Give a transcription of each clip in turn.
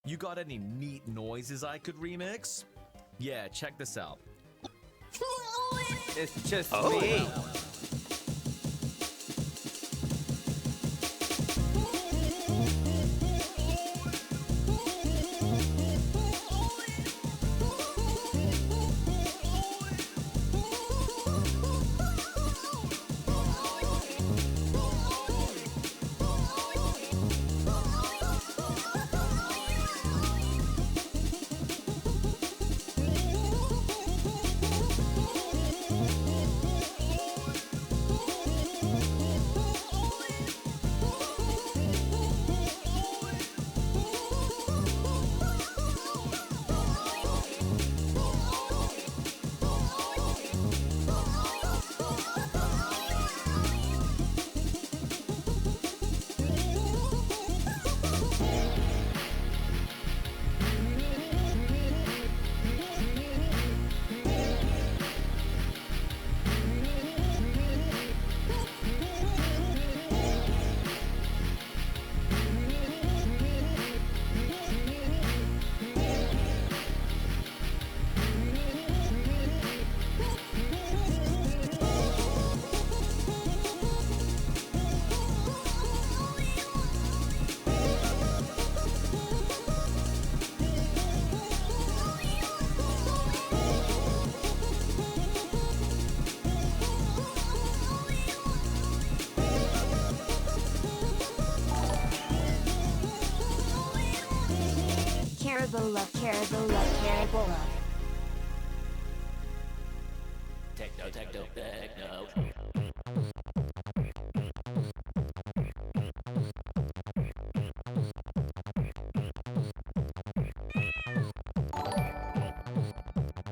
You got any neat noises I could remix? Yeah, check this out. It's just me. Caribou love, caribou love, caribou love. Techno, techno, techno.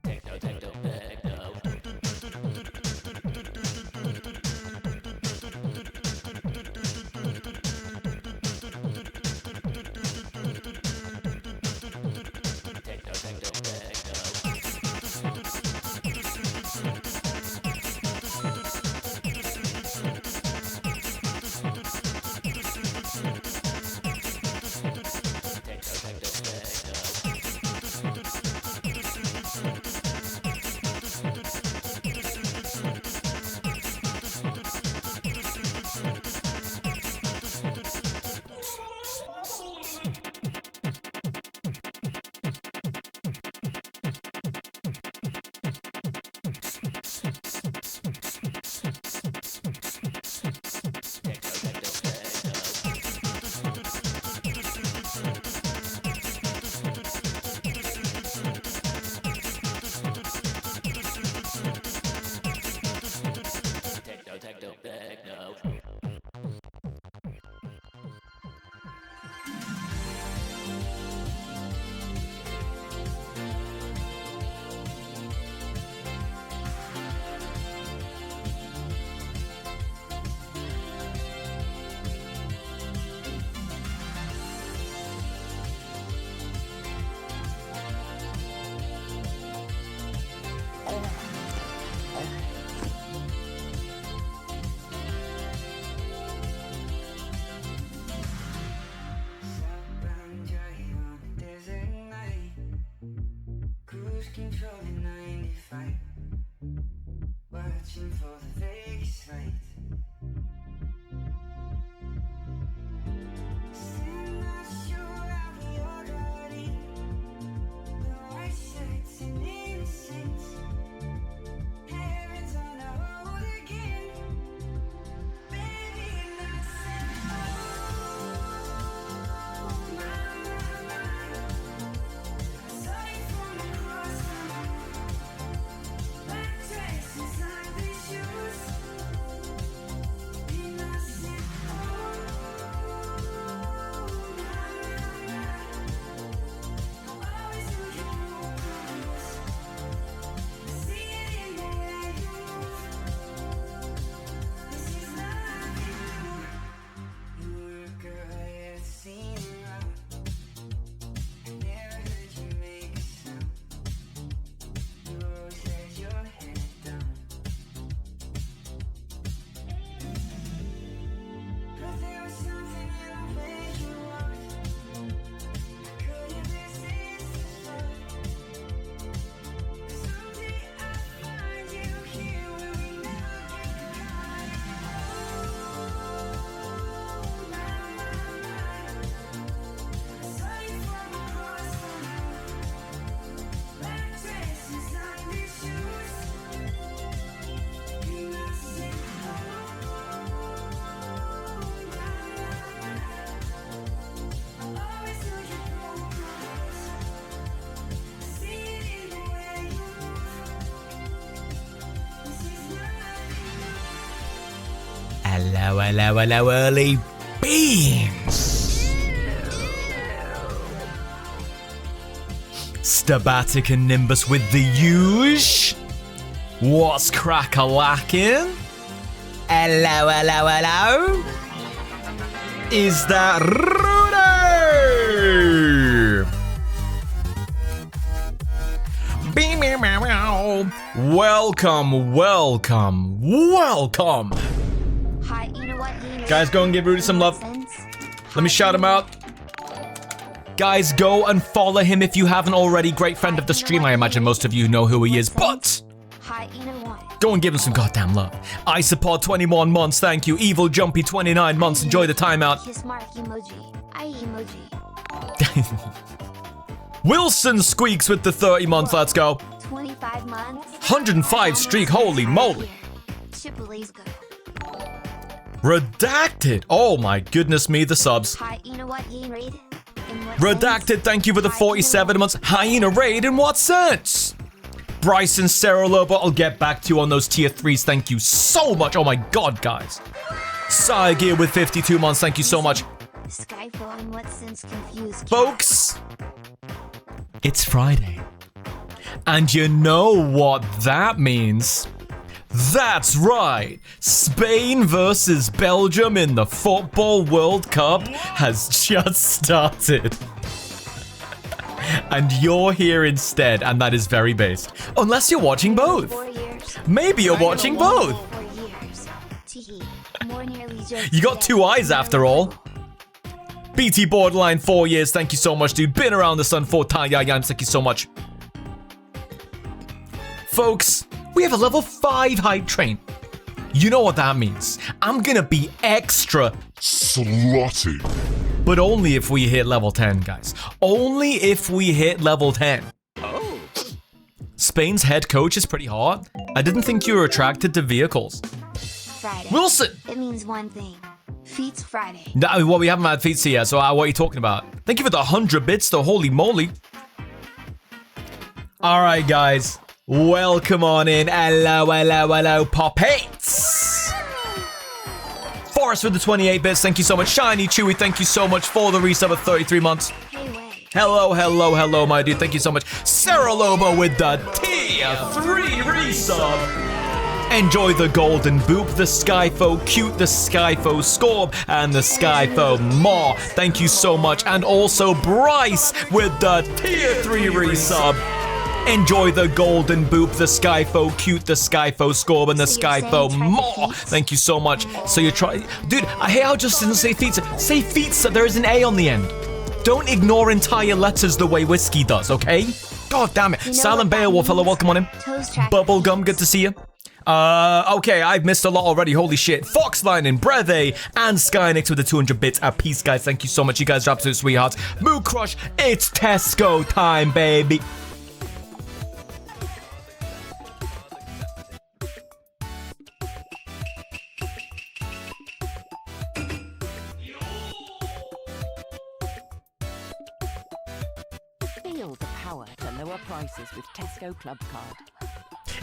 Techno, techno, techno. Techno, techno, techno. Techno, techno. Southbound drive on a desert night. Cruise control at 95. Watching for the Vegas lights. Still not sure how we all got in. The white shirts and innocence. Heaven's on a hold again. Baby, and I said, oh, my. Saw you from across the room. Black dress inside the shoes. Hello, hello, hello, early beans. Stabatic and Nimbus with the huge. What's crack-a-lackin'? Hello, hello, hello. Is that Rudy? Welcome, welcome, welcome. Hi, you know what? Guys, go and give Rudy some love. Let me shout him out. Guys, go and follow him if you haven't already. Great friend of the stream. I imagine most of you know who he is, but Hi, you know what? go and give him some goddamn love. Isopod 21 months, thank you. Evil Jumpy 29 months, enjoy the timeout. Kiss mark emoji. I emoji. Wilson Squeaks with the 30 months, let's go. 25 months. 105 streak, holy moly. Chipolays go. Redacted, oh my goodness me, the subs. Hi, you know what? Game raid. In what Redacted, sense? thank you for the 47 months. Hyena Raid, in what sense? Bryson, Sarah Lobo, I'll get back to you on those tier 3s, thank you so much. Oh my god, guys. Sai Gear with 52 months, thank you so much. Skyfall in what sense confused? Folks, it's Friday. And you know what that means. That's right. Spain versus Belgium in the Football World Cup has just started. And you're here instead, and that is very based. Unless you're watching both. 4 years. Maybe you're watching both. 4 years. Tee. More nearly just You got 2 eyes after all. BT Borderline 4 years, thank you so much, dude. Been around the sun for Yams, thank you so much. Folks, we have a level 5 hype train. You know what that means. I'm gonna be extra Slutty. but only if we hit level 10, guys. Only if we hit level 10. Oh. Spain's head coach is pretty hot. I didn't think you were attracted to vehicles. Friday. Wilson! It means one thing. Feet's Friday. No, well, we haven't had feats yet, so what are you talking about? Thank you for the 100 bits, though. Holy moly. All right, guys. Welcome on in. Hello, hello, hello, Pop-Hates. Forrest with the 28 bits. Thank you so much. Shiny Chewy, thank you so much for the resub of 33 months. Hey, wait. Hello, hello, hello, my dude. Thank you so much. Sarah Lobo with the tier 3 resub. Enjoy the golden boop, the Skyfo cute, the Skyfo Scorb, and the Skyfo Maw. Thank you so much. And also Bryce with the tier 3 resub. Enjoy the golden boop, the Skyfo cute, the Skyfo Scorb, and the So you're Skyfo saying try the Maw. feats? Thank you so much. So you're trying, dude. I hate how just didn't say feats. Say feats. So there is an A on the end. Don't ignore entire letters the way Whiskey does. Okay? God damn it. You know Silent what that Beowulf, hello, means? welcome on in. Toes track. Bubblegum, good to see you. Okay, I've missed a lot already. Holy shit. Foxline and Breve and Skynix with the 200 bits at peace, guys. Thank you so much. You guys are absolute sweethearts. Moo Crush, it's Tesco time, baby. Feel the power to lower prices with Tesco Club Card.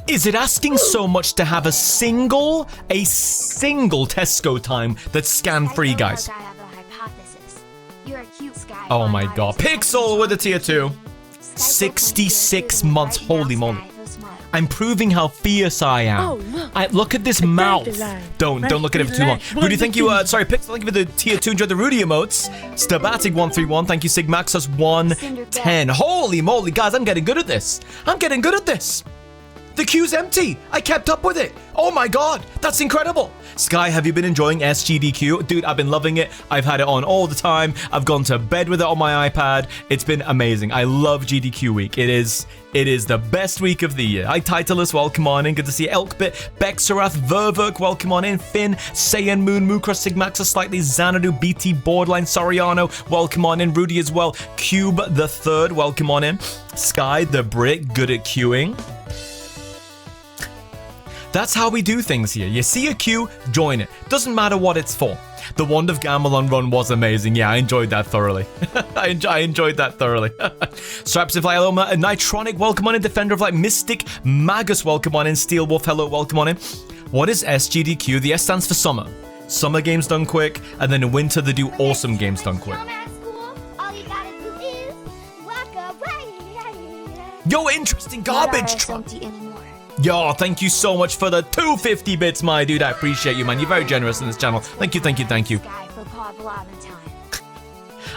Is it asking so much to have a single Tesco time that's scan free, guys? I have a hypothesis. You're a cute Sky. Oh my god. Pixel with a tier 2. 66 months, holy moly. I'm proving how fierce I am. Look at this mouth. Don't look at it for too long. Rudy, thank you. Sorry, Pixel, thank you for the tier 2. Enjoy the Rudy emotes. Stabatic 131. Thank you, Sigmaxus 110. Holy moly, guys, I'm getting good at this. I'm getting good at this. The queue's empty. I kept up with it. Oh my god, that's incredible. Sky, have you been enjoying SGDQ? Dude, I've been loving it. I've had it on all the time. I've gone to bed with it on my iPad. It's been amazing. I love GDQ week. It is the best week of the year. Hi, Titulus, welcome on in. Good to see you. Elkbit, Bexarath, Ververk, welcome on in. Finn, Saiyan Moon, Mukra, Sigmaxa, Slightly, Xanadu, BT, Borderline, Soriano, welcome on in. Rudy as well. Cube the Third, welcome on in. Sky, the Brick, good at queuing. That's how we do things here. You see a queue, join it. Doesn't matter what it's for. The Wand of Gamelon run was amazing. Yeah, I enjoyed that thoroughly. I enjoyed that thoroughly. Straps of Lioma, Nitronic, welcome on in. Defender of Light, Mystic, Magus, welcome on in. Steel Wolf, hello, welcome on in. What is SGDQ? The S stands for summer. summer games done quick, and then in winter they do awesome games done quick. Yo, interesting garbage truck. Yo, thank you so much for the 250 bits, my dude. I appreciate you, man. You're very generous in this channel. Thank you, thank you, thank you.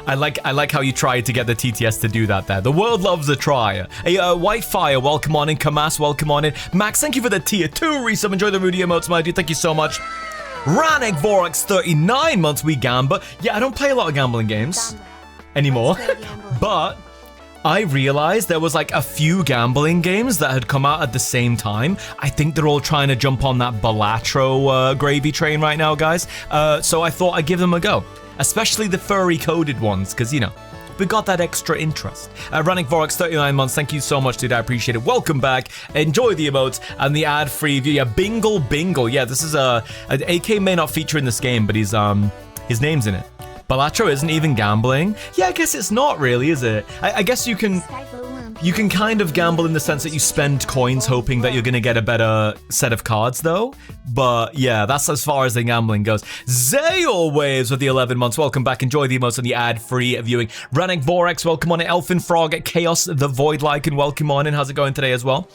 I like how you tried to get the TTS to do that there. The world loves a try. Hey, Whitefire, welcome on in. Kamas, welcome on in. Max, thank you for the tier 2 resub. Enjoy the Rudy emotes, my dude. Thank you so much. Ranek Vorax, 39 months. We gamble. Yeah, I don't play a lot of gambling games anymore. But I realized there was like a few gambling games that had come out at the same time. I think they're all trying to jump on that Balatro gravy train right now, guys. So I thought I'd give them a go. Especially the furry coded ones, because, you know, we got that extra interest. Running Vorax, 39 months. Thank you so much, dude. I appreciate it. Welcome back. Enjoy the emotes and the ad-free view. Yeah, Bingle. Yeah, this is an AK may not feature in this game, but his name's in it. Balatro isn't even gambling. Yeah, I guess it's not really, is it? I guess you can kind of gamble in the sense that you spend coins hoping that you're going to get a better set of cards, though. But yeah, that's as far as the gambling goes. Zayle Waves with the 11 months. Welcome back. Enjoy the emotes and the ad-free viewing. Running Vorax, welcome on in. Elfin Frog at Chaos, the Void Lycan, welcome on in. How's it going today as well?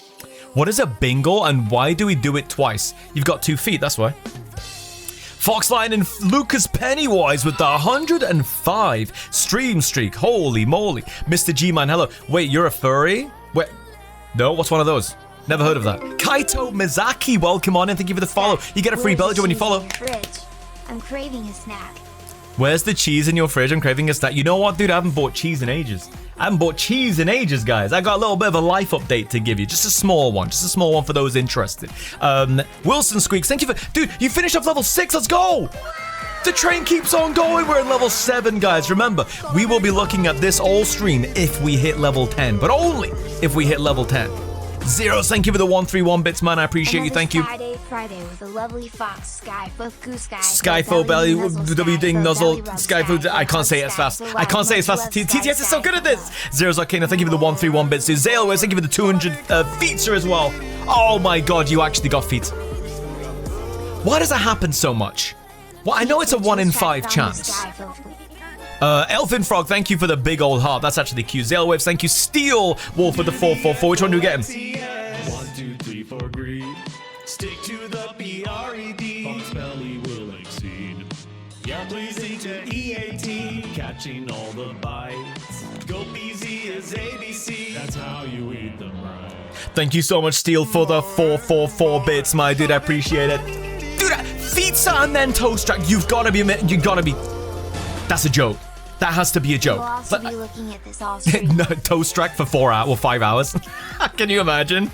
What is a bingle and why do we do it twice? You've got 2 feet, that's why. Foxline and Lucas Pennywise with the 105 stream streak. Holy moly. Mr. G-Man, hello. Wait, you're a furry? Wait, no, what's one of those? Never heard of that. Kaito Mizaki, welcome on in. Thank you for the follow. You get a free belly when you follow. I'm craving a snack. Where's the cheese in your fridge? I'm craving a snack. You know what, dude? I haven't bought cheese in ages. Guys. I got a little bit of a life update to give you. Just a small one. For those interested. Wilson Squeaks, thank you for... Dude, you finished up level 6. Let's go! The train keeps on going. We're in level 7, guys. Remember, we will be looking at this all stream if we hit level 10. But only if we hit level 10. Zeros, thank you for the 131 bits, man. I appreciate you. Thank you. Friday with a lovely fox, Skyfo, Goose Guy, Skyfo, Belly, W Ding, Nuzzle, Skyfo. I can't say it as fast. TTS is so good at this. Zeros Arcana, thank you for the 131 bits. Zaleways, thank you for the 200 feats as well. Oh my god, you actually got feats. Why does that happen so much? Well, I know it's a 1 in 5 chance. Elfin Frog, thank you for the big old heart. That's actually cute. Zalewaves, thank you. Steel Wolf for the 444. Which one do we get him? 1, 2, 3 for greed. Stick to the BRED. Fox belly will exceed. Yeah, pleasing to EAT. Catching all the bites. Go BZ is ABC. That's how you eat them right. Thank you so much, Steel, for the 444 bits, my dude. I appreciate it. Dude, pizza and then toast track. You've got to be. That's a joke. That has to be a joke. We'll also be looking at this all stream. No, toast track for 4 hours, well, 5 hours. Can you imagine?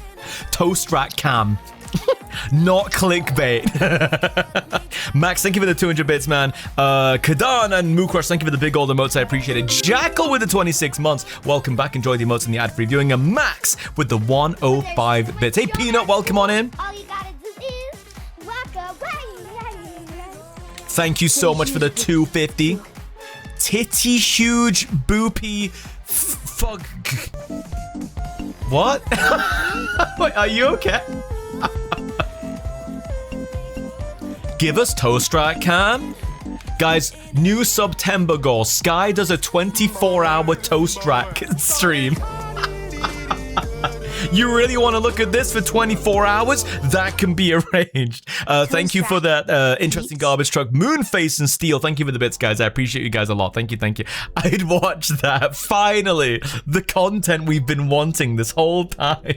Toast track cam. Not clickbait. Max, thank you for the 200 bits, man. Kadan and Mookrush, thank you for the big old emotes. I appreciate it. Jackal with the 26 months. Welcome back. Enjoy the emotes and the ad-free viewing. And Max with the 105 bits. Hey, Peanut, welcome on in. All you gotta do is walk away. Thank you so much for the 250. Titty huge boopy fuck. What? Wait, are you okay? Give us toast rack cam. Guys, new September goal. Sky does a 24-hour toast rack stream. You really want to look at this for 24 hours? That can be arranged. Thank you for that interesting garbage truck. Moonface and Steel, thank you for the bits, guys. I appreciate you guys a lot. Thank you, thank you. I'd watch that. Finally, the content we've been wanting this whole time.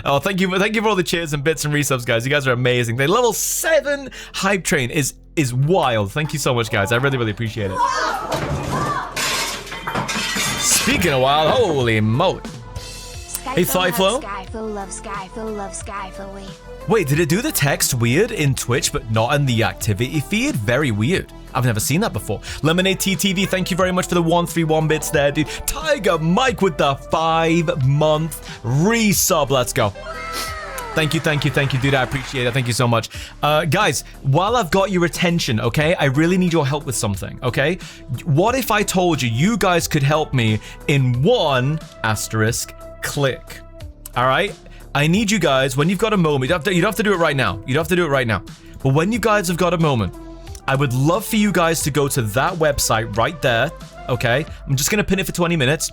Oh, thank you for all the cheers and bits and resubs, guys. You guys are amazing. The level 7 hype train is wild. Thank you so much, guys. I really, really appreciate it. Speaking of wild, holy moly. Hey, Flyflow. Skyfo, love Skyfo. Wait, did it do the text weird in Twitch but not in the activity feed? Very weird. I've never seen that before. Lemonade TTV, thank you very much for the 131 bits there, dude. Tiger Mike with the 5-month resub. Let's go. Thank you, dude. I appreciate it. Thank you so much. Guys, while I've got your attention, okay, I really need your help with something, okay? What if I told you you guys could help me in 1 asterisk click? All right? I need you guys, when you've got a moment, you don't have to do it right now. You don't have to do it right now. But when you guys have got a moment, I would love for you guys to go to that website right there, okay? I'm just going to pin it for 20 minutes.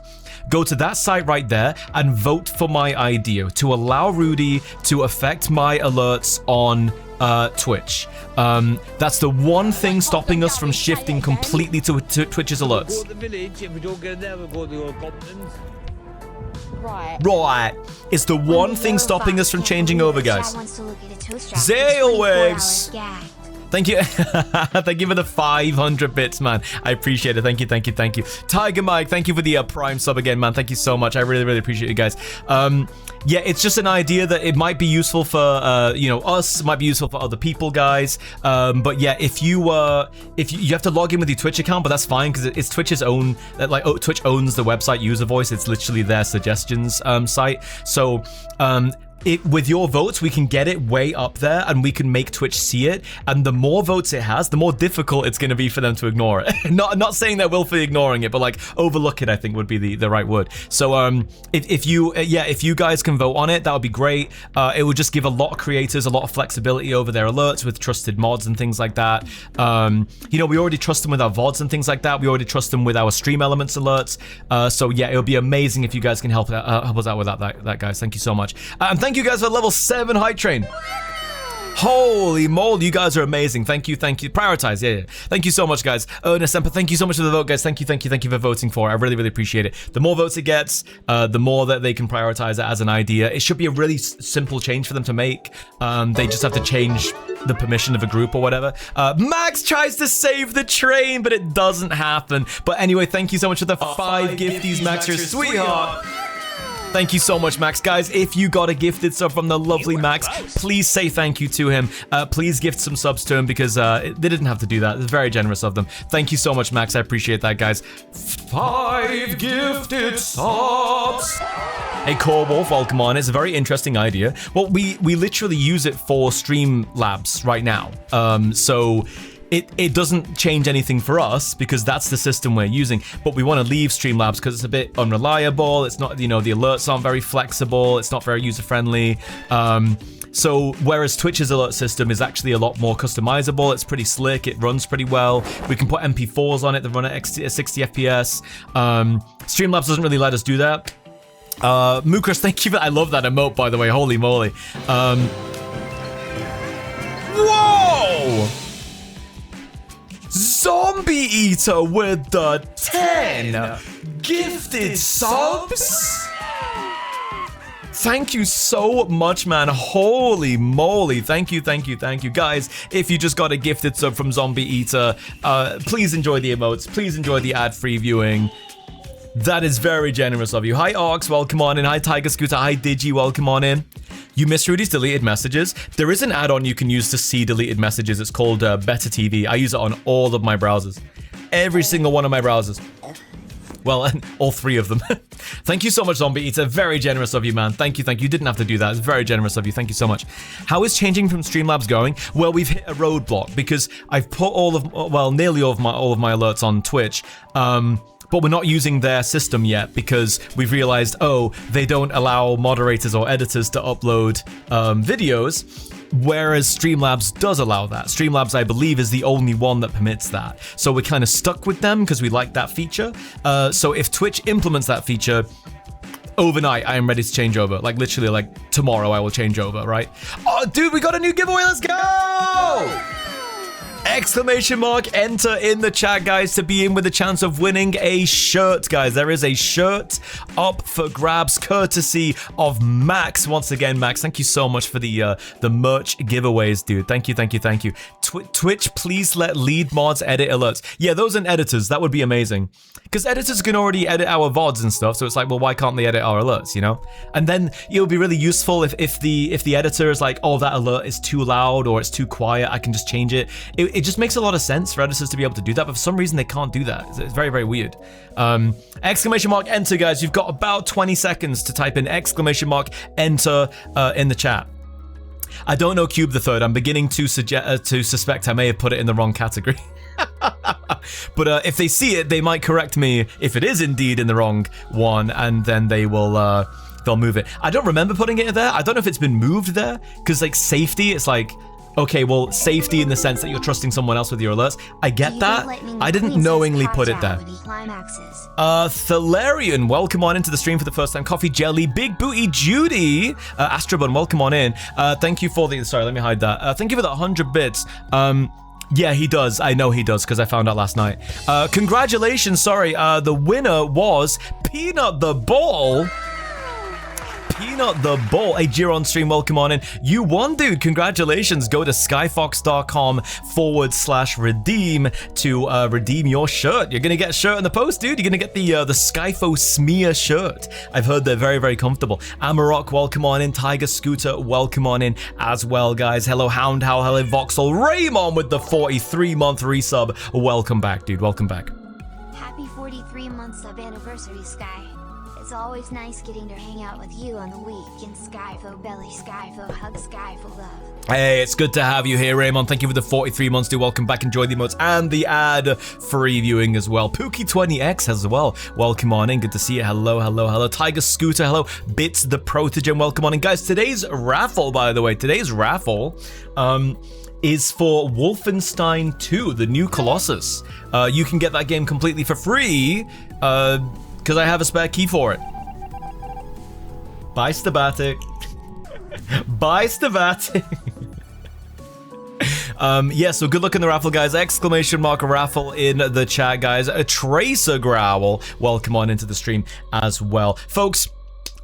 Go to that site right there and vote for my idea to allow Rudy to affect my alerts on Twitch. That's the one thing stopping us from shifting completely to Twitch's alerts. the village. If we don't get there, we'll go to your goblins. Right. It's the one thing stopping us from changing over, guys. Sail waves. Thank you. Thank you for the 500 bits, man. I appreciate it. Thank you, thank you, thank you. Tiger Mike, thank you for the Prime sub again, man. Thank you so much. I really, really appreciate you guys. Yeah, it's just an idea that it might be useful for, you know, us. It might be useful for other people, guys. But yeah, if you have to log in with your Twitch account, but that's fine because it's Twitch's own, like, Twitch owns the website User Voice. It's literally their suggestions site. So, with your votes, we can get it way up there and we can make Twitch see it. And the more votes it has, the more difficult it's going to be for them to ignore it. not saying they're willfully ignoring it, but like overlook it, I think would be the right word. So if you guys can vote on it, that would be great. It would just give a lot of creators a lot of flexibility over their alerts with trusted mods and things like that. You know, we already trust them with our VODs and things like that. We already trust them with our Stream Elements alerts. So yeah, it would be amazing if you guys can help us out with that, guys. Thank you so much. And thank you guys for level 7 Hype Train. Holy moly, you guys are amazing. Thank you. Prioritize, yeah. Thank you so much, guys. Ernest Emper, thank you so much for the vote, guys. Thank you for voting for it. I really, really appreciate it. The more votes it gets, the more that they can prioritize it as an idea. It should be a really simple change for them to make. They just have to change the permission of a group or whatever. Max tries to save the train, but it doesn't happen. But anyway, thank you so much for the 5 gifties, Max, your sweetheart. Thank you so much, Max. Guys, if you got a gifted sub from the lovely Max, please say thank you to him. Please gift some subs to him because they didn't have to do that. It's very generous of them. Thank you so much, Max. I appreciate that, guys. 5 gifted subs. Hey, Core Wolf, welcome on. It's a very interesting idea. Well, we literally use it for Streamlabs right now. So it doesn't change anything for us because that's the system we're using, but we want to leave Streamlabs because it's a bit unreliable. It's not, you know, the alerts aren't very flexible. It's not very user-friendly. So whereas Twitch's alert system is actually a lot more customizable, it's pretty slick, it runs pretty well. We can put MP4s on it that run at 60 FPS. Streamlabs doesn't really let us do that. Mukras, thank you for, I love that emote, by the way, holy moly. Whoa! Zombie Eater with the 10 gifted subs. Thank you so much, man. Holy moly. Thank you. Guys, if you just got a gifted sub from Zombie Eater, please enjoy the emotes. Please enjoy the ad-free viewing. That is very generous of you. Hi, Ox. Welcome on in. Hi, Tiger Scooter. Hi, Digi. Welcome on in. You missed Rudy's deleted messages. There is an add-on you can use to see deleted messages. It's called Better TV. I use it on all of my browsers. Every single one of my browsers. Well, all 3 of them. Thank you so much, Zombie. It's very generous of you, man. Thank you. You didn't have to do that. It's very generous of you. Thank you so much. How is changing from Streamlabs going? Well, we've hit a roadblock because I've put nearly all of my alerts on Twitch. But we're not using their system yet because we've realized, oh, they don't allow moderators or editors to upload videos, whereas Streamlabs does allow that. Streamlabs, I believe, is the only one that permits that. So we're kind of stuck with them because we like that feature. So if Twitch implements that feature, overnight, I am ready to change over. Like, literally, like, tomorrow I will change over, right? Oh, dude, we got a new giveaway. Let's go! Exclamation mark, enter in the chat, guys, to be in with a chance of winning a shirt, guys. There is a shirt up for grabs, courtesy of Max. Once again, Max, thank you so much for the merch giveaways, dude. Thank you. Twitch, please let lead mods edit alerts. Yeah, those and editors, that would be amazing. Because editors can already edit our VODs and stuff, so it's like, well, why can't they edit our alerts, you know? And then it would be really useful if the editor is like, oh, that alert is too loud or it's too quiet, I can just change it. It just makes a lot of sense for editors to be able to do that, but for some reason they can't do that. It's very, very weird. Exclamation mark enter, guys. You've got about 20 seconds to type in exclamation mark enter in the chat. I don't know Cube the Third. I'm beginning to suspect I may have put it in the wrong category. But if they see it, they might correct me if it is indeed in the wrong one, and then they will they'll move it. I don't remember putting it there. I don't know if it's been moved there because, like, safety, it's like okay, well, safety in the sense that you're trusting someone else with your alerts. I get that. I didn't knowingly put it there. Thalarian, welcome on into the stream for the first time. Coffee Jelly, Big Booty Judy, Astrobun, welcome on in. Thank you for the, sorry, let me hide that. Thank you for the 100 bits. Yeah, he does. I know he does because I found out last night. Congratulations, sorry. The winner was Peanut the Ball. Peanut the Ball. Hey, Jiron stream, welcome on in. You won, dude. Congratulations. Go to skyfox.com/redeem to redeem your shirt. You're gonna get a shirt in the post, dude. You're gonna get the Skyfo smear shirt. I've heard they're very, very comfortable. Amarok, welcome on in. Tiger Scooter, welcome on in as well, guys. Hello, Hound Howl. Hello, Voxel. Raymond with the 43-month resub. Welcome back, dude. Welcome back. Happy 43-month sub anniversary, Sky. It's always nice getting to hang out with you on the week in Skyfo Belly, Skyfo Hug, Skyfo Love. Hey, it's good to have you here, Raymond. Thank you for the 43 months, dude. Welcome back. Enjoy the emotes and the ad-free viewing as well. Pookie20X as well. Welcome on in. Good to see you. Hello, hello, hello. Tiger Scooter, hello. Bits the Protogen, welcome on in. Guys, today's raffle, by the way, is for Wolfenstein 2, the new Colossus. You can get that game completely for free, because I have a spare key for it. Bye, Stabatic. Bye, Stabatic. Yeah, so good luck in the raffle, guys. Exclamation mark raffle in the chat, guys. A Tracer Growl, welcome on into the stream as well. Folks,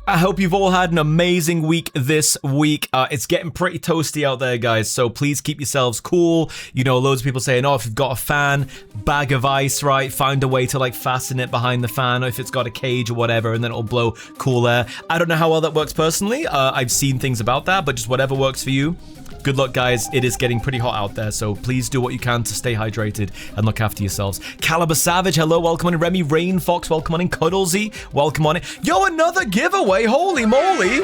I hope you've all had an amazing week this week. It's getting pretty toasty out there, guys, so please keep yourselves cool. You know, loads of people saying, oh, if you've got a fan, bag of ice, right, find a way to, like, fasten it behind the fan, or if it's got a cage or whatever, and then it'll blow cool air. I don't know how well that works personally. I've seen things about that, but just whatever works for you. Good luck, guys. It is getting pretty hot out there, so please do what you can to stay hydrated and look after yourselves. Caliber Savage, hello, welcome on in. Remy Rain Fox, welcome on in. Cuddlesy, welcome on in. Yo, another giveaway. Holy moly.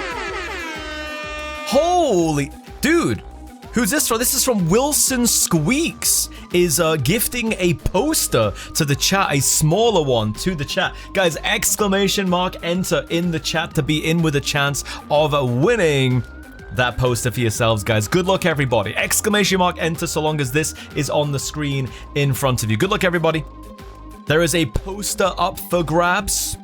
Holy. Dude, who's this from? This is from Wilson Squeaks. Is gifting a poster to the chat, a smaller one to the chat. Guys, exclamation mark enter in the chat to be in with a chance of winning that poster for yourselves, guys. Good luck, everybody. Exclamation mark enter so long as this is on the screen in front of you. Good luck, everybody. There is a poster up for grabs.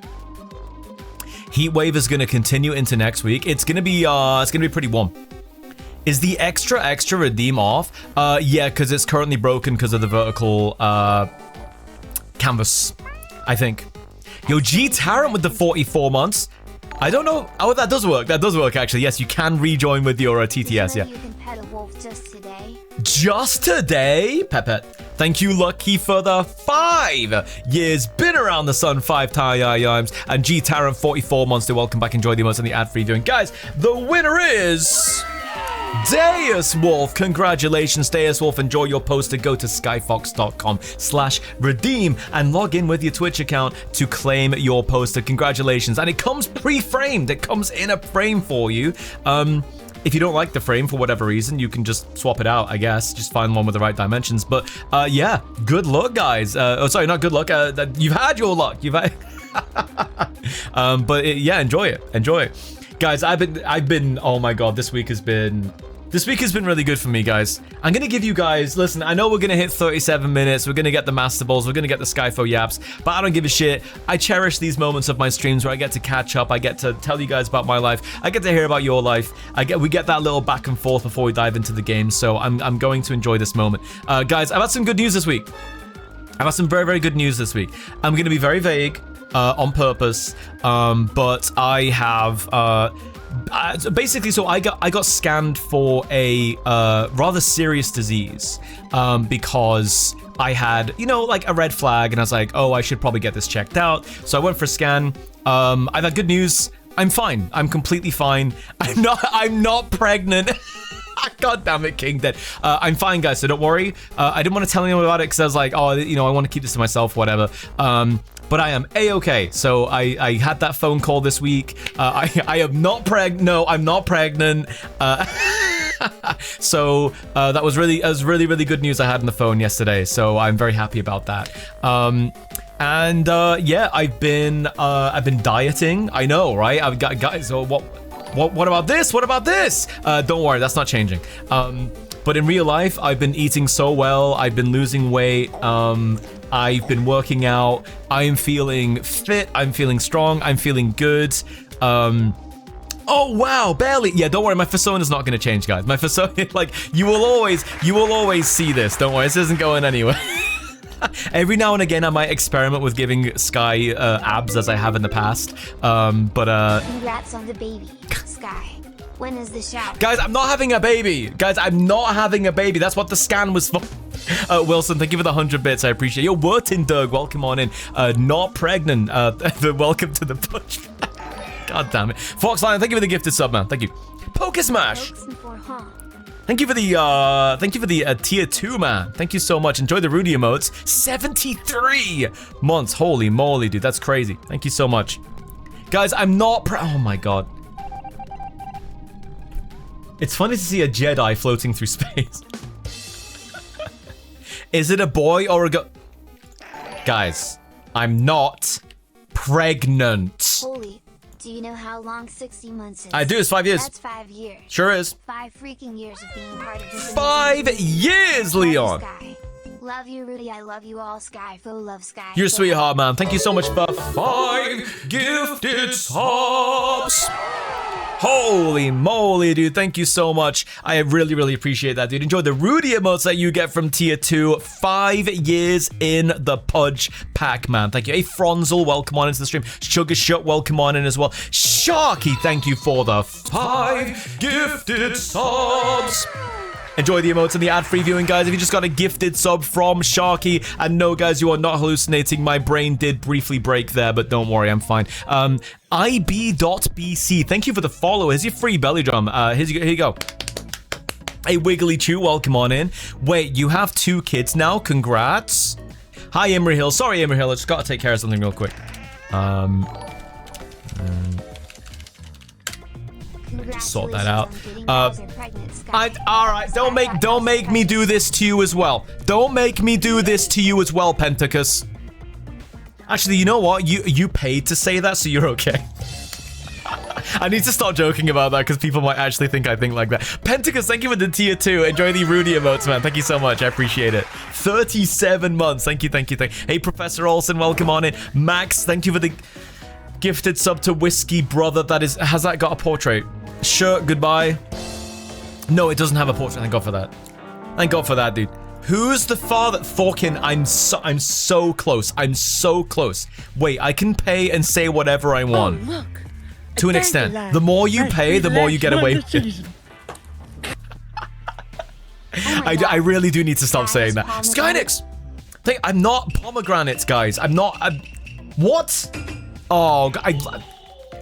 Heatwave is going to continue into next week. It's going to be pretty warm. Is the extra redeem off? Yeah, because it's currently broken because of the vertical canvas, I think. Yo, G Tarrant with the 44 months. I don't know. Oh, that does work. That does work, actually. Yes, you can rejoin with your TTS, yeah. You can pet a wolf just today. Just today? Pepet. Thank you, Lucky, for the 5 years. Been around the sun 5 times. And G Tarrant 44 months to welcome back. Enjoy the emotes and the ad-free viewing. Guys, the winner is Deus Wolf. Congratulations, Deus Wolf. Enjoy your poster. Go to skyfox.com/redeem and log in with your Twitch account to claim your poster. Congratulations. And it comes pre-framed. It comes in a frame for you. If you don't like the frame for whatever reason, you can just swap it out, I guess. Just find one with the right dimensions. But yeah, good luck, guys. Oh, sorry, not good luck. You've had your luck. You've had. Yeah, enjoy it. Enjoy it. Guys, I've been, oh my god, this week has been really good for me, guys. I'm gonna give you guys, listen, I know we're gonna hit 37 minutes, we're gonna get the Master Balls, we're gonna get the Skyfo Yaps, but I don't give a shit. I cherish these moments of my streams where I get to catch up, I get to tell you guys about my life, I get to hear about your life, we get that little back and forth before we dive into the game, so I'm going to enjoy this moment. Guys, I've had some good news this week. I've had some very, very good news this week. I'm gonna be very vague, on purpose, but I have basically, so I got scanned for a rather serious disease because I had, you know, like a red flag, and I was like, oh, I should probably get this checked out. So I went for a scan. I've had good news. I'm fine. I'm completely fine. I'm not pregnant. God damn it, King Dead. I'm fine, guys, so don't worry. I didn't want to tell anyone about it because I was like, oh, you know, I want to keep this to myself, whatever. But I am a-okay. So I had that phone call this week. I am not pregnant. No, I'm not pregnant. So that was really good news I had on the phone yesterday. So I'm very happy about that. Yeah, I've been dieting. I know, right? I've got guys. So what about this? What about this? Don't worry, that's not changing. But in real life, I've been eating so well. I've been losing weight. I've been working out. I am feeling fit. I'm feeling strong. I'm feeling good. Oh wow, barely. Yeah, don't worry. My persona is not going to change, guys. My persona, like you will always see this. Don't worry, this isn't going anywhere. Every now and again, I might experiment with giving Sky abs as I have in the past. Congrats on the baby, Sky. When is the shower? Guys, I'm not having a baby. Guys, I'm not having a baby. That's what the scan was for. Wilson, thank you for the 100 bits. I appreciate it. Yo, Wurtin Doug, welcome on in. Not pregnant. Welcome to the punch. God damn it. Fox Lion, thank you for the gifted sub, man. Thank you. Pokesmash. Thank you for the tier 2, man. Thank you so much. Enjoy the Rudy emotes. 73 months. Holy moly, dude. That's crazy. Thank you so much. Guys, I'm not oh my god. It's funny to see a Jedi floating through space. Is it a boy or a girl? Guys, I'm not pregnant. Holy, do you know how long 60 months is? I do, it's 5 years. That's 5 years. Sure is. 5 freaking years of being part of this. 5 years, Leon. Sky. Love you, Rudy. I love you all, Sky. Full love, Sky. You're a sweetheart, man. Thank you so much for 5 gifted subs. Holy moly, dude. Thank you so much. I really, really appreciate that, dude. Enjoy the Rudy emotes that you get from tier 2. 5 years in the Pudge pack, man. Thank you. Hey, Fronzel, welcome on into the stream. Sugar Shut, welcome on in as well. Sharky, thank you for the 5 gifted subs. Enjoy the emotes and the ad-free viewing, guys. If you just got a gifted sub from Sharky, and no, guys, you are not hallucinating. My brain did briefly break there, but don't worry, I'm fine. IB.BC, thank you for the follow. Here's your free belly drum. Here you go. Hey, Wiggly Chew, welcome on in. Wait, you have 2 kids now? Congrats. Hi, Emery Hill. Sorry, Emery Hill. I just got to take care of something real quick. Sort that out. All right, don't make me do this to you as well. Don't make me do this to you as well, Pentacus. Actually, you know what? You paid to say that, so you're okay. I need to stop joking about that because people might actually think I think like that. Pentacus, thank you for the tier 2. Enjoy the Rudy emotes, man. Thank you so much. I appreciate it. 37 months. Thank you. Hey, Professor Olsen, welcome on in. Max, thank you for the gifted sub to Whiskey Brother. Has that got a portrait? Shirt, goodbye. No, it doesn't have a portrait. Thank God for that. Thank God for that, dude. Who's the father? Forkin, I'm so close. I'm so close. Wait, I can pay and say whatever I want. Oh, look. To an extent. The more you pay, the more you get away with it. I really do need to stop saying that. Skynix! I'm not pomegranates, guys. What? Oh,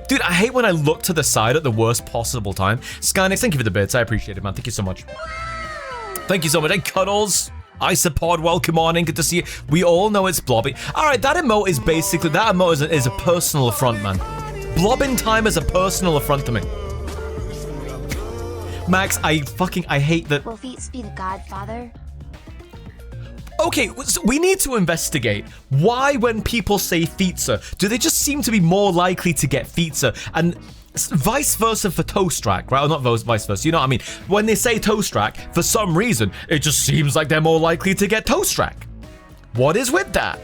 dude, I hate when I look to the side at the worst possible time. Skynix, thank you for the bits. I appreciate it, man. Thank you so much. Thank you so much. Hey, Cuddles. Isopod, welcome on in. Good to see you. We all know it's Blobby. All right, that emote is basically... That emote is a personal affront, man. Blobbing time is a personal affront to me. Max, I hate that... Will Feats be the godfather? Okay, so we need to investigate why when people say Feetsa, do they just seem to be more likely to get Feetsa? And vice versa for Toastrak, right? Or not vice versa, you know what I mean? When they say Toastrak, for some reason, it just seems like they're more likely to get Toastrak. What is with that?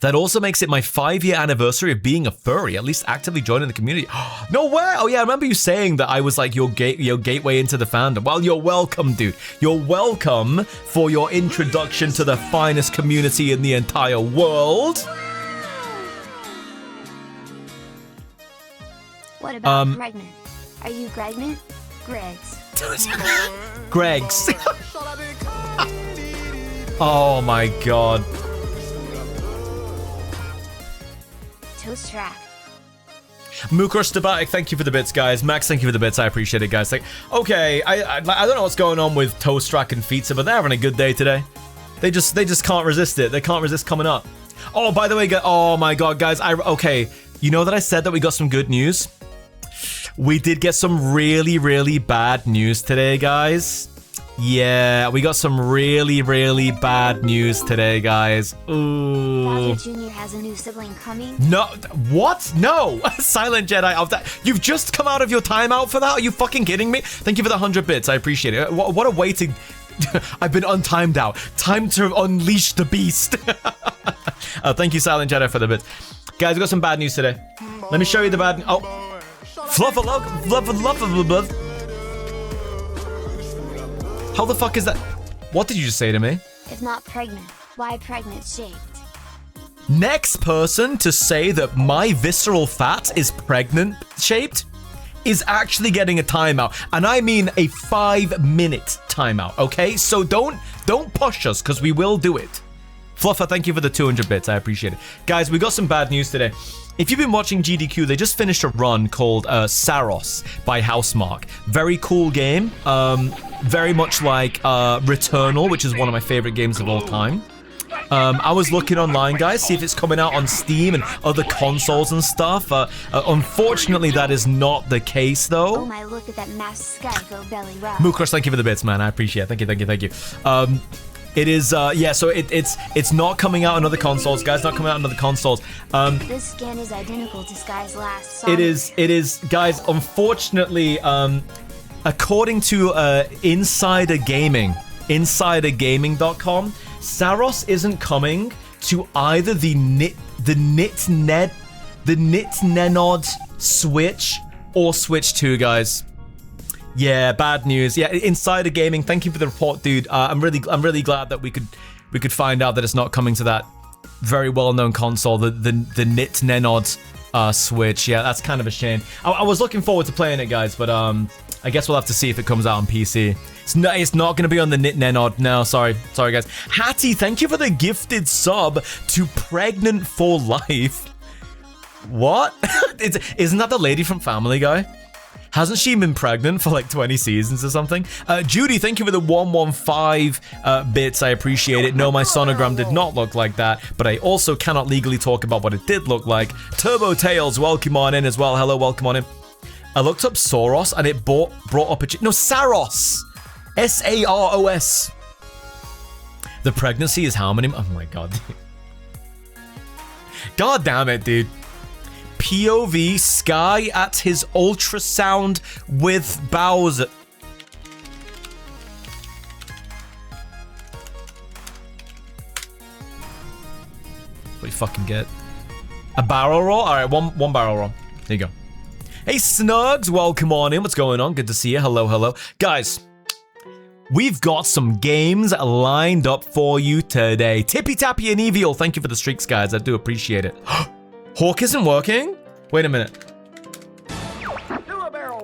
That also makes it my 5-year anniversary of being a furry, at least actively joining the community. No way! Oh yeah, I remember you saying that I was like your gateway into the fandom. Well, you're welcome, dude. You're welcome for your introduction to the finest community in the entire world. What about pregnant? Are you pregnant? Greg's. Greg's. Oh my god. Toastrak. Mukor Stabatic, thank you for the bits, guys. Max, thank you for the bits. I appreciate it, guys. Like, okay, I don't know what's going on with Toastrak and Feetsa, but they're having a good day today. They just can't resist it. They can't resist coming up. Oh, by the way, oh my god, guys. Okay, you know that I said that we got some good news? We did get some really, really bad news today, guys. Yeah, we got some really, really bad news today, guys. Ooh. Bowser Jr. has a new sibling coming. No, what? No! Silent Jedi of that. You've just come out of your timeout for that? Are you fucking kidding me? Thank you for the 100 bits. I appreciate it. What a way to... I've been untimed out. Time to unleash the beast. Thank you, Silent Jedi, for the bits. Guys, we got some bad news today. Let me show you the bad... Oh. Fluff. How the fuck is that? What did you just say to me? If not pregnant, why pregnant shaped? Next person to say that my visceral fat is pregnant shaped is actually getting a timeout. And I mean a 5-minute timeout, okay? So don't push us, because we will do it. Fluffer, thank you for the 200 bits. I appreciate it. Guys, we got some bad news today. If you've been watching GDQ, they just finished a run called Saros by Housemarque. Very cool game. Very much like Returnal, which is one of my favorite games of all time. I was looking online, guys, see if it's coming out on Steam and other consoles and stuff. Unfortunately, that is not the case, though. Oh my, look at that masked Skyfo belly rub. Mookrush, thank you for the bits, man. I appreciate it. Thank you. It is, yeah, so it's not coming out on other consoles, guys. Not coming out on other consoles. This skin is identical to Sky's last song. It is, guys, unfortunately, according to insidergaming.com, Saros isn't coming to either the Nintendo Switch or Switch 2, guys. Yeah, bad news. Yeah, Insider Gaming, thank you for the report, dude. I'm really glad that we could find out that it's not coming to that very well-known console, the Nintendo Switch. Yeah, that's kind of a shame. I was looking forward to playing it, guys, but I guess we'll have to see if it comes out on PC. It's not going to be on the Nintendo. No, sorry, guys. Hattie, thank you for the gifted sub to Pregnant for Life. What? Isn't that the lady from Family Guy? Hasn't she been pregnant for like 20 seasons or something? Judy, thank you for the 115 bits. I appreciate it. No, my sonogram did not look like that, but I also cannot legally talk about what it did look like. Turbo Tails, welcome on in as well. Hello, welcome on in. I looked up Soros and it brought up a... No, Saros! S-A-R-O-S. The pregnancy is how many... Oh my god. God damn it, dude. POV Sky at his ultrasound with Bowser. What do you fucking get? A barrel roll? Alright, one barrel roll. There you go. Hey Snugs, welcome on in. What's going on? Good to see you. Hello. Guys, we've got some games lined up for you today. Tippy Tappy and Evial, thank you for the streaks, guys. I do appreciate it. Hawk isn't working? Wait a minute.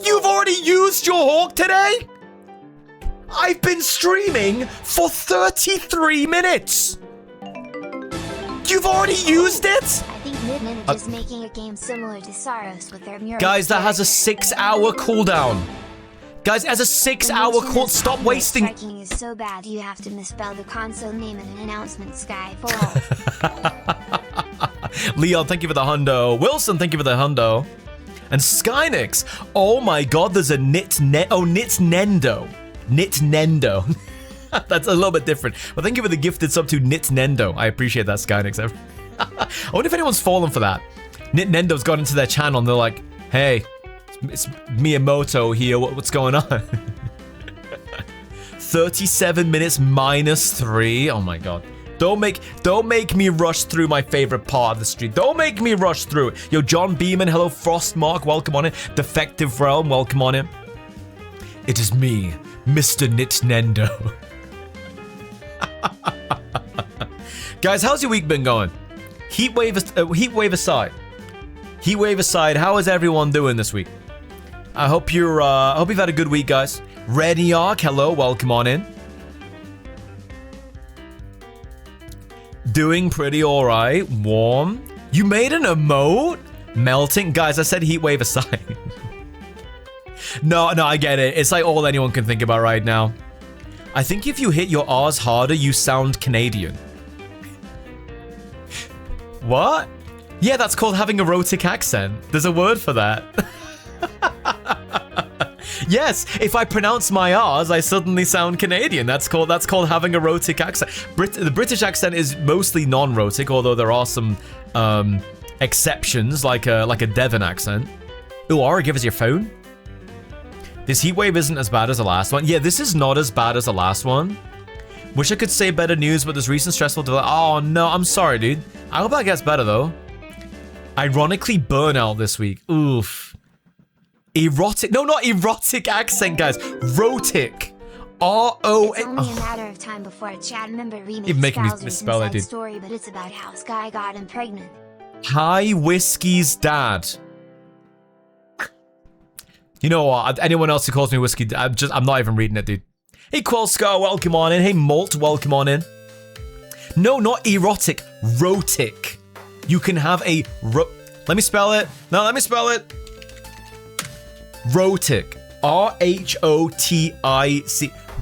You've already used your Hawk today? I've been streaming for 33 minutes. You've already used it? I think Midnight is making a game similar to Saros with their mural. Guys, that has a 6-hour cooldown. Guys, it has a 6-hour cooldown. Stop wasting. Striking is so bad you have to misspell the console name in an announcement, Skyfall. Leon, thank you for the hundo. Wilson, thank you for the hundo. And Skynix. Oh my god, there's a Nintendo. That's a little bit different. Well, thank you for the gifted sub to Nintendo. I appreciate that, Skynix. I wonder if anyone's fallen for that. Nintendo's gone into their channel and they're like, hey, it's Miyamoto here. What's going on? 37 minutes minus 3. Oh my god. Don't make me rush through my favorite part of the street. Don't make me rush through it. Yo, John Beeman, hello, Frostmark, welcome on in. Defective Realm, welcome on in. It is me, Mr. Nintendo. Guys, how's your week been going? Heatwave aside. Heatwave aside, how is everyone doing this week? I hope you've had a good week, guys. Reniark, hello, welcome on in. Doing pretty alright. Warm. You made an emote? Melting? Guys, I said heatwave aside. No, I get it. It's like all anyone can think about right now. I think if you hit your R's harder, you sound Canadian. What? Yeah, that's called having a rhotic accent. There's a word for that. Yes, if I pronounce my R's, I suddenly sound Canadian. That's called having a rhotic accent. The British accent is mostly non-rhotic, although there are some exceptions, like a Devon accent. Ooh, Aura, give us your phone. This heat wave isn't as bad as the last one. Yeah, this is not as bad as the last one. Wish I could say better news, but this recent stressful delay. Oh no, I'm sorry, dude. I hope that gets better though. Ironically, burnout this week. Oof. Erotic. No, not erotic accent, guys. Rotic. R-O. It's only a matter of time before a chat member remakes You're making me Bowser's misspell it, Inside dude. Story, but it's about how Sky got him pregnant. Hi, Whiskey's dad. You know what? Anyone else who calls me Whiskey, I'm not even reading it, dude. Hey, Quellscar, welcome on in. Hey, Malt, welcome on in. No, not erotic. Rotic. You can have a let me spell it. No, let me spell it. Rotic. R-H-O-T-I-C.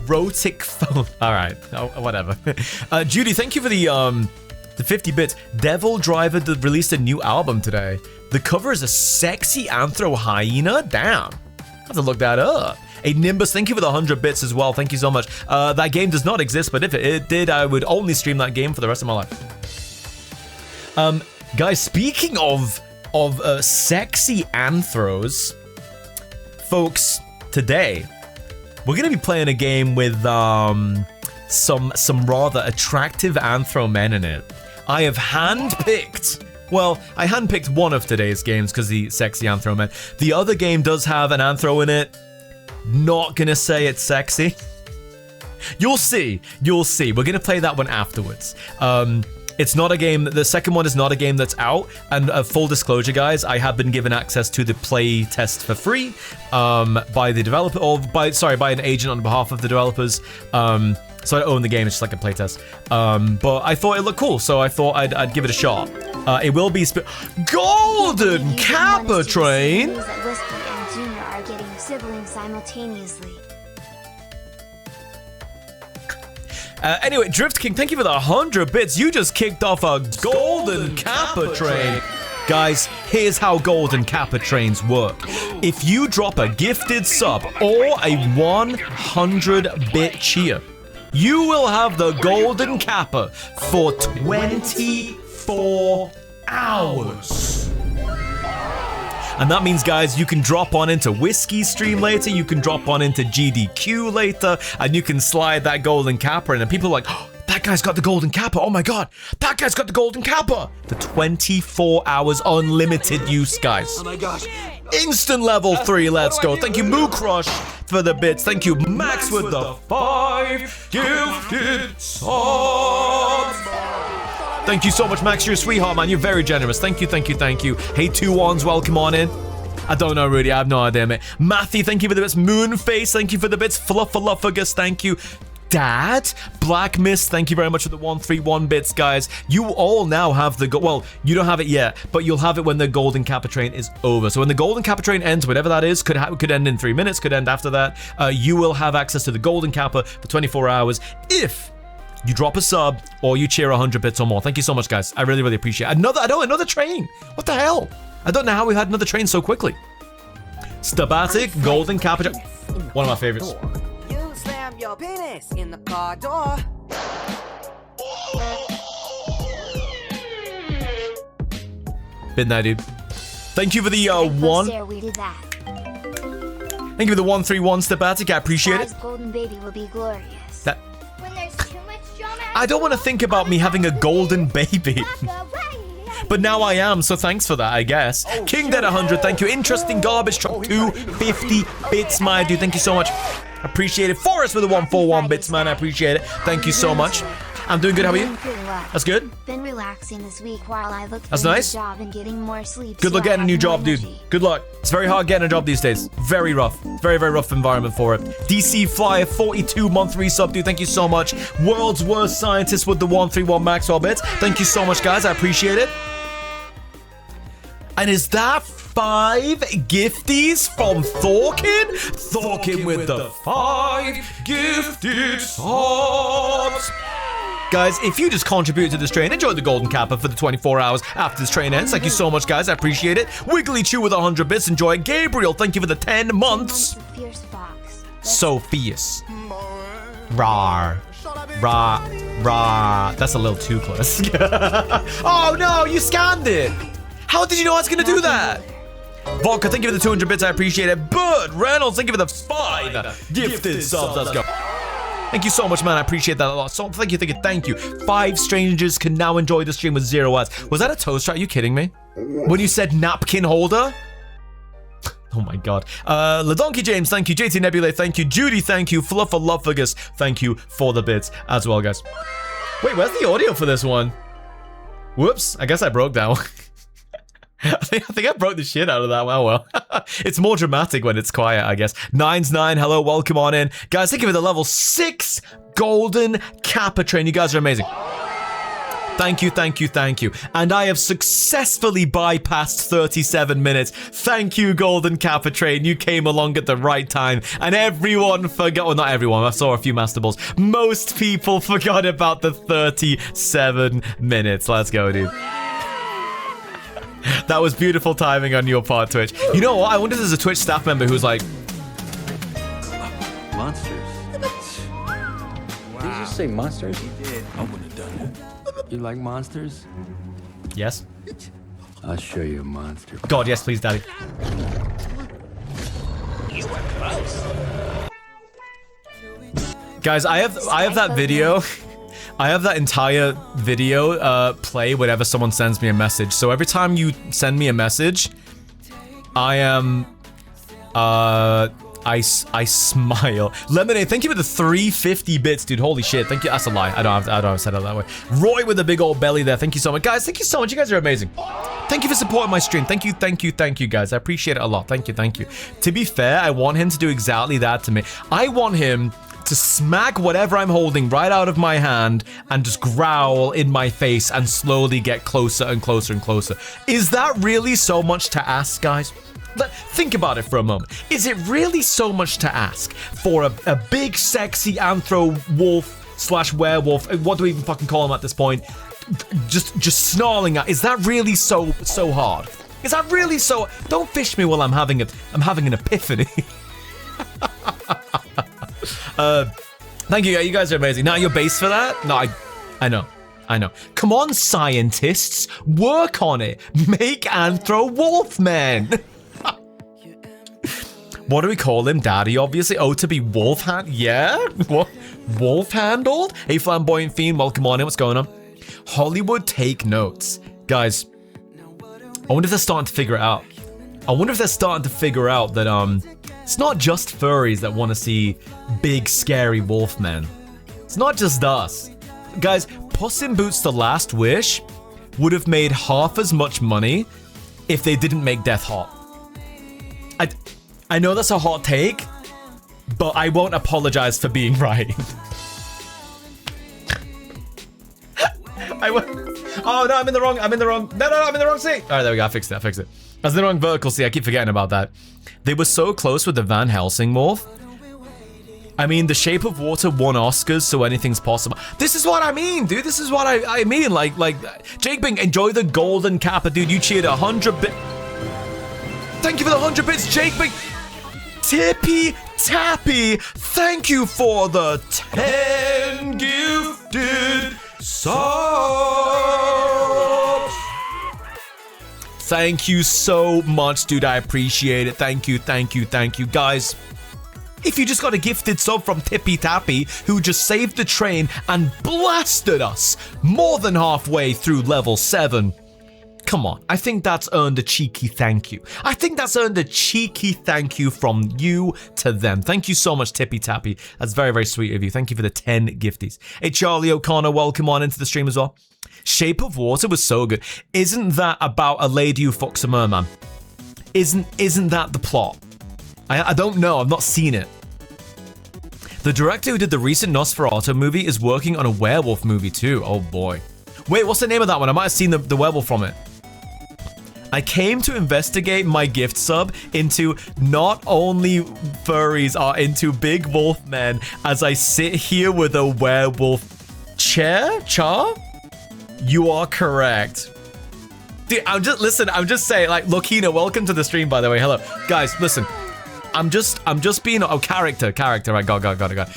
Rotic phone. All right. Oh, whatever. Judy, thank you for the 50 bits. Devil Driver released a new album today. The cover is a sexy anthro hyena. Damn. I have to look that up. Hey, Nimbus, thank you for the 100 bits as well. Thank you so much. That game does not exist, but if it did, I would only stream that game for the rest of my life. Guys, speaking of sexy anthros, folks, today we're gonna be playing a game with some rather attractive anthro men in it. I have handpicked. Well, I handpicked one of today's games because the sexy anthro men. The other game does have an anthro in it. Not gonna say it's sexy. You'll see. You'll see. We're gonna play that one afterwards. It's not a game. The second one is not a game that's out. And full disclosure, guys, I have been given access to the play test for free by the developer, or by an agent on behalf of the developers. So I own the game. It's just like a play test. But I thought it looked cool, so I thought I'd give it a shot. It will be Golden Kappa Train. News that Whiskey and Junior are getting siblings simultaneously. Anyway, Drift King, thank you for the 100 bits. You just kicked off a Golden Kappa Train. Guys, here's how Golden Kappa Trains work. If you drop a gifted sub or a 100-bit cheer, you will have the Golden Kappa for 24 hours. And that means, guys, you can drop on into Whiskey stream later, you can drop on into GDQ later, and you can slide that Golden Kappa in, and people are like, oh, that guy's got the Golden Kappa, oh my god, that guy's got the Golden Kappa! For 24 hours unlimited use, guys. Oh my gosh. Instant level 3, let's go. Thank you, Moo Crush, for the bits. Thank you, Max, with the 5 gifted subs. Thank you so much, Max. You're a sweetheart, man. You're very generous. Thank you, thank you, thank you. Hey, 2-1s, welcome on in. I don't know, Rudy. I have no idea, mate. Matthew, thank you for the bits. Moonface, thank you for the bits. Fluffaluffagus, thank you. Dad, Black Mist, thank you very much for the 131 bits, guys. You all now have the well, you don't have it yet, but you'll have it when the Golden Kappa Train is over. So when the Golden Kappa Train ends, whatever that is, could end in 3 minutes, could end after that. You will have access to the Golden Kappa for 24 hours if you drop a sub or you cheer 100 bits or more. Thank you so much, guys. I really, really appreciate it. Another train. What the hell? I don't know how we had another train so quickly. Stabatic, Golden Kappa. One of my favorites. You slam your penis in the car door. Been there, dude. Thank you for the one. We did that. Thank you for the 131 Stabatic. I appreciate it. Sky's golden baby will be glorious. That When there's too much drama, I don't want to think about me having a golden baby. But now I am, so thanks for that, I guess. King Dead 100, thank you. Interesting Garbage Truck 250 bits, my dude. Thank you so much. Appreciate it. Forrest with the 141 bits, man. I appreciate it. Thank you so much. I'm doing good. How are you? That's good. Been relaxing this week while I look for That's a nice. new job and getting more sleep. Good so luck I getting a new have job, more dude. energy. Good luck. It's very hard getting a job these days. Very rough. Very, very rough environment for it. DC Flyer, 42-month resub, dude. Thank you so much. World's Worst Scientist with the 131 Maxwell bits. Thank you so much, guys. I appreciate it. And is that 5 gifties from Thorkin? Thorkin with the 5 gifted subs. Guys, if you just contribute to this train, enjoy the Golden Kappa for the 24 hours after this train ends. Thank you so much, guys. I appreciate it. Wiggly Chew with 100 bits. Enjoy it. Gabriel, thank you for the 10 months. Fierce fire. So fierce. Rawr. Rah. Rah. That's a little too close. Oh no, you scanned it. How did you know I was gonna do that? Vodka, thank you for the 200 bits, I appreciate it. Bud Reynolds, thank you for the 5 gifted subs. Let's go. Thank you so much, man. I appreciate that a lot. So thank you. 5 strangers can now enjoy the stream with 0 ads. Was that a toaster? Are you kidding me? When you said napkin holder? Oh my god. LaDonkey James, thank you. JT Nebula, thank you. Judy, thank you. Flufferluffagus, thank you for the bits as well, guys. Wait, where's the audio for this one? Whoops, I guess I broke that one. I think I broke the shit out of that one. Oh well. It's more dramatic when it's quiet, I guess. 9's9, hello, welcome on in. Guys, thank you for the level 6 golden Kappa train. You guys are amazing. Thank you. And I have successfully bypassed 37 minutes. Thank you, Golden Kappa Train. You came along at the right time. And everyone forgot, well, not everyone, I saw a few Master Balls. Most people forgot about the 37 minutes. Let's go, dude. That was beautiful timing on your part, Twitch. You know what? I wonder if there's a Twitch staff member who's like... Monsters. Did you just say monsters? He did. I wouldn't have done that. You like monsters? Yes. I'll show you a monster. God, yes, please, Daddy. You were close. Guys, I have that video. I have that entire video play whenever someone sends me a message. So every time you send me a message, I am I smile. Lemonade, thank you for the 350 bits, dude. Holy shit, thank you. That's a lie. I don't have said it that way. Roy with a big old belly there. Thank you so much, guys. Thank you so much. You guys are amazing. Thank you for supporting my stream. Thank you, guys. I appreciate it a lot. Thank you. To be fair, I want him to do exactly that to me. I want him to smack whatever I'm holding right out of my hand and just growl in my face and slowly get closer and closer and closer. Is that really so much to ask, guys? Think about it for a moment. Is it really so much to ask for a big, sexy anthro wolf / werewolf? What do we even fucking call him at this point? Just snarling at. Is that really so hard? Is that really so? Don't fish me while I'm having an epiphany. Thank you. You guys are amazing. Now you're base for that? No, I know. Come on, scientists, work on it. Make anthro wolf, man. What do we call him? Daddy, obviously. Oh, to be wolf hand? Yeah? What? Wolf handled? Hey, flamboyant fiend, welcome on in. What's going on? Hollywood, take notes. Guys, I wonder if they're starting to figure it out. I wonder if they're starting to figure out that, it's not just furries that want to see big, scary wolf men. It's not just us. Guys, Puss in Boots: The Last Wish would have made half as much money if they didn't make death hot. I know that's a hot take, but I won't apologize for being right. Oh no, I'm in the wrong. No, I'm in the wrong seat. All right, there we go. I fixed it. I was in the wrong vertical seat. I keep forgetting about that. They were so close with the Van Helsing morph. I mean, The Shape of Water won Oscars, so anything's possible. This is what I mean, dude. This is what I mean. Like, Jake Bing, enjoy the golden Kappa, dude. You cheered 100 bits. Thank you for the 100 bits, Jake Bing. Tippy Tappy, thank you for the 10 gifted subs. Thank you so much, dude. I appreciate it. Thank you. Guys, if you just got a gifted sub from Tippy Tappy, who just saved the train and blasted us more than halfway through level 7, come on, I think that's earned a cheeky thank you. I think that's earned a cheeky thank you from you to them. Thank you so much, Tippy Tappy. That's very, very sweet of you. Thank you for the 10 gifties. Hey, Charlie O'Connor, welcome on into the stream as well. Shape of Water was so good. Isn't that about a lady who fucks a merman? Isn't that the plot? I don't know. I've not seen it. The director who did the recent Nosferatu movie is working on a werewolf movie too. Oh boy. Wait, what's the name of that one? I might have seen the werewolf from it. I came to investigate my gift sub into not only furries are into big wolf men as I sit here with a werewolf char? You are correct. Dude, I'm just saying, like, Lokina, welcome to the stream, by the way. Hello. Guys, listen. I'm just being character. I got.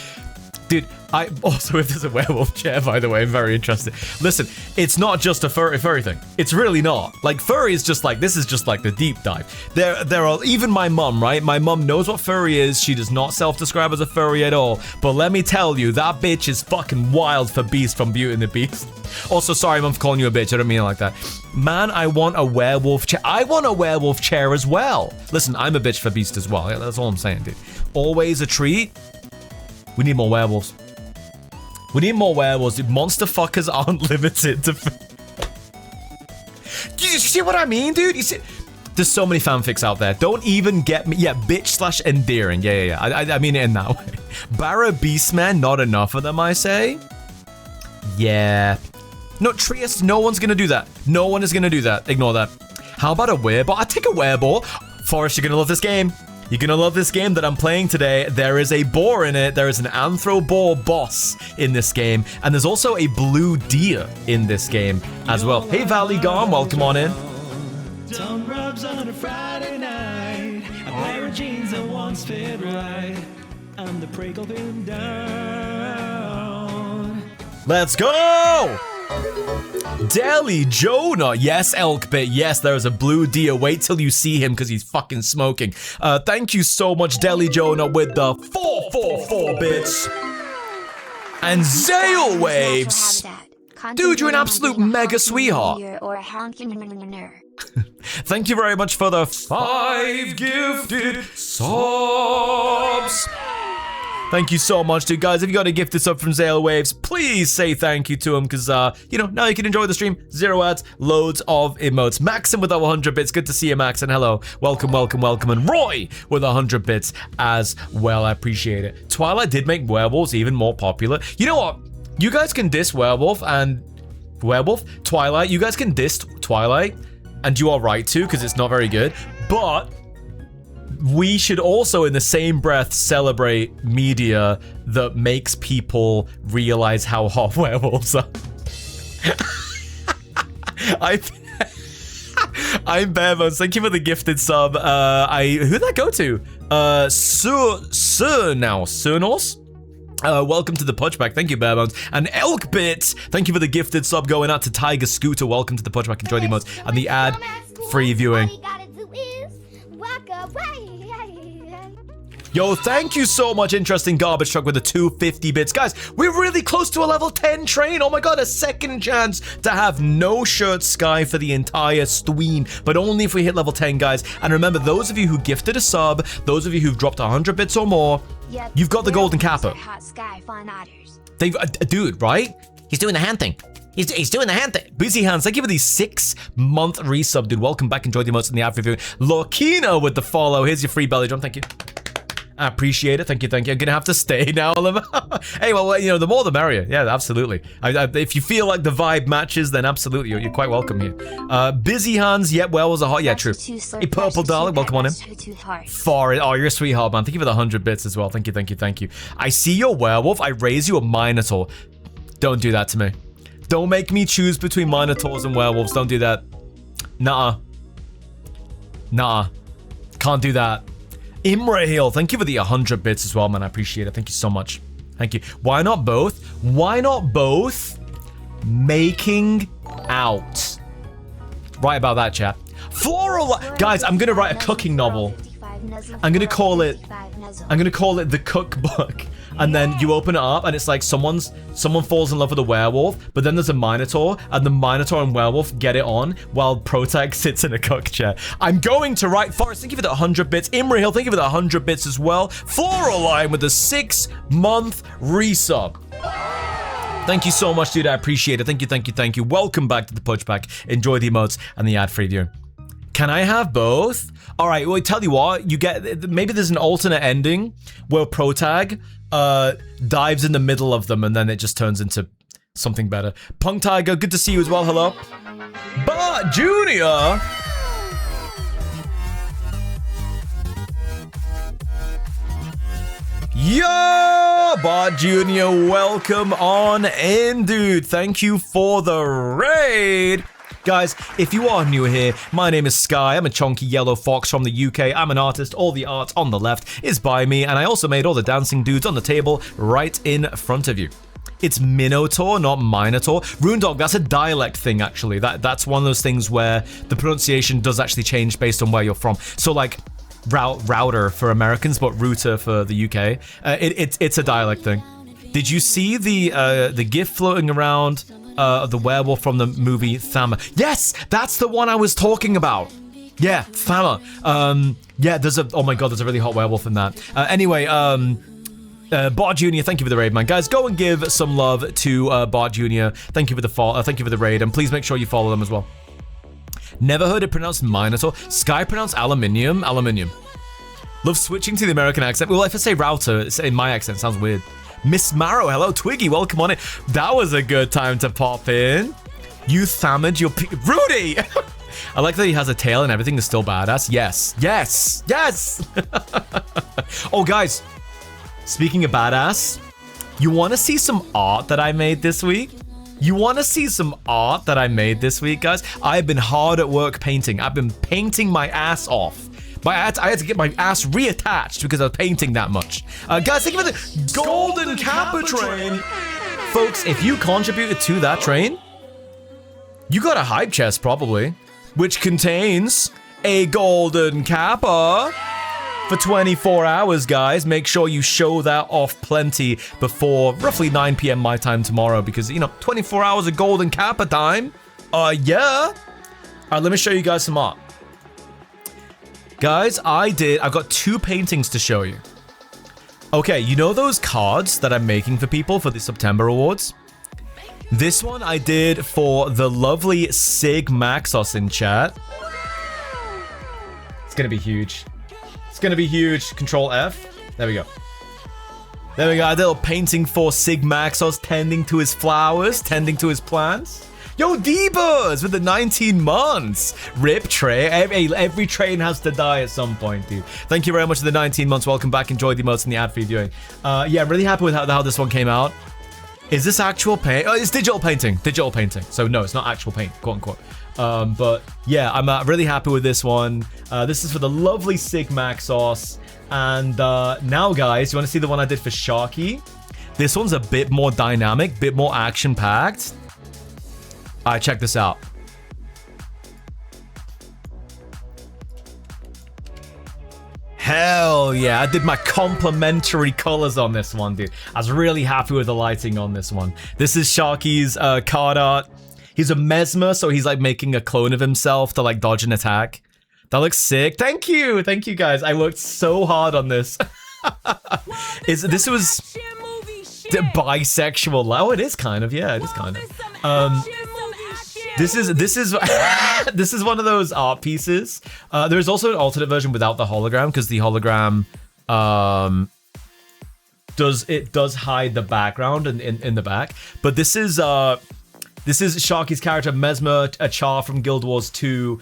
Dude, I also, if there's a werewolf chair, by the way, I'm very interested. Listen, it's not just a furry thing. It's really not. Like, furry is just like, this is just like the deep dive. There are, even my mum, right? My mum knows what furry is. She does not self-describe as a furry at all. But let me tell you, that bitch is fucking wild for Beast from Beauty and the Beast. Also, sorry, mum, for calling you a bitch. I don't mean it like that. Man, I want a werewolf chair. I want a werewolf chair as well. Listen, I'm a bitch for Beast as well. Yeah, that's all I'm saying, dude. Always a treat. We need more werewolves. We need more werewolves. Dude, monster fuckers aren't limited to... You see what I mean, dude? You see... There's so many fanfics out there. Don't even get me... Yeah, bitch/endearing. Yeah. I mean it in that way. Barra Beastman, not enough of them, I say. Yeah. No, Trieste, no one's gonna do that. No one is gonna do that. Ignore that. How about a wereball? I'd take a wereball. Forrest, you're gonna love this game. You're gonna love this game that I'm playing today. There is a boar in it. There is an anthro boar boss in this game. And there's also a blue deer in this game as well. Hey, Valley Garm, welcome on in. Tongue rubs on a Friday night. A pair of jeans that once fit right. And the Pregel pinned down. Let's go! Deli Jonah, yes, Elkbit, yes, there is a blue deer. Wait till you see him because he's fucking smoking. Thank you so much, Deli Jonah, with the 444 bits. And Zale Waves. Dude, you're an absolute mega sweetheart. Thank you very much for the 5 gifted subs. Thank you so much, dude. Guys, if you got a gifted sub from Zale Waves, please say thank you to him, because, you know, now you can enjoy the stream. 0 ads, loads of emotes. Maxim with our 100 bits. Good to see you, Max, and hello. Welcome. And Roy with 100 bits as well. I appreciate it. Twilight did make werewolves even more popular. You know what? You guys can diss Twilight. You guys can diss Twilight, and you are right to, because it's not very good. But we should also, in the same breath, celebrate media that makes people realize how hot werewolves are. I'm Bearbones. Thank you for the gifted sub. Who'd that go to? Surnos? Welcome to the Punchback. Thank you, Bearbones. And Elkbit, thank you for the gifted sub going out to Tiger Scooter. Welcome to the Punchback. Enjoy the emotes and the ad-free viewing. Yo, thank you so much, Interesting Garbage Truck, with the 250 bits. Guys, we're really close to a level 10 train. Oh my god, a second chance to have no shirt Sky for the entire Stween, but only if we hit level 10, guys. And remember, those of you who gifted a sub, those of you who've dropped 100 bits or more, you've got the golden capper. Dude, right? He's doing the hand thing. He's doing the hand thing. Busy Hands, thank you for the 6-month resub, dude. Welcome back. Enjoy the emotes in the ad review. Lokino with the follow. Here's your free belly drum. Thank you. I appreciate it. Thank you. I'm gonna have to stay now. Hey, well, you know, the more the merrier. Yeah, absolutely. If you feel like the vibe matches, then absolutely, you're quite welcome here. Busy Hands, yep, werewolves are hot. Yeah, true. Hey, Purple Darling, welcome on in. Oh, you're a sweetheart, man. Thank you for the 100 bits as well. Thank you. I see your werewolf. I raise you a Minotaur. Don't do that to me. Don't make me choose between Minotaurs and werewolves. Don't do that. Nah. Can't do that. Imrahil, thank you for the 100 bits as well, man. I appreciate it. Thank you so much. Thank you. Why not both? Why not both? Making out. Right about that, chat. Floral. Guys, I'm gonna write a cooking novel. I'm gonna call it The Cookbook. And then you open it up and it's like someone falls in love with a werewolf, but then there's a Minotaur, and the Minotaur and werewolf get it on while Protag sits in a cook chair. I'm going to write. Forrest, thank you for the 100 bits. Imrahil, thank you for the 100 bits as well. Floral Line with the 6-month resub. Thank you so much, dude. I appreciate it. Thank you. Welcome back to the Punchback. Enjoy the emotes and the ad-free view. Can I have both? All right, well, I tell you what, you get, maybe there's an alternate ending where Protag dives in the middle of them and then it just turns into something better. Punk Tiger, good to see you as well, hello. But Junior! Yo, Bart Junior, welcome on in, dude. Thank you for the raid. Guys, if you are new here, my name is Sky. I'm a chunky yellow fox from the UK. I'm an artist. All the art on the left is by me, and I also made all the dancing dudes on the table right in front of you. It's Minotaur, not Minotaur. Runedog, that's a dialect thing, actually. That's one of those things where the pronunciation does actually change based on where you're from. So, like, router for Americans, but router for the UK. It's a dialect thing. Did you see the GIF floating around of the werewolf from the movie Thammer? Yes, that's the one I was talking about. Yeah, Thammer. Yeah, oh my god, there's a really hot werewolf in that. Anyway, Bart Jr., thank you for the raid, man. Guys, go and give some love to Bart Jr. Thank you for the raid, and please make sure you follow them as well. Never heard it pronounced Minotaur. Sky pronounced aluminium. Love switching to the American accent. Well, if I say router, it's in my accent, it sounds weird. Miss Marrow, hello, Twiggy, welcome on in. That was a good time to pop in. You thammered your Rudy! I like that he has a tail and everything is still badass. Yes. Oh, guys, speaking of badass, you want to see some art that I made this week? Guys? I've been hard at work painting. I've been painting my ass off. I had to get my ass reattached because I was painting that much. Guys, thank you for the Golden Kappa train. Folks, if you contributed to that train, you got a hype chest probably, which contains a Golden Kappa for 24 hours, guys. Make sure you show that off plenty before roughly 9 p.m. my time tomorrow because, 24 hours of Golden Kappa time. Yeah. All right, let me show you guys some art. Guys, I've got 2 paintings to show you. Okay, you know those cards that I'm making for people for the September awards? This one I did for the lovely Sig Maxos in chat. It's gonna be huge. Control F. There we go. I did a little painting for Sig Maxos tending to his flowers, tending to his plants. Yo, D-Buzz with the 19 months. Rip Trey. Every train has to die at some point, dude. Thank you very much for the 19 months. Welcome back. Enjoy the emotes and the ad feed viewing. Yeah, really happy with how this one came out. Is this actual paint? Oh, it's digital painting. So no, it's not actual paint, quote unquote. But yeah, I'm really happy with this one. This is for the lovely Sig Maxos. And now, guys, you want to see the one I did for Sharky? This one's a bit more dynamic, bit more action-packed. Alright, check this out. Hell yeah, I did my complementary colors on this one, dude. I was really happy with the lighting on this one. This is Sharky's card art. He's a mesmer, so he's like making a clone of himself to like dodge an attack. That looks sick. Thank you guys. I worked so hard on this. This was bisexual. Oh, it is kind of. Yeah, it is kind of. This is one of those art pieces. There's also an alternate version without the hologram because the hologram does hide the background in the back. But this is Sharky's character Mesmer Achar from Guild Wars 2.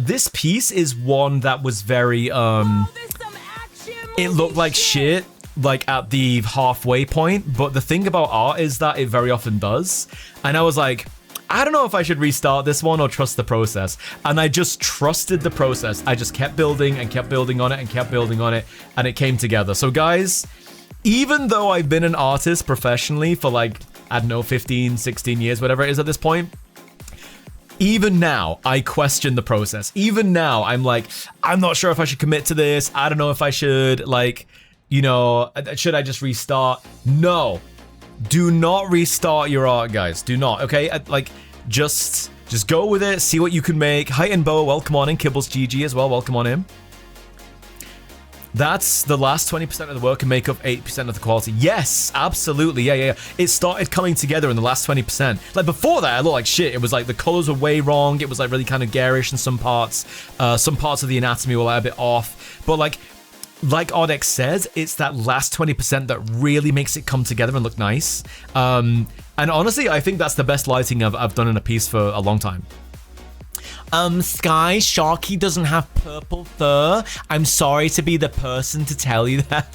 This piece is one that was very it looked like shit like at the halfway point, but the thing about art is that it very often does. And I was like, I don't know if I should restart this one or trust the process. And I just trusted the process. I just kept building and kept building on it and kept building on it, and it came together. So guys, even though I've been an artist professionally for like, I don't know, 15, 16 years, whatever it is at this point, even now, I question the process. Even now, I'm like, I'm not sure if I should commit to this. I don't know if I should, like, should I just restart? No. Do not restart your art, guys. Do not, okay? Like, just go with it. See what you can make. Height and Boa, welcome on in. Kibbles GG as well, welcome on in. That's the last 20% of the work and make up 8% of the quality. Yes, absolutely. Yeah. It started coming together in the last 20%. Like, before that, I looked like shit. It was like the colors were way wrong. It was like really kind of garish in some parts. Some parts of the anatomy were like a bit off. But like Odex says, it's that last 20% that really makes it come together and look nice. And honestly, I think that's the best lighting I've done in a piece for a long time. Sky, Sharky doesn't have purple fur. I'm sorry to be the person to tell you that.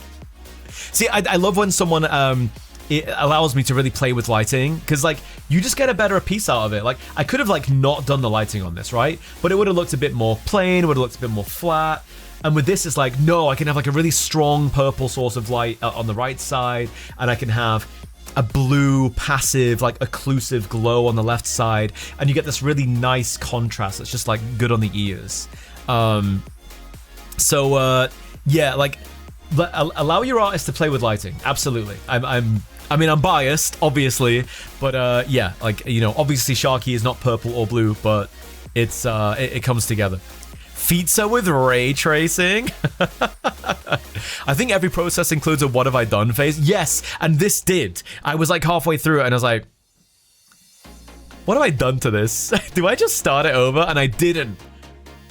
See, I love when someone it allows me to really play with lighting, because like you just get a better piece out of it. Like I could have like not done the lighting on this, right? But it would have looked a bit more plain, would have looked a bit more flat. And with this, it's like, no, I can have like a really strong purple source of light on the right side, and I can have a blue passive like occlusive glow on the left side, and you get this really nice contrast that's just like good on the ears. Yeah, like allow your artist to play with lighting. Absolutely. I'm biased, obviously, but yeah, like, you know, obviously Sharky is not purple or blue, but it's it comes together. Pizza with ray tracing. I think every process includes a what have I done phase. Yes, and this did. I was like halfway through it and I was like, what have I done to this? Do I just start it over? And I didn't.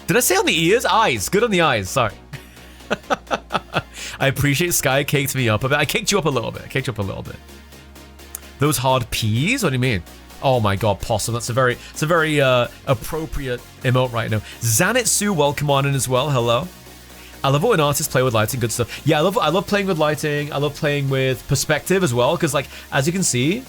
Did I say on the ears? Eyes. Good on the eyes. Sorry. I appreciate Sky caked me up a bit. I caked you up a little bit. Those hard P's? What do you mean? Oh my god, Possum. That's a very appropriate emote right now. Zanitsu, welcome on in as well. Hello. I love it when artists play with lighting, good stuff. Yeah, I love playing with lighting. I love playing with perspective as well, because like as you can see,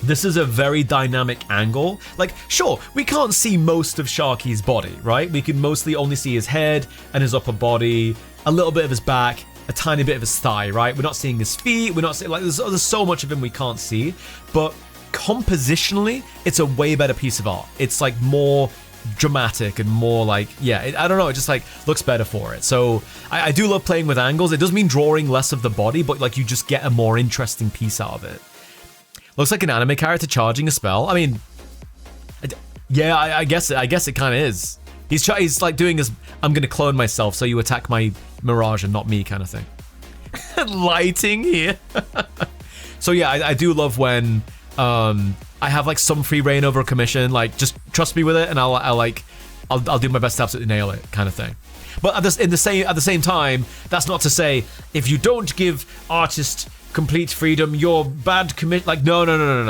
this is a very dynamic angle. Like, sure, we can't see most of Sharky's body, right? We can mostly only see his head and his upper body, a little bit of his back, a tiny bit of his thigh, right? We're not seeing his feet. We're not seeing, like, there's so much of him we can't see. But compositionally, it's a way better piece of art. It's like more dramatic and more like, yeah, I don't know, it just like looks better for it. So I do love playing with angles. It does mean drawing less of the body, but like you just get a more interesting piece out of it. Looks like an anime character charging a spell. I mean, yeah, I guess it kind of is. He's like doing his I'm gonna clone myself so you attack my mirage and not me kind of thing. Lighting here. So yeah, I do love when I have like some free reign over a commission. Like just trust me with it, and I'll do my best to absolutely nail it, kind of thing. But at the same time, that's not to say if you don't give artists complete freedom, you're bad commit. Like no,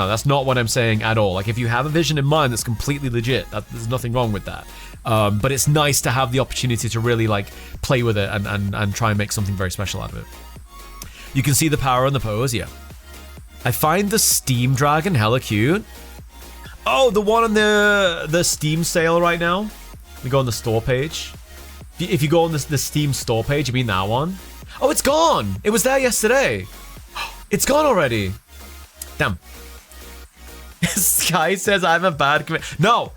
that's not what I'm saying at all. Like if you have a vision in mind that's completely legit, there's nothing wrong with that. But it's nice to have the opportunity to really like play with it and try and make something very special out of it. You can see the power in the pose, yeah. I find the Steam Dragon hella cute. Oh, the one on the Steam sale right now. We go on the store page. If you go on the Steam store page, you mean that one? Oh, it's gone. It was there yesterday. It's gone already. Damn. Sky says I'm a bad commit. No.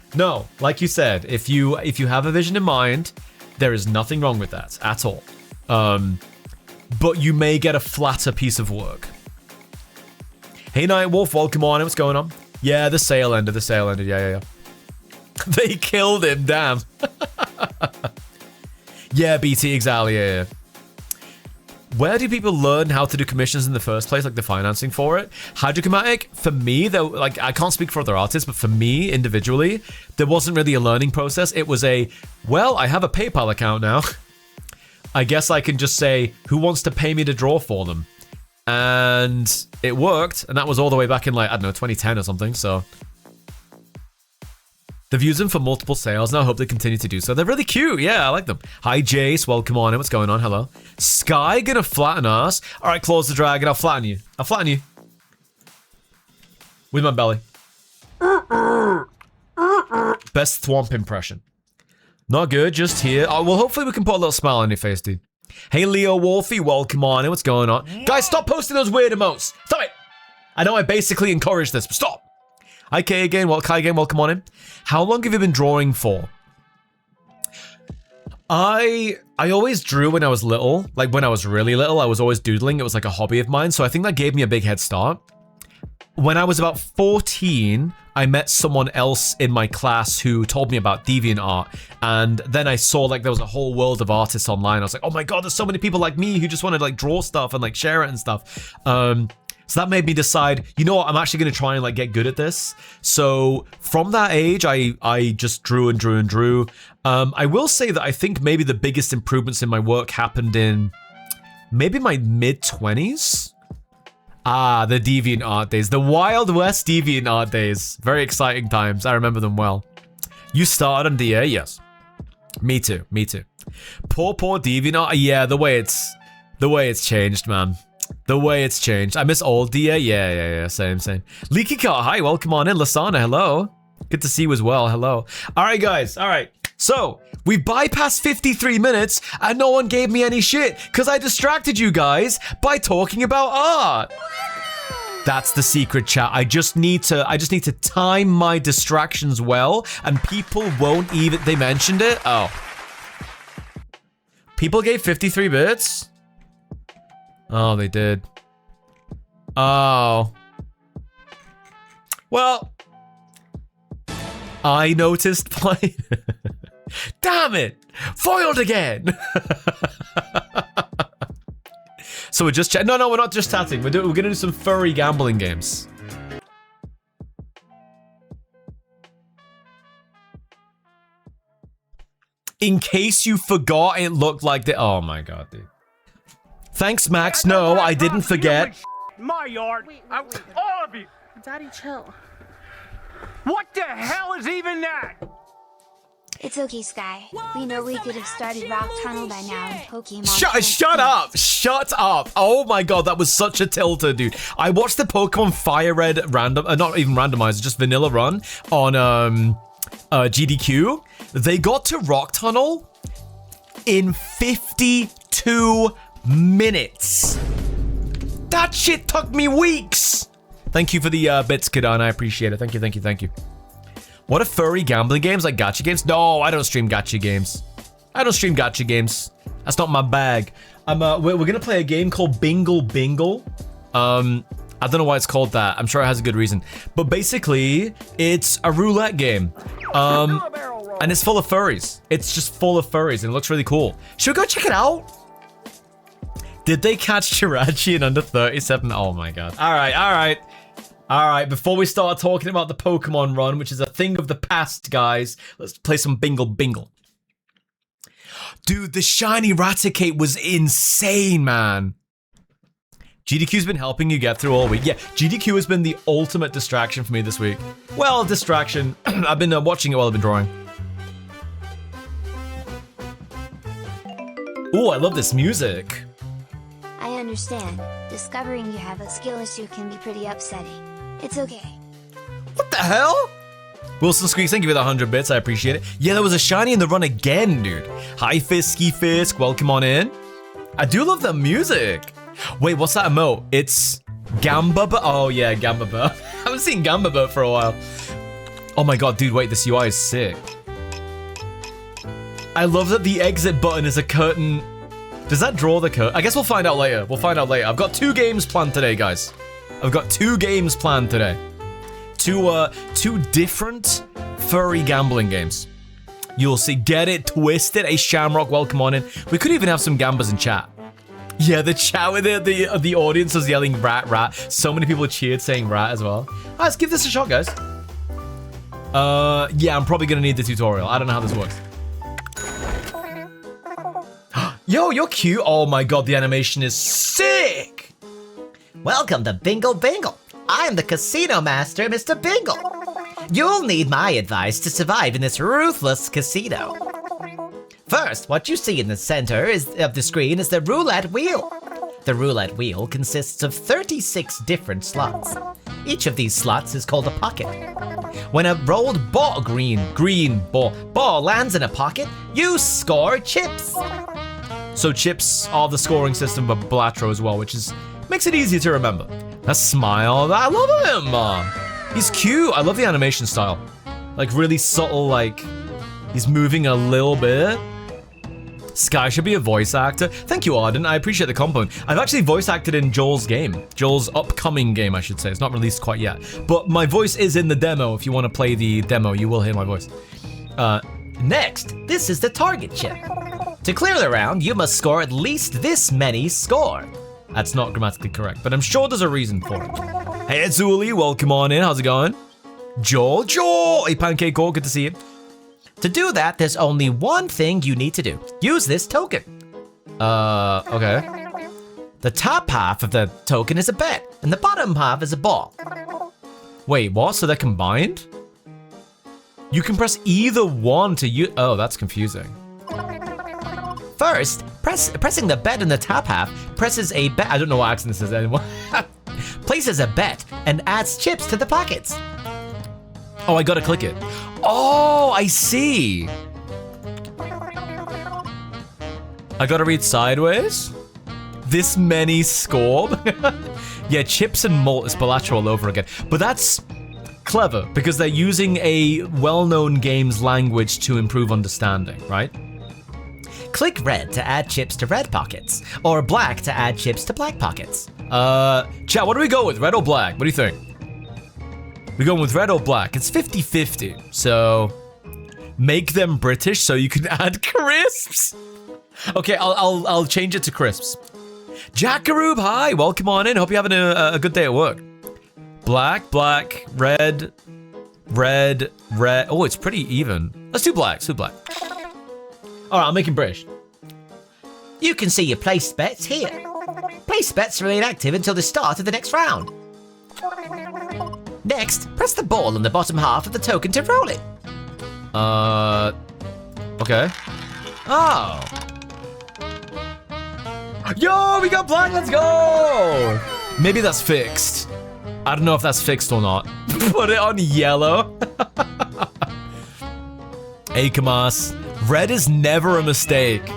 Like you said, if you have a vision in mind, there is nothing wrong with that at all. But you may get a flatter piece of work. Hey Nightwolf, welcome on. What's going on? Yeah, the sale ended. Yeah. They killed him, damn. Yeah, BT, exactly, yeah. Where do people learn how to do commissions in the first place, like the financing for it? Hydrochromatic, for me, though, like I can't speak for other artists, but for me individually, there wasn't really a learning process. It was well, I have a PayPal account now. I guess I can just say, who wants to pay me to draw for them? And it worked, and that was all the way back in like, I don't know, 2010 or something, so. They've used them for multiple sales, and I hope they continue to do so. They're really cute, yeah, I like them. Hi Jace, welcome on in, what's going on, hello. Sky gonna flatten us? Alright, Claws the Dragon, I'll flatten you. With my belly. Best Thwomp impression. Not good, just here. Oh, well, hopefully we can put a little smile on your face, dude. Hey Leo Wolfie, welcome on in, what's going on? Guys, stop posting those weird emotes. Stop it. I know I basically encourage this, but stop. Hi Kai again, welcome on in. How long have you been drawing for? I always drew when I was little. Like when I was really little, I was always doodling. It was like a hobby of mine. So I think that gave me a big head start. When I was about 14, I met someone else in my class who told me about DeviantArt, and then I saw like there was a whole world of artists online. I was like, oh my god, there's so many people like me who just want to like draw stuff and like share it and stuff. So that made me decide, you know what, I'm actually going to try and like get good at this. So from that age, I just drew and drew. I will say that I think maybe the biggest improvements in my work happened in maybe my mid-20s. Ah, the DeviantArt days. The Wild West DeviantArt days. Very exciting times. I remember them well. You started on DA? Yes. Me too. Poor DeviantArt. Yeah, the way it's changed, man. The way it's changed. I miss old Dia. Yeah. Same. Leaky Car, hi, welcome on in. Lasana, hello. Good to see you as well. Hello. All right, guys. All right. So we bypassed 53 minutes and no one gave me any shit because I distracted you guys by talking about art. That's the secret, chat. I just need to time my distractions well, and people won't even. They mentioned it. Oh, people gave 53 bits. Oh, they did. Oh, well, I noticed play. Damn it! Foiled again. So we're just no, we're not just chatting. We're gonna do some furry gambling games. In case you forgot, it looked like the. Oh my god, dude. Thanks, Max. No, I didn't forget. My yard. All of you. Daddy, chill. What the hell is even that? It's okay, Sky. We know we could have started Rock Tunnel by now in Pokemon. Shut up! Shut up! Oh my god, that was such a tilter, dude. I watched the Pokemon Fire Red not even randomizer, just vanilla run on GDQ. They got to Rock Tunnel in 52 minutes. That shit took me weeks. Thank you for the bits, Kadan. I appreciate it. Thank you. What are furry gambling games like gacha games? No, I don't stream gacha games. That's not my bag. We're gonna play a game called Bingle. I don't know why it's called that. I'm sure it has a good reason. But basically, it's a roulette game. And it's full of furries. It's just full of furries and it looks really cool. Should we go check it out? Did they catch Chirachi in under 37? Oh my god. All right, before we start talking about the Pokemon run, which is a thing of the past, guys, let's play some Bingle. Dude, the shiny Raticate was insane, man. GDQ's been helping you get through all week. Yeah, GDQ has been the ultimate distraction for me this week. Well, distraction. I've been watching it while I've been drawing. Ooh, I love this music. I understand. Discovering you have a skill issue can be pretty upsetting. It's okay. What the hell? Wilson Squeaks, thank you for the 100 bits. I appreciate it. Yeah, there was a shiny in the run again, dude. Hi, Fisky Fisk. Welcome on in. I do love the music. Wait, what's that emote? It's Gamba. Oh, yeah, Gamba. I haven't seen Gamba for a while. Oh my god, dude, wait, this UI is sick. I love that the exit button is a curtain. Does that draw the curtain? I guess we'll find out later. I've got 2 games planned today, guys. Two different furry gambling games. You'll see. Get it twisted. A Shamrock, welcome on in. We could even have some gambas in chat. Yeah, the chat with the audience was yelling rat. So many people cheered saying rat as well. Alright, let's give this a shot, guys. Yeah, I'm probably gonna need the tutorial. I don't know how this works. Yo, you're cute. Oh my god, the animation is sick. Welcome to Bingle. I'm the casino master, Mr. Bingle. You'll need my advice to survive in this ruthless casino. First, what you see in the center of the screen is the roulette wheel. The roulette wheel consists of 36 different slots. Each of these slots is called a pocket. When a rolled green ball lands in a pocket, you score chips. So chips are the scoring system of Blatro as well, which makes it easy to remember. That smile, I love him. He's cute. I love the animation style. Like really subtle, like he's moving a little bit. Sky should be a voice actor. Thank you, Arden. I appreciate the compliment. I've actually voice acted in Joel's game. Joel's upcoming game, I should say. It's not released quite yet. But my voice is in the demo. If you want to play the demo, you will hear my voice. Next, this is the target chip. To clear the round, you must score at least this many score. That's not grammatically correct, but I'm sure there's a reason for it. Hey, it's Uli. Welcome on in. How's it going? Joel. Hey, Pancake Core. Good to see you. To do that, there's only one thing you need to do. Use this token. Okay. The top half of the token is a bet, and the bottom half is a ball. Wait, what? So they're combined? You can press either one to use. Oh, that's confusing. First, Pressing the bet in the top half presses a bet. I don't know what accent this is anymore. Places a bet and adds chips to the pockets. Oh, I gotta click it. Oh, I see. I gotta read sideways. This many scorb. Yeah, chips and malt is bilateral all over again. But that's clever because they're using a well-known game's language to improve understanding, right? Click red to add chips to red pockets, or black to add chips to black pockets. Chat, what do we go with, red or black? What do you think? We going with red or black? It's 50-50, so make them British so you can add crisps. Okay, I'll change it to crisps. Jackaroob, hi, welcome on in. Hope you're having a good day at work. Black, black, red, red, red. Oh, it's pretty even. Let's do black, let's do black. All right, I'm making British. You can see your placed bets here. Placed bets remain active until the start of the next round. Next, press the ball on the bottom half of the token to roll it. Okay. Oh. Yo, we got black, let's go! Maybe that's fixed. I don't know if that's fixed or not. Put it on yellow. Akamas. Red is never a mistake.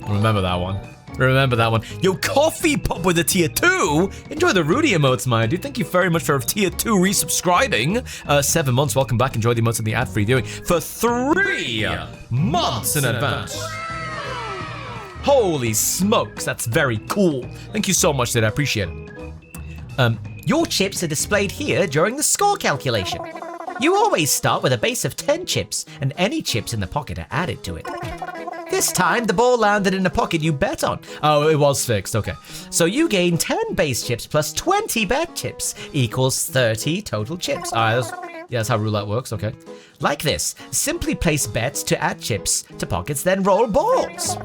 Remember that one. Remember that one. Yo, Coffee Pop with a tier 2. Enjoy the Rudy emotes, my dude. Thank you very much for tier 2 resubscribing. 7 months. Welcome back. Enjoy the emotes and the ad-free viewing for 3 months in advance. Holy smokes, that's very cool. Thank you so much, dude. I appreciate it. Your chips are displayed here during the score calculation. You always start with a base of 10 chips, and any chips in the pocket are added to it. This time, the ball landed in a pocket you bet on. Oh, it was fixed, okay. So you gain 10 base chips plus 20 bet chips equals 30 total chips. All right, that's how roulette works, okay. Like this, simply place bets to add chips to pockets, then roll balls.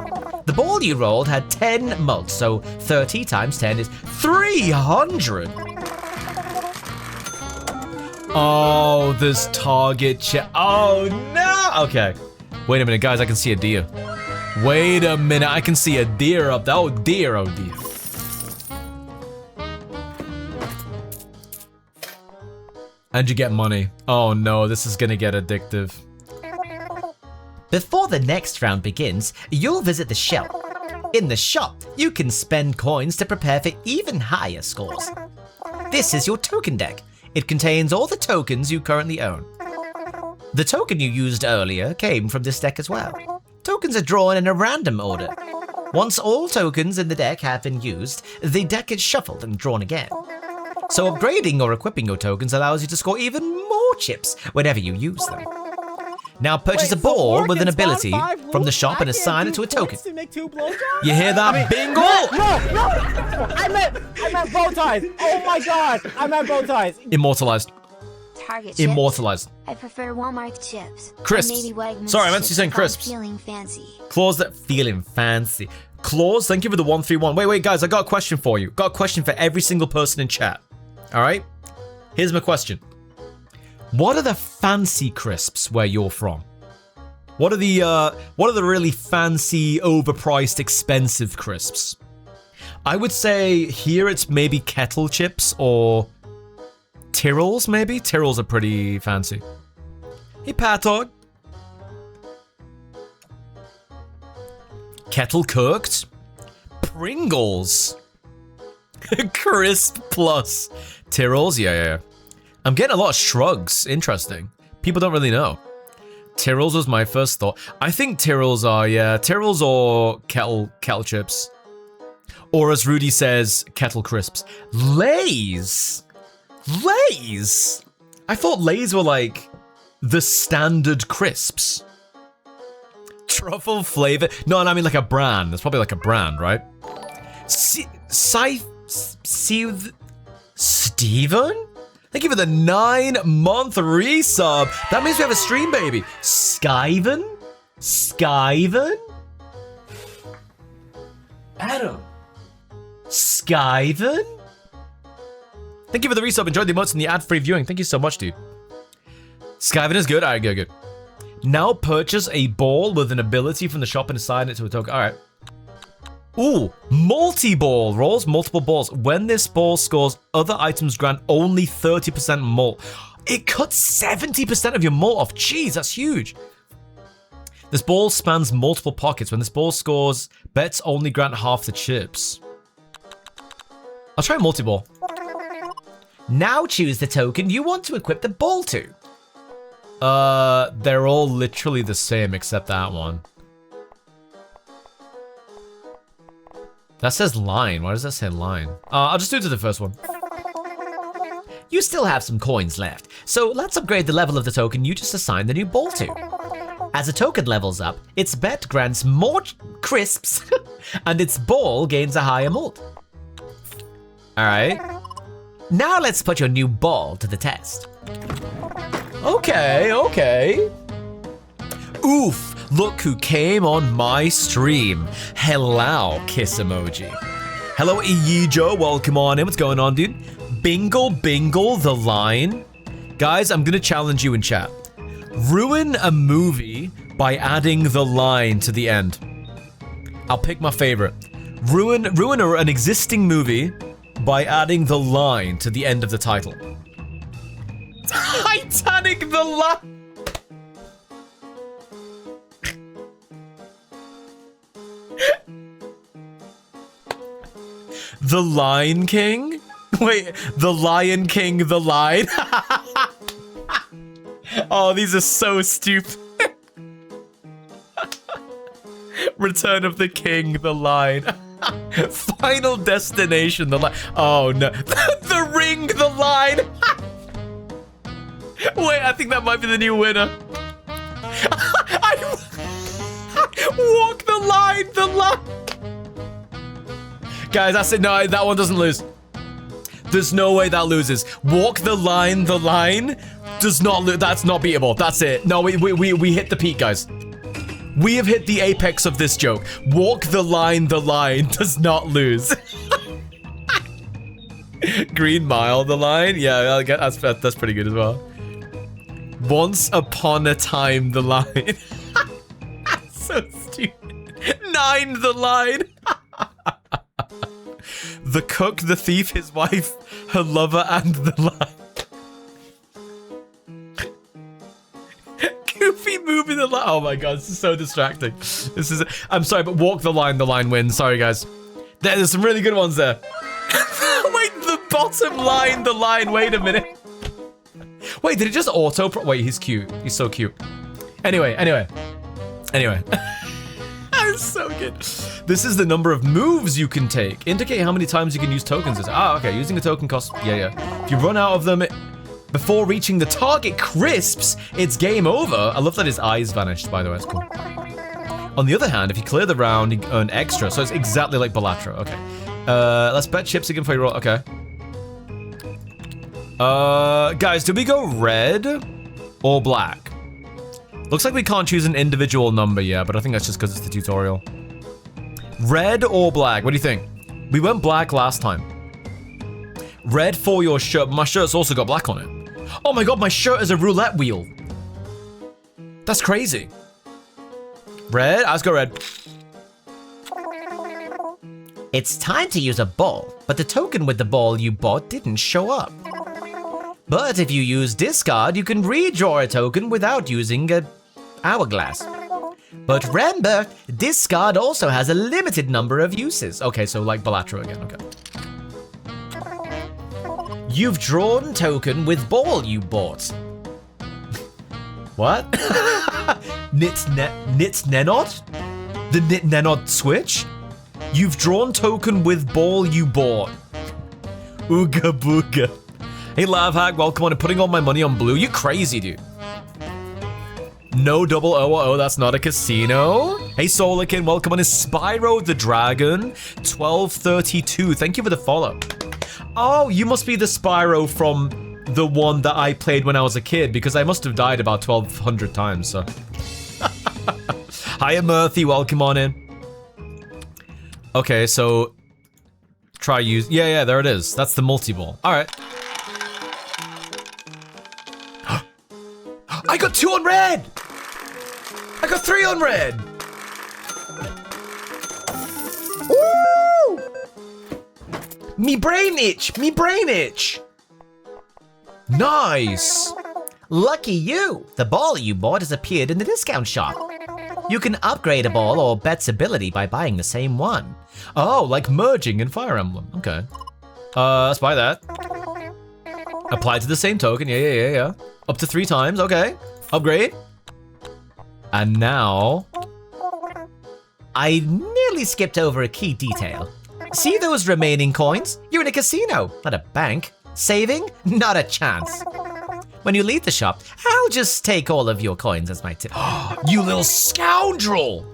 The ball you rolled had 10 mults, so 30 times 10 is 300. Oh, this target oh no! Okay. Wait a minute, guys, I can see a deer. Wait a minute, I can see a deer up there. Oh dear, oh dear. And you get money. Oh no, this is gonna get addictive. Before the next round begins, you'll visit the shop. In the shop, you can spend coins to prepare for even higher scores. This is your token deck. It contains all the tokens you currently own. The token you used earlier came from this deck as well. Tokens are drawn in a random order. Once all tokens in the deck have been used, the deck is shuffled and drawn again. So upgrading or equipping your tokens allows you to score even more chips whenever you use them. Now purchase a ball with an ability from the shop and assign it to a token. You hear that, Bingle? No! I meant bow ties! Oh my god! I meant bow ties! Immortalized. Target chips. Immortalized. I prefer Walmart chips. Crisps. Maybe Wegmans Sorry, I meant to chips say if I'm crisps. Feeling fancy. Claws that feeling fancy. Claws, thank you for the 131. Wait, guys, I got a question for you. Got a question for every single person in chat. All right? Here's my question. What are the fancy crisps where you're from? What are the really fancy, overpriced, expensive crisps? I would say here it's maybe kettle chips or Tyrrells, maybe? Tyrrells are pretty fancy. Hey, Patog. Kettle cooked. Pringles. Crisp plus. Tyrrells, yeah. I'm getting a lot of shrugs. Interesting. People don't really know. Tyrrells was my first thought. I think Tyrrells are, yeah. Tyrrells or kettle chips. Or as Rudy says, kettle crisps. Lay's. Lay's? I thought Lay's were like the standard crisps. Truffle flavor. No, I mean like a brand. It's probably like a brand, right? Steven? Thank you for the 9-month resub. That means we have a stream, baby. Skyven? Adam. Skyven? Thank you for the resub. Enjoyed the emotes and the ad-free viewing. Thank you so much, dude. Skyven is good. All right, good. Now purchase a ball with an ability from the shop and assign it to a token. All right. Ooh, multi-ball rolls multiple balls. When this ball scores, other items grant only 30% mult. It cuts 70% of your mult off. Jeez, that's huge. This ball spans multiple pockets. When this ball scores, bets only grant half the chips. I'll try multi-ball. Now choose the token you want to equip the ball to. They're all literally the same except that one. That says line. Why does that say line? I'll just do it to the first one. You still have some coins left, so let's upgrade the level of the token you just assigned the new ball to. As a token levels up, its bet grants more crisps, and its ball gains a higher mult. Alright. Now let's put your new ball to the test. Okay, okay. Oof, look who came on my stream. Hello, kiss emoji. Hello, Iyijo, welcome on in. What's going on, dude? Bingle the line. Guys, I'm gonna challenge you in chat. Ruin a movie by adding the line to the end. I'll pick my favorite. Ruin an existing movie by adding the line to the end of the title. Titanic the line. The Lion King? Wait, The Lion King, the line? Oh, these are so stupid. Return of the King, the line. Final Destination, the line. Oh no. The Ring, the line. Wait, I think that might be the new winner. Walk the line, the line. Guys, that's it. No, that one doesn't lose. There's no way that loses. Walk the line does not lose. That's not beatable. That's it. No, we hit the peak, guys. We have hit the apex of this joke. Walk the line does not lose. Green Mile, the line? Yeah, that's pretty good as well. Once upon a time, the line. So stupid. 9, the line. The cook, the thief, his wife, her lover, and the line. Goofy moving the line. Oh my god, this is so distracting. This is. I'm sorry, but walk the line wins. Sorry, guys. There's some really good ones there. Wait, the bottom line, the line. Wait a minute. Wait, did it just auto? Wait, he's cute. He's so cute. Anyway. That's so good. This is the number of moves you can take. Indicate how many times you can use tokens. Okay. Using a token costs. Yeah. If you run out of them before reaching the target crisps, it's game over. I love that his eyes vanished, by the way. It's cool. On the other hand, if you clear the round, you earn extra. So it's exactly like Balatro. Okay. Let's bet chips again for you roll. Okay. Guys, did we go red or black? Looks like we can't choose an individual number yet, but I think that's just because it's the tutorial. Red or black? What do you think? We went black last time. Red for your shirt. My shirt's also got black on it. Oh my god, my shirt is a roulette wheel. That's crazy. Red? Let's go red. It's time to use a ball, but the token with the ball you bought didn't show up. But if you use discard, you can redraw a token without using a hourglass. But remember, discard also has a limited number of uses. Okay, so like Balatro again, okay. You've drawn token with ball you bought. What? Nitnenod? The Nitnenod switch? You've drawn token with ball you bought. Ooga booga. Hey Lavhack, welcome on and putting all my money on blue. You crazy, dude. No double O, that's not a casino. Hey Solican, welcome on is Spyro the Dragon 1232. Thank you for the follow. Oh, you must be the Spyro from the one that I played when I was a kid, because I must have died about 1,200 times, so. Hiya Murphy, welcome on in. Okay, so try use. Yeah, there it is. That's the multi-ball. All right. I got 2 on red. I got 3 on red. Me brain itch! Me brain itch! Nice! Lucky you! The ball you bought has appeared in the discount shop. You can upgrade a ball or Bet's ability by buying the same one. Oh, like merging in Fire Emblem. Okay. Let's buy that. Apply to the same token. Yeah. Up to 3 times. Okay. Upgrade. And now... I nearly skipped over a key detail. See those remaining coins? You're in a casino, not a bank. Saving? Not a chance. When you leave the shop, I'll just take all of your coins as my tip. You little scoundrel!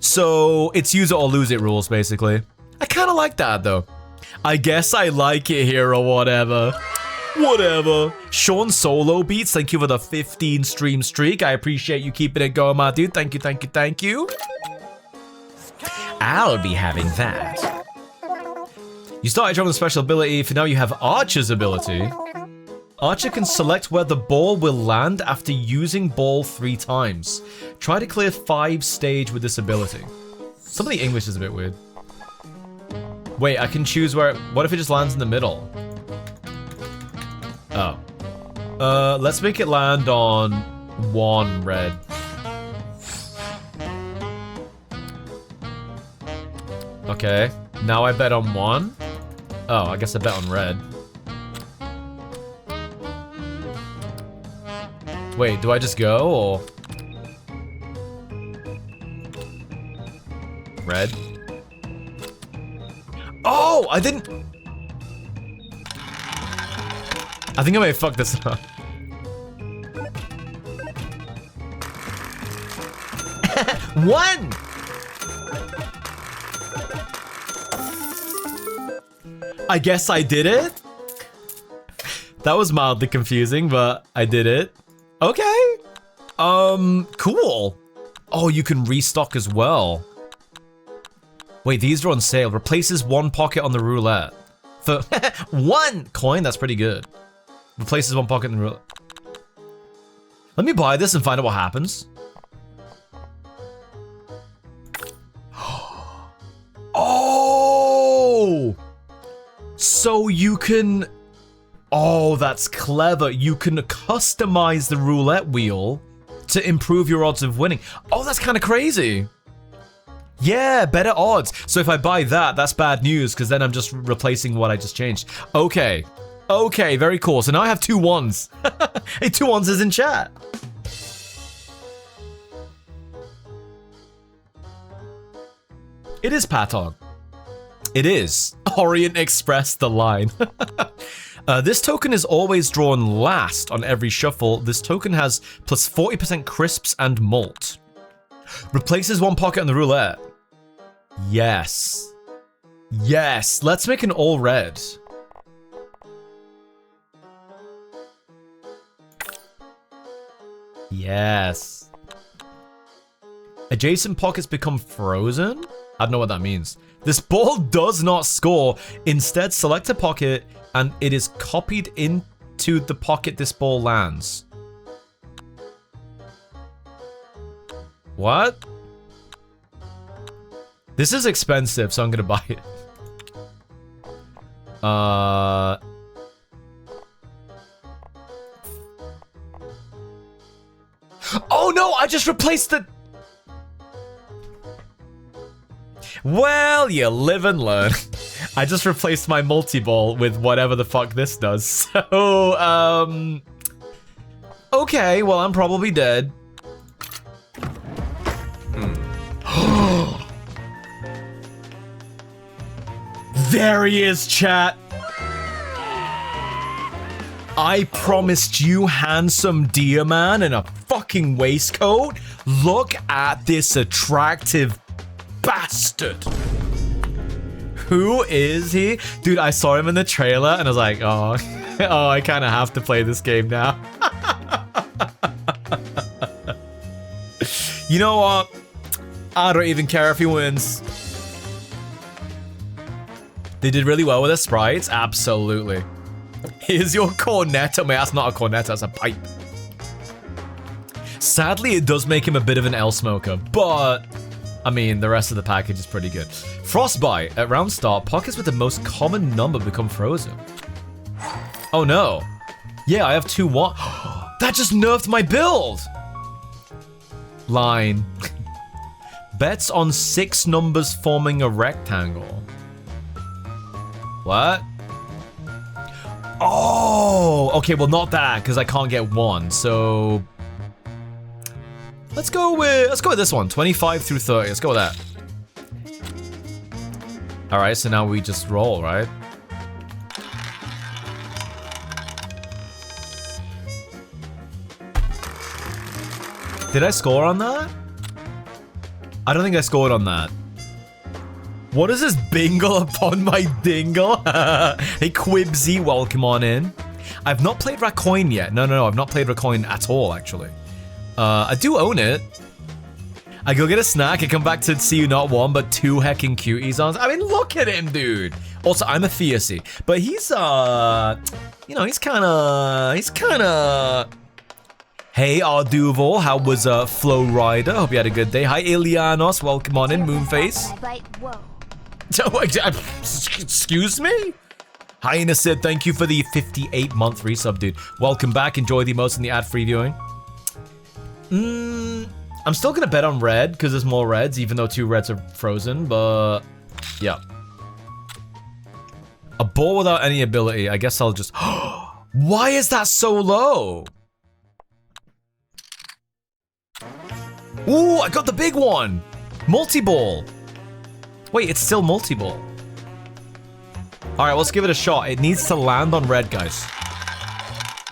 So, it's use it or lose it rules, basically. I kind of like that, though. I guess I like it here or whatever. Whatever. Sean Solo Beats, thank you for the 15 stream streak. I appreciate you keeping it going, my dude. Thank you. I'll be having that. You started drawing the special ability, for now you have Archer's ability. Archer can select where the ball will land after using ball 3 times. Try to clear 5 stage with this ability. Some of the English is a bit weird. Wait, I can choose where... What if it just lands in the middle? Oh. Let's make it land on 1 red. Okay, now I bet on 1. Oh, I guess I bet on red. Wait, do I just go, or? Red? Oh, I didn't... I think I may fuck this up. One! I guess I did it? That was mildly confusing, but I did it. Okay. Cool. Oh, you can restock as well. Wait, these are on sale. Replaces 1 pocket on the roulette. For 1 coin, that's pretty good. Replaces 1 pocket in the roulette. Let me buy this and find out what happens. Oh! So you can... Oh, that's clever. You can customize the roulette wheel to improve your odds of winning. Oh, that's kind of crazy. Yeah, better odds. So if I buy that, that's bad news because then I'm just replacing what I just changed. Okay. Okay, very cool. So now I have 2 1s. Hey, 2 1s is in chat. It is Patog. It is. Orient Express the line. This token is always drawn last on every shuffle. This token has plus 40% crisps and malt. Replaces 1 pocket on the roulette. Yes. Yes. Let's make an all red. Yes. Adjacent pockets become frozen? I don't know what that means. This ball does not score. Instead, select a pocket and it is copied into the pocket this ball lands. What? This is expensive, so I'm gonna buy it. Oh no, I just replaced the... Well, you live and learn. I just replaced my multi-ball with whatever the fuck this does. So, okay, well, I'm probably dead. There he is, chat. I promised you handsome deer man in a fucking waistcoat. Look at this attractive bastard. Who is he? Dude, I saw him in the trailer and I was like, oh, oh, I kind of have to play this game now. You know what? I don't even care if he wins. They did really well with the sprites, absolutely. Here's your cornetto. Mate, that's not a cornetto, that's a pipe. Sadly, it does make him a bit of an L smoker, but I mean, the rest of the package is pretty good. Frostbite. At round start, pockets with the most common number become frozen. Oh no. Yeah, I have 2-1. That just nerfed my build! Line. Bets on 6 numbers forming a rectangle. What? Oh! Okay, well not that, because I can't get 1, so... Let's go with this one. 25 through 30. Let's go with that. Alright, so now we just roll, right? Did I score on that? I don't think I scored on that. What is this bingle upon my dingle? Hey Quibsy, welcome on in. I've not played Racoin yet. No, I've not played Racoin at all, actually. I do own it. I go get a snack, I come back to see you not 1, but 2 hecking cuties on. I mean, look at him, dude. Also, I'm a Theosy, but he's, you know, he's kinda... Hey, Arduval, how was, Flow Rider? Hope you had a good day. Hi, Ilianos, welcome on in, Moonface. Excuse me? Hyena said, thank you for the 58-month resub, dude. Welcome back, enjoy the most in the ad-free viewing. I'm still gonna bet on red because there's more reds, even though 2 reds are frozen, but yeah. A ball without any ability. I guess I'll just... Why is that so low? Ooh, I got the big one! Multi-ball. Wait, it's still multi-ball. Alright, let's give it a shot. It needs to land on red, guys.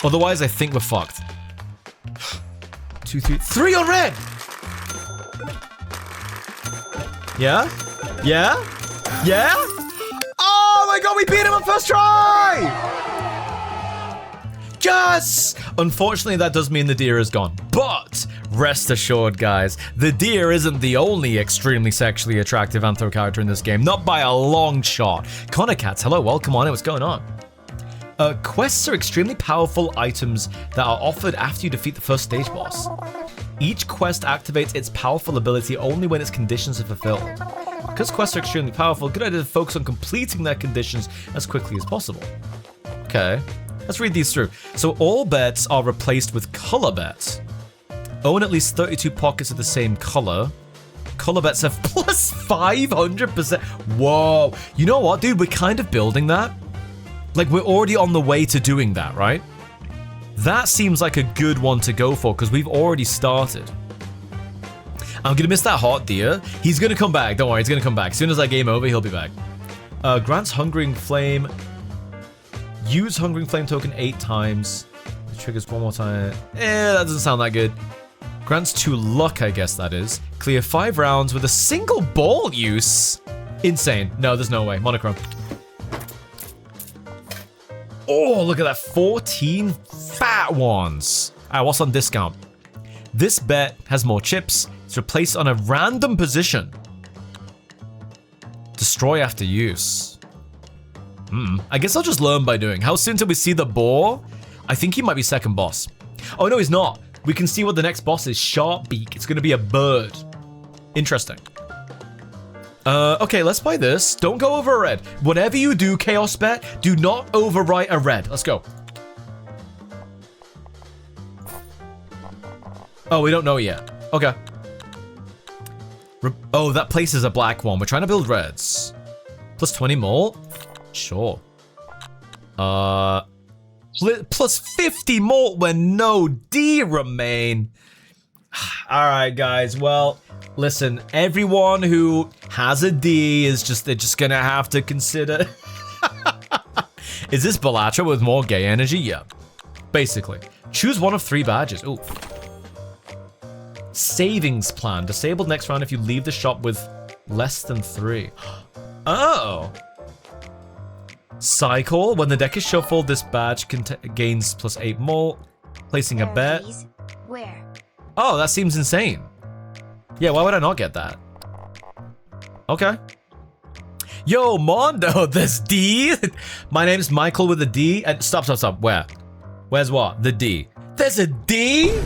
Otherwise, I think we're fucked. 2, 3, 3 on red! Yeah? Yeah? Yeah? Oh my god, we beat him on first try! Yes! Unfortunately, that does mean the deer is gone. But, rest assured, guys, the deer isn't the only extremely sexually attractive anthro character in this game. Not by a long shot. Connor Cats, hello, welcome on in. What's going on? Quests are extremely powerful items that are offered after you defeat the first stage boss. Each quest activates its powerful ability only when its conditions are fulfilled. Because quests are extremely powerful, good idea to focus on completing their conditions as quickly as possible. Okay, let's read these through. So all bets are replaced with color bets. Own at least 32 pockets of the same color. Color bets have plus 500%. Whoa, you know what, dude? We're kind of building that. Like, we're already on the way to doing that, right? That seems like a good one to go for, because we've already started. I'm gonna miss that hot deer. He's gonna come back, don't worry, he's gonna come back. As soon as I game over, he'll be back. Grants Hungering Flame. Use Hungering Flame token 8 times. It triggers 1 more time. That doesn't sound that good. Grants 2 luck, I guess that is. Clear 5 rounds with a single ball use. Insane. No, there's no way. Monochrome. Oh, look at that. 14 fat ones. Alright, what's on discount? This bet has more chips. It's replaced on a random position. Destroy after use. I guess I'll just learn by doing. How soon till we see the boar? I think he might be second boss. Oh, no, he's not. We can see what the next boss is. Sharp Beak. It's going to be a bird. Interesting. Okay, let's buy this. Don't go over a red. Whatever you do, Chaos Bet, do not overwrite a red. Let's go. Oh, we don't know yet. Okay. Oh, that place is a black one. We're trying to build reds. Plus 20 more? Sure. Plus 50 more when no D remain. Alright, guys. Well, listen, everyone who has a D is they're just gonna have to consider. Is this Belatra with more gay energy? Yeah. Basically. Choose one of 3 badges. Ooh. Savings plan. Disabled next round if you leave the shop with less than 3. Oh. Cycle. When the deck is shuffled, this badge gains plus 8 more. Placing a bet. Where? Oh, that seems insane. Yeah, why would I not get that? Okay. Yo, Mondo, this D. My name's Michael with a D. And stop. Where? Where's what? The D. There's a D?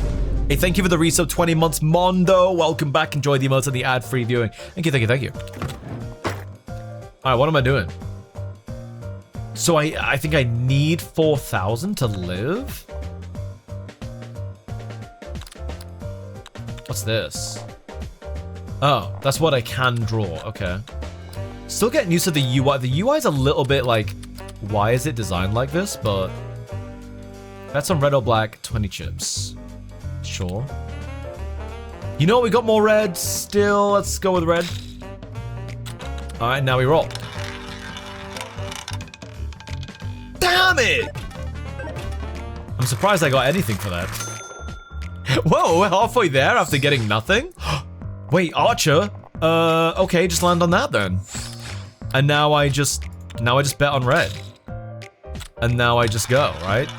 Hey, thank you for the resub 20 months, Mondo. Welcome back. Enjoy the emotes and the ad-free viewing. Thank you, thank you, thank you. All right, what am I doing? So I think I need 4,000 to live? What's this? Oh, that's what I can draw. Okay. Still getting used to the UI. The UI is a little bit like, why is it designed like this? But that's on red or black, 20 chips. Sure. You know, we got more red still. Let's go with red. All right, now we roll. Damn it! I'm surprised I got anything for that. Whoa, we're halfway there after getting nothing? Wait, Archer? Okay, just land on that then. And now I just bet on red. And now I just go, right?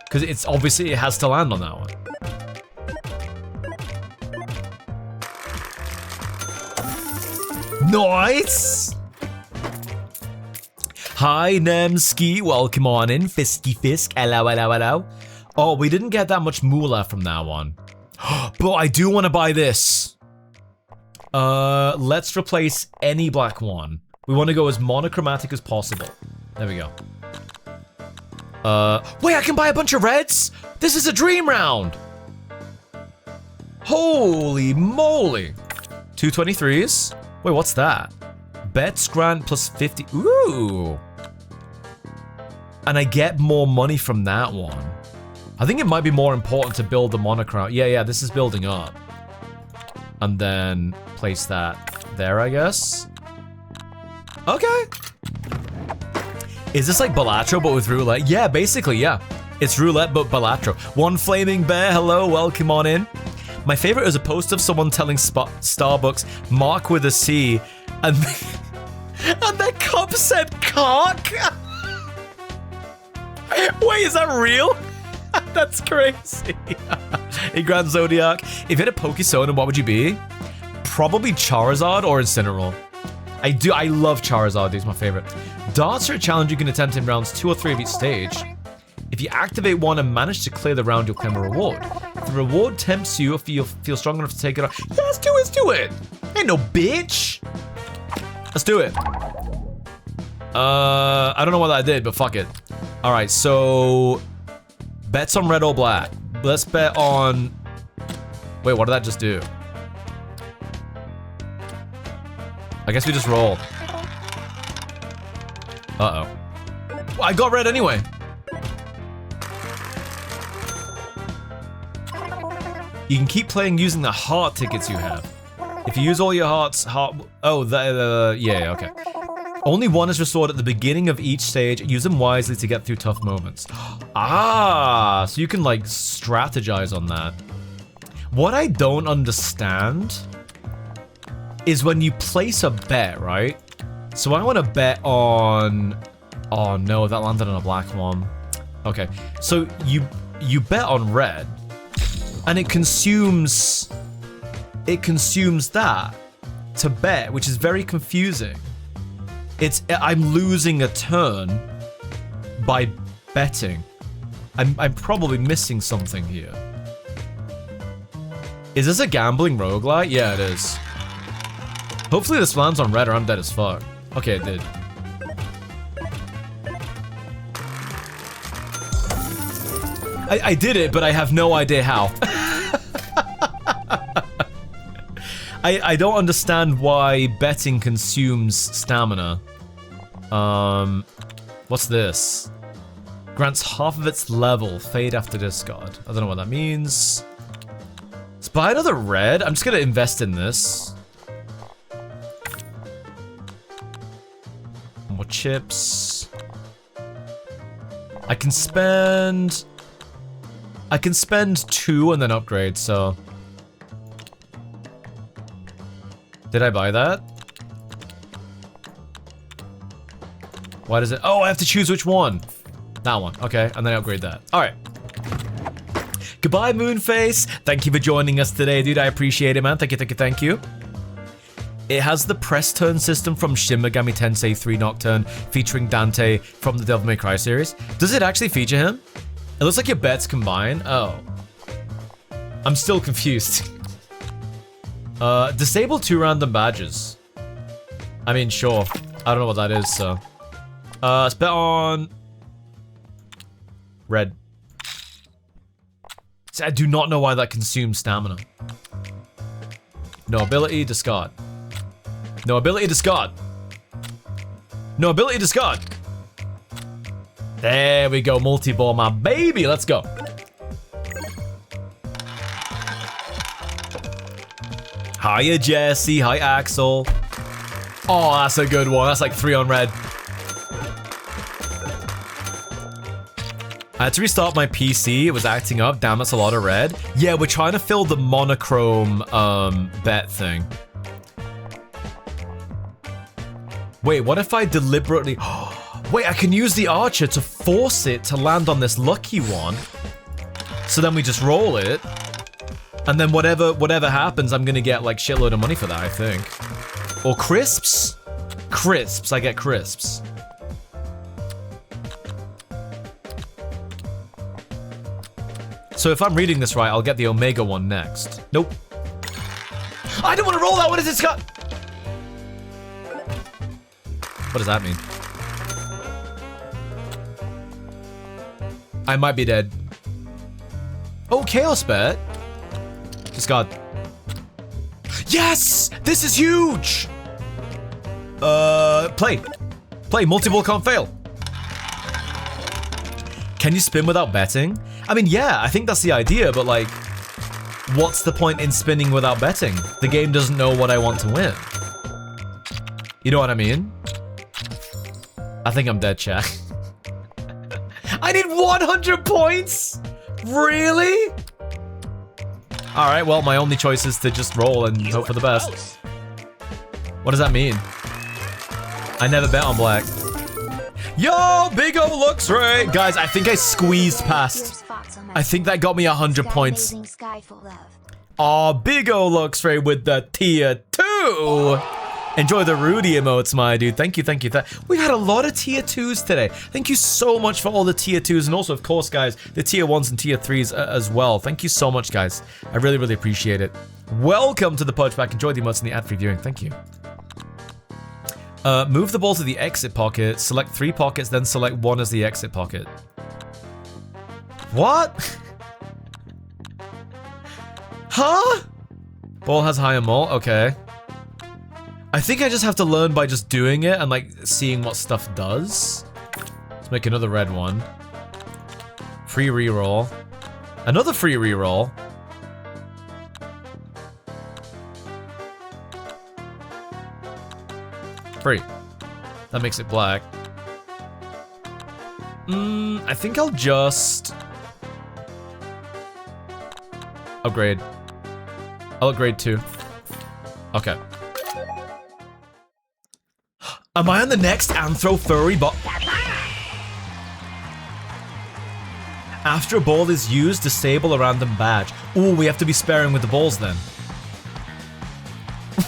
Because it's obviously it has to land on that one. Nice! Hi, Nemski. Welcome on in. Fisky Fisk. Hello, hello, hello. Oh, we didn't get that much moolah from that one. But I do want to buy this. Let's replace any black one. We want to go as monochromatic as possible. There we go. Wait, I can buy a bunch of reds? This is a dream round. Holy moly. 223s. Wait, what's that? Bets grant plus 50. Ooh. And I get more money from that one. I think it might be more important to build the monochrome. Yeah, this is building up. And then place that there, I guess. Okay. Is this like Balatro but with roulette? Yeah, basically, yeah. It's roulette but Balatro. One Flaming Bear, hello, welcome on in. My favorite is a post of someone telling Starbucks, Mark with a C, and their cup said cock. Wait, is that real? That's crazy. Hey, Grand Zodiac. If you had a Pokesona, what would you be? Probably Charizard or Incineroar. I love Charizard, he's my favorite. Darts are a challenge you can attempt in rounds 2 or 3 of each stage. If you activate one and manage to clear the round, you'll claim a reward. If the reward tempts you, if you feel strong enough to take it off. Yeah, let's do it. Ain't no bitch. Let's do it. I don't know what I did, but fuck it. All right, so bets on red or black. Let's bet on. Wait, what did that just do? I guess we just roll. Uh-oh. I got red anyway. You can keep playing using the heart tickets you have. If you use all your hearts, yeah, okay. Only one is restored at the beginning of each stage. Use them wisely to get through tough moments. Ah, so you can like strategize on that. What I don't understand is when you place a bet, right? So I want to bet on. Oh no, that landed on a black one. Okay, so you bet on red, and it consumes that to bet, which is very confusing. I'm losing a turn by betting. I'm probably missing something here. Is this a gambling roguelite? Yeah, it is. Hopefully this lands on red or I'm dead as fuck. Okay, it did. I did it, but I have no idea how. I don't understand why betting consumes stamina. What's this? Grants half of its level, fade after discard. I don't know what that means. Let's buy another red. I'm just gonna invest in this. More chips. I can spend 2 and then upgrade, so. Did I buy that? Why does it? Oh, I have to choose which one. That one. Okay, and then I upgrade that. All right. Goodbye, Moonface. Thank you for joining us today, dude. I appreciate it, man. Thank you, thank you, thank you. It has the press turn system from Shin Megami Tensei 3 Nocturne, featuring Dante from the Devil May Cry series. Does it actually feature him? It looks like your bets combine. Oh. I'm still confused. Disable 2 random badges. I mean, sure. I don't know what that is, so. Let's bet on... red. See, I do not know why that consumes stamina. No ability, discard. No ability, discard. No ability, discard. There we go, multi-ball, my baby. Let's go. Hiya, Jesse. Hi, Axel. Oh, that's a good one. That's like 3 on red. I had to restart my PC. It was acting up. Damn, that's a lot of red. Yeah, we're trying to fill the monochrome bet thing. Wait, what if I deliberately... Wait, I can use the archer to force it to land on this lucky one. So then we just roll it. And then whatever happens, I'm gonna get like shitload of money for that, I think. Or crisps? Crisps, I get crisps. So if I'm reading this right, I'll get the Omega one next. Nope. I don't want to roll that. What is this got? What does that mean? I might be dead. Oh, Chaos Bet. Discard. Yes! This is huge! Play. Play. Multi-ball can't fail. Can you spin without betting? I mean, yeah, I think that's the idea, but like, what's the point in spinning without betting? The game doesn't know what I want to win. You know what I mean? I think I'm dead, chat. I need 100 points? Really? Alright, well, my only choice is to just roll and hope for the best. What does that mean? I never bet on black. Yo, Big O looks right. Guys, I think I squeezed past. I think that got me 100 points. Oh, Big O looks right with the tier 2. Enjoy the Rudy emotes, my dude. Thank you, thank you. We had a lot of tier 2s today. Thank you so much for all the tier 2s. And also, of course, guys, the tier 1s and tier 3s as well. Thank you so much, guys. I really, really appreciate it. Welcome to the Purge Pack. Enjoy the emotes and the ad-free viewing. Thank you. Move the ball to the exit pocket. Select 3 pockets, then select 1 as the exit pocket. What? Huh? Ball has higher mole. Okay. I think I just have to learn by just doing it and like seeing what stuff does. Let's make another red one. Free reroll. Another free reroll. Free. That makes it black. I think I'll just upgrade. I'll upgrade too. Okay. Am I on the next Anthro Furry bot? After a ball is used, disable a random badge. Ooh, we have to be sparing with the balls then.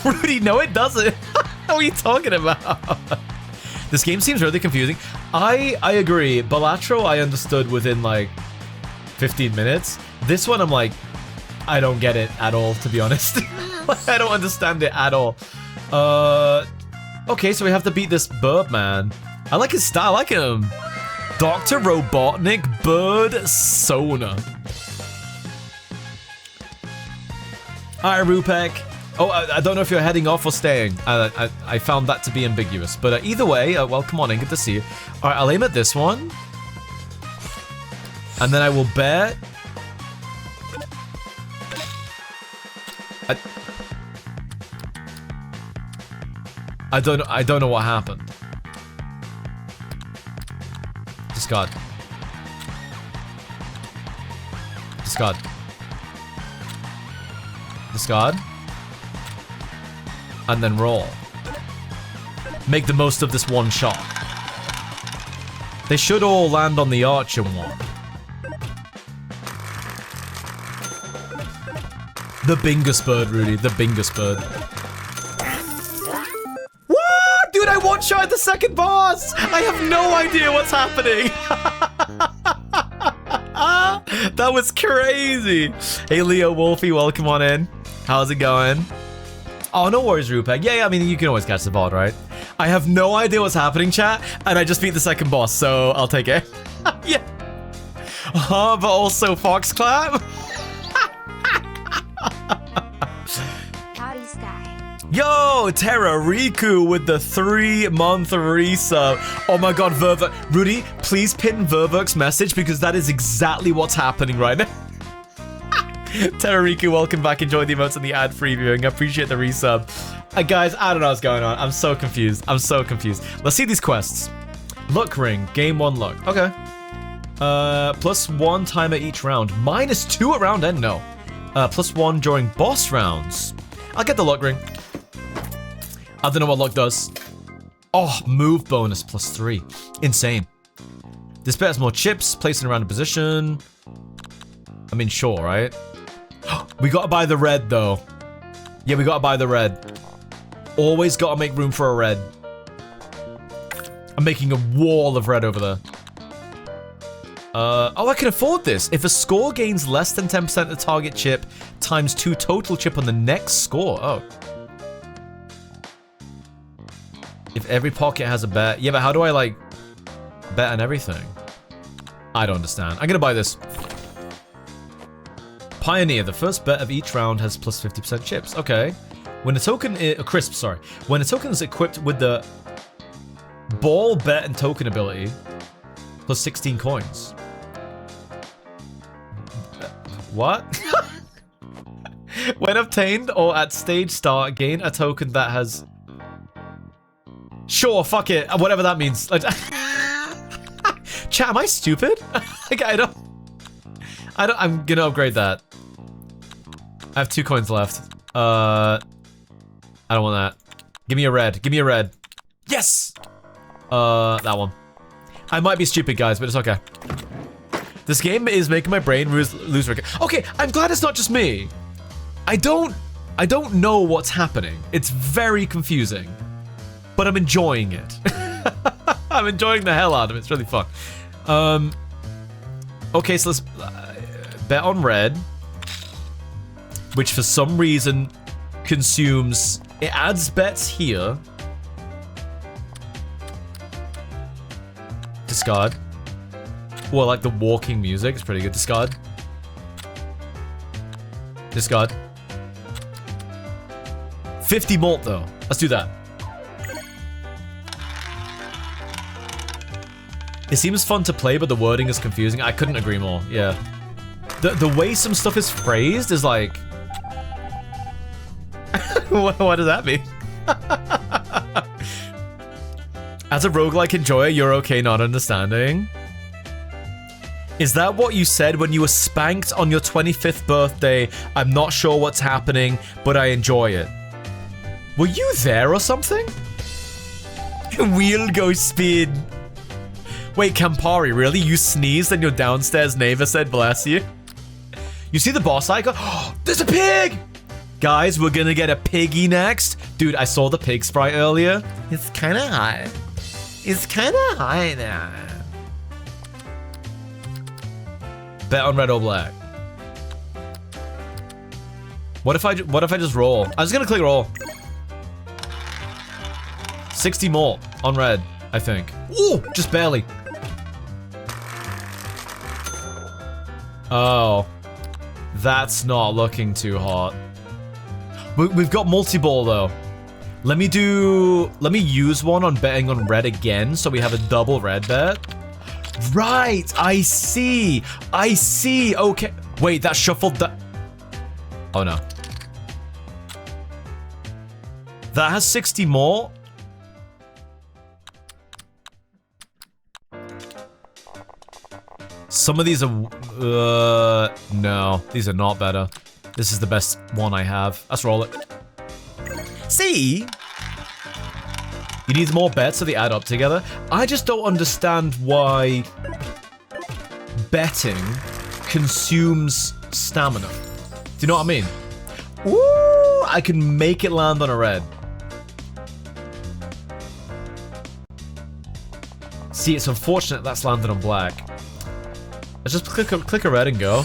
Rudy, no it doesn't. What are you talking about? This game seems really confusing. I agree. Balatro I understood within like 15 minutes. This one I'm like, I don't get it at all, to be honest. I don't understand it at all. Okay, so we have to beat this bird man. I like his style, I like him. Dr. Robotnik Bird Sona. Hi, Rupek. Oh, I don't know if you're heading off or staying. I found that to be ambiguous. But either way, well, come on in, good to see you. All right, I'll aim at this one. And then I will bet. I don't know what happened. Discard. Discard. Discard. And then roll. Make the most of this one shot. They should all land on the archer one. The Bingus bird, Rudy. The Bingus bird. What? Dude, I one-shot the second boss! I have no idea what's happening. That was crazy. Hey, Leo Wolfie, welcome on in. How's it going? Oh, no worries, Rupeg. Yeah, I mean, you can always catch the VOD, right? I have no idea what's happening, chat, and I just beat the second boss, so I'll take it. Yeah. But also Foxclap. Howdy, Sky. Yo, Terra Riku with the 3-month resub. Oh my god, Verver. Rudy, please pin Ververk's message because that is exactly what's happening right now. Terra Riku, welcome back. Enjoy the emotes and the ad-free viewing. I appreciate the resub. Guys, I don't know what's going on. I'm so confused. Let's see these quests. Luck ring. Game 1 luck. Okay. +1 timer each round. -2 at round end? No. +1 during boss rounds. I'll get the luck ring. I don't know what luck does. Oh, move bonus +3. Insane. This bet has more chips, placed in a random position. I mean, sure, right? We gotta buy the red, though. Yeah, we gotta buy the red. Always gotta make room for a red. I'm making a wall of red over there. Oh, I can afford this. If a score gains less than 10% of the target chip, times 2 total chip on the next score. Oh. If every pocket has a bet. Yeah, but how do I, like, bet on everything? I don't understand. I'm gonna buy this. Pioneer. The first bet of each round has +50% chips. Okay. When a token is... crisp, sorry. When a token is equipped with the ball, bet, and token ability, +16 coins. What? When obtained or at stage start, gain a token that has... Sure, fuck it. Whatever that means. Chat, am I stupid? Like, I'm gonna upgrade that. I have 2 coins left. I don't want that. Give me a red. Give me a red. Yes! That one. I might be stupid, guys, but it's okay. This game is making my brain lose. Okay, I'm glad it's not just me. I don't know what's happening. It's very confusing, but I'm enjoying it. I'm enjoying the hell out of it. It's really fun. Okay, so let's bet on red, which for some reason consumes. It adds bets here. Discard. Well, like the walking music. It's pretty good. Discard. Discard. 50 malt, though. Let's do that. It seems fun to play, but the wording is confusing. I couldn't agree more. Yeah. The way some stuff is phrased is like... what does that mean? As a roguelike enjoyer, you're okay not understanding? Is that what you said when you were spanked on your 25th birthday? I'm not sure what's happening, but I enjoy it. Were you there or something? Wheel go spin. Wait, Campari, really? You sneezed and your downstairs neighbor said bless you? You see the boss icon? Oh, there's a pig! Guys, we're gonna get a piggy next. Dude, I saw the pig sprite earlier. It's kinda hot. It's kinda high now. Bet on red or black. What if I just roll? I'm just gonna click roll. 60 more on red, I think. Ooh, just barely. Oh, that's not looking too hot. We've got multi-ball though. Let me use one on betting on red again, so we have a double red bet. Right, I see. Okay. Wait, that shuffled that. Oh no. That has 60 more. Some of these are, no, these are not better. This is the best one I have. Let's roll it. See? You need more bets so they add up together. I just don't understand why betting consumes stamina. Do you know what I mean? Ooh, I can make it land on a red. See, it's unfortunate that's landed on black. Let's just click a red and go.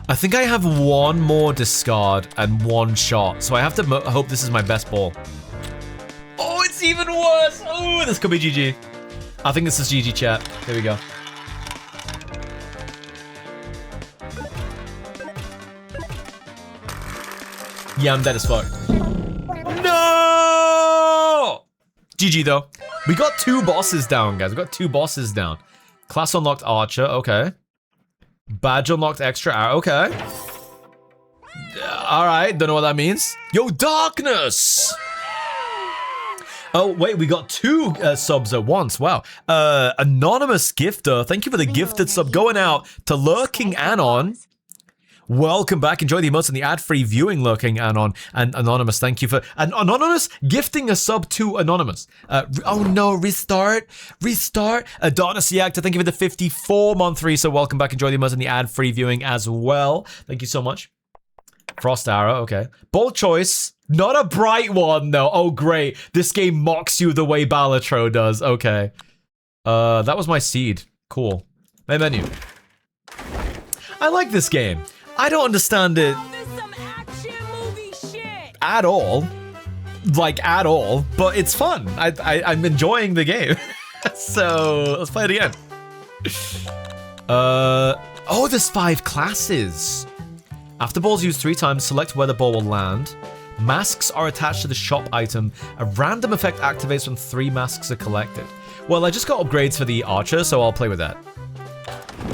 I think I have one more discard and one shot, so I have to hope this is my best ball. Oh, it's even worse. Oh, this could be GG. I think this is GG, chat. Here we go. Yeah, I'm dead as fuck. No! GG though. We got 2 bosses down, guys. We got 2 bosses down. Class unlocked Archer, okay. Badge unlocked extra arrow, okay. Alright, don't know what that means. Yo, Darkness! Oh, wait, we got 2 subs at once. Wow. Anonymous Gifter. Thank you for the gifted sub going out to Lurking Anon. Welcome back. Enjoy the emotes and the ad-free viewing, Lurking Anon. And Anonymous, thank you for... And Anonymous gifting a sub to Anonymous. Oh no, restart. Adonis Yakta, thank you for the 54-month resub. Welcome back. Enjoy the emotes and the ad-free viewing as well. Thank you so much. Frost Arrow, okay. Bold choice. Not a bright one, though. Oh, great. This game mocks you the way Balatro does. Okay. That was my seed. Cool. Main menu. I like this game. I don't understand it at all. Like, at all. But it's fun. I'm enjoying the game. So, let's play it again. Oh, there's 5 classes. After balls used 3 times, select where the ball will land. Masks are attached to the shop item. A random effect activates when 3 masks are collected. Well, I just got upgrades for the Archer, so I'll play with that.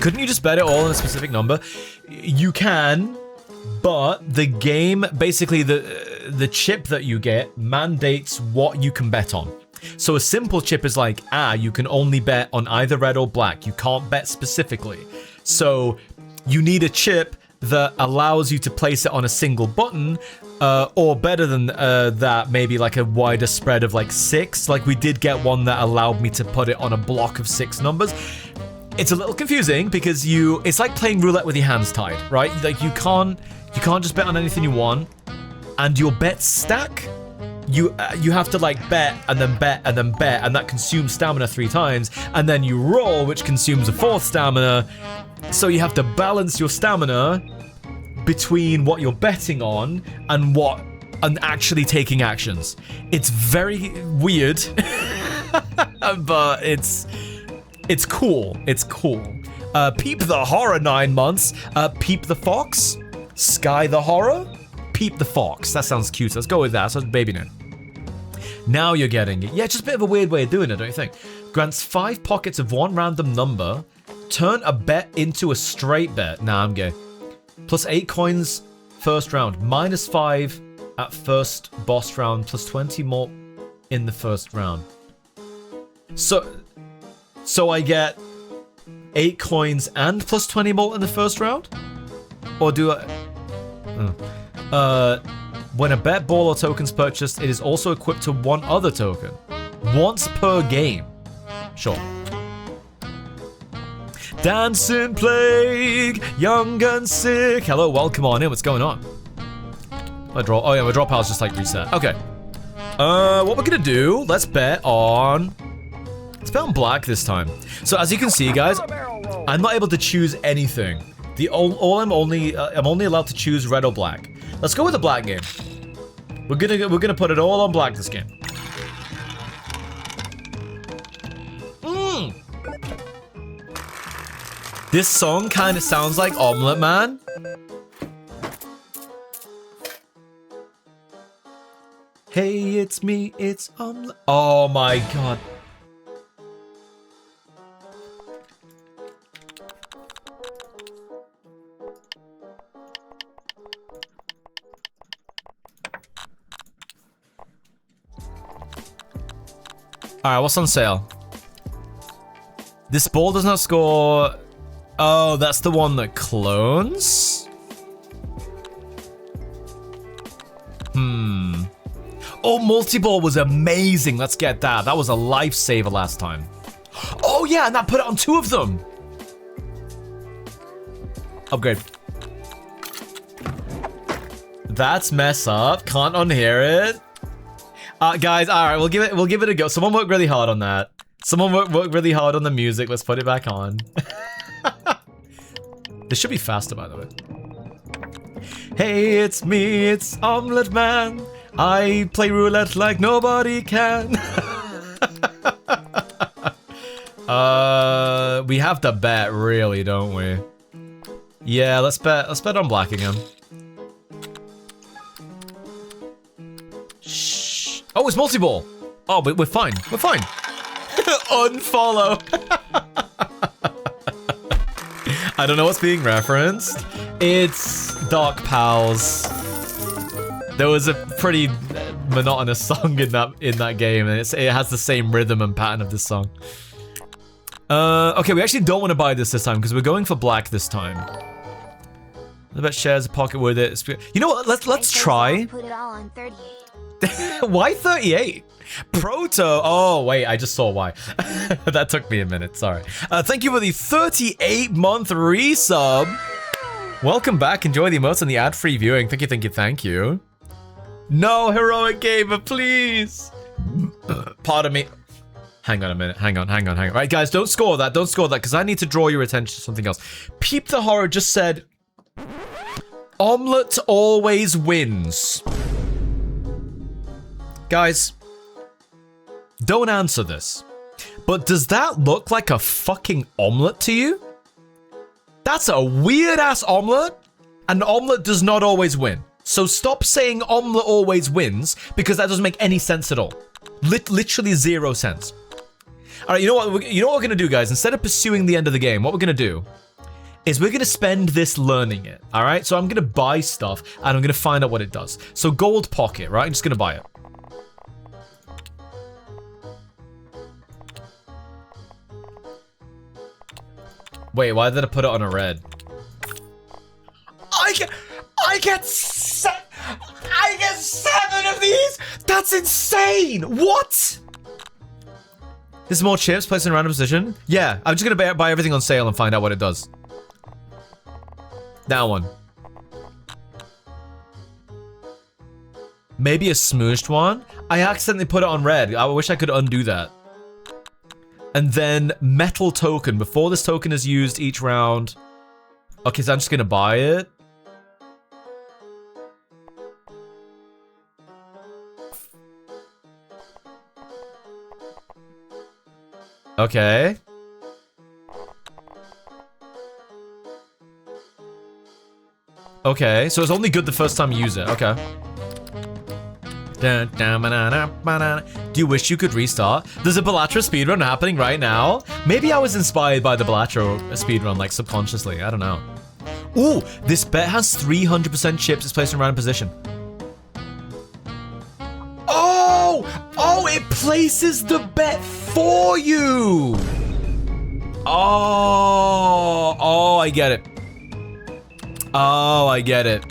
Couldn't you just bet it all on a specific number? You can, but the game, basically the chip that you get mandates what you can bet on. So a simple chip is like, you can only bet on either red or black. You can't bet specifically. So you need a chip that allows you to place it on a single button, or better than that, maybe like a wider spread of like 6. Like we did get one that allowed me to put it on a block of 6 numbers. It's a little confusing because it's like playing roulette with your hands tied, right? Like you can't just bet on anything you want, and your bets stack. You have to like bet and then bet and then bet, and that consumes stamina 3 times, and then you roll, which consumes a 4th stamina. So you have to balance your stamina between what you're betting on and actually taking actions. It's very weird, but it's cool. It's cool. Peep the Horror 9 months. Peep the Fox. Sky the Horror. Peep the Fox. That sounds cute. Let's go with that. So it's baby name. Now you're getting it. Yeah, just a bit of a weird way of doing it, don't you think? Grants 5 pockets of 1 random number. Turn a bet into a straight bet. Nah, I'm gay. Plus 8 coins first round. Minus 5 at first boss round. Plus 20 more in the first round. So I get 8 coins and plus 20 more in the first round? Or do I... when a bet, ball, or token's purchased, it is also equipped to 1 other token. Once per game. Sure. Dancing Plague, young and sick. Hello, welcome on in. What's going on? My draw... Oh yeah, my draw pile's just like reset. Okay. What we're gonna do, let's bet on... Let's bet on black this time. So as you can see, guys, I'm not able to choose anything. I'm only allowed to choose red or black. Let's go with the black game. We're gonna put it all on black this game. This song kind of sounds like Omelette Man. Hey, it's me, it's Omelette. Oh my god. Alright, what's on sale? This ball does not score... Oh, that's the one that clones? Oh, multi-ball was amazing. Let's get that. That was a lifesaver last time. Oh yeah, and that put it on 2 of them. Upgrade. That's mess up. Can't unhear it. Guys, alright, we'll give it a go. Someone worked really hard on that. Someone worked really hard on the music. Let's put it back on. This should be faster, by the way. Hey, it's me, it's Omelette Man. I play roulette like nobody can. We have to bet, really, don't we? Yeah, let's bet on black again. Shh. Oh, it's multi-ball. Oh, but we're fine. We're fine. Unfollow. I don't know what's being referenced. It's Dark Pals. There was a pretty monotonous song in that game, and it has the same rhythm and pattern of this song. Okay, we actually don't want to buy this time because we're going for black this time. I bet shares a pocket with it. You know what? Let's try. Put it all on 38. Why 38? Proto. Oh wait, I just saw why. That took me a minute. Sorry. Thank you for the 38-month resub. Welcome back. Enjoy the emotes and the ad-free viewing. Thank you. Thank you. Thank you. No heroic gamer, please. Pardon me. Hang on a minute. Hang on. Right, guys, don't score that. Don't score that because I need to draw your attention to something else. Peep the Horror just said, omelette always wins. Guys, don't answer this. But does that look like a fucking omelette to you? That's a weird-ass omelette. An omelette does not always win. So stop saying omelette always wins because that doesn't make any sense at all. Literally 0 sense. All right, you know what we're gonna do, guys? Instead of pursuing the end of the game, what we're gonna do is we're gonna spend this learning it. All right, so I'm gonna buy stuff and I'm gonna find out what it does. So gold pocket, right? I'm just gonna buy it. Wait, why did I put it on a red? I get 7 of these. That's insane. What? There's more chips placed in a random position. Yeah, I'm just gonna buy everything on sale and find out what it does. That one. Maybe a smooshed one. I accidentally put it on red. I wish I could undo that. And then metal token. Before this token is used each round. Okay, so I'm just gonna buy it. Okay. Okay, so it's only good the first time you use it. Okay. Do you wish you could restart? There's a Balatro speedrun happening right now. Maybe I was inspired by the Balatro speedrun, like subconsciously. I don't know. Ooh, this bet has 300% chips. It's placed in a random position. Oh, it places the bet for you. Oh, I get it. Oh, I get it.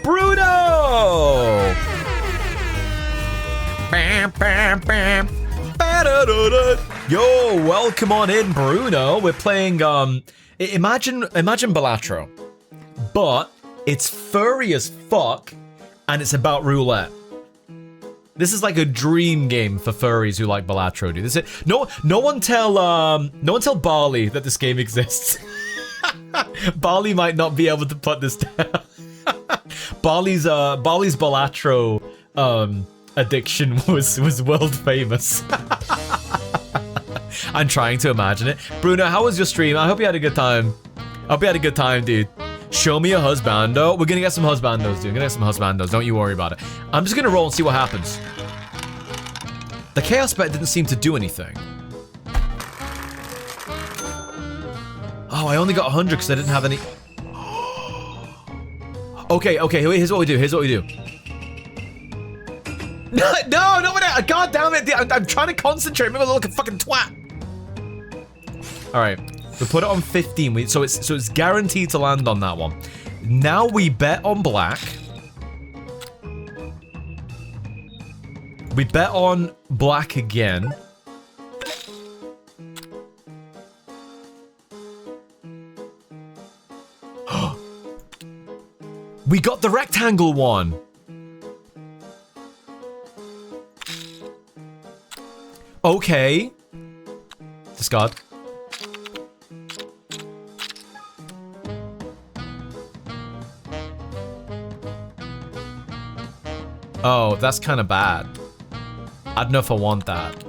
Bruno! Bam, bam, bam. Yo, welcome on in, Bruno. We're playing, imagine Balatro, but it's furry as fuck, and it's about roulette. This is like a dream game for furries who like Balatro, dude. This is no one tell Barley that this game exists. Barley might not be able to put this down. Barley's Balatro addiction was world famous. I'm trying to imagine it. Bruno, how was your stream? I hope you had a good time. I hope you had a good time, dude. Show me a husbando. We're gonna get some husbandos, dude. We're gonna get some husbandos. Don't you worry about it. I'm just gonna roll and see what happens. The chaos bet didn't seem to do anything. Oh, I only got 100 because I didn't have any. Okay, here's what we do. No, God damn it. I'm trying to concentrate. Maybe I look like a fucking twat. All right. We put it on 15, so it's guaranteed to land on that one. Now we bet on black. We bet on black again. We got the rectangle one. Okay. Discard. Oh, that's kind of bad. I don't know if I want that.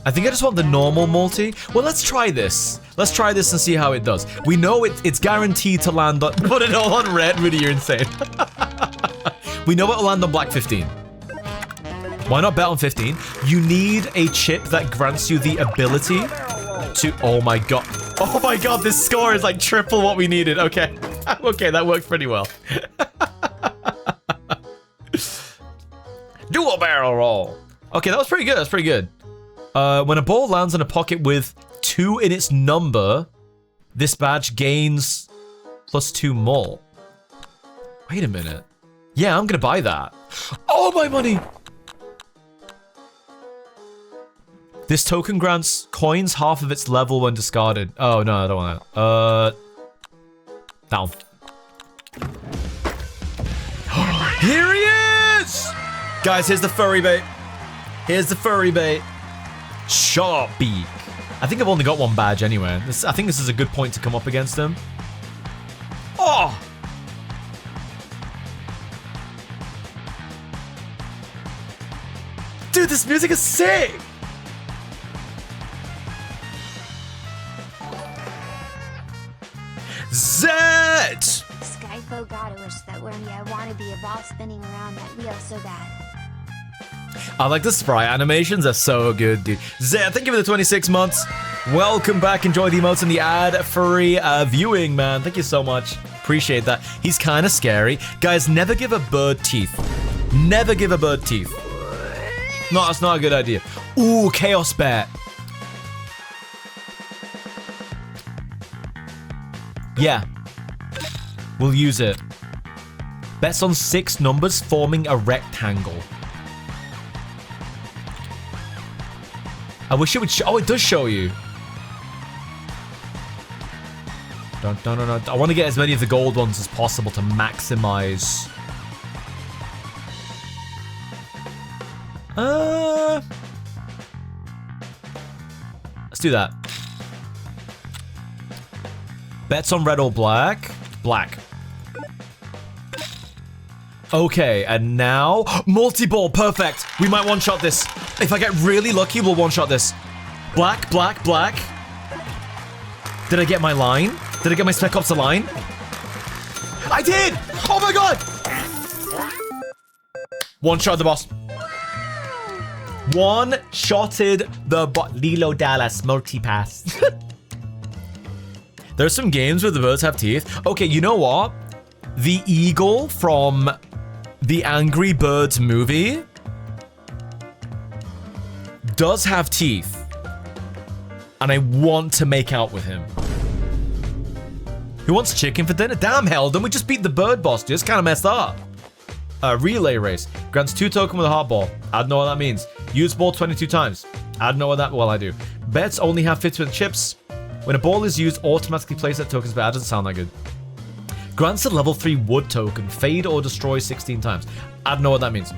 I think I just want the normal multi. Well, let's try this. Let's try this and see how it does. We know it's guaranteed to land on... Put it all on red, Rudy, you're insane. We know it'll land on black 15. Why not bet on 15? You need a chip that grants you the ability to... Oh my god. Oh my god, this score is like triple what we needed. Okay. Okay, that worked pretty well. Do a barrel roll. Okay, that was pretty good. That's pretty good. When a ball lands in a pocket with 2 in its number, this badge gains +2 more. Wait a minute. Yeah, I'm gonna buy that. Oh, my money! This token grants coins half of its level when discarded. Oh, no, I don't want that. Down. Here he is! Guys, here's the furry bait. Here's the furry bait. Sharp beak. I think I've only got 1 badge anyway. I think this is a good point to come up against him. Oh! Dude, this music is sick! Zet! Skyfo gotta wish that were me. I wanna be a ball spinning around that wheel so bad. I like the sprite animations, they're so good, dude. Zed, thank you for the 26 months. Welcome back, enjoy the emotes and the ad-free viewing, man. Thank you so much. Appreciate that. He's kind of scary. Guys, never give a bird teeth. Never give a bird teeth. No, that's not a good idea. Ooh, Chaos Bet. Yeah. We'll use it. Bets on 6 numbers forming a rectangle. I wish it would show. Oh, it does show you. Dun, dun, dun, dun. I want to get as many of the gold ones as possible to maximize. Let's do that. Bets on red or black? Black. Okay, and now multi-ball, perfect. We might one-shot this. If I get really lucky, we'll one-shot this. Black, black, black. Did I get my line? Did I get my Spec Ops line? I did! Oh my god! One-shot the boss. One-shotted the boss. Lilo Dallas multi-pass. There's some games where the birds have teeth. Okay, you know what? The eagle from the Angry Birds movie does have teeth. And I want to make out with him. Who wants chicken for dinner? Damn, Heldon, we just beat the bird boss, dude. It's kind of messed up. Relay race. Grants 2 token with a hot ball. I don't know what that means. Use ball 22 times. I don't know what that... Well, I do. Bets only have 50 chips. When a ball is used, automatically place that token's bet. That doesn't sound that good. Grants a level 3 wood token. Fade or destroy 16 times. I don't know what that means.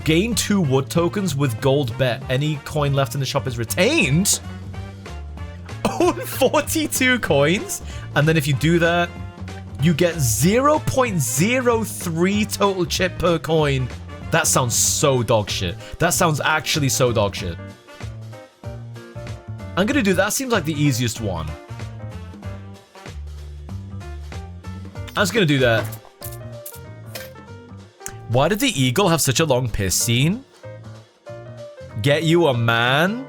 Gain 2 wood tokens with gold bet. Any coin left in the shop is retained. Own 42 coins. And then if you do that, you get 0.03 total chip per coin. That sounds so dog shit. That sounds actually so dog shit. I'm gonna do that. Seems like the easiest one. I was gonna do that. Why did the eagle have such a long piss scene? Get you a man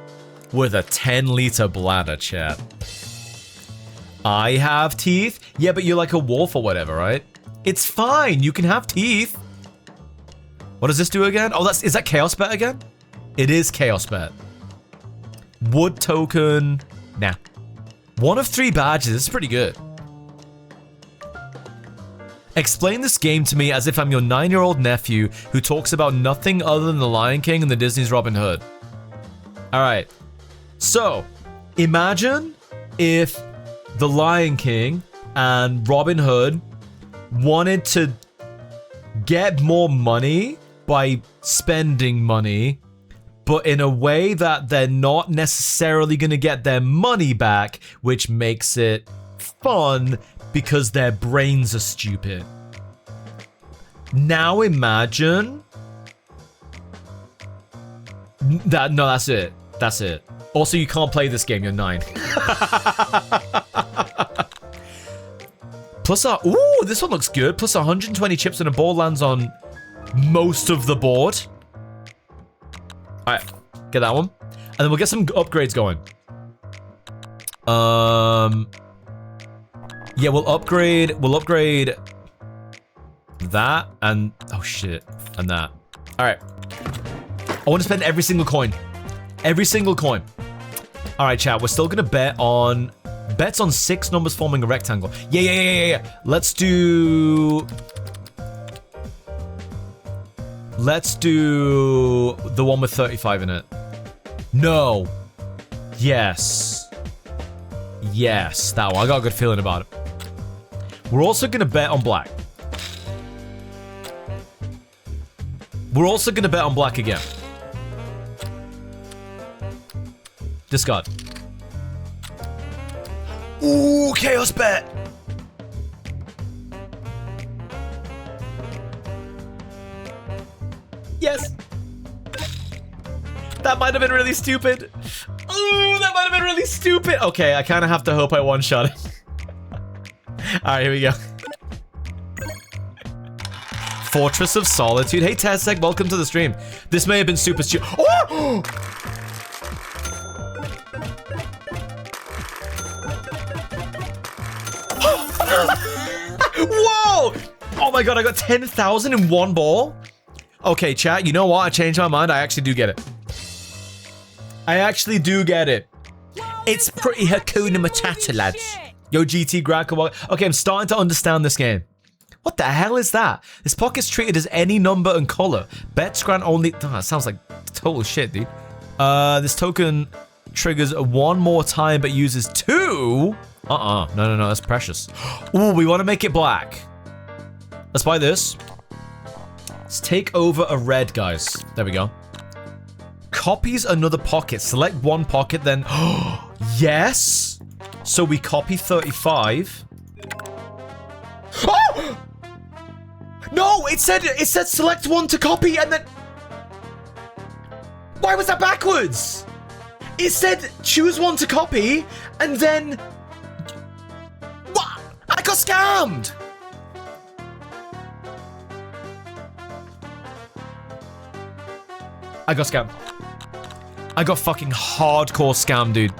with a 10-liter bladder, chat. I have teeth? Yeah, but you're like a wolf or whatever, right? It's fine. You can have teeth. What does this do again? Oh, is that Chaos Bet again? It is Chaos Bet. Wood token. Nah. 1 of 3 badges. This is pretty good. Explain this game to me as if I'm your 9-year-old nephew who talks about nothing other than The Lion King and the Disney's Robin Hood. Alright. So, imagine if The Lion King and Robin Hood wanted to get more money by spending money, but in a way that they're not necessarily going to get their money back, which makes it fun because their brains are stupid. Now imagine... No, that's it. That's it. Also, you can't play this game. You're 9. Plus, ooh, this one looks good. Plus 120 chips and a ball lands on most of the board. All right, get that one. And then we'll get some upgrades going. Yeah, we'll upgrade that and, oh shit, and that. All right. I want to spend every single coin. Every single coin. All right, chat, we're still gonna bet on, bets on 6 numbers forming a rectangle. Yeah. Let's do the one with 35 in it. No. Yes. Yes, that one. I got a good feeling about it. We're also gonna bet on black. We're also gonna bet on black again. Discard. Ooh, chaos bet. Yes. That might have been really stupid. Ooh, that might have been really stupid. Okay, I kind of have to hope I one-shot it. All right, here we go. Fortress of Solitude. Hey, Tazsec, welcome to the stream. This may have been super stupid. Oh! Whoa! Oh my god, I got 10,000 in one ball? Okay, chat, you know what? I changed my mind. I actually do get it. I actually do get it. It's pretty Hakuna Matata, lads. Yo, GT Graka. Okay, I'm starting to understand this game. What the hell is that? This pocket's treated as any number and color. Bets grant only... Oh, that sounds like total shit, dude. This token triggers 1 more time, but uses 2... No, that's precious. Ooh, we want to make it black. Let's buy this. Let's take over a red, guys. There we go. Copies another pocket. Select 1 pocket, then... Yes! So we copy 35. Oh! No, it said select 1 to copy, and then... Why was that backwards? It said choose 1 to copy, and then... What? I got scammed! I got scammed. I got fucking hardcore scammed, dude.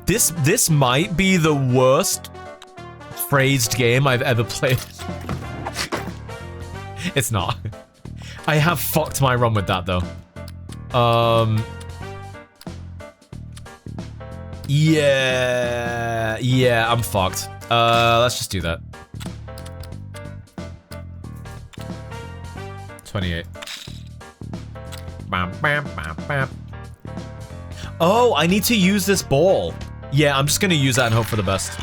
This might be the worst phrased game I've ever played. It's not. I have fucked my run with that, though. Yeah, I'm fucked. Let's just do that. 28. Bam, bam, bam, bam. Oh, I need to use this ball. Yeah, I'm just gonna use that and hope for the best.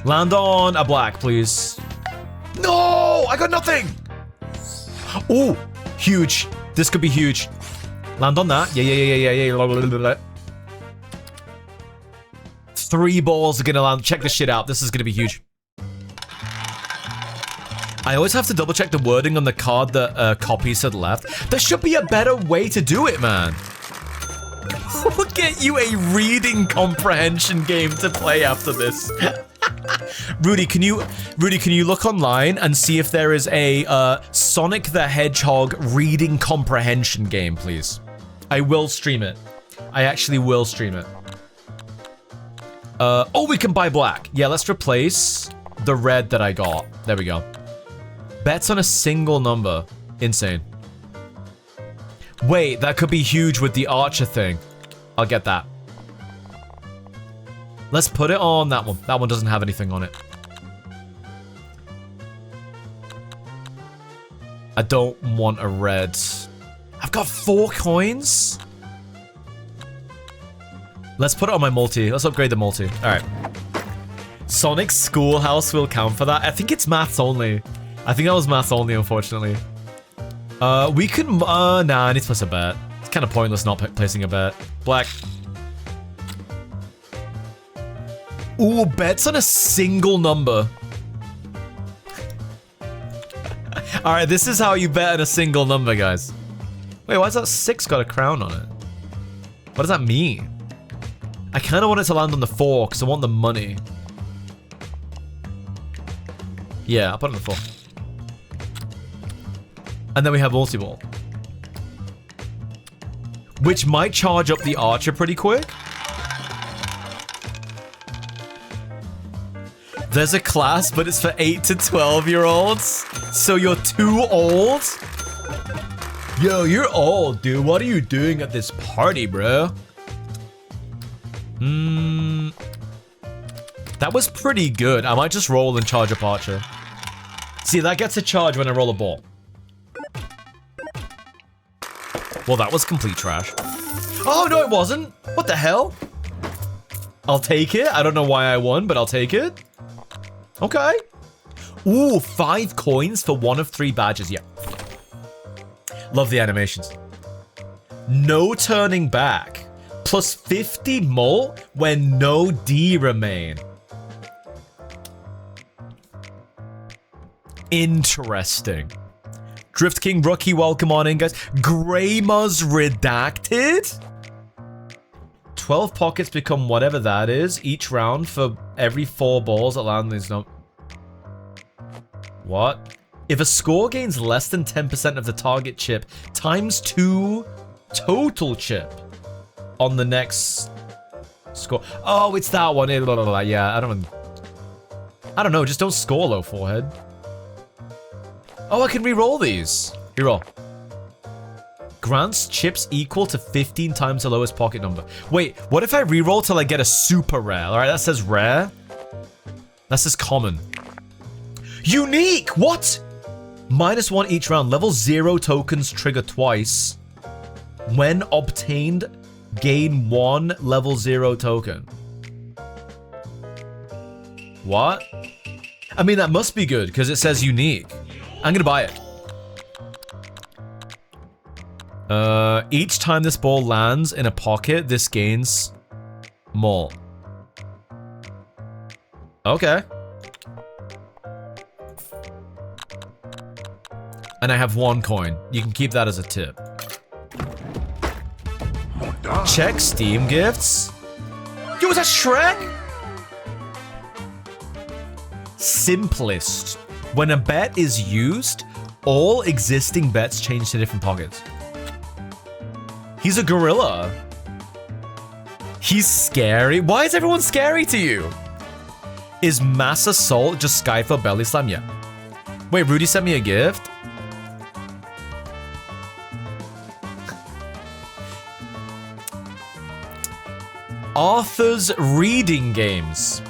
Land on a black, please. No, I got nothing. Oh, huge. This could be huge. Land on that. Yeah. 3 balls are gonna land. Check this shit out. This is gonna be huge. I always have to double check the wording on the card that copies to the left. There should be a better way to do it, man. We'll get you a reading comprehension game to play after this. Rudy, can you look online and see if there is a Sonic the Hedgehog reading comprehension game, please? I will stream it. I actually will stream it. Oh, we can buy black. Yeah, let's replace the red that I got. There we go. Bets on a single number. Insane. Wait, that could be huge with the Archer thing. I'll get that. Let's put it on that one. That one doesn't have anything on it. I don't want a red. I've got 4 coins? Let's put it on my multi. Let's upgrade the multi. Alright. Sonic Schoolhouse will count for that. I think it's maths only. I think that was maths only, unfortunately. We can... nah, I need to place a bet. It's kind of pointless not placing a bet. Black. Ooh, bets on a single number. Alright, this is how you bet on a single number, guys. Wait, why's that 6 got a crown on it? What does that mean? I kind of want it to land on the 4 because I want the money. Yeah, I'll put it on the 4. And then we have multi-ball. Which might charge up the archer pretty quick. There's a class, but it's for 8 to 12-year-olds. So you're too old? Yo, you're old, dude. What are you doing at this party, bro? That was pretty good. I might just roll and charge up archer. See, that gets a charge when I roll a ball. Well, that was complete trash. Oh, no, it wasn't. What the hell? I'll take it. I don't know why I won, but I'll take it. Okay. Ooh, 5 coins for 1 of 3 badges. Yeah. Love the animations. No turning back. Plus 50 more when no D remain. Interesting. Drift King Rookie, welcome on in, guys. Greyma's Redacted? 12 pockets become whatever that is each round for every 4 balls that land these numbers. What? If a score gains less than 10% of the target chip times 2 total chip on the next score. Oh, it's that one. Yeah, I don't know. Just don't score low, forehead. Oh, I can re-roll these. Re-roll. Grants chips equal to 15 times the lowest pocket number. Wait, what if I re-roll till I get a super rare? All right, that says rare. That says common. Unique! What? -1 each round. Level 0 tokens trigger twice. When obtained, gain 1 level 0 token. What? I mean, that must be good because it says unique. I'm gonna buy it. Each time this ball lands in a pocket, this gains more. Okay. And I have 1 coin. You can keep that as a tip. Check Steam gifts. Yo, is that Shrek? Simplest. When a bet is used, all existing bets change to different pockets. He's a gorilla. He's scary. Why is everyone scary to you? Is Mass Assault just Skyfall Belly Slam? Yeah. Wait, Rudy sent me a gift? Arthur's Reading Games.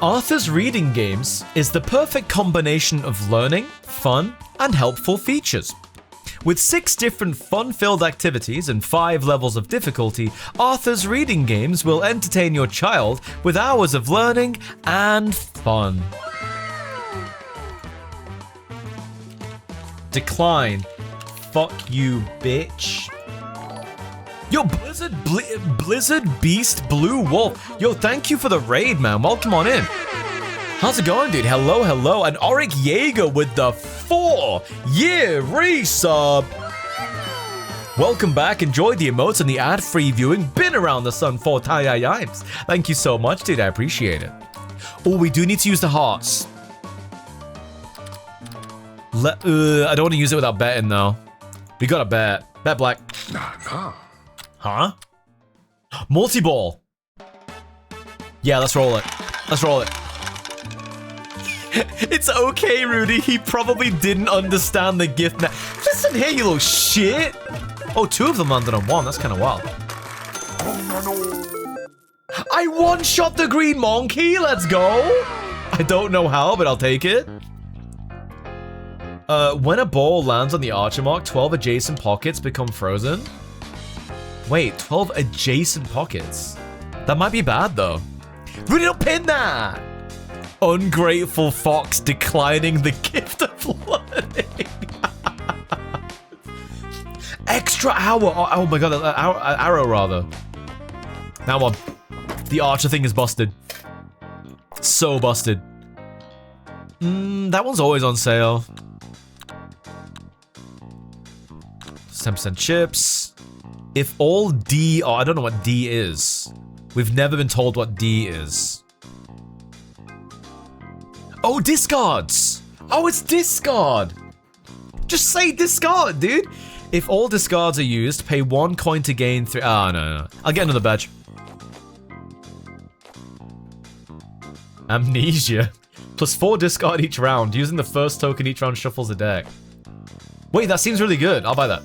Arthur's Reading Games is the perfect combination of learning, fun, and helpful features. With 6 different fun-filled activities and 5 levels of difficulty, Arthur's Reading Games will entertain your child with hours of learning and fun. Decline. Fuck you, bitch. Yo, Blizzard Beast Blue Wolf. Yo, thank you for the raid, man. Welcome on in. How's it going, dude? Hello, hello. And Auric Jaeger with the 4-year resub. Welcome back. Enjoy the emotes and the ad-free viewing. Been around the sun 4 times. Thank you so much, dude. I appreciate it. Oh, we do need to use the hearts. I don't want to use it without betting, though. We got to bet. Bet black. Nah. Huh? Multi-ball. Yeah, let's roll it. Let's roll it. It's okay, Rudy. He probably didn't understand the gift. Listen here, you little shit. Oh, 2 of them landed on 1. That's kind of wild. I one-shot the green monkey. Let's go. I don't know how, but I'll take it. When a ball lands on the archer mark, 12 adjacent pockets become frozen. Wait, 12 adjacent pockets? That might be bad, though. Rudy, don't pin that! Ungrateful fox declining the gift of learning. Extra hour. Oh my god, arrow rather. That one. The Archer thing is busted. So busted. That one's always on sale. 10% chips. If all D... Oh, I don't know what D is. We've never been told what D is. Oh, discards! Oh, it's discard! Just say discard, dude! If all discards are used, pay 1 coin to gain 3... Ah, no. I'll get another badge. Amnesia. Plus 4 discard each round. Using the first token each round shuffles the deck. Wait, that seems really good. I'll buy that.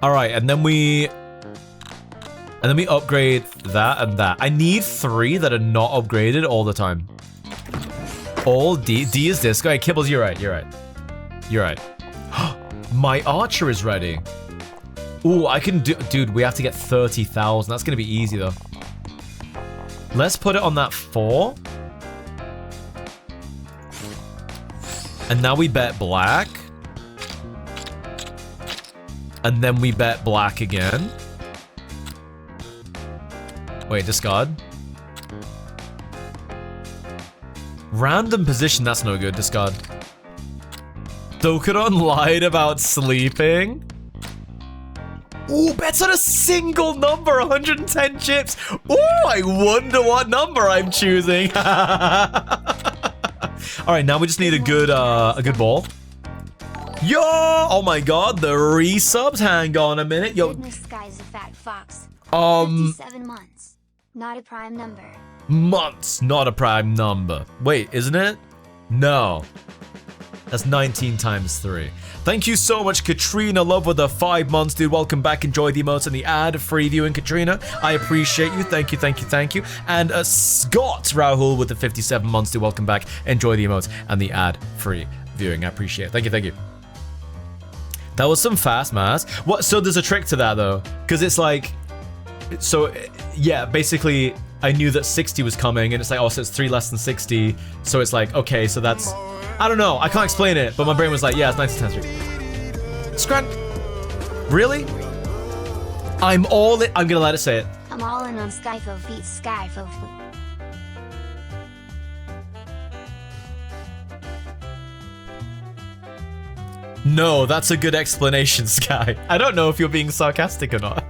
Alright, and then we upgrade that and that. I need 3 that are not upgraded all the time. All D. D is disc. Okay, Kibbles, you're right. You're right. My Archer is ready. Ooh, I can do... Dude, we have to get 30,000. That's going to be easy, though. Let's put it on that 4. And now we bet black. And then we bet black again. Wait, discard. Random position, that's no good. Discard. Dokudon lied about sleeping. Ooh, bets on a single number, 110 chips. Ooh, I wonder what number I'm choosing. All right, now we just need a good ball. Yo! Oh my god, the resubs. Hang on a minute. Yo. Goodness, Sky's a fat fox. 57 months. Not a prime number. Months, not a prime number. Wait, isn't it? No. That's 19 times 3. Thank you so much, Katrina Love, with the 5 months, dude. Welcome back. Enjoy the emotes and the ad-free viewing, Katrina. I appreciate you. Thank you. And Scott Rahul with the 57 months, dude. Welcome back. Enjoy the emotes and the ad-free viewing. I appreciate it. Thank you. That was some fast math. What? So there's a trick to that, though. Because it's like... So, yeah, basically, I knew that 60 was coming, and it's like, oh, so it's 3 less than 60. So it's like, okay, so that's... I don't know. I can't explain it, but my brain was like, yeah, it's 19 times 3. Scrant. Really? I'm all in. I'm gonna let it say it. I'm all in on Skyfo beats Skyfo. No, that's a good explanation, Sky. I don't know if you're being sarcastic or not.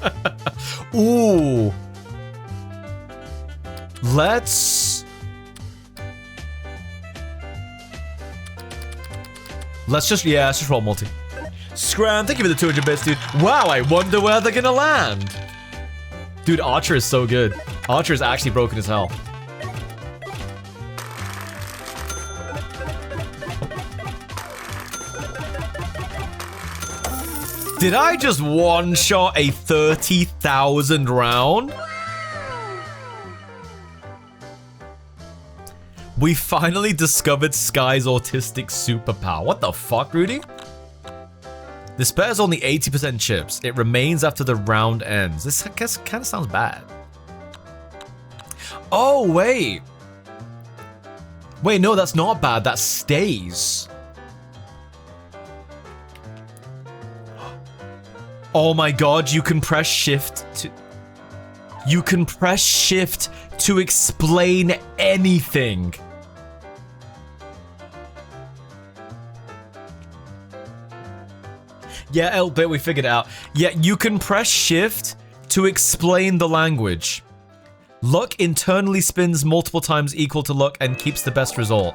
Ooh. Let's just roll multi. Scram, thank you for the 200 bits, dude. Wow, I wonder where they're gonna land. Dude, Archer is so good. Archer is actually broken as hell. Did I just one-shot a 30,000 round? We finally discovered Sky's autistic superpower. What the fuck, Rudy? This bear's only 80% chips. It remains after the round ends. This I guess kind of sounds bad. Oh, wait. Wait, no, that's not bad. That stays. Oh my god, you can press shift to... You can press shift to explain anything. Yeah, L-Bit, we figured it out. Yeah, you can press shift to explain the language. Luck internally spins multiple times equal to luck and keeps the best result.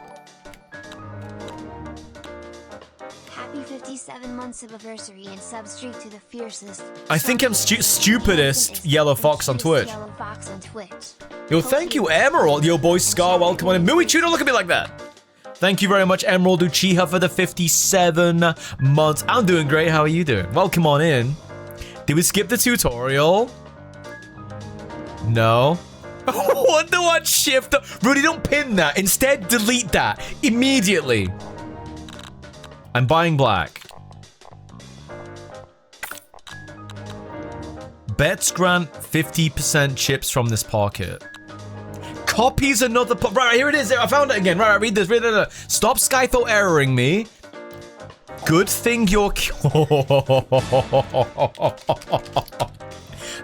Happy 57 months of anniversary and substreak to the fiercest. I think I'm stupidest Yellow Fox on Twitch. Yellow Fox on Twitch. Yo, thank you, Emerald. Yo, boy, Scar, welcome on in. Mui Chuno, look at me like that. Thank you very much, Emerald Uchiha, for the 57 months. I'm doing great. How are you doing? Welcome on in. Did we skip the tutorial? No. Wonder what shift... Rudy, don't pin that. Instead, delete that. Immediately. I'm buying black. Bets grant 50% chips from this pocket. Copies another... Right, here it is. I found it again. Right, read this. Stop Skyfo erroring me. Good thing you're...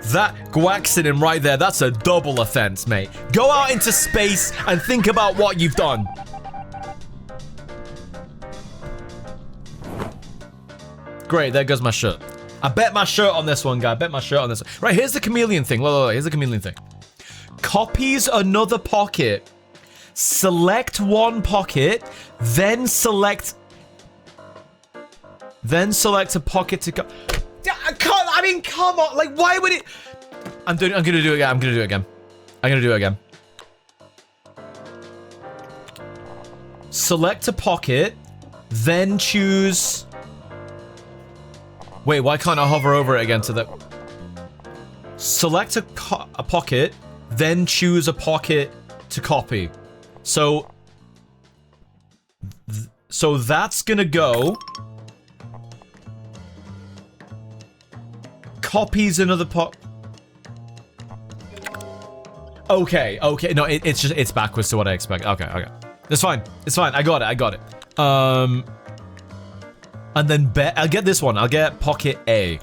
That Guaxinim right there, that's a double offense, mate. Go out into space and think about what you've done. Great, there goes my shirt. I bet my shirt on this one, guy. I bet my shirt on this one. Right, here's the chameleon thing. Look, here's the chameleon thing. Copies another pocket. Select one pocket, then select a pocket to go. I mean, come on. Like, why would it? I'm gonna do it again. Select a pocket, then choose. Wait, why can't I hover over it again to the... Select a pocket, then choose a pocket to copy. So that's gonna go. Copies another Okay, no, it's backwards to what I expect. Okay. It's fine. I got it. And then I'll get this one. I'll get pocket A.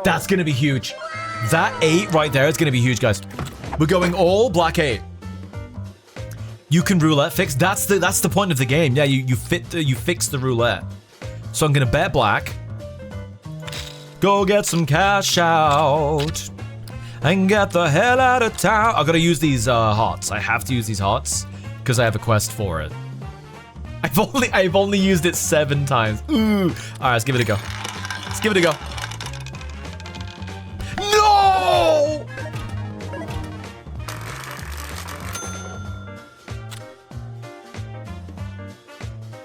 That's gonna be huge. That 8 right there is gonna be huge, guys. We're going all black 8. You can roulette fix. That's the point of the game. Yeah, you fix the roulette. So I'm gonna bet black. Go get some cash out. And get the hell out of town. I gotta use these hearts. I have to use these hearts because I have a quest for it. I've only used it 7 times. Ooh. All right, let's give it a go. No!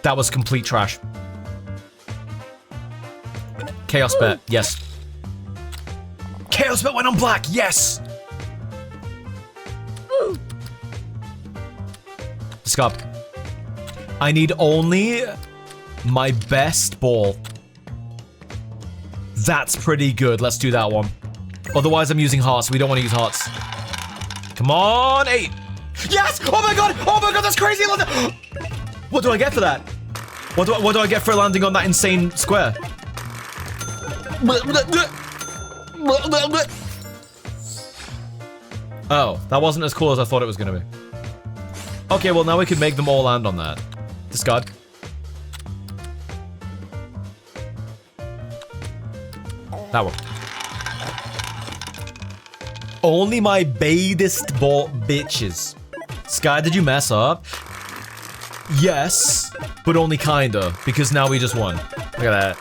That was complete trash. Chaos bet, yes. Chaos bet went on black, yes! Scott. I need only my best ball. That's pretty good. Let's do that one. Otherwise, I'm using hearts. We don't want to use hearts. Come on, 8. Yes! Oh my god, that's crazy! What do I get for that? What do I get for landing on that insane square? Oh, that wasn't as cool as I thought it was gonna be. Okay, well now we can make them all land on that. Discard. That one. Only my baddest bitches. Sky, did you mess up? Yes, but only kinda, because now we just won. Look at that.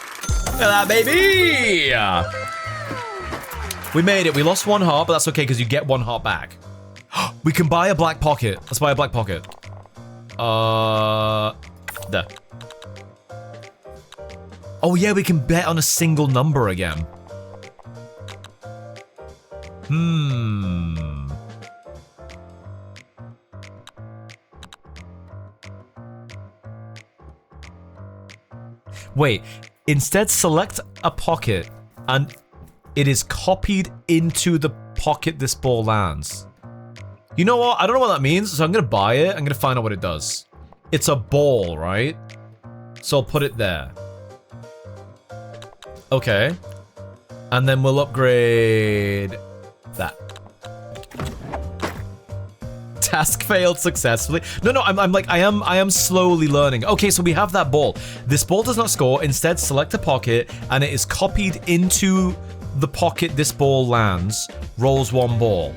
Look at that, baby! We made it. We lost 1 heart, but that's okay because you get 1 heart back. We can buy a black pocket. Let's buy a black pocket. There. Oh yeah, we can bet on a single number again. Wait, instead select a pocket and it is copied into the pocket this ball lands. You know what? I don't know what that means, so I'm gonna buy it. I'm gonna find out what it does. It's a ball, right? So I'll put it there. Okay. And then we'll upgrade that. Task failed successfully. No, I am slowly learning. Okay, so we have that ball. This ball does not score. Instead, select a pocket, and it is copied into the pocket this ball lands. Rolls 1 ball.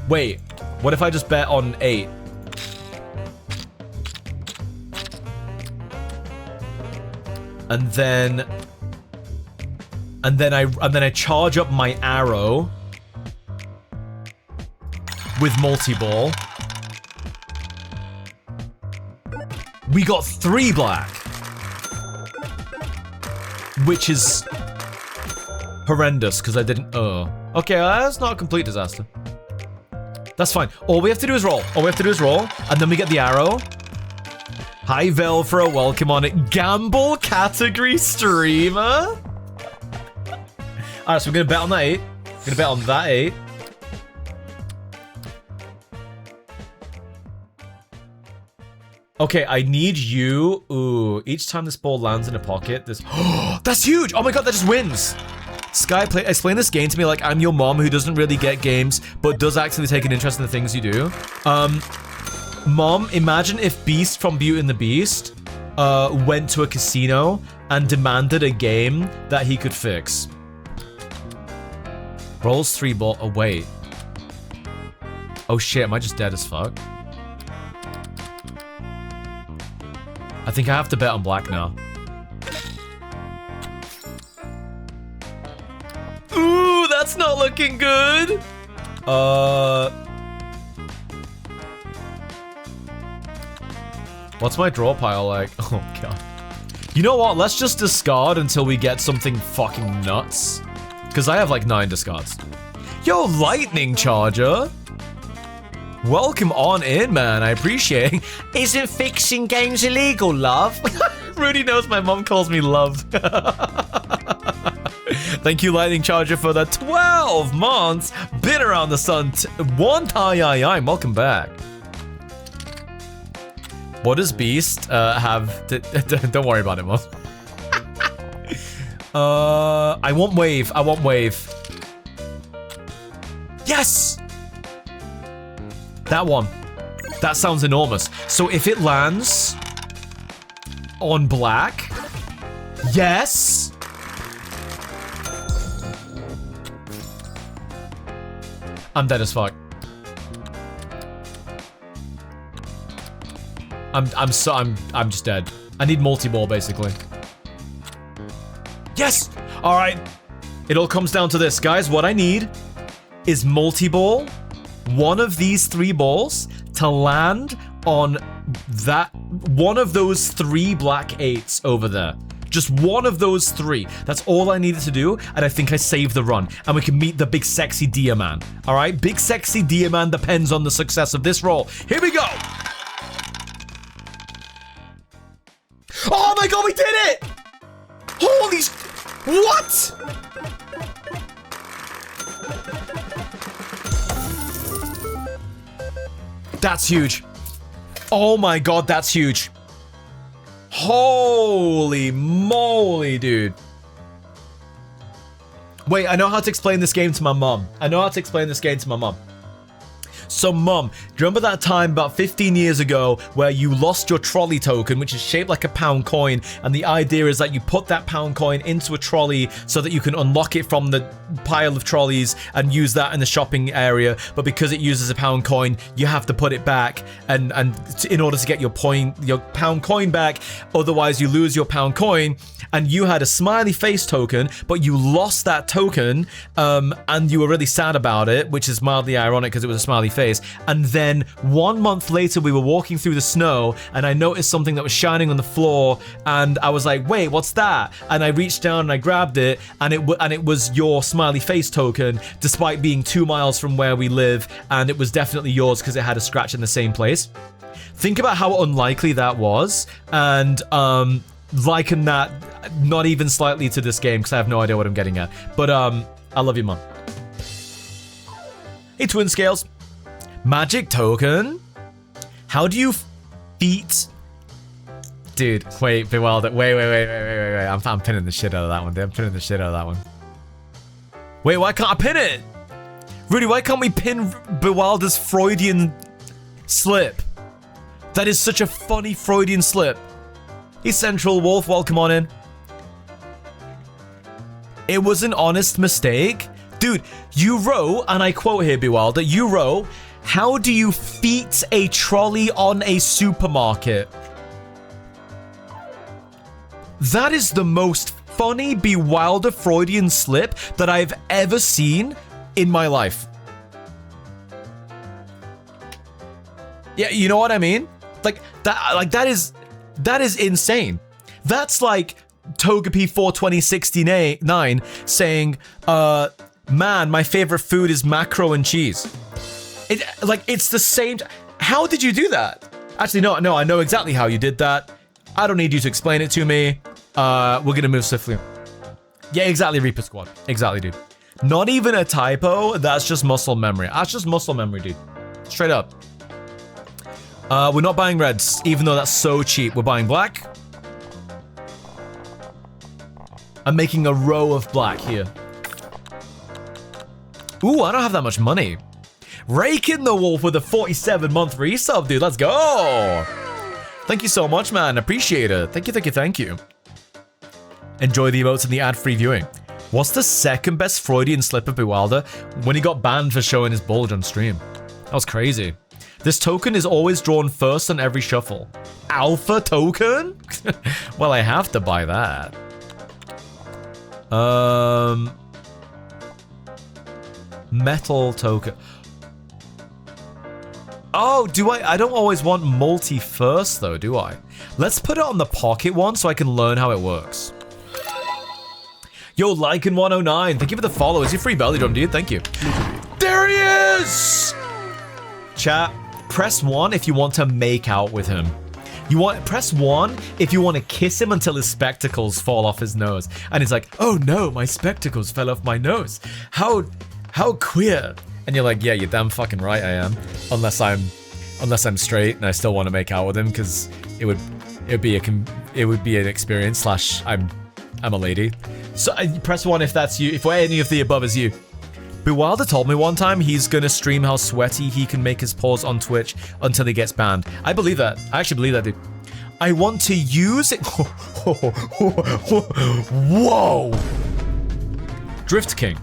Wait, what if I just bet on 8? And then I charge up my arrow with multi-ball. We got 3 black, which is horrendous because I didn't. Okay, that's not a complete disaster. That's fine. All we have to do is roll. And then we get the arrow. Hi, Vel, for a welcome on it. Gamble category streamer. Alright, so we're gonna bet on that 8. We're gonna bet on that 8. Okay, I need you. Ooh, each time this ball lands in a pocket, this. That's huge! Oh my god, that just wins! Sky, explain this game to me like I'm your mom who doesn't really get games, but does actually take an interest in the things you do. Mom, imagine if Beast from Beauty and the Beast went to a casino and demanded a game that he could fix. Rolls 3 ball. Oh, wait. Oh shit, am I just dead as fuck? I think I have to bet on black now. Ooh, that's not looking good. What's my draw pile like? Oh god. You know what? Let's just discard until we get something fucking nuts. Because I have like 9 discards. Yo, lightning charger. Welcome on in, man. I appreciate it. Isn't fixing games illegal, love? Rudy knows my mom calls me love. Thank you, Lightning Charger, for the 12 months. Been around the sun. One time. Welcome back. What does Beast have? Don't worry about it, Mom. I want wave. I want wave. Yes! That one. That sounds enormous. So if it lands on black, yes. I'm dead as fuck. I'm just dead. I need multi-ball basically. Yes! All right. It all comes down to this, guys. What I need is multi-ball. One of these 3 balls to land on that one of those 3 black 8s over there. Just one of those 3. That's all I needed to do, and I think I saved the run. And we can meet the big sexy Dia Man. All right, big sexy Dia Man depends on the success of this roll. Here we go. Oh my god, we did it! Holy what? That's huge. Oh my god, that's huge. Holy moly, dude. Wait, I know how to explain this game to my mom. So, Mom, do you remember that time about 15 years ago where you lost your trolley token, which is shaped like a pound coin, and the idea is that you put that pound coin into a trolley so that you can unlock it from the pile of trolleys and use that in the shopping area, but because it uses a pound coin, you have to put it back and in order to get your pound coin back, otherwise you lose your pound coin, and you had a smiley face token, but you lost that token, and you were really sad about it, which is mildly ironic because it was a smiley face. And then 1 month later, we were walking through the snow, and I noticed something that was shining on the floor, and I was like, "Wait, what's that?" And I reached down and I grabbed it, and it was your smiley face token, despite being 2 miles from where we live, and it was definitely yours because it had a scratch in the same place. Think about how unlikely that was, and liken that not even slightly to this game because I have no idea what I'm getting at. But I love you, Mom. Hey, Twin Scales. Magic token? How do you feat? Dude, wait, Bewilder. Wait. I'm pinning the shit out of that one, dude. I'm pinning the shit out of that one. Wait, why can't I pin it? Rudy, why can't we pin Bewilder's Freudian slip? That is such a funny Freudian slip. Hey, Central Wolf, welcome on in. It was an honest mistake. Dude, you wrote, and I quote here, Bewilder, you wrote, "How do you feat a trolley on a supermarket?" That is the most funny Bewilder Freudian slip that I've ever seen in my life. Yeah, you know what I mean? That is insane. That's like Togepi 42069 saying, "Man, my favorite food is macro and cheese." It's the same. How did you do that? Actually, no, I know exactly how you did that. I don't need you to explain it to me. We're gonna move swiftly. Yeah, exactly, Reaper Squad. Exactly, dude. Not even a typo. That's just muscle memory. That's just muscle memory, dude. Straight up. We're not buying reds, even though that's so cheap. We're buying black. I'm making a row of black here. Ooh, I don't have that much money. Raking the Wolf with a 47-month resub, dude. Let's go. Thank you so much, man. Appreciate it. Thank you, thank you, thank you. Enjoy the emotes and the ad-free viewing. What's the second best Freudian slip of Bewilder? When he got banned for showing his bulge on stream. That was crazy. This token is always drawn first on every shuffle. Alpha token? Well, I have to buy that. Metal token. Oh, do I? I don't always want multi first though, do I? Let's put it on the pocket one so I can learn how it works. Yo, Lycan109, thank you for the follow. Is your free belly drum, dude? Thank you. There he is! Chat, press 1 if you want to make out with him. Press 1 if you want to kiss him until his spectacles fall off his nose. And he's like, oh no, my spectacles fell off my nose. How queer. And you're like, yeah, you're damn fucking right I am. Unless I'm straight and I still want to make out with him, because it would be an experience / I'm a lady. So press 1 if that's you. If any of the above is you. Bewilder told me one time he's gonna stream how sweaty he can make his paws on Twitch until he gets banned. I believe that. I actually believe that, dude. I want to use it. Whoa! Drift King.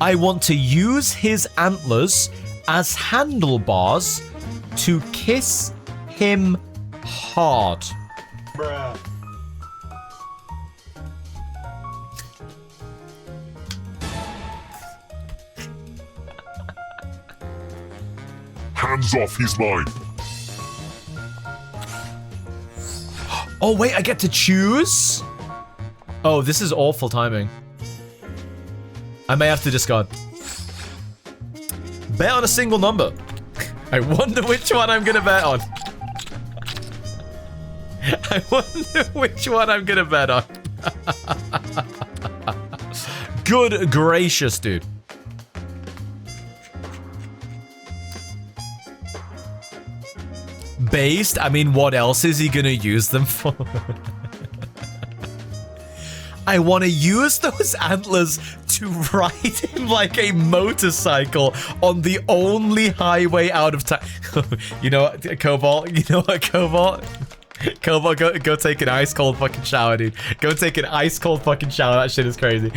I want to use his antlers as handlebars to kiss him hard. Bruh. Hands off, he's mine. Oh wait, I get to choose? Oh, this is awful timing. I may have to discard. Bet on a single number. I wonder which one I'm gonna bet on. I wonder which one I'm gonna bet on. Good gracious, dude. Based? I mean, what else is he gonna use them for? I want to use those antlers to ride him like a motorcycle on the only highway out of town. You know what, Cobalt? You know what, Cobalt? Cobalt, go take an ice cold fucking shower, dude. Go take an ice cold fucking shower. That shit is crazy.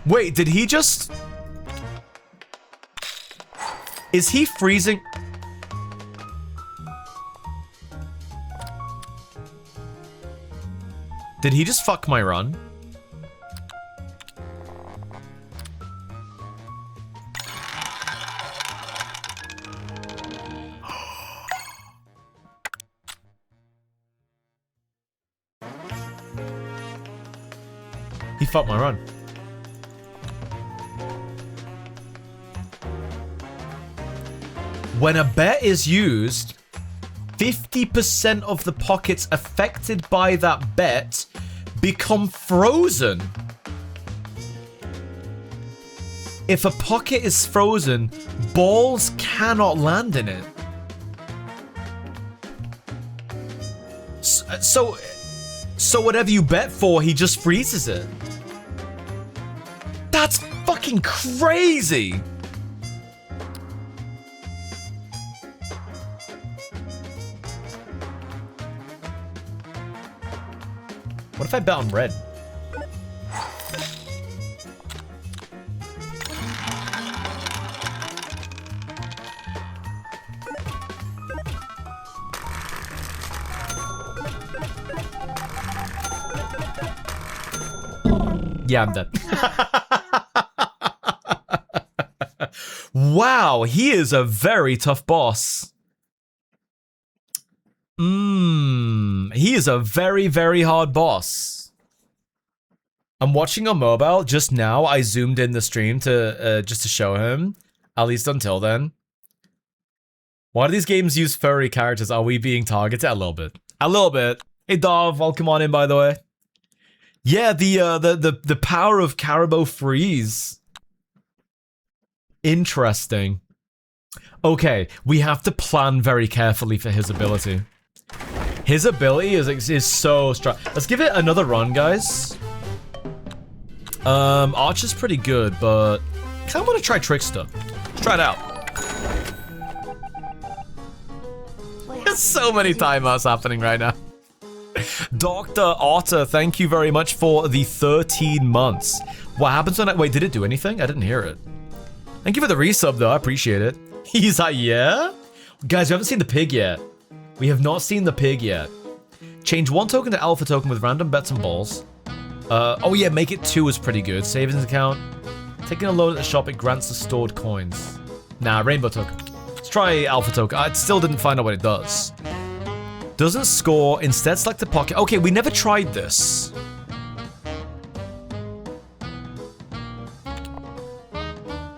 Wait, did he just... Is he freezing? Did he just fuck my run? He fucked my run. When a bet is used, 50% of the pockets affected by that bet become frozen. If a pocket is frozen, balls cannot land in it. So whatever you bet for, he just freezes it. That's fucking crazy. What if I bet on red? Yeah, I'm done. Wow, he is a very tough boss. He is a very, very hard boss. I'm watching on mobile. Just now, I zoomed in the stream to just to show him. At least until then. Why do these games use furry characters? Are we being targeted? A little bit. A little bit. Hey, Dov, welcome on in, by the way. Yeah, the power of Caribou Freeze. Interesting. Okay, we have to plan very carefully for his ability. His ability is so strong. Let's give it another run, guys. Archer's pretty good, but I kinda wanna try Trickster. Let's try it out. There's so many timeouts happening right now. Dr. Otter, thank you very much for the 13 months. What happens when I- wait, did it do anything? I didn't hear it. Thank you for the resub, though. I appreciate it. He's like, yeah? Guys, we haven't seen the pig yet. We have not seen the pig yet. Change 1 token to alpha token with random bets and balls. Oh yeah, make it 2 is pretty good. Savings account. Taking a loan at the shop, it grants the stored coins. Nah, rainbow token. Let's try alpha token. I still didn't find out what it does. Doesn't score, instead select a pocket. Okay, we never tried this.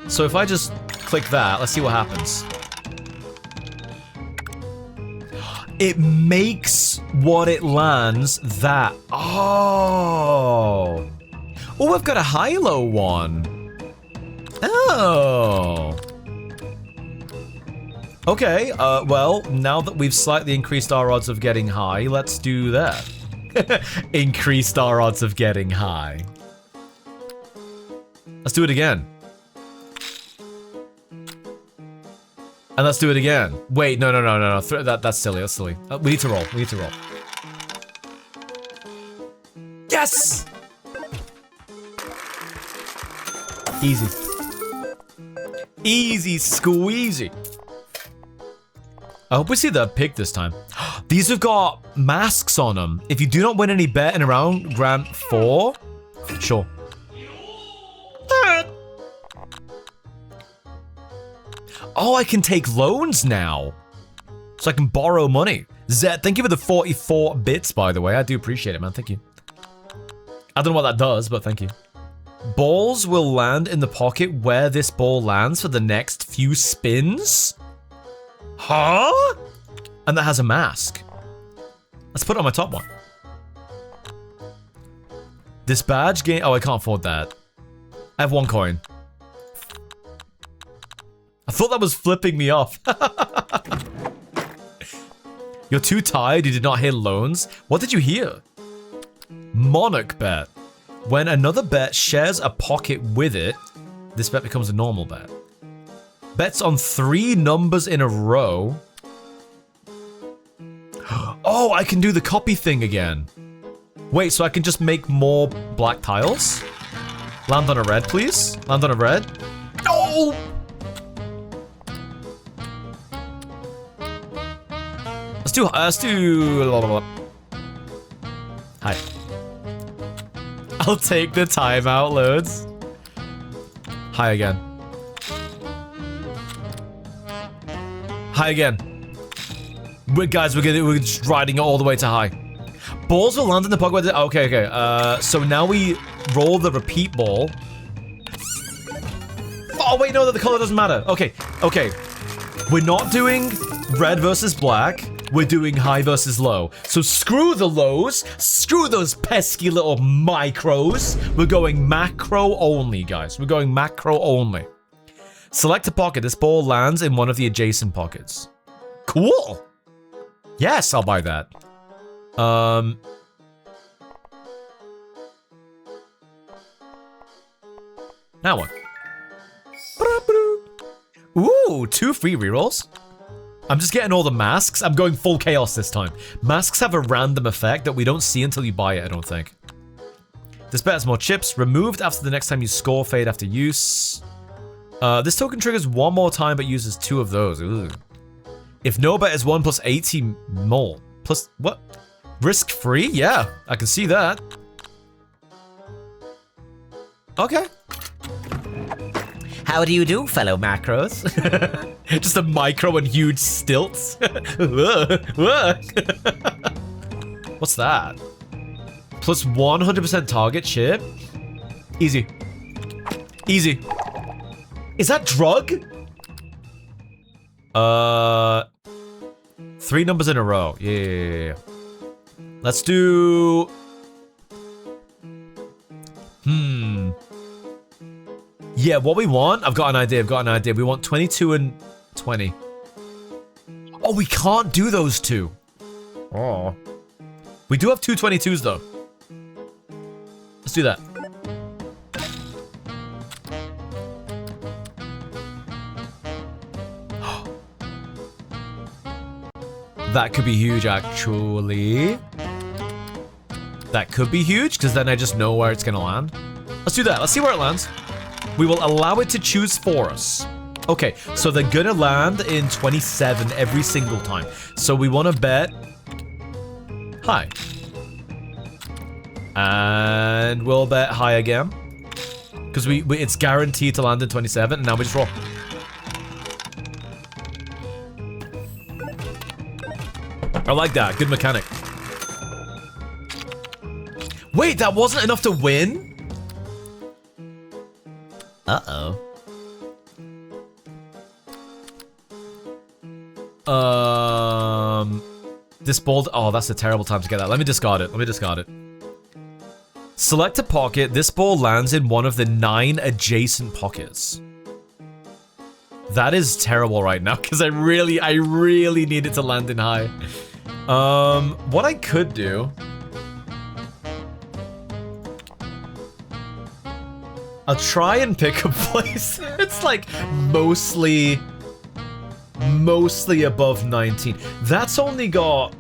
So if I just click that, let's see what happens. It makes what it lands that. Oh. Oh, I've got a high-low one. Oh. Okay, well, now that we've slightly increased our odds of getting high, let's do that. Increased our odds of getting high. Let's do it again. And let's do it again. Wait, no. That's silly, that's silly. We need to roll, Yes! Easy. Easy squeezy. I hope we see the pig this time. These have got masks on them. If you do not win any bet in a round, grant 4. Sure. Oh, I can take loans now. So I can borrow money. Zed, thank you for the 44 bits, by the way. I do appreciate it, man. Thank you. I don't know what that does, but thank you. Balls will land in the pocket where this ball lands for the next few spins? Huh? And that has a mask. Let's put it on my top one. This badge game... Oh, I can't afford that. I have 1 coin. I thought that was flipping me off. You're too tired, you did not hear loans. What did you hear? Monarch bet. When another bet shares a pocket with it, this bet becomes a normal bet. Bets on 3 numbers in a row. Oh, I can do the copy thing again. Wait, so I can just make more black tiles? Land on a red, please. Land on a red. No! Let's do... Hi. I'll take the timeout loads. Hi again. High again. Guys, we're just riding it all the way to high. Balls will land in the pocket. Okay. So now we roll the repeat ball. Oh wait, no, the color doesn't matter. Okay. We're not doing red versus black. We're doing high versus low. So screw the lows. Screw those pesky little micros. We're going macro only, guys. We're going macro only. Select a pocket. This ball lands in one of the adjacent pockets. Cool. Yes, I'll buy that. Now what? Ooh, 2 free rerolls. I'm just getting all the masks. I'm going full chaos this time. Masks have a random effect that we don't see until you buy it, I don't think. This bet has more chips. Removed after the next time you score. Fade after use. This token triggers 1 more time but uses 2 of those. Ooh. If no bet is 1 plus 80 more. Plus, what? Risk free? Yeah, I can see that. Okay. How do you do, fellow macros? Just a micro and huge stilts. What's that? Plus 100% target chip? Easy. Easy. Is that drug? 3 numbers in a row. Yeah. Let's do... Yeah, what we want, I've got an idea, We want 22 and 20. Oh, we can't do those two. Oh. We do have two 22s, though. Let's do that. That could be huge, actually. That could be huge, because then I just know where it's going to land. Let's do that. Let's see where it lands. We will allow it to choose for us. Okay, so they're going to land in 27 every single time. So we want to bet high. And we'll bet high again. Because it's guaranteed to land in 27, and now we just roll. I like that. Good mechanic. Wait, that wasn't enough to win? Uh-oh. This ball... Oh, that's a terrible time to get that. Let me discard it. Select a pocket. This ball lands in one of the 9 adjacent pockets. That is terrible right now, because I really need it to land in high. What I could do... I'll try and pick a place. It's like mostly above 19. That's only got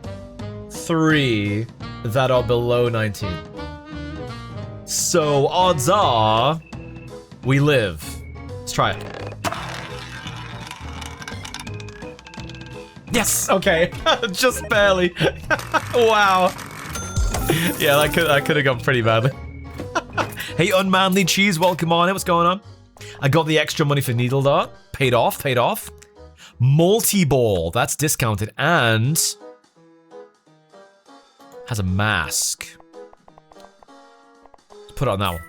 3 that are below 19. So odds are we live. Let's try it. Yes. Okay. Just barely. Wow. Yeah, that could have gone pretty badly. Hey, Unmanly Cheese, welcome on in. What's going on? I got the extra money for Needle Dart. Paid off. Multi-ball. That's discounted and has a mask. Let's put it on that one.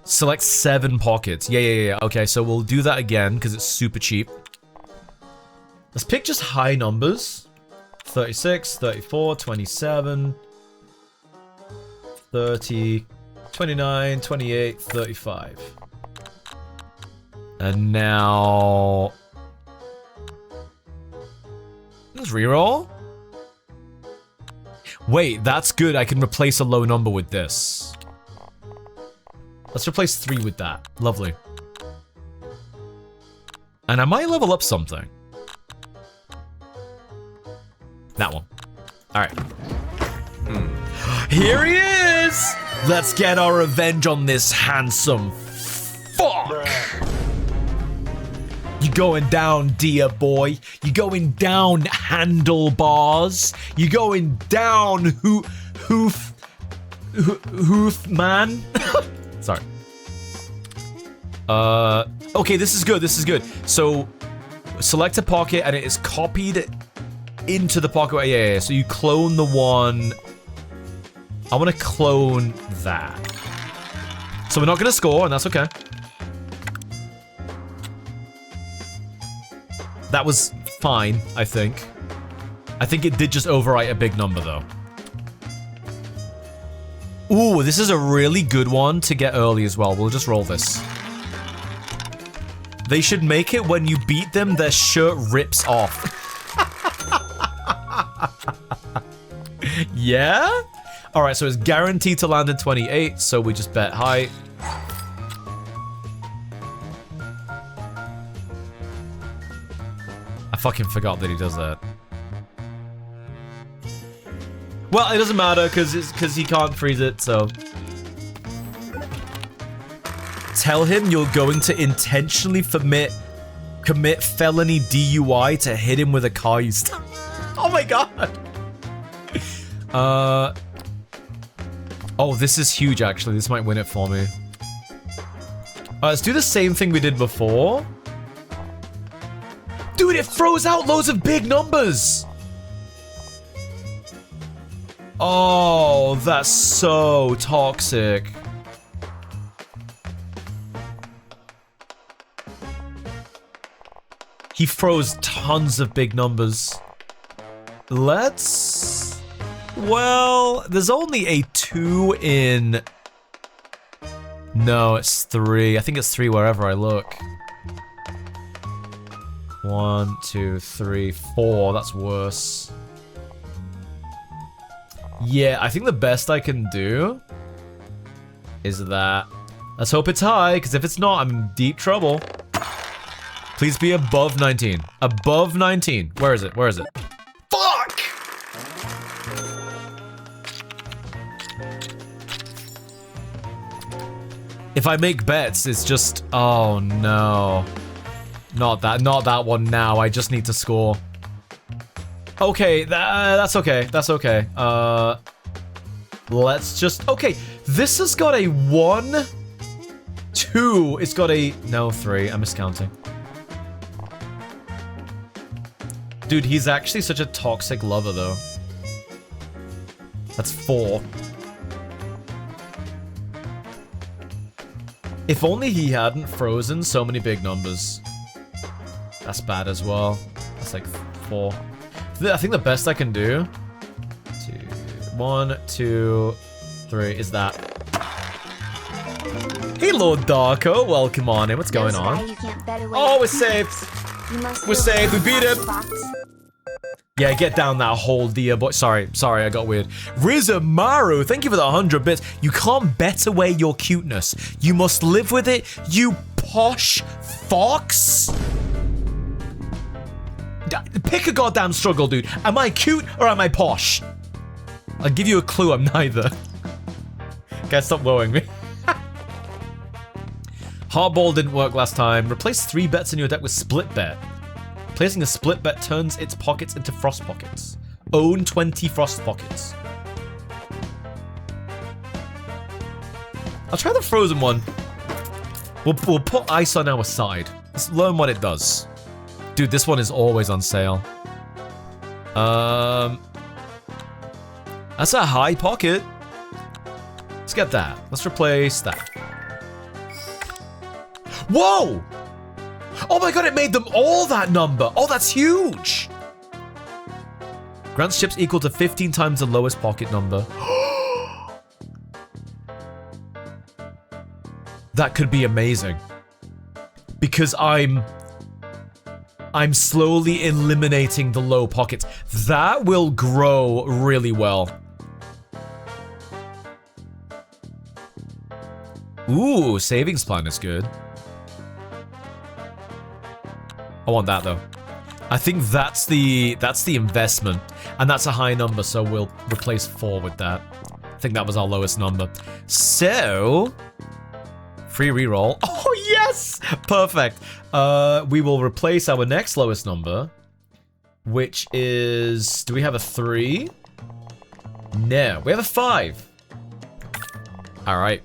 Select 7 pockets. Yeah. Okay, so we'll do that again because it's super cheap. Let's pick just high numbers. 36, 34, 27, 30, 29, 28, 35. And now... Let's reroll. Wait, that's good. I can replace a low number with this. Let's replace 3 with that. Lovely. And I might level up something. That one. Alright. Here he is! Let's get our revenge on this handsome fuck! You going down, dear boy. You going down, handlebars. You going down, hoof man. Sorry. Okay, this is good. So, select a pocket and it is copied into the pocket. Yeah. So you clone the one. I want to clone that. So we're not going to score, and that's okay. That was fine, I think. I think it did just overwrite a big number, though. Ooh, this is a really good one to get early as well. We'll just roll this. They should make it when you beat them, their shirt rips off. Yeah? Alright, so it's guaranteed to land in 28, so we just bet high. I fucking forgot that he does that. Well, it doesn't matter, because he can't freeze it, so... Tell him you're going to intentionally commit felony DUI to hit him with a car you stole. Oh my god! Oh, this is huge, actually. This might win it for me. Let's do the same thing we did before. Dude, it throws out loads of big numbers! Oh, that's so toxic. He throws tons of big numbers. Let's... Well, there's only a 2 in No, it's 3. I think it's 3 wherever I look. 1, 2, 3, 4. That's worse. Yeah, I think the best I can do is that. Let's hope it's high, because if it's not, I'm in deep trouble. Please be above 19. Above 19. Where is it? Where is it? Fuck! If I make bets, it's just... Oh, no. Not that one now. I just need to score. Okay, that's okay. That's okay. Let's just... Okay, this has got a 1, 2. It's got a... No, 3. I'm miscounting. Dude, he's actually such a toxic lover, though. That's 4. If only he hadn't frozen so many big numbers. That's bad as well. That's like 4. I think the best I can do... 1, 2, 3 is that. Hey, Lord Darko, welcome on in. What's going on? Oh, we're saved. We're saved. We beat him. Yeah, get down that hole, dear boy. Sorry, I got weird. Rizamaru, thank you for the 100 bits. You can't bet away your cuteness. You must live with it, you posh fox. Pick a goddamn struggle, dude. Am I cute or am I posh? I'll give you a clue, I'm neither. Guys, stop blowing me. Hardball didn't work last time. Replace 3 bets in your deck with split bet. Placing a split bet turns its pockets into frost pockets. Own 20 frost pockets. I'll try the frozen one. We'll put ice on our side. Let's learn what it does. Dude, this one is always on sale. That's a high pocket. Let's get that. Let's replace that. Whoa! Oh my god, it made them all that number. Oh, that's huge. Grants chips equal to 15 times the lowest pocket number. That could be amazing. Because I'm slowly eliminating the low pockets. That will grow really well. Ooh, savings plan is good. I want that though. I think that's the investment, and that's a high number, so we'll replace 4 with that. I think that was our lowest number. So, free reroll. Oh yes, perfect. We will replace our next lowest number, which is. Do we have a 3? No, we have a 5. All right.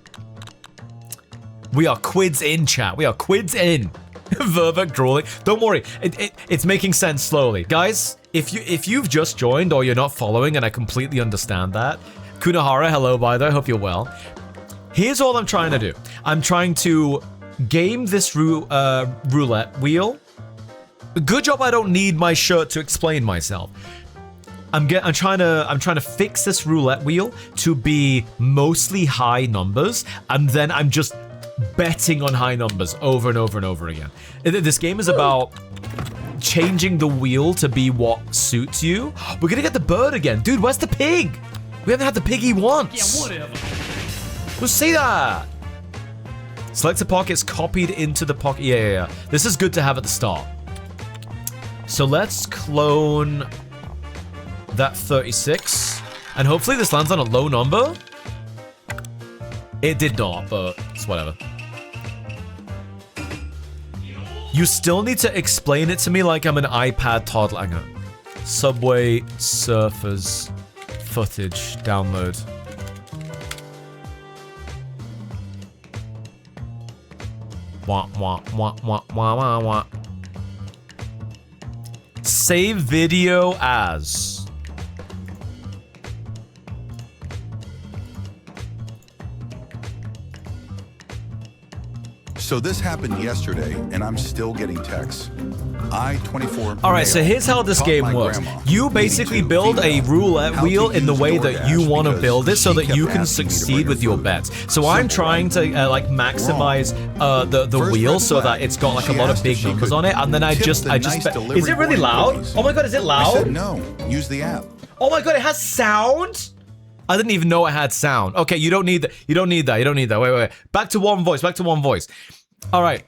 We are quids in, chat. We are quids in. Verbeck drawing. Don't worry, it's making sense slowly. Guys, if you've just joined or you're not following, and I completely understand that. Kunahara, hello by the way, I hope you're well. Here's all I'm trying to do. I'm trying to game this roulette wheel. Good job I don't need my shirt to explain myself. I'm trying to fix this roulette wheel to be mostly high numbers, and then I'm just betting on high numbers over and over and over again. This game is about changing the wheel to be what suits you. We're gonna get the bird again. Dude, where's the pig? We haven't had the piggy once. Yeah, whatever. We'll see that. Select the pockets copied into the pocket. Yeah. This is good to have at the start. So let's clone that 36. And hopefully this lands on a low number. It did not, but it's whatever. You still need to explain it to me like I'm an iPad toddler. Hang on. Subway Surfers footage download. Wah, wah, wah, wah, wah, wah, wah. Save video as. So this happened yesterday, and I'm still getting texts. I, 24. All right, so here's how this game works. You basically build a roulette wheel in the way that you want to build it so that you can succeed with your bets. So I'm trying to like maximize the wheel so that it's got like a lot of big numbers on it, and then I just bet. Is it really loud? Oh my god, is it loud? I said no. Use the app. Oh my god, it has sound? I didn't even know it had sound. Okay, you don't need that. You don't need that. You don't need that. Wait. Back to one voice. Back to one voice. All right.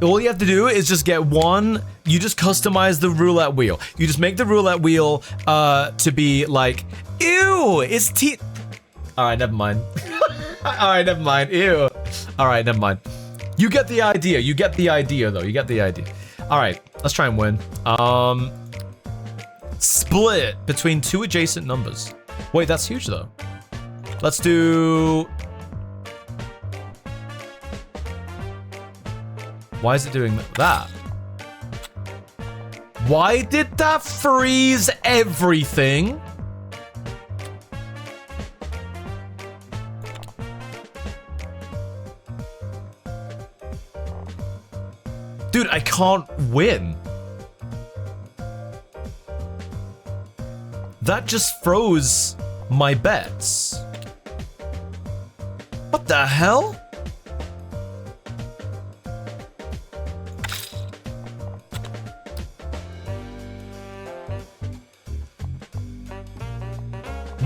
All you have to do is just get one. You just customize the roulette wheel. You just make the roulette wheel to be like, ew, it's teeth. All right, never mind. All right, never mind. Ew. All right, never mind. You get the idea. You get the idea, though. You get the idea. All right, let's try and win. Split between two adjacent numbers. Wait, that's huge, though. Let's do... Why is it doing that? Why did that freeze everything? Dude, I can't win. That just froze my bets. What the hell?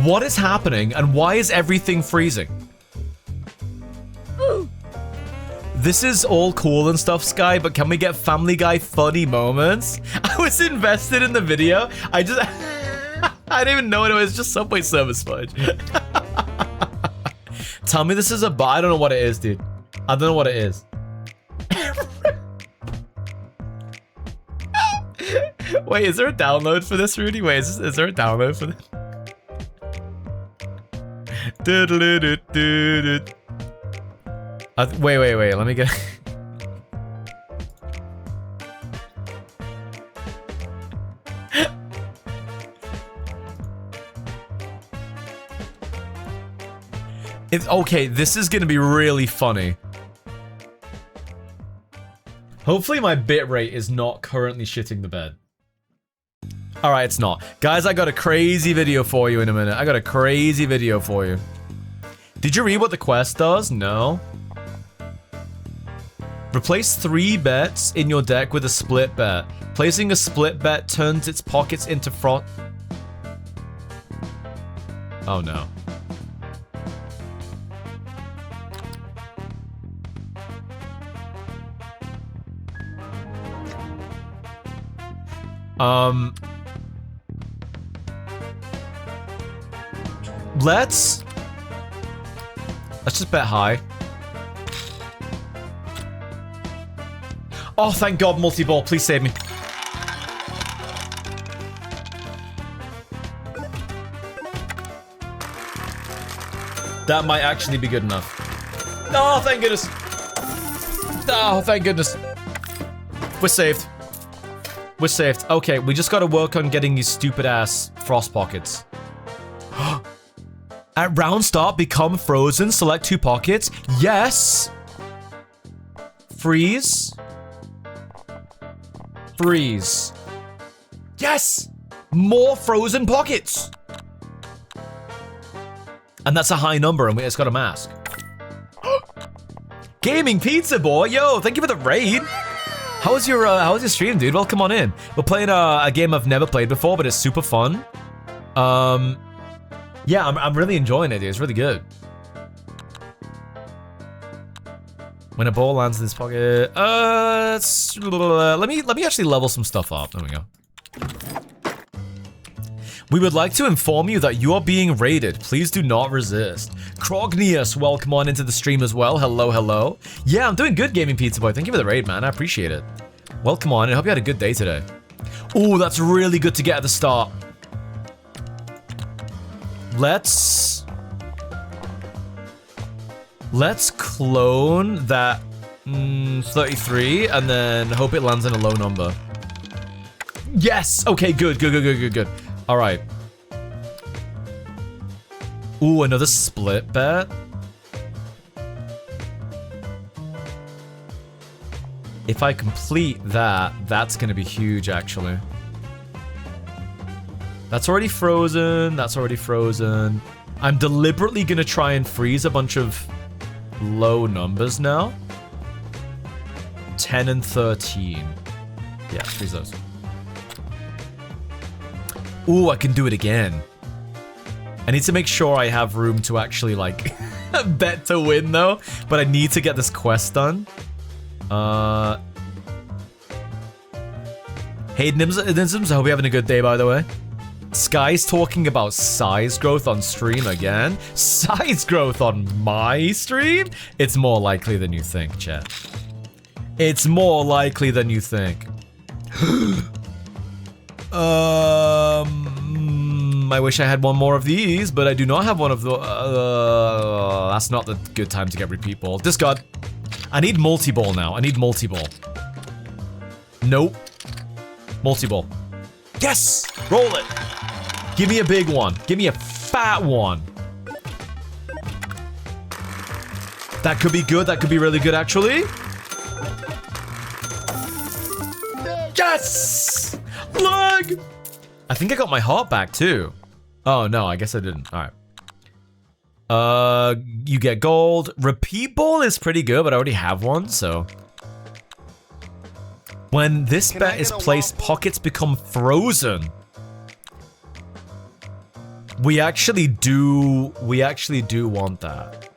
What is happening and why is everything freezing? This is all cool and stuff, Sky, but can we get Family Guy funny moments? I was invested in the video. I didn't even know what it was, just Subway Service fudge. Tell me this is a bot. I don't know what it is, dude. I don't know what it is. Wait, is there a download for this, Rudy? Wait, is there a download for this? Wait, let me get... Okay, this is gonna be really funny. Hopefully my bitrate is not currently shitting the bed. Alright, it's not. Guys, I got a crazy video for you in a minute. I got a crazy video for you. Did you read what the quest does? No. Replace 3 bets in your deck with a split bet. Placing a split bet turns its pockets into front. Oh no. Let's just bet high. Oh, thank God, multi-ball. Please save me. That might actually be good enough. Oh, thank goodness. Oh, thank goodness. We're saved. We're saved. Okay, we just gotta work on getting these stupid-ass frost pockets. At round start, become frozen. Select 2 pockets. Yes. Freeze. Freeze. Yes! More frozen pockets! And that's a high number, and it's got a mask. Gaming Pizza Boy! Yo, thank you for the raid! How was your stream, dude? Welcome on in. We're playing a game I've never played before, but it's super fun. Yeah, I'm really enjoying it, dude. It's really good. When a ball lands in this pocket, let me actually level some stuff up. There we go. We would like to inform you that you are being raided. Please do not resist. Crognius, welcome on into the stream as well. Hello, hello. Yeah, I'm doing good, Gaming Pizza Boy. Thank you for the raid, man. I appreciate it. Welcome on, and I hope you had a good day today. Oh, that's really good to get at the start. Let's clone that 33 and then hope it lands in a low number. Yes! Okay, good. All right. Ooh, another split bet. If I complete that, that's going to be huge, actually. That's already frozen. That's already frozen. I'm deliberately going to try and freeze a bunch of low numbers now. 10 and 13. Yeah, freeze those. Ooh, I can do it again. I need to make sure I have room to actually, like, bet to win, though. But I need to get this quest done. Hey, Nimsums, I hope you're having a good day, by the way. Sky's talking about size growth on stream again. Size growth on my stream? It's more likely than you think, chat. It's more likely than you think. I wish I had one more of these, but I do not have one of the... that's not the good time to get repeat ball. Discard. I need multi-ball now. I need multi-ball. Nope. Multi-ball. Yes! Roll it! Give me a big one. Give me a fat one. That could be good. That could be really good, actually. Yes! Look! I think I got my heart back, too. Oh, no, I guess I didn't. All right. You get gold. Repeat ball is pretty good, but I already have one, so... When this bet is placed, pockets become frozen. We actually do want that.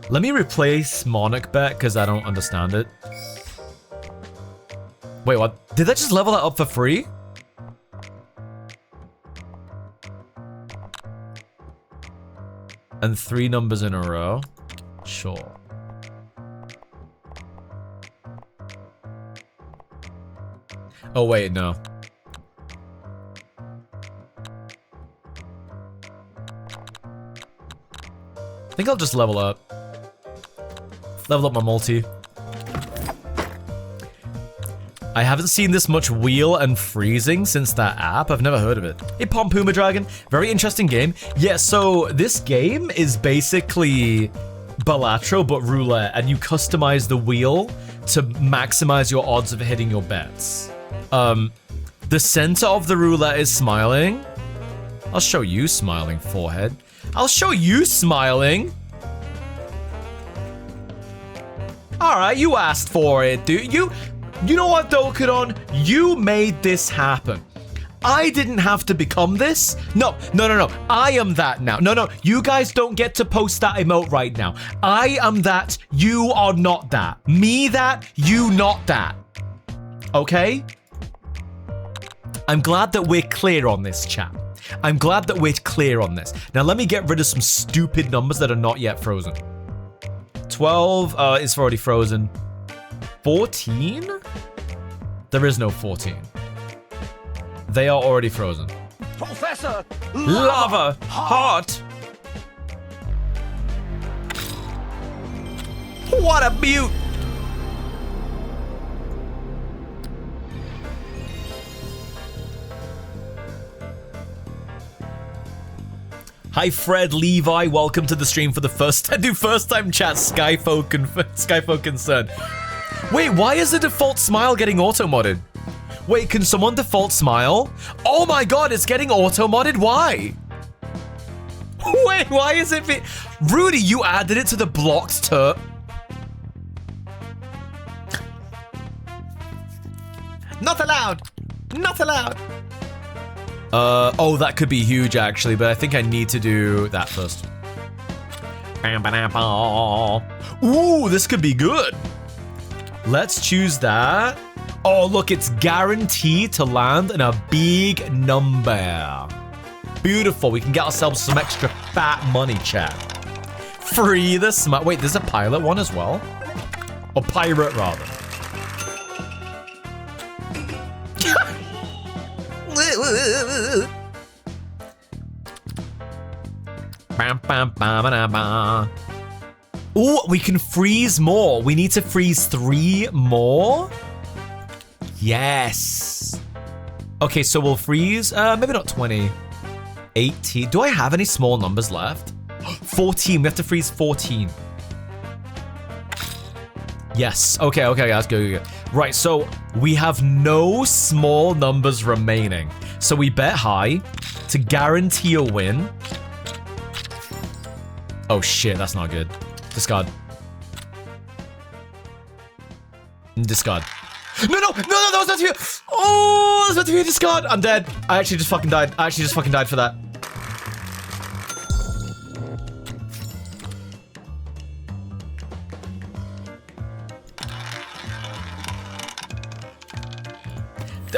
Let me replace Monarch bet, because I don't understand it. Wait, what? Did that just level that up for free? And 3 numbers in a row? Sure. Oh, wait, no. I think I'll just level up. Level up my multi. I haven't seen this much wheel and freezing since that app. I've never heard of it. Hey, Pompuma Dragon. Very interesting game. Yeah, so this game is basically Balatro, but roulette, and you customize the wheel to maximize your odds of hitting your bets. The center of the roulette is smiling. I'll show you smiling, forehead. I'll show you smiling. Alright, you asked for it, dude. You know what, Dokadon? You made this happen. I didn't have to become this. No. I am that now. No. You guys don't get to post that emote right now. I am that. You are not that. Me that. You not that. Okay? I'm glad that we're clear on this, chat. I'm glad that we're clear on this. Now, let me get rid of some stupid numbers that are not yet frozen. 12 is already frozen. 14? There is no 14. They are already frozen. Professor! Lava! Hot! What a beaut! Hi Fred Levi, welcome to the stream for the first time. Do first time chat Skyfo concern. Wait, why is the default smile getting auto-modded? Wait, can someone default smile? Oh my god, it's getting auto-modded? Why? Wait, why is it Rudy, you added it to the blocked turp. Not allowed! Not allowed! Oh, that could be huge actually, but I think I need to do that first. Ooh, this could be good. Let's choose that. Oh, look, it's guaranteed to land in a big number. Beautiful, we can get ourselves some extra fat money, chat. Free the smart. Wait, there's a pilot one as well? Or pirate, rather. Ooh, we can freeze more. We need to freeze 3 more. Yes. Okay, so we'll freeze, maybe not 20. 18. Do I have any small numbers left? 14. We have to freeze 14. Yes. Okay, let's go. Right, so we have no small numbers remaining. So we bet high to guarantee a win. Oh shit, that's not good. Discard. Discard. No, that was meant to be. Oh, that was meant to be a discard. I'm dead. I actually just fucking died. For that.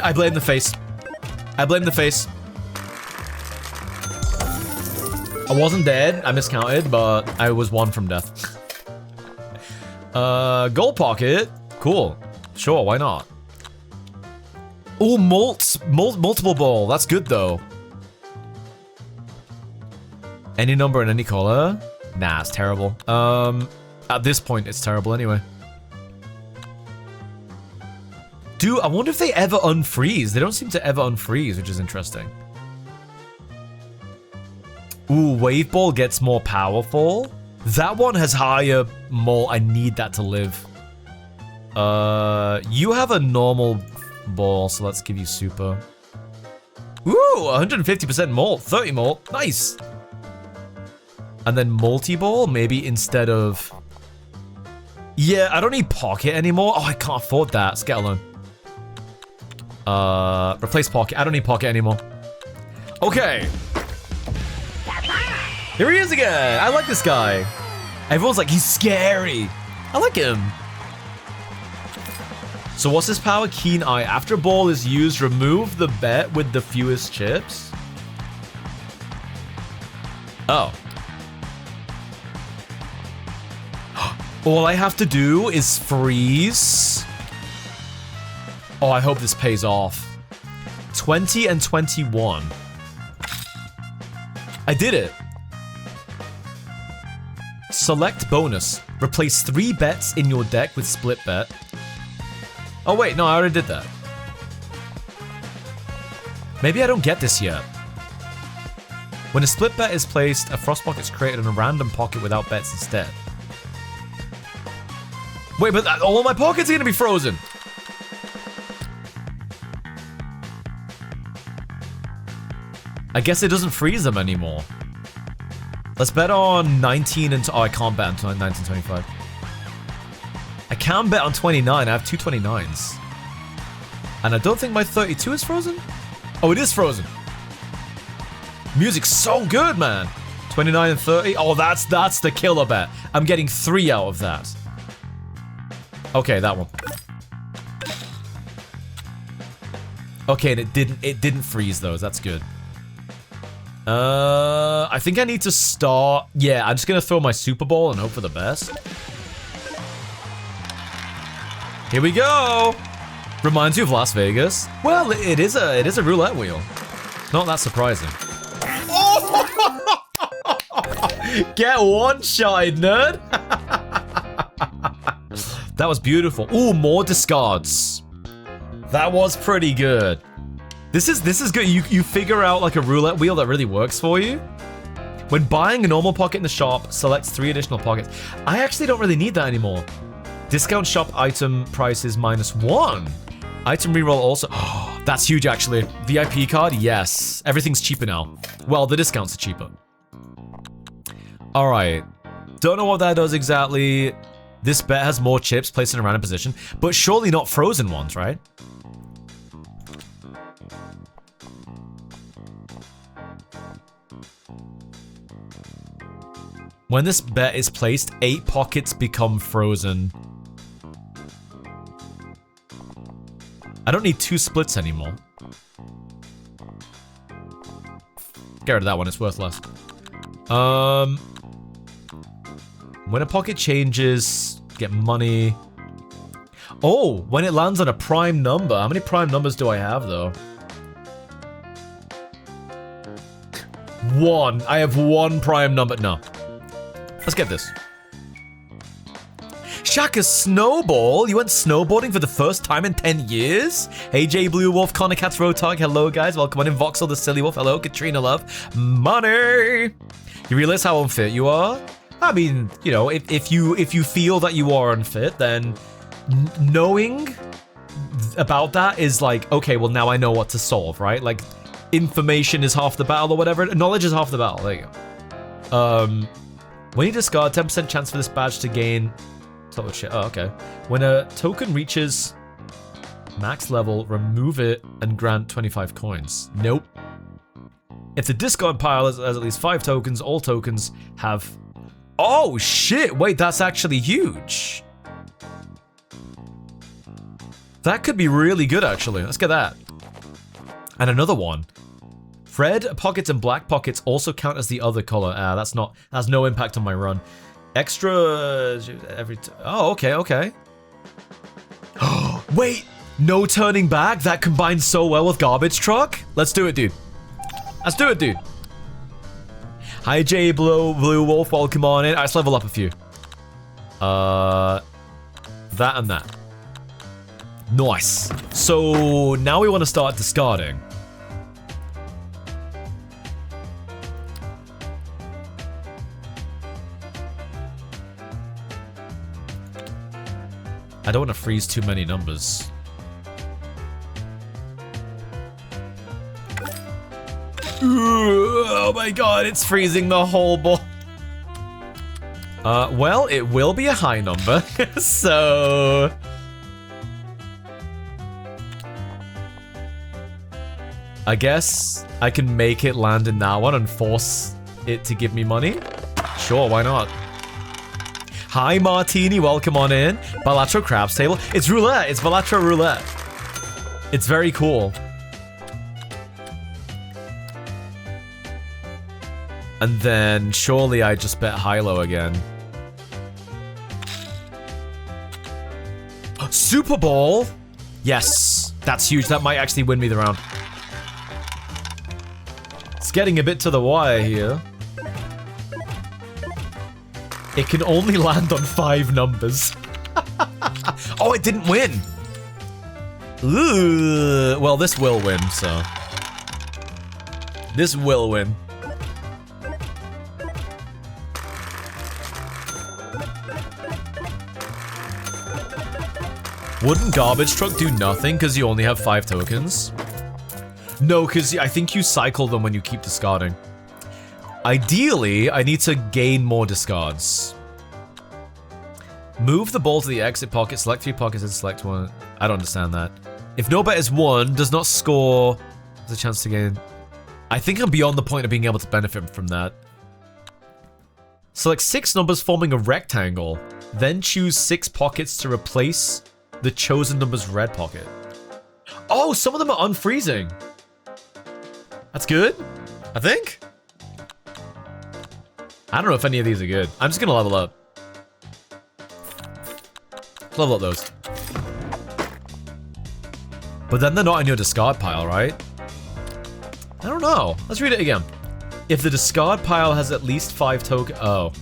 I blame the face. I wasn't dead. I miscounted, but I was 1 from death. Gold pocket. Cool. Sure, why not? Oh, multiple ball. That's good though. Any number in any color? Nah, it's terrible. At this point, it's terrible anyway. Dude, I wonder if they ever unfreeze. They don't seem to ever unfreeze, which is interesting. Ooh, wave ball gets more powerful. That one has higher molt. I need that to live. You have a normal ball, so let's give you super. Ooh, 150% molt, 30 molt, nice. And then multi-ball, maybe instead of... Yeah, I don't need pocket anymore. Oh, I can't afford that. Let's get alone. Replace pocket. I don't need pocket anymore. Okay. Here he is again. I like this guy. Everyone's like, he's scary. I like him. So what's his power? Keen Eye. After a ball is used, remove the bet with the fewest chips. Oh. All I have to do is freeze. Oh, I hope this pays off. 20 and 21. I did it. Select bonus. Replace 3 bets in your deck with split bet. Oh wait, no, I already did that. Maybe I don't get this yet. When a split bet is placed, a frost pocket is created in a random pocket without bets instead. Wait, but all of my pockets are gonna be frozen. I guess it doesn't freeze them anymore. Let's bet on 19 and... Oh, I can't bet on 1925. I can bet on 29. I have 2 29s. And I don't think my 32 is frozen. Oh, it is frozen. Music's so good, man. 29 and 30. Oh, that's the killer bet. I'm getting 3 out of that. Okay, that one. Okay, and it didn't freeze those. That's good. I think I need to start... Yeah, I'm just gonna throw my Super Bowl and hope for the best. Here we go! Reminds you of Las Vegas. Well, it is a roulette wheel. Not that surprising. Oh! Get one-shotted, nerd! That was beautiful. Ooh, more discards. That was pretty good. This is good. You figure out like a roulette wheel that really works for you. When buying a normal pocket in the shop, select 3 additional pockets. I actually don't really need that anymore. Discount shop item prices -1. Item reroll also. Oh, that's huge actually. VIP card, yes. Everything's cheaper now. Well, the discounts are cheaper. All right. Don't know what that does exactly. This bet has more chips placed in a random position, but surely not frozen ones, right? When this bet is placed, 8 pockets become frozen. I don't need 2 splits anymore. Get rid of that one, it's worth less. When a pocket changes, get money. Oh, when it lands on a prime number. How many prime numbers do I have, though? 1. I have 1 prime number. No. Let's get this. Shaka Snowball? You went snowboarding for the first time in 10 years? Hey, J Blue Wolf, Connor Cats Rotog. Hello, guys. Welcome on in. Voxel the Silly Wolf. Hello, Katrina Love. Money! You realize how unfit you are? I mean, you know, if you feel that you are unfit, then knowing about that is like, okay, well now I know what to solve, right? Like, information is half the battle or whatever. Knowledge is half the battle. There you go. When you discard, 10% chance for this badge to gain. Oh shit. Oh, okay. When a token reaches max level, remove it and grant 25 coins. Nope. If the discard pile has at least 5 tokens, all tokens have. Oh shit! Wait, that's actually huge. That could be really good, actually. Let's get that. And another one. Red pockets and black pockets also count as the other color. That's no impact on my run. Extra every. Oh, okay. Wait, no turning back. That combines so well with garbage truck. Let's do it, dude. Let's do it, dude. Hi, J Blue Wolf. Welcome on in. Alright, let's level up a few. That and that. Nice. So now we want to start discarding. I don't want to freeze too many numbers. Oh my god, it's freezing the whole board. Well, it will be a high number, so... I guess I can make it land in that one and force it to give me money? Sure, why not? Hi, Martini, welcome on in. Balatro Crab's Table. It's roulette, it's Balatro Roulette. It's very cool. And then, surely I just bet high-low again. Super Bowl? Yes, that's huge. That might actually win me the round. It's getting a bit to the wire here. It can only land on 5 numbers. Oh, it didn't win. Ooh. Well, this will win, so. This will win. Wouldn't garbage truck do nothing because you only have 5 tokens? No, because I think you cycle them when you keep discarding. Ideally, I need to gain more discards. Move the ball to the exit pocket, select 3 pockets and select 1. I don't understand that. If no bet is 1, does not score, there's a chance to gain. I think I'm beyond the point of being able to benefit from that. Select 6 numbers forming a rectangle, then choose 6 pockets to replace the chosen number's red pocket. Oh, some of them are unfreezing. That's good, I think. I don't know if any of these are good. I'm just gonna level up. Level up those. But then they're not in your discard pile, right? I don't know. Let's read it again. If the discard pile has at least 5 tokens. Oh.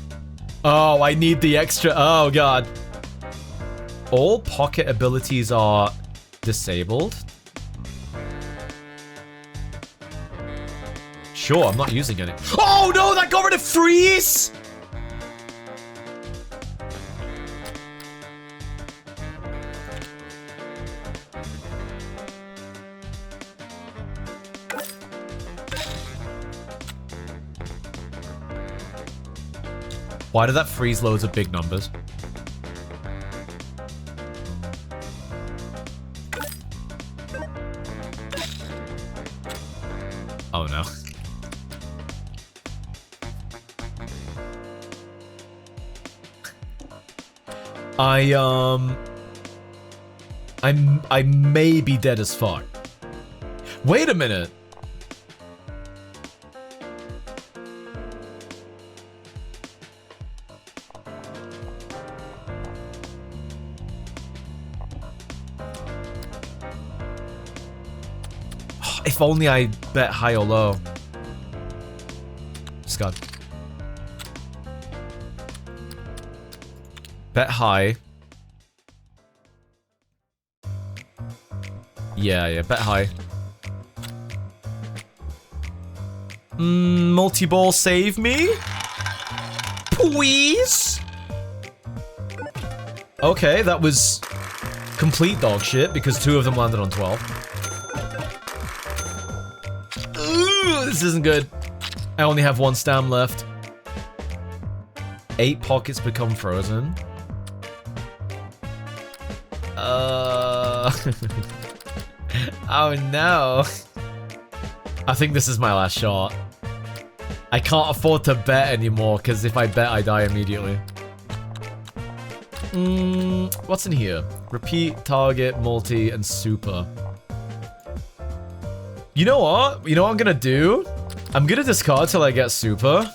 Oh, I need the extra. Oh, God. All pocket abilities are disabled. Sure, I'm not using any. Oh no, that got rid of freeze! Why did that freeze loads of big numbers? Oh no. I may be dead as fuck. Wait a minute. If only I bet high or low. Scud. Bet high. Yeah, bet high. Multi-ball save me? Squeeze! Okay, that was complete dog shit because 2 of them landed on 12. Ooh, this isn't good. I only have 1 stam left. 8 pockets become frozen. Oh no. I think this is my last shot. I can't afford to bet anymore because if I bet, I die immediately. What's in here? Repeat, target, multi, and super. You know what? You know what I'm gonna do? I'm gonna discard till I get super.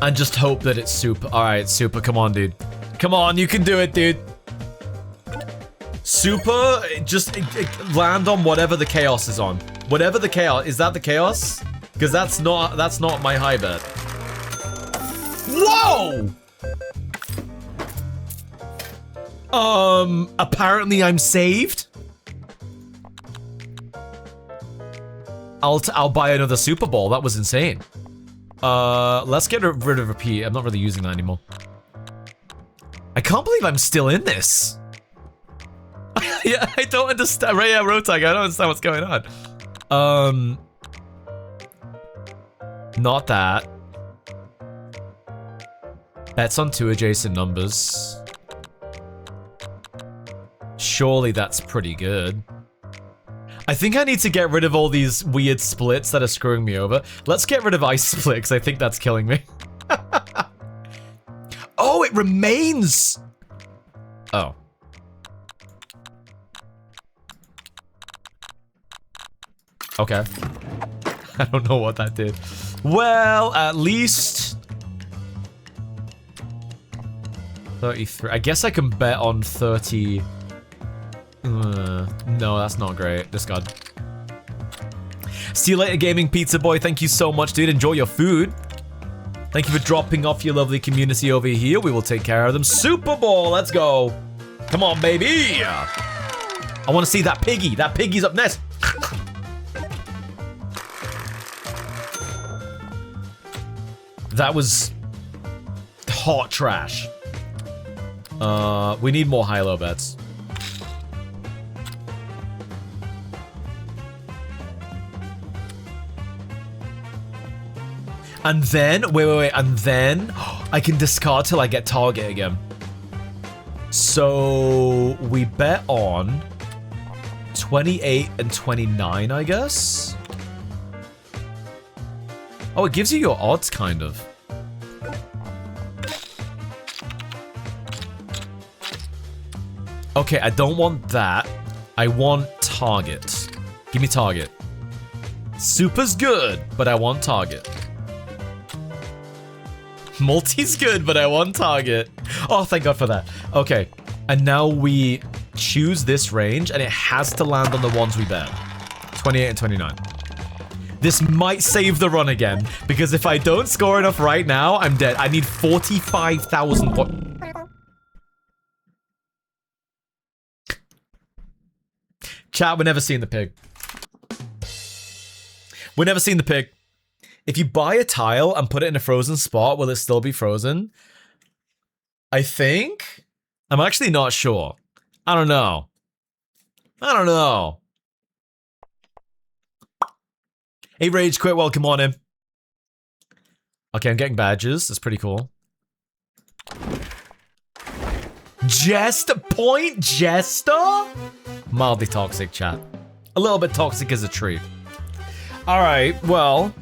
And just hope that it's super. Alright, super, come on, dude. Come on, you can do it, dude. Super, just land on whatever the chaos is on. Whatever the chaos, is that the chaos? Because that's not my high bet. Whoa! Apparently I'm saved. I'll buy another Super Bowl. That was insane. Let's get rid of repeat. I'm not really using that anymore. I can't believe I'm still in this. Yeah, I don't understand. Right, yeah, Rotag, I don't understand what's going on. Not that. Bets on 2 adjacent numbers. Surely that's pretty good. I think I need to get rid of all these weird splits that are screwing me over. Let's get rid of ice split, because I think that's killing me. Oh, it remains! Oh. Okay. I don't know what that did. Well, at least... 33. I guess I can bet on 30... no, that's not great. Discard. See you later, Gaming Pizza Boy. Thank you so much, dude. Enjoy your food. Thank you for dropping off your lovely community over here. We will take care of them. Super Bowl, let's go. Come on, baby. I want to see that piggy. That piggy's up next. That was hot trash. We need more high-low bets. And then, wait, and then I can discard till I get target again. So we bet on 28 and 29, I guess. Oh, it gives you your odds, kind of. Okay, I don't want that. I want target. Give me target. Super's good, but I want target. Multi's good, but I want target. Oh, thank God for that. Okay, and now we choose this range, and it has to land on the ones we bet. 28 and 29. This might save the run again, because if I don't score enough right now, I'm dead. I need 45,000 points. Chat, we're never seeing the pig. We're never seeing the pig. If you buy a tile and put it in a frozen spot, will it still be frozen? I think? I'm actually not sure. I don't know. I don't know. Hey, Rage Quit, welcome on in. Okay, I'm getting badges. That's pretty cool. Point Jester? Mildly toxic, chat. A little bit toxic as a tree. Alright, well...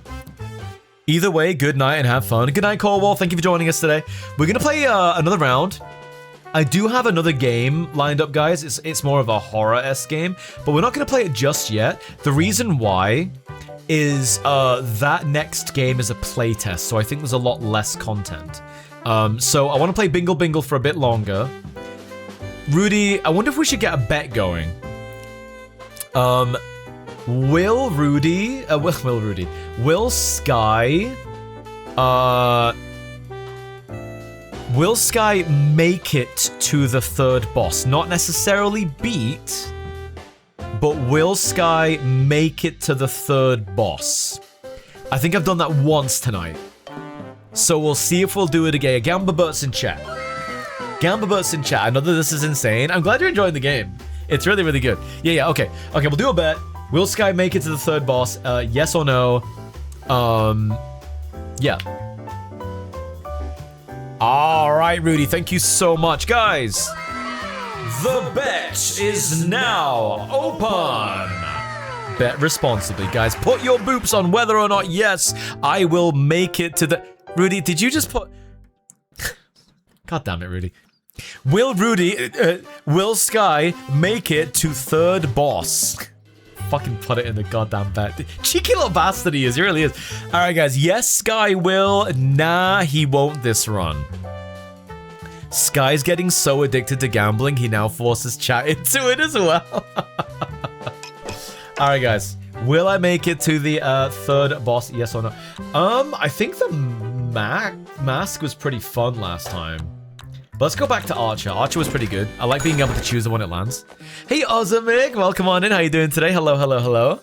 Either way, good night and have fun. Good night, Corwall. Thank you for joining us today. We're gonna play another round. I do have another game lined up, guys. It's more of a horror-esque game, but we're not gonna play it just yet. The reason why is that next game is a playtest, so I think there's a lot less content. So I want to play Bingle Bingle for a bit longer. Rudy, I wonder if we should get a bet going. Will Sky make it to the third boss? Not necessarily beat, but will Sky make it to the third boss? I think I've done that once tonight. So we'll see if we'll do it again. Gambabert's in chat. Gambabert's in chat. I know that this is insane. I'm glad you're enjoying the game. It's really, really good. Yeah, okay. Okay, we'll do a bet. Will Sky make it to the third boss? Yes or no? Yeah. All right, Rudy. Thank you so much. Guys, the bet is now open. Bet responsibly, guys. Put your boops on whether or not, yes, I will make it to the... Rudy, did you just put... God damn it, Rudy. Will Sky make it to third boss? Fucking put it in the goddamn bet. Cheeky little bastard he is, he really is. Alright, guys. Yes, Sky will. Nah, he won't this run. Sky's getting so addicted to gambling, he now forces chat into it as well. Alright, guys. Will I make it to the third boss? Yes or no? I think the mask was pretty fun last time. But let's go back to Archer. Archer was pretty good. I like being able to choose the one it lands. Hey, Ozamic. Welcome on in. How you doing today? Hello, hello, hello.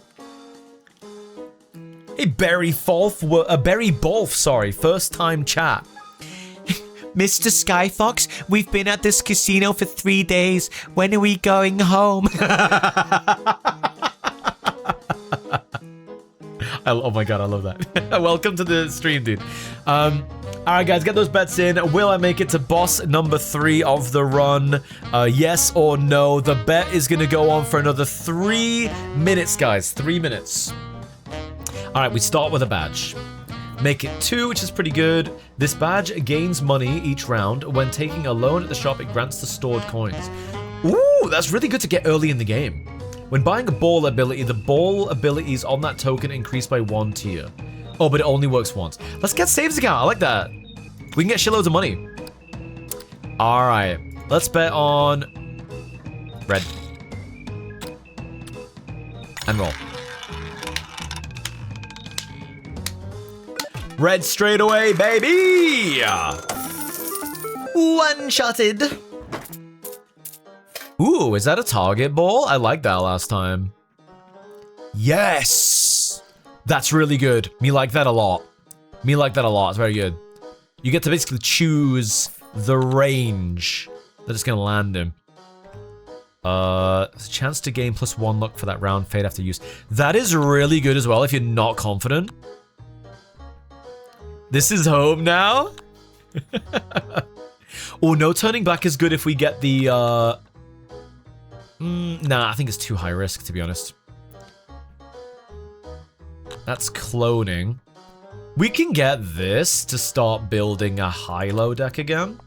Hey, Barry Bolf, sorry. First time chat. Mr. Skyfox, we've been at this casino for 3 days. When are we going home? Oh my god, I love that. Welcome to the stream, dude. Alright, guys, get those bets in. Will I make it to boss number 3 of the run? Yes or no? The bet is going to go on for another 3 minutes, guys. 3 minutes. Alright, we start with a badge. Make it 2, which is pretty good. This badge gains money each round. When taking a loan at the shop, it grants the stored coins. Ooh, that's really good to get early in the game. When buying a ball ability, the ball abilities on that token increase by 1 tier. Oh, but it only works once. Let's get saves account. I like that. We can get shitloads of money. All right. Let's bet on red. And roll. Red straight away, baby! One-shotted. Ooh, is that a target ball? I like that last time. Yes! That's really good. Me like that a lot. Me like that a lot. It's very good. You get to basically choose the range that it's going to land in. Chance to gain +1 luck for that round. Fade after use. That is really good as well if you're not confident. This is home now. Oh, no turning back is good if we get the... Nah, I think it's too high risk, to be honest. That's cloning. We can get this to start building a high-low deck again.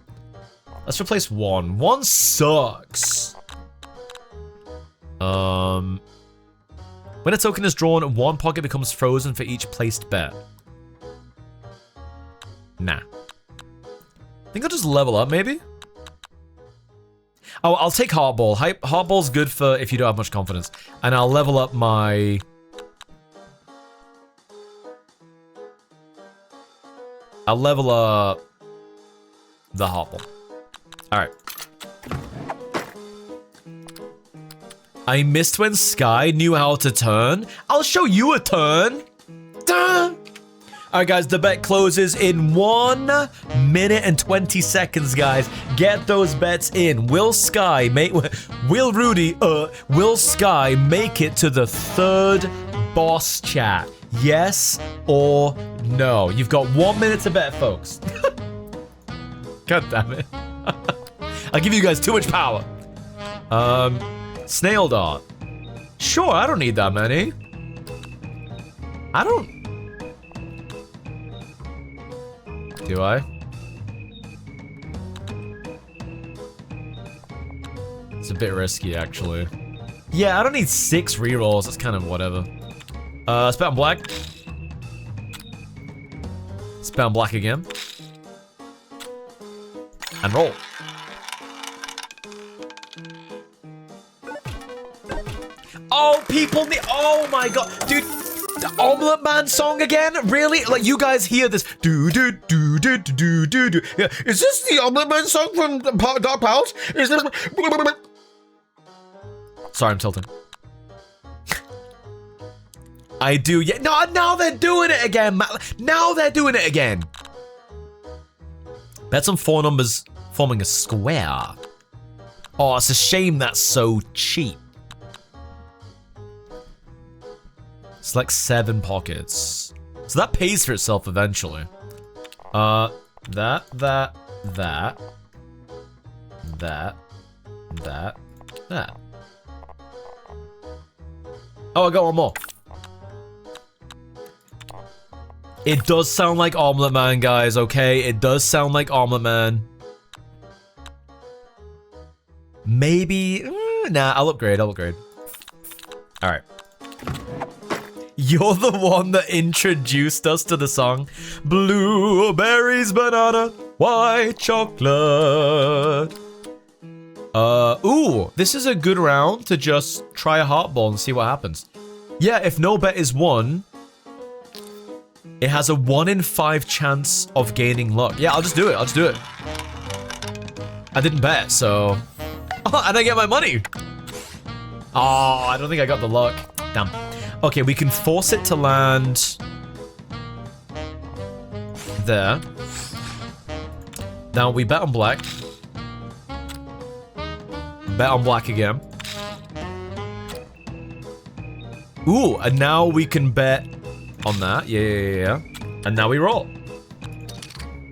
Let's replace 1. 1 sucks. When a token is drawn, 1 pocket becomes frozen for each placed bet. Nah. I think I'll just level up, maybe? Oh, I'll take Heartball. Heartball's good for if you don't have much confidence. And I'll level up my... I'll level up the Heartball. Alright. I missed when Sky knew how to turn. I'll show you a turn. Duh. Alright, guys, the bet closes in 1 minute and 20 seconds, guys. Get those bets in. Will Sky make... Will Sky make it to the third boss chat? Yes or no? You've got 1 minute to bet, folks. God damn it. I'll give you guys too much power. Snail Dart. Sure, I don't need that many. I don't... Do I? It's a bit risky, actually. Yeah, I don't need 6 rerolls. That's kind of whatever. Let's bet on black. Let's bet on black again. And roll. Oh, people need... Oh my god. Dude, the Omelette Man song again? Really? Like, you guys hear this? Do-do-do-do-do-do-do. Yeah. Is this the Omelette Man song from Dark Palace? Is this... Sorry, I'm tilting. I do, yeah. No, now they're doing it again, man. Now they're doing it again. Bets on 4 numbers forming a square. Oh, it's a shame that's so cheap. Select 7 pockets. So that pays for itself eventually. That. Oh, I got one more. It does sound like Omelette Man, guys, okay? It does sound like Omelette Man. Maybe... nah, I'll upgrade. Alright. You're the one that introduced us to the song. Blueberries, banana, white chocolate. Ooh, this is a good round to just try a heart ball and see what happens. Yeah, if no bet is won, it has a 1 in 5 chance of gaining luck. Yeah, I'll just do it. I didn't bet, so... Oh, and I get my money! Oh, I don't think I got the luck. Damn. Okay, we can force it to land... there. Now, we bet on black. Bet on black again. Ooh, and now we can bet on that. Yeah. And now we roll.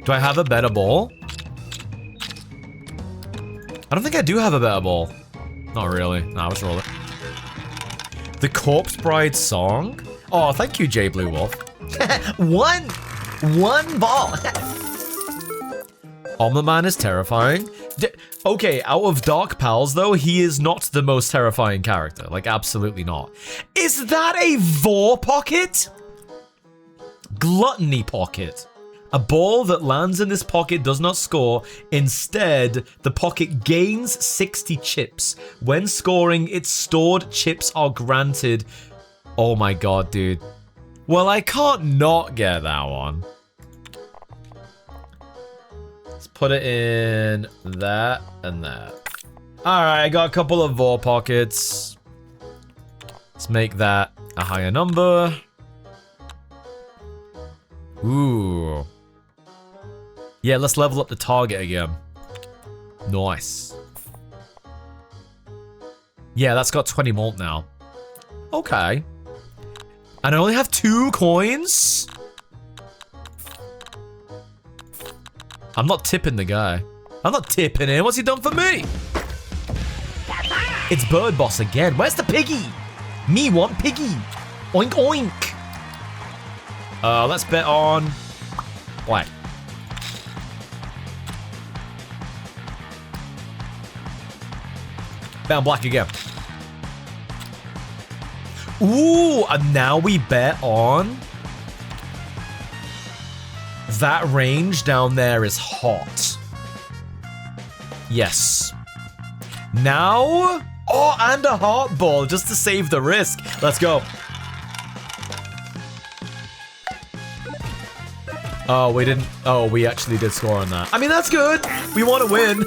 Do I have a better ball? I don't think I do have a better ball. Not really. Nah, let's roll it. The Corpse Bride song? Oh, thank you, J Blue Wolf. One ball. Omelette Man is terrifying. Okay, out of Dark Pals, though, he is not the most terrifying character. Like, absolutely not. Is that a Vor pocket? Gluttony pocket. A ball that lands in this pocket does not score. Instead, the pocket gains 60 chips. When scoring, its stored chips are granted. Oh my god, dude. Well, I can't not get that one. Let's put it in that and that. Alright, I got a couple of Vor pockets. Let's make that a higher number. Ooh. Yeah, let's level up the target again. Nice. Yeah, that's got 20 mult now. Okay. And I only have 2 coins? I'm not tipping the guy. I'm not tipping him. What's he done for me? It's Bird Boss again. Where's the piggy? Me want piggy. Oink oink. Let's bet on black. Bet on black again. Ooh, and now we bet on... That range down there is hot. Yes. Now... Oh, and a heart ball just to save the risk. Let's go. Oh, we didn't... Oh, we actually did score on that. I mean, that's good. We want to win.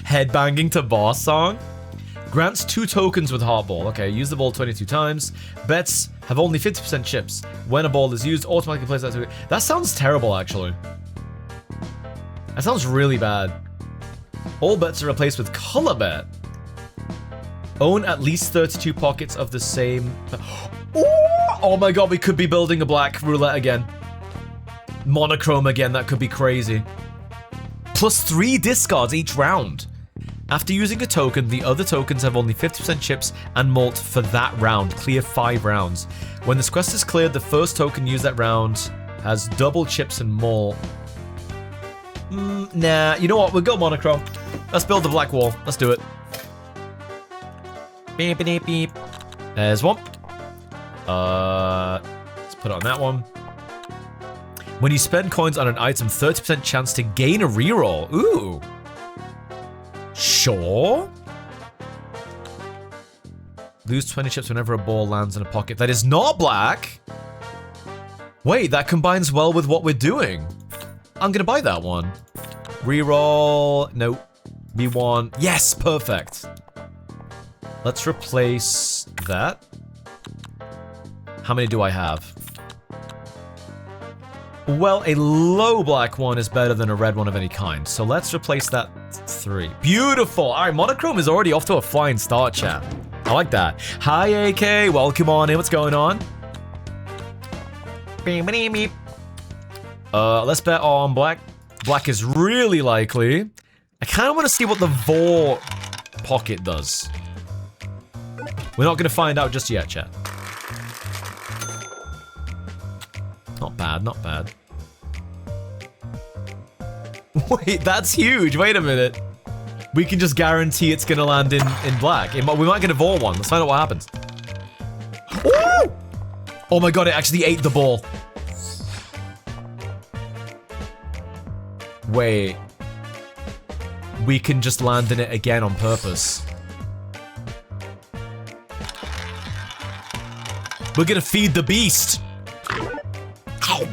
Headbanging to boss song. Grants 2 tokens with heart ball. Okay, use the ball 22 times. Bets have only 50% chips. When a ball is used, automatically plays that. That sounds terrible, actually. That sounds really bad. All bets are replaced with color bet. Own at least 32 pockets of the same... Oh my god, we could be building a black roulette again. Monochrome again, that could be crazy. Plus 3 discards each round. After using a token, the other tokens have only 50% chips and malt for that round. Clear 5 rounds. When this quest is cleared, the first token used that round has double chips and malt. Nah, you know what? We'll go monochrome. Let's build the black wall. Let's do it. Beep, beep, beep. There's one. Let's put it on that one. When you spend coins on an item, 30% chance to gain a reroll. Ooh. Sure. Lose 20 chips whenever a ball lands in a pocket. That is not black. Wait, that combines well with what we're doing. I'm gonna buy that one. Reroll. Nope. B1. Yes, perfect. Let's replace that. How many do I have? Well, a low black one is better than a red one of any kind. So let's replace that 3. Beautiful. All right, monochrome is already off to a flying start, chat. I like that. Hi, AK. Welcome on in. What's going on? Let's bet on black. Black is really likely. I kind of want to see what the Vor pocket does. We're not going to find out just yet, chat. Not bad, not bad. Wait, that's huge. Wait a minute. We can just guarantee it's going to land in black. We might get a Vor one. Let's find out what happens. Woo! Oh my god, it actually ate the ball. Wait. We can just land in it again on purpose. We're gonna feed the beast. Ow.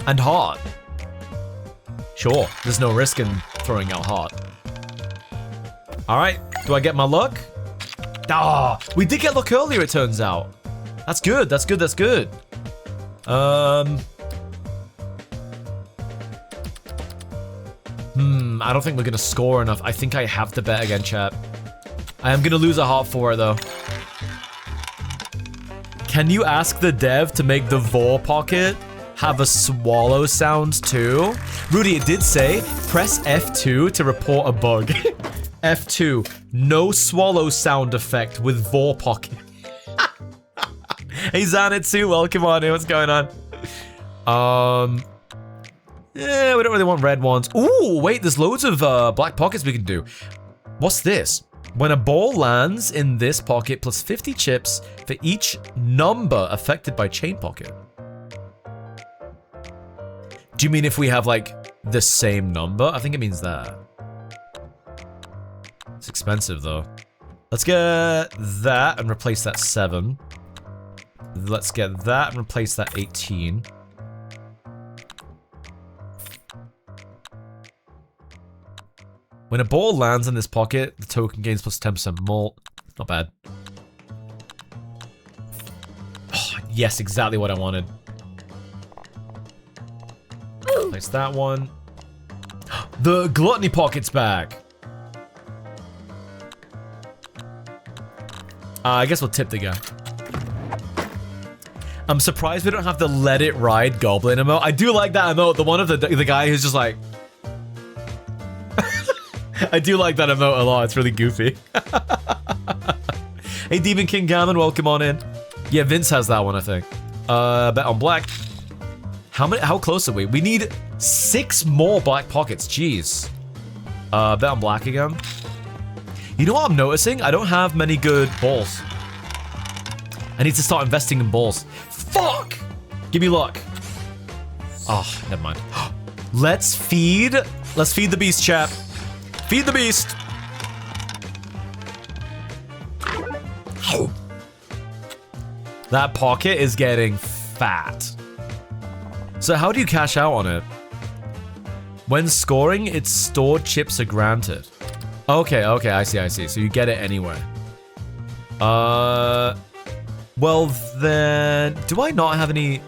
And heart. Sure, there's no risk in throwing out heart. Alright, do I get my luck? Ah, we did get luck earlier, it turns out. That's good, that's good, that's good. I don't think we're gonna score enough. I think I have to bet again, chat. I am gonna lose a heart for it, though. Can you ask the dev to make the Vor pocket have a swallow sound too? Rudy, it did say, press F2 to report a bug. F2, no swallow sound effect with Vor pocket. Hey Zanitsu, welcome on in, what's going on? Yeah, we don't really want red ones. Ooh, wait, there's loads of black pockets we can do. What's this? When a ball lands in this pocket, plus 50 chips for each number affected by chain pocket. Do you mean if we have, like, the same number? I think it means that. It's expensive, though. Let's get that and replace that 7. Let's get that and replace that 18. When a ball lands in this pocket, the token gains plus 10% malt. Not bad. Oh, yes, exactly what I wanted. Place that one. The gluttony pocket's back. I guess we'll tip the guy. I'm surprised we don't have the let it ride goblin emote. I do like that emote. The one of the guy who's just like... I do like that emote a lot. It's really goofy. Hey, Demon King Gammon, welcome on in. Yeah, Vince has that one, I think. Bet on black. How close are we? We need 6 more black pockets. Jeez. Bet on black again. You know what I'm noticing? I don't have many good balls. I need to start investing in balls. Fuck! Give me luck. Oh, never mind. Let's feed the beast, chap. Feed the beast. That pocket is getting fat. So how do you cash out on it? When scoring, its stored chips are granted. Okay, I see. So you get it anyway. Well then, do I not have any?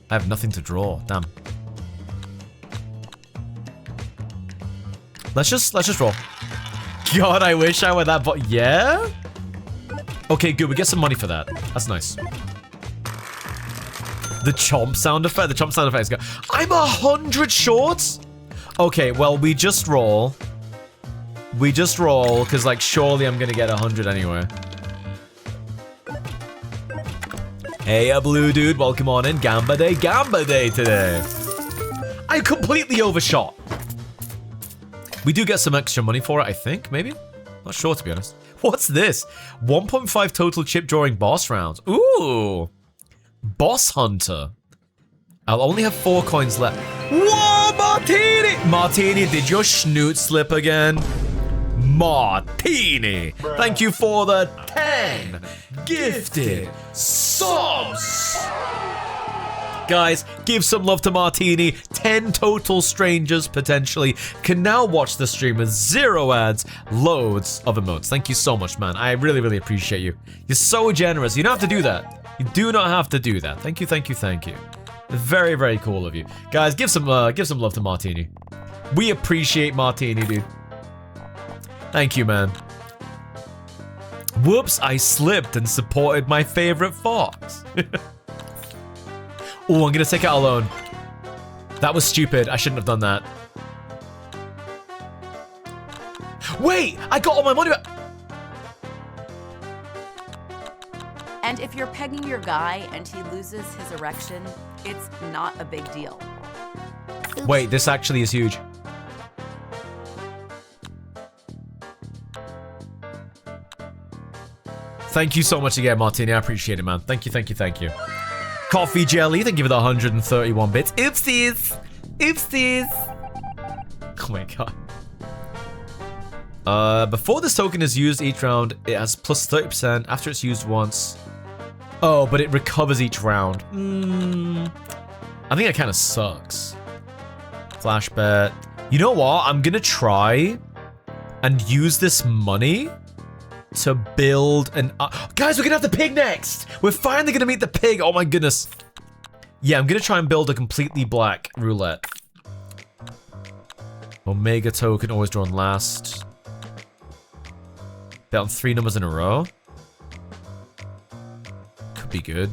I have nothing to draw. Damn. Let's just roll. God, I wish I were that, but yeah? Okay, good, we get some money for that. That's nice. The chomp sound effect? The chomp sound effect is good. I'm 100 short? Okay, well, we just roll. We just roll, because, like, surely I'm gonna get 100 anyway. Hey, a blue dude, welcome on in. Gamba Day today. I completely overshot. We do get some extra money for it, I think, maybe? Not sure, to be honest. What's this? 1.5 total chip drawing boss rounds. Ooh! Boss Hunter. I'll only have 4 coins left. Whoa, Martini! Martini, did your snoot slip again? Martini! Thank you for the 10 gifted subs! Guys, give some love to Martini. 10 total strangers, potentially, can now watch the stream with 0 ads, loads of emotes. Thank you so much, man. I really, really appreciate you. You're so generous. You don't have to do that. You do not have to do that. Thank you, thank you, thank you. Very, very cool of you. Guys, give some love to Martini. We appreciate Martini, dude. Thank you, man. Whoops, I slipped and supported my favorite fox. Oh, I'm gonna take out a loan. That was stupid. I shouldn't have done that. Wait, I got all my money back. And if you're pegging your guy and he loses his erection, it's not a big deal. Wait, this actually is huge. Thank you so much again, Martini. I appreciate it, man. Thank you, thank you, thank you. Coffee Jelly, thank you for the 131 bits. Oopsies! Oopsies! Oh my god. Before this token is used each round, it has plus 30%. After it's used once. Oh, but it recovers each round. I think that kind of sucks. Flash bet. You know what? I'm gonna try and use this money to build an... guys, we're gonna have the pig next! We're finally gonna meet the pig! Oh my goodness. Yeah, I'm gonna try and build a completely black roulette. Omega token, always drawn last. Bet on 3 numbers in a row. Could be good.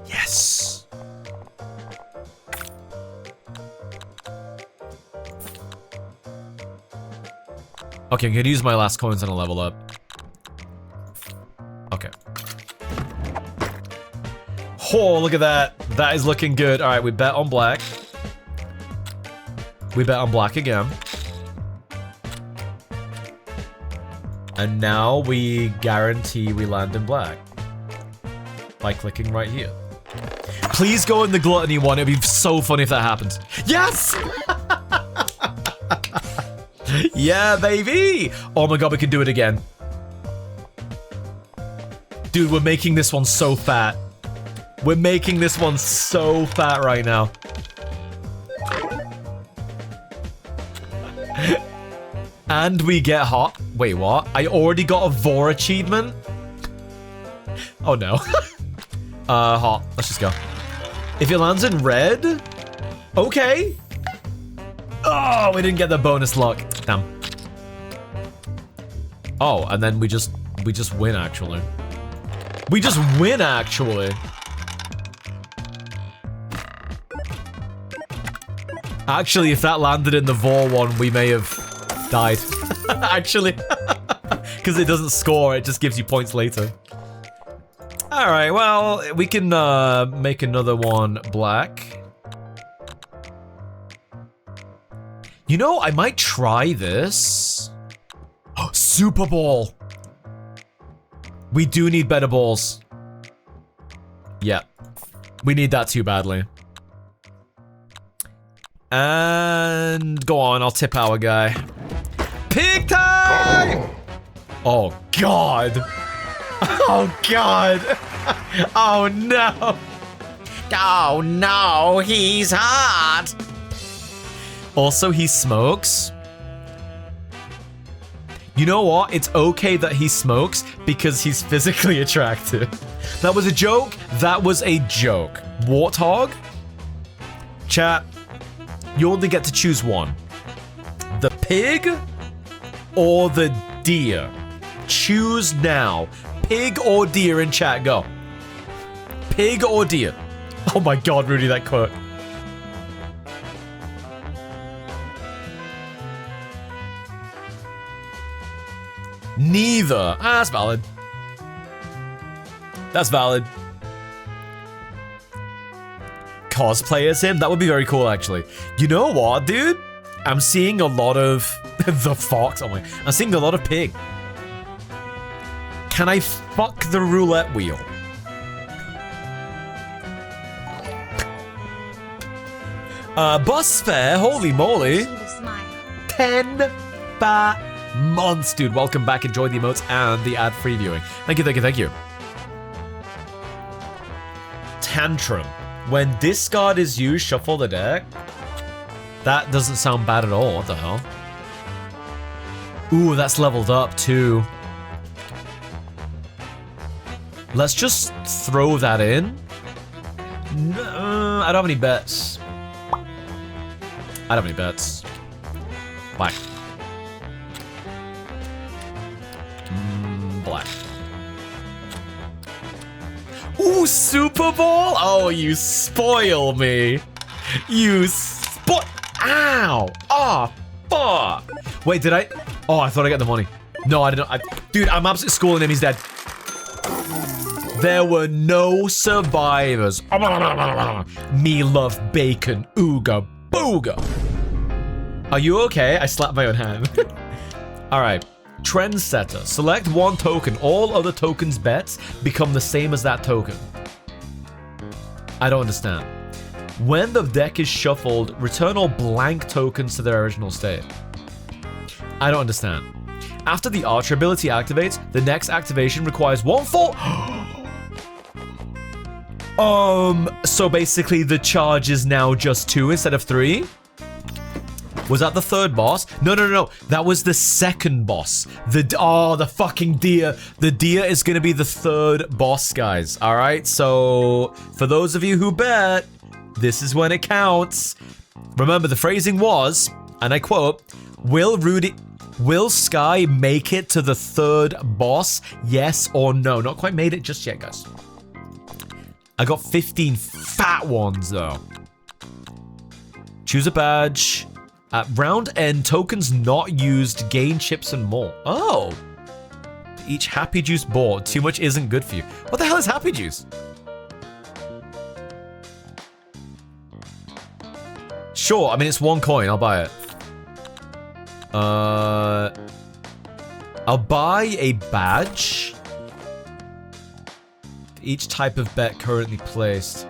Yes! Okay, I'm gonna use my last coins on a level up. Okay. Oh, look at that. That is looking good. Alright, we bet on black. We bet on black again. And now we guarantee we land in black. By clicking right here. Please go in the gluttony one. It'd be so funny if that happens. Yes! Yeah, baby! Oh my god, we can do it again. Dude, we're making this one so fat. We're making this one so fat right now. And we get hot. Wait, what? I already got a Vor achievement? Oh no. Hot. Let's just go. If it lands in red? Okay. Oh, we didn't get the bonus luck. Damn. Oh, and then we just win, actually. We just win, actually. Actually, if that landed in the Vor one, we may have died. Actually. Because it doesn't score, it just gives you points later. Alright, well, we can make another one black. You know, I might try this. Super Bowl. We do need better balls. Yeah. We need that too badly. And go on, I'll tip our guy. Pig time! Oh, God. Oh, God. Oh, no. Oh, no, he's hot. Also, he smokes. You know what? It's okay that he smokes because he's physically attractive. That was a joke. That was a joke. Warthog? Chat, you only get to choose one. The pig or the deer? Choose now. Pig or deer in chat, go. Pig or deer? Oh my god, Rudy, that quote. Neither. Ah, that's valid. That's valid. Cosplay as him? That would be very cool, actually. You know what, dude? I'm seeing a lot of the fox. Oh my. I'm seeing a lot of pig. Can I fuck the roulette wheel? Bus fare? Holy moly. 10 fat months, dude. Welcome back. Enjoy the emotes and the ad-free viewing. Thank you, thank you, thank you. Tantrum. When discard is used, shuffle the deck. That doesn't sound bad at all. What the hell? Ooh, that's leveled up too. Let's just throw that in. No, I don't have any bets. I don't have any bets. Black. Black. Ooh, Super Bowl? Oh, you spoil me. You spoil. Ow. Oh, fuck. Wait, did I? Oh, I thought I got the money. No, I didn't. Dude, I'm absolutely schooling him. He's dead. There were no survivors. Me love bacon. Ooga booga. Are you okay? I slapped my own hand. Alright. Trendsetter. Select one token. All other tokens' bets become the same as that token. I don't understand. When the deck is shuffled, return all blank tokens to their original state. I don't understand. After the Archer ability activates, the next activation requires one full... So basically the charge is now just 2 instead of 3? Was that the third boss? No. That was the second boss. The fucking deer. The deer is gonna be the third boss, guys. Alright, so for those of you who bet, this is when it counts. Remember, the phrasing was, and I quote, Will Sky make it to the third boss? Yes or no? Not quite made it just yet, guys. I got 15 fat ones, though. Choose a badge. At round end, tokens not used gain chips and more. Oh. Each Happy Juice board. Too much isn't good for you. What the hell is Happy Juice? Sure, I mean, it's 1 coin. I'll buy it. I'll buy a badge. Each type of bet currently placed.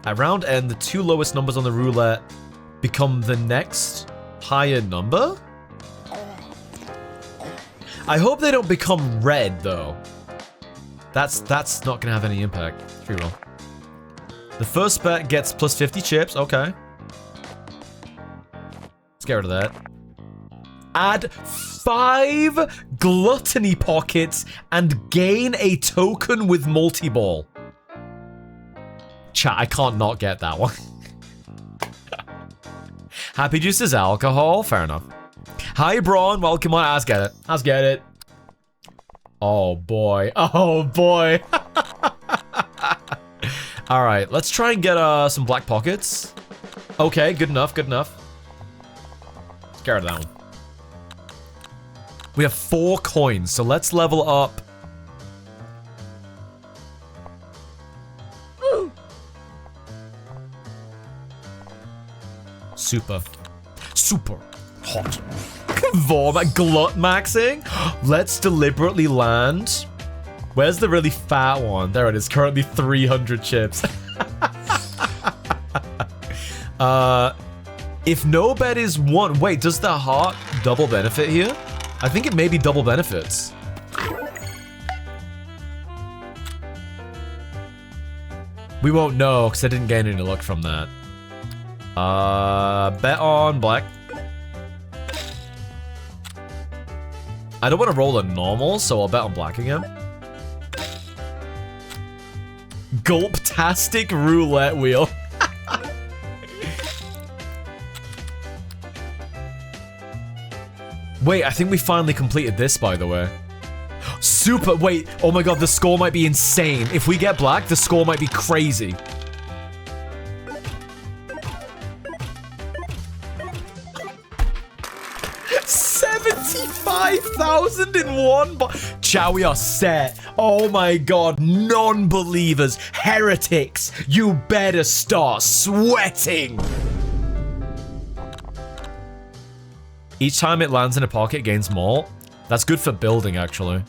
At round end, the 2 lowest numbers on the roulette become the next higher number? I hope they don't become red, though. That's not gonna have any impact. Free roll. The first bet gets plus 50 chips. Okay. Let's get rid of that. Add 5 gluttony pockets and gain a token with multi-ball. Chat, I can't not get that one. Happy Juice is alcohol? Fair enough. Hi, Braun. Welcome on. Let's get it. Let's get it. Oh, boy. Oh, boy. Alright, let's try and get some black pockets. Okay, good enough, good enough. Let's get rid of that one. We have 4 coins, so let's level up. Super hot. Vorm glut maxing. Let's deliberately land. Where's the really fat one? There it is. Currently 300 chips. If no bet is 1. Wait, does the heart double benefit here? I think it may be double benefits. We won't know because I didn't gain any luck from that. Bet on black. I don't want to roll a normal, so I'll bet on black again. Gulptastic roulette wheel. Wait, I think we finally completed this, by the way. Super, wait, oh my god, the score might be insane. If we get black, the score might be crazy. $75,001. Chat, we are set. Oh my god, non-believers, heretics, you better start sweating. Each time it lands in a pocket, it gains more. That's good for building, actually.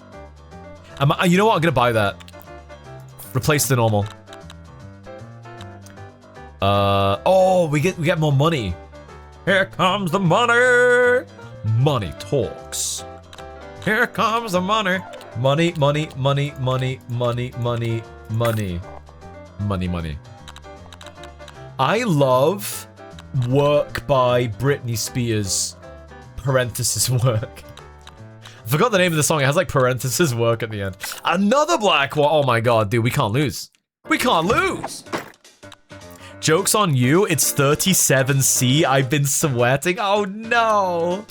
You know what? I'm gonna buy that. Replace the normal. Oh, we get more money. Here comes the money. Money talks. Here comes the money. Money, money, money, money, money, money, money. Money, money. I love Work by Britney Spears. Parenthesis work. Forgot the name of the song. It has like parenthesis work at the end. Another black one. Oh my god, dude, we can't lose. We can't lose. Joke's on you. It's 37C. I've been sweating. Oh no.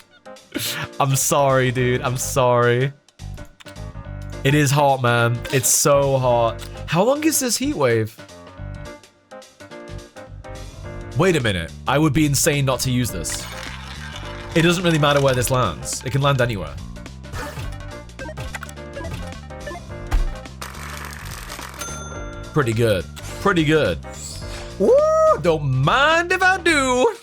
I'm sorry, dude. I'm sorry. It is hot, man. It's so hot. How long is this heat wave? Wait a minute. I would be insane not to use this. It doesn't really matter where this lands. It can land anywhere. Pretty good. Pretty good. Woo! Don't mind if I do.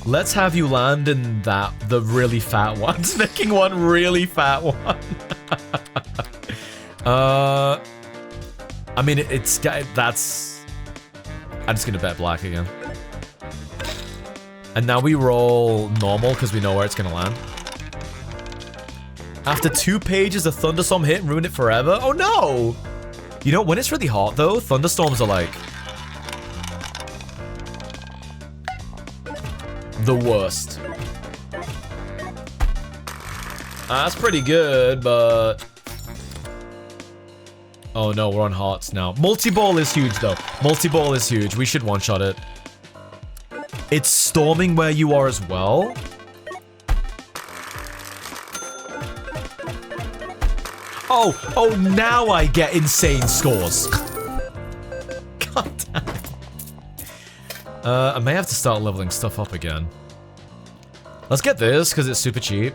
Let's have you land in the really fat one. Just making one really fat one. I mean, that's... I'm just gonna bet black again. And now we roll normal because we know where it's gonna land. After 2 pages, a thunderstorm hit and ruined it forever? Oh no! You know, when it's really hot though, thunderstorms are like... the worst. That's pretty good, but... oh no, we're on hearts now. Multi-ball is huge though. Multi-ball is huge. We should one-shot it. It's storming where you are as well. Oh, now I get insane scores. God damn it. I may have to start leveling stuff up again. Let's get this, because it's super cheap.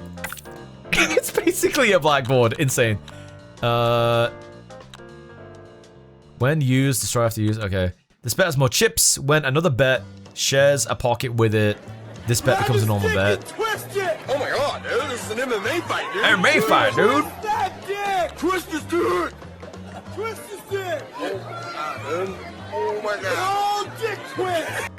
It's basically a blackboard. Insane. When used, destroy after use. Okay. This bet has more chips. When another bet shares a pocket with it, this bet becomes a normal bet. Oh my god, dude, this is an MMA fight, dude. MMA fight, dude. That dick! Twist this dude! Twist this dick! Oh my god. Oh, dick twist!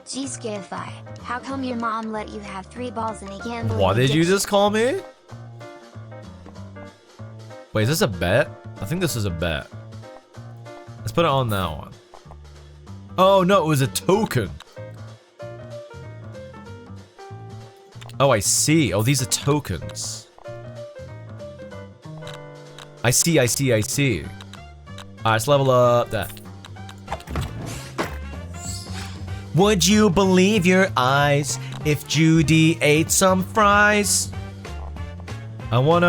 Geez, Gify, how come your mom let you have 3 balls in a gambling What did you addiction? just call me? Wait, is this a bet? I think this is a bet. Let's put it on that one. Oh no, it was a token. Oh, I see. Oh, these are tokens. I see. Alright, let's level up that. Would you believe your eyes if Judy ate some fries? I want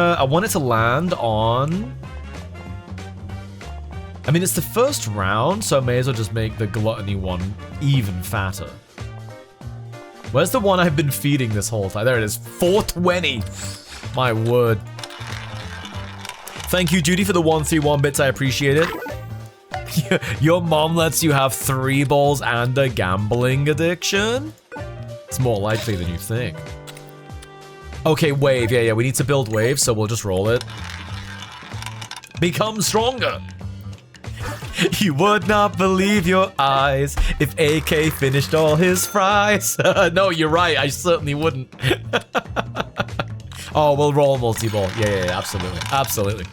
it to land on... I mean, it's the first round, so I may as well just make the gluttony one even fatter. Where's the one I've been feeding this whole time? There it is, 420. My word. Thank you, Judy, for the 131 bits. I appreciate it. Your mom lets you have 3 balls and a gambling addiction? It's more likely than you think. Okay, wave. Yeah, we need to build wave, so we'll just roll it. Become stronger. You would not believe your eyes if AK finished all his fries. No, you're right. I certainly wouldn't. Oh, we'll roll multi-ball. Yeah, absolutely. Absolutely.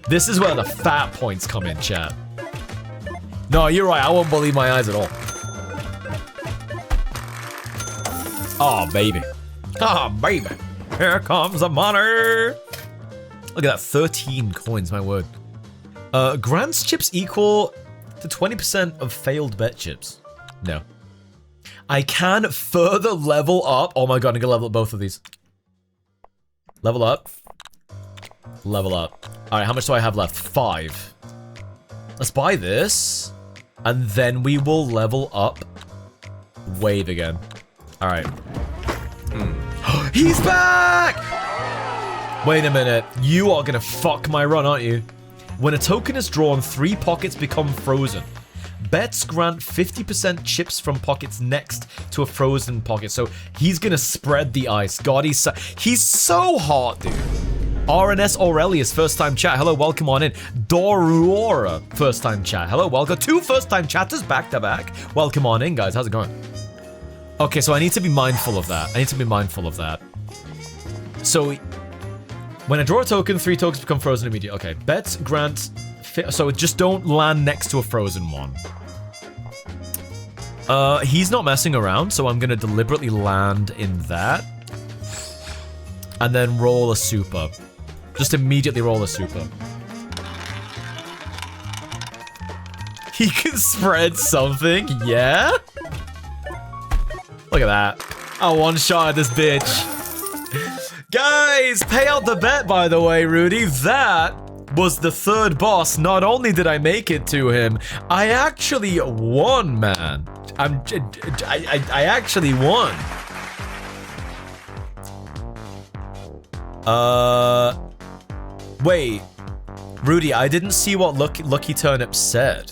This is where the fat points come in, chat. No, you're right. I won't believe my eyes at all. Oh, baby. Oh, baby. Here comes the money. Look at that. 13 coins, my word. Grants chips equal to 20% of failed bet chips. No. I can further level up. Oh my god, I'm gonna level up both of these. Level up. Level up. Alright, how much do I have left? 5. Let's buy this. And then we will level up wave again. Alright. He's back! Wait a minute. You are gonna fuck my run, aren't you? When a token is drawn, 3 pockets become frozen. Bets grant 50% chips from pockets next to a frozen pocket. So he's gonna spread the ice. God, he's so hot, dude. RNS Aurelius, first time chat. Hello, welcome on in. Doruora, first time chat. Hello, welcome. 2 first time chatters back to back. Welcome on in, guys. How's it going? Okay, so I need to be mindful of that. So when I draw a token, 3 tokens become frozen immediately. Okay, bets grant... So just don't land next to a frozen one. He's not messing around, so I'm gonna deliberately land in that. and then roll a super. Just immediately roll a super. He can spread something, yeah? Look at that. I one-shot this bitch. Guys, pay out the bet, by the way, Rudy. That was the third boss. Not only did I make it to him, I actually won, man. I actually won. Wait. Rudy, I didn't see what Lucky Turnip said.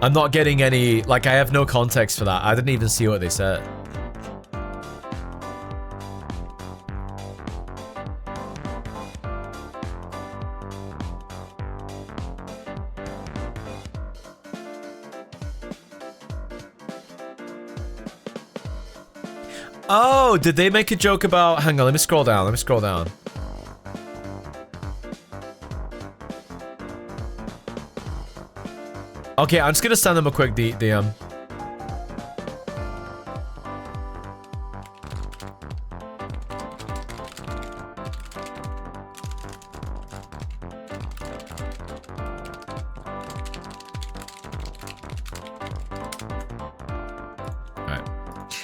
I'm not getting any, like, I have no context for that. I didn't even see what they said. Oh, did they make a joke about... Hang on, let me scroll down. Let me scroll down. Okay, I'm just gonna send them a quick DM.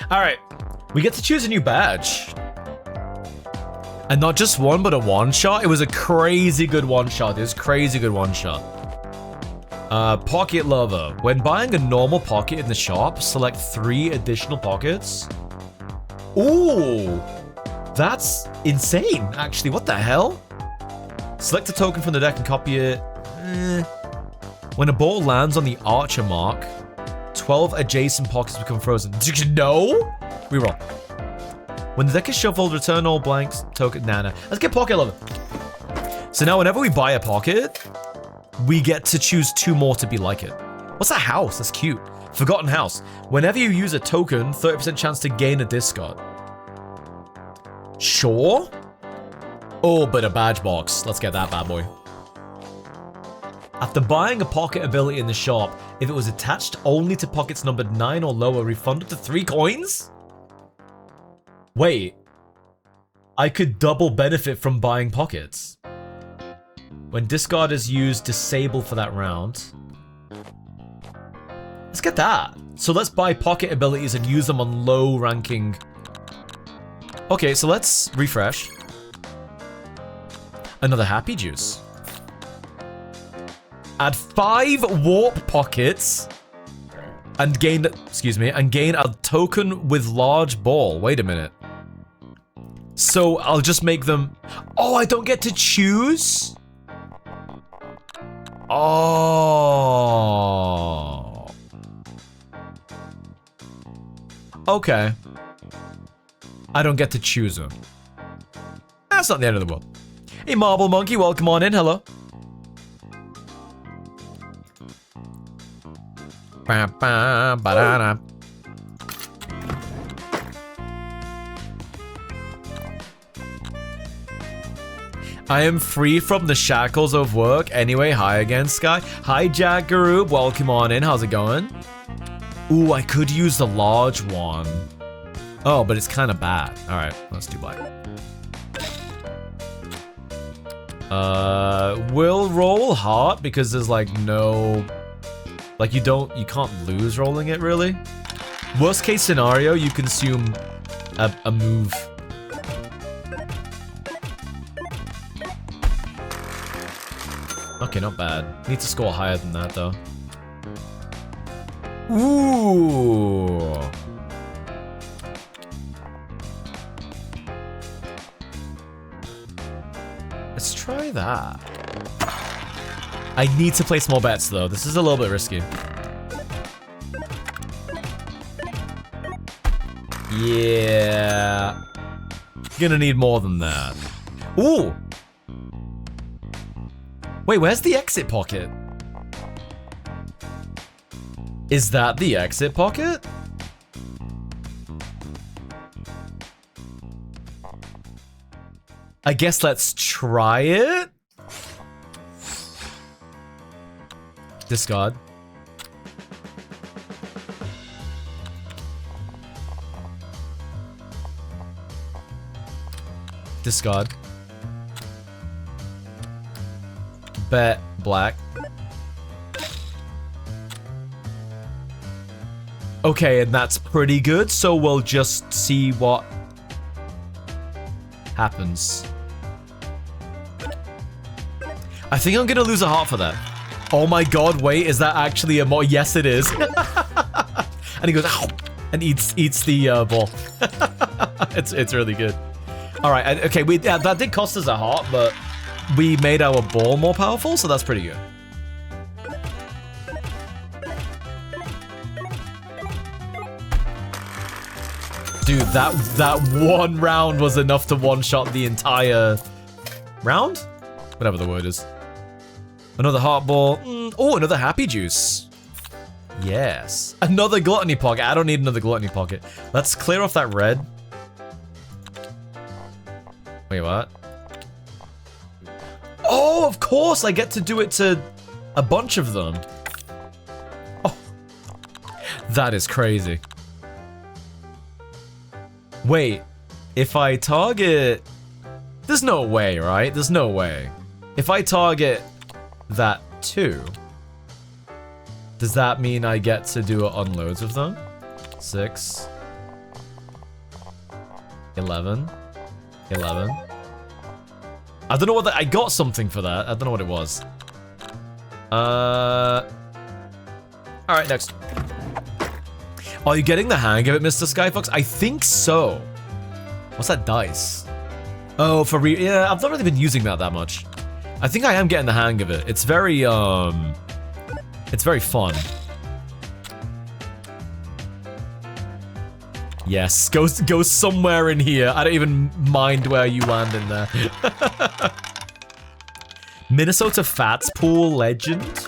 Alright. We get to choose a new badge. And not just one, but a one-shot. It was a crazy good one-shot. It was crazy good one-shot. Pocket Lover. When buying a normal pocket in the shop, select 3 additional pockets. Ooh. That's insane, actually. What the hell? Select a token from the deck and copy it. When a ball lands on the archer mark, 12 adjacent pockets become frozen. Did you know? Reroll. When the deck is shuffled, return all blanks, token, Nana. Let's get Pocket Lover. So now whenever we buy a pocket, we get to choose 2 more to be like it. What's that house? That's cute. Forgotten House. Whenever you use a token, 30% chance to gain a discard. Sure. Oh, but a badge box. Let's get that bad boy. After buying a pocket ability in the shop, if it was attached only to pockets numbered 9 or lower, refund up to 3 coins? Wait. I could double benefit from buying pockets. When discard is used, disable for that round. Let's get that. So let's buy pocket abilities and use them on low ranking. Okay, so let's refresh. Another happy juice. Add 5 warp pockets and gain, and gain a token with large ball. Wait a minute. So I'll just make them. Oh, I don't get to choose? Oh. Okay. I don't get to choose them. That's not the end of the world. Hey, Marble Monkey, welcome on in. Hello. I am free from the shackles of work. Anyway, hi again, Sky. Hi, Jack Garoob. Welcome on in. How's it going? Ooh, I could use the large one. Oh, but it's kind of bad. All right, let's do black. We'll roll heart because there's like no, like you can't lose rolling it really. Worst case scenario, you consume a move. Okay, not bad. Need to score higher than that though. Ooh. Let's try that. I need to place more bets though. This is a little bit risky. Yeah. Gonna need more than that. Ooh. Wait, where's the exit pocket? Is that the exit pocket? I guess let's try it. Discard. Discard. Bet black. Okay, and that's pretty good, so we'll just see what happens. I think I'm gonna lose a heart for that. Oh my god, wait, is that actually a more? Yes, it is. And he goes, ow, and eats the ball. It's really good. All right, okay, that did cost us a heart, but we made our ball more powerful, so that's pretty good. Dude, that one round was enough to one-shot the entire round? Whatever the word is. Another heart ball. Oh, another happy juice. Yes. Another gluttony pocket. I don't need another gluttony pocket. Let's clear off that red. Wait, what? Oh, of course! I get to do it to a bunch of them. Oh. That is crazy. Wait. If I target... There's no way, right? There's no way. If I target that too, does that mean I get to do it on loads of them? 6. 11. 11. I don't know what that... I got something for that. I don't know what it was. Alright, next. Are you getting the hang of it, Mr. Skyfox? I think so. What's that dice? Oh, for real? Yeah, I've not really been using that much. I think I am getting the hang of it. It's very fun. Yes, go somewhere in here. I don't even mind where you land in there. Minnesota Fats Pool Legend.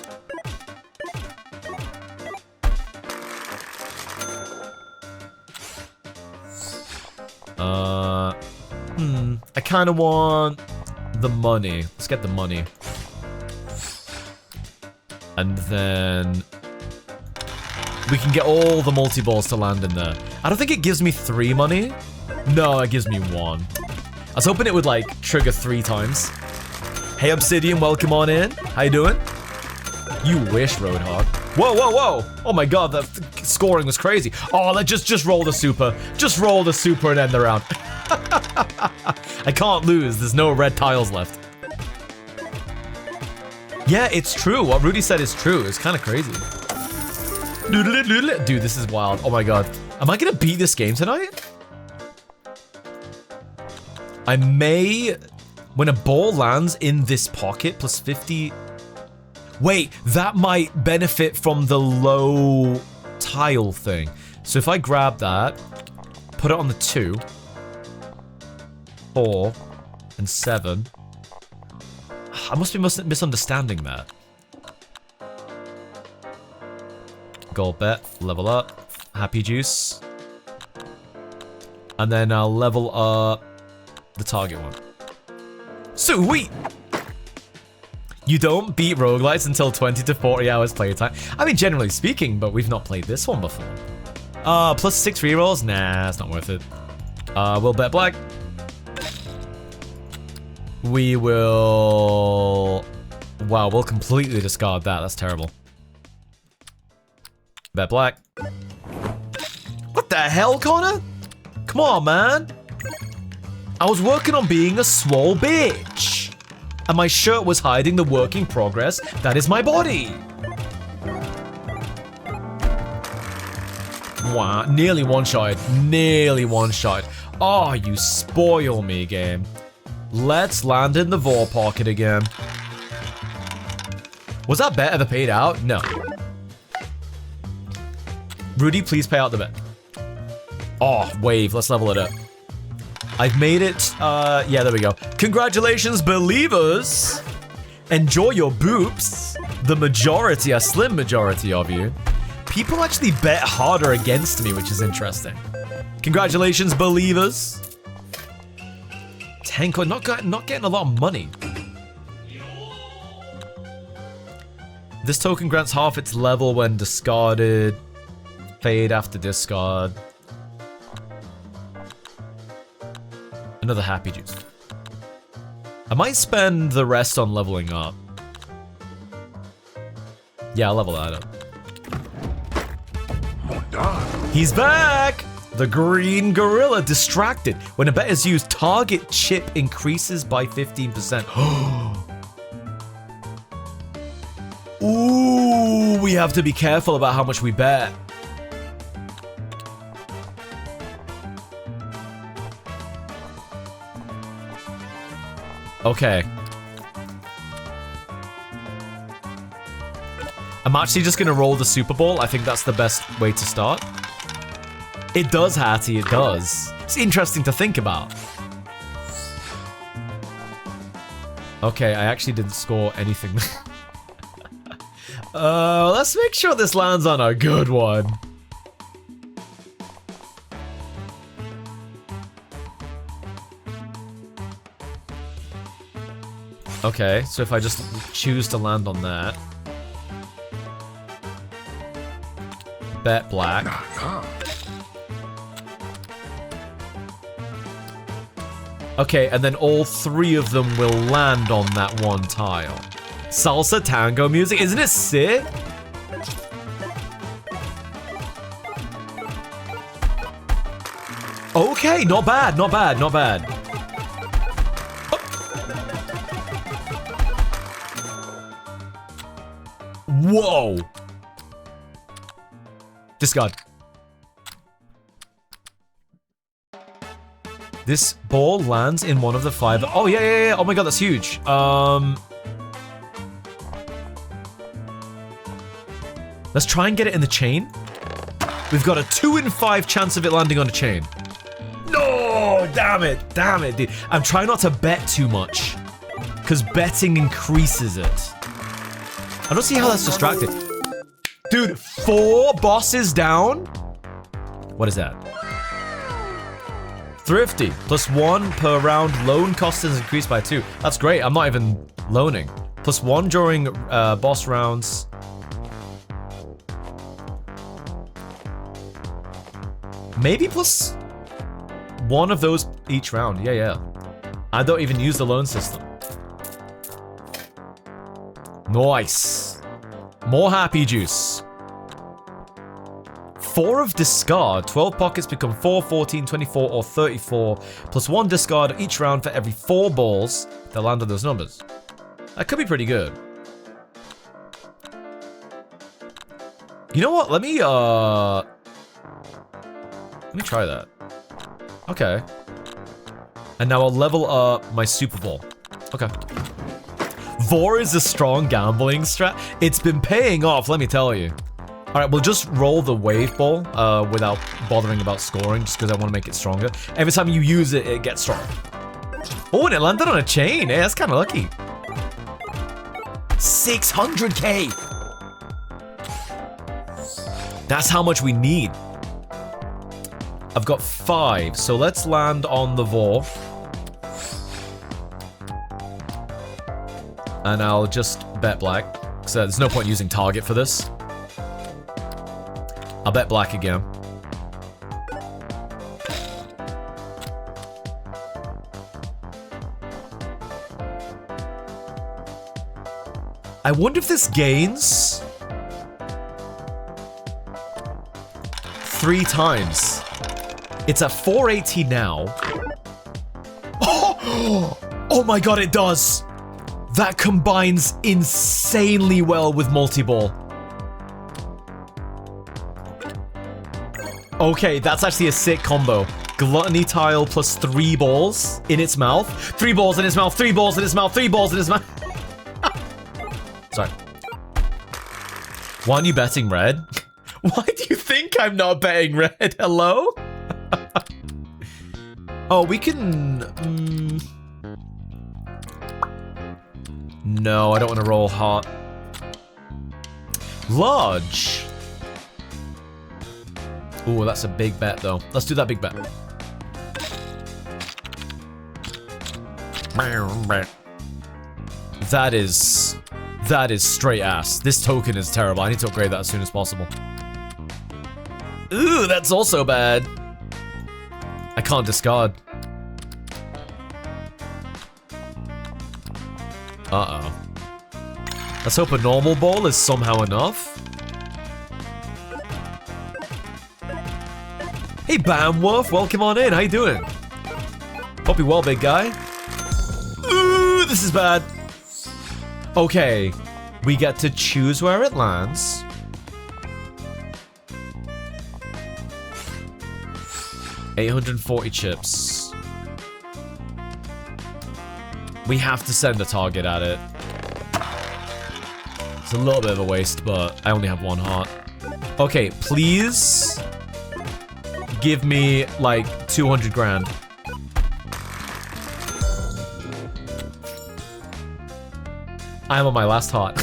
I kind of want the money. Let's get the money. And then we can get all the multi-balls to land in there. I don't think it gives me 3 money. No, it gives me 1. I was hoping it would, like, trigger 3 times. Hey, Obsidian, welcome on in. How you doing? You wish, Roadhog. Whoa, whoa, whoa! Oh my god, that scoring was crazy. Oh, let's just roll the super. Just roll the super and end the round. I can't lose. There's no red tiles left. Yeah, it's true. What Rudy said is true. It's kind of crazy. Dude, this is wild. Oh my god. Am I gonna beat this game tonight? I may... When a ball lands in this pocket, plus 50... Wait, that might benefit from the low tile thing. So if I grab that, put it on the 2, 4, and 7... I must be misunderstanding that. Gold bet, level up, happy juice. And then I'll level up the target one. Sweet! You don't beat roguelites until 20 to 40 hours playtime. I mean, generally speaking, but we've not played this one before. Plus 6 rerolls? Nah, it's not worth it. We'll bet black. We will... Wow, we'll completely discard that. That's terrible. Bet black. What the hell, Connor? Come on, man. I was working on being a swole bitch. And my shirt was hiding the work in progress that is my body. Wow, nearly one-shot. Nearly one-shot. Oh, you spoil me, game. Let's land in the Vor pocket again. Was that bet ever paid out? No. Rudy, please pay out the bet. Oh, wave. Let's level it up. I've made it. Yeah, there we go. Congratulations, believers. Enjoy your boops. The majority, a slim majority of you. People actually bet harder against me, which is interesting. Congratulations, believers. 10 coin, not getting a lot of money. This token grants half its level when discarded. Fade after discard. Another happy juice. I might spend the rest on leveling up. Yeah, I'll level that up. He's back! The green gorilla distracted. When a bet is used, target chip increases by 15%. Ooh, we have to be careful about how much we bet. Okay. I'm actually just gonna roll the Super Bowl. I think that's the best way to start. It does, Hattie, it does. It's interesting to think about. Okay, I actually didn't score anything. Let's make sure this lands on a good one. Okay, so if I just choose to land on that. Bet black. Okay, and then all three of them will land on that one tile. Salsa tango music, isn't it sick? Okay, not bad, not bad, not bad. Whoa! Discard. This ball lands in one of the 5. Oh, yeah. Oh my god, that's huge. Let's try and get it in the chain. We've got a 2 in 5 chance of it landing on a chain. No! Damn it, dude. I'm trying not to bet too much. Because betting increases it. I don't see how that's distracted. Dude, 4 bosses down? What is that? Thrifty. +1 per round. Loan cost is increased by 2. That's great. I'm not even loaning. +1 during boss rounds. Maybe +1 of those each round. Yeah. I don't even use the loan system. Nice. More happy juice. 4 of discard. 12 pockets become 4, 14, 24, or 34. +1 discard each round for every 4 balls that land on those numbers. That could be pretty good. You know what? Let me try that. Okay. And now I'll level up my Super Bowl. Okay. Vor is a strong gambling strat. It's been paying off, let me tell you. Alright, we'll just roll the wave ball without bothering about scoring, just because I want to make it stronger. Every time you use it, it gets stronger. Oh, and it landed on a chain. Hey, that's kind of lucky. 600k! That's how much we need. I've got 5, so let's land on the Vor. And I'll just bet black, because there's no point using target for this. I'll bet black again. I wonder if this gains 3 times. It's at 480 now. Oh my god, it does! That combines insanely well with multi-ball. Okay, that's actually a sick combo. Gluttony tile plus 3 balls in its mouth. 3 balls in its mouth, 3 balls in its mouth, 3 balls in its mouth. Sorry. Why aren't you betting red? Why do you think I'm not betting red? Hello? Oh, we can... No, I don't want to roll hot. Large. Ooh, that's a big bet, though. Let's do that big bet. That is straight ass. This token is terrible. I need to upgrade that as soon as possible. Ooh, that's also bad. I can't discard. Uh-oh. Let's hope a normal ball is somehow enough. Hey, Bamworth, welcome on in. How you doing? Hope you're well, big guy. Ooh, this is bad. Okay, we get to choose where it lands. $840 chips. We have to send a target at it. It's a little bit of a waste, but I only have one heart. Okay, please give me like 200 grand. I'm on my last heart.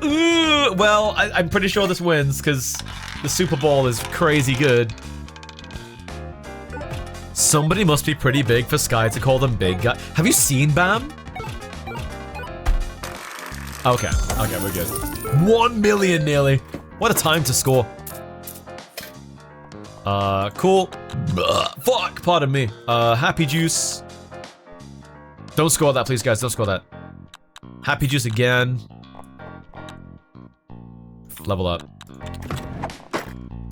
Ooh, well, I'm pretty sure this wins because the Super Bowl is crazy good. Somebody must be pretty big for Sky to call them big guy. Have you seen Bam? Okay, we're good. 1 million nearly. What a time to score. Cool. Fuck, pardon me. Happy Juice. Don't score that, please, guys. Don't score that. Happy Juice again. Level up.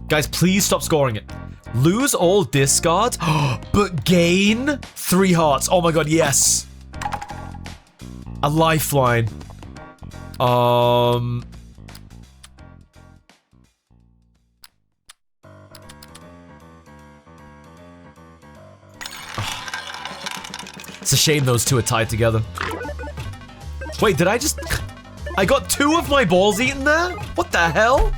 Guys, please stop scoring it. Lose all discards, but gain 3 hearts. Oh my god, yes. A lifeline. It's a shame those two are tied together. Wait, did I just... I got 2 of my balls eaten there? What the hell?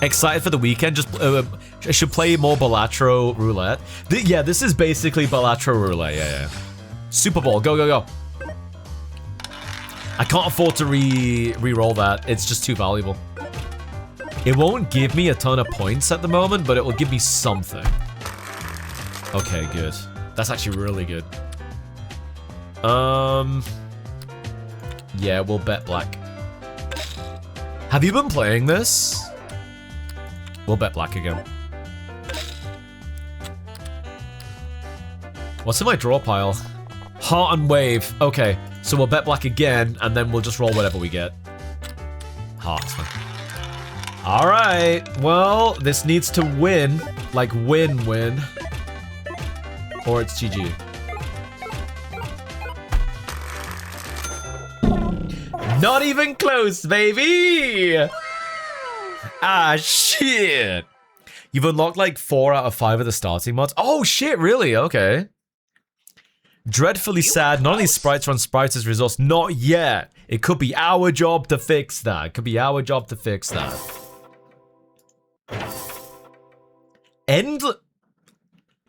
Excited for the weekend? Just, I should play more Balatro Roulette. Yeah, this is basically Balatro Roulette, yeah. Super Bowl, go, go, go. I can't afford to re-roll that. It's just too valuable. It won't give me a ton of points at the moment, but it will give me something. Okay, good. That's actually really good. Yeah, we'll bet black. Have you been playing this? We'll bet black again. What's in my draw pile? Heart and wave. Okay, so we'll bet black again, and then we'll just roll whatever we get. Hearts. Alright, well, this needs to win. Like, win-win. Or it's GG. Not even close, baby! Ah, shit! You've unlocked like 4 out of 5 of the starting mods. Oh, shit, really? Okay. Dreadfully sad. None of these sprites are on Sprites' resource. Not yet. It could be our job to fix that. It could be our job to fix that.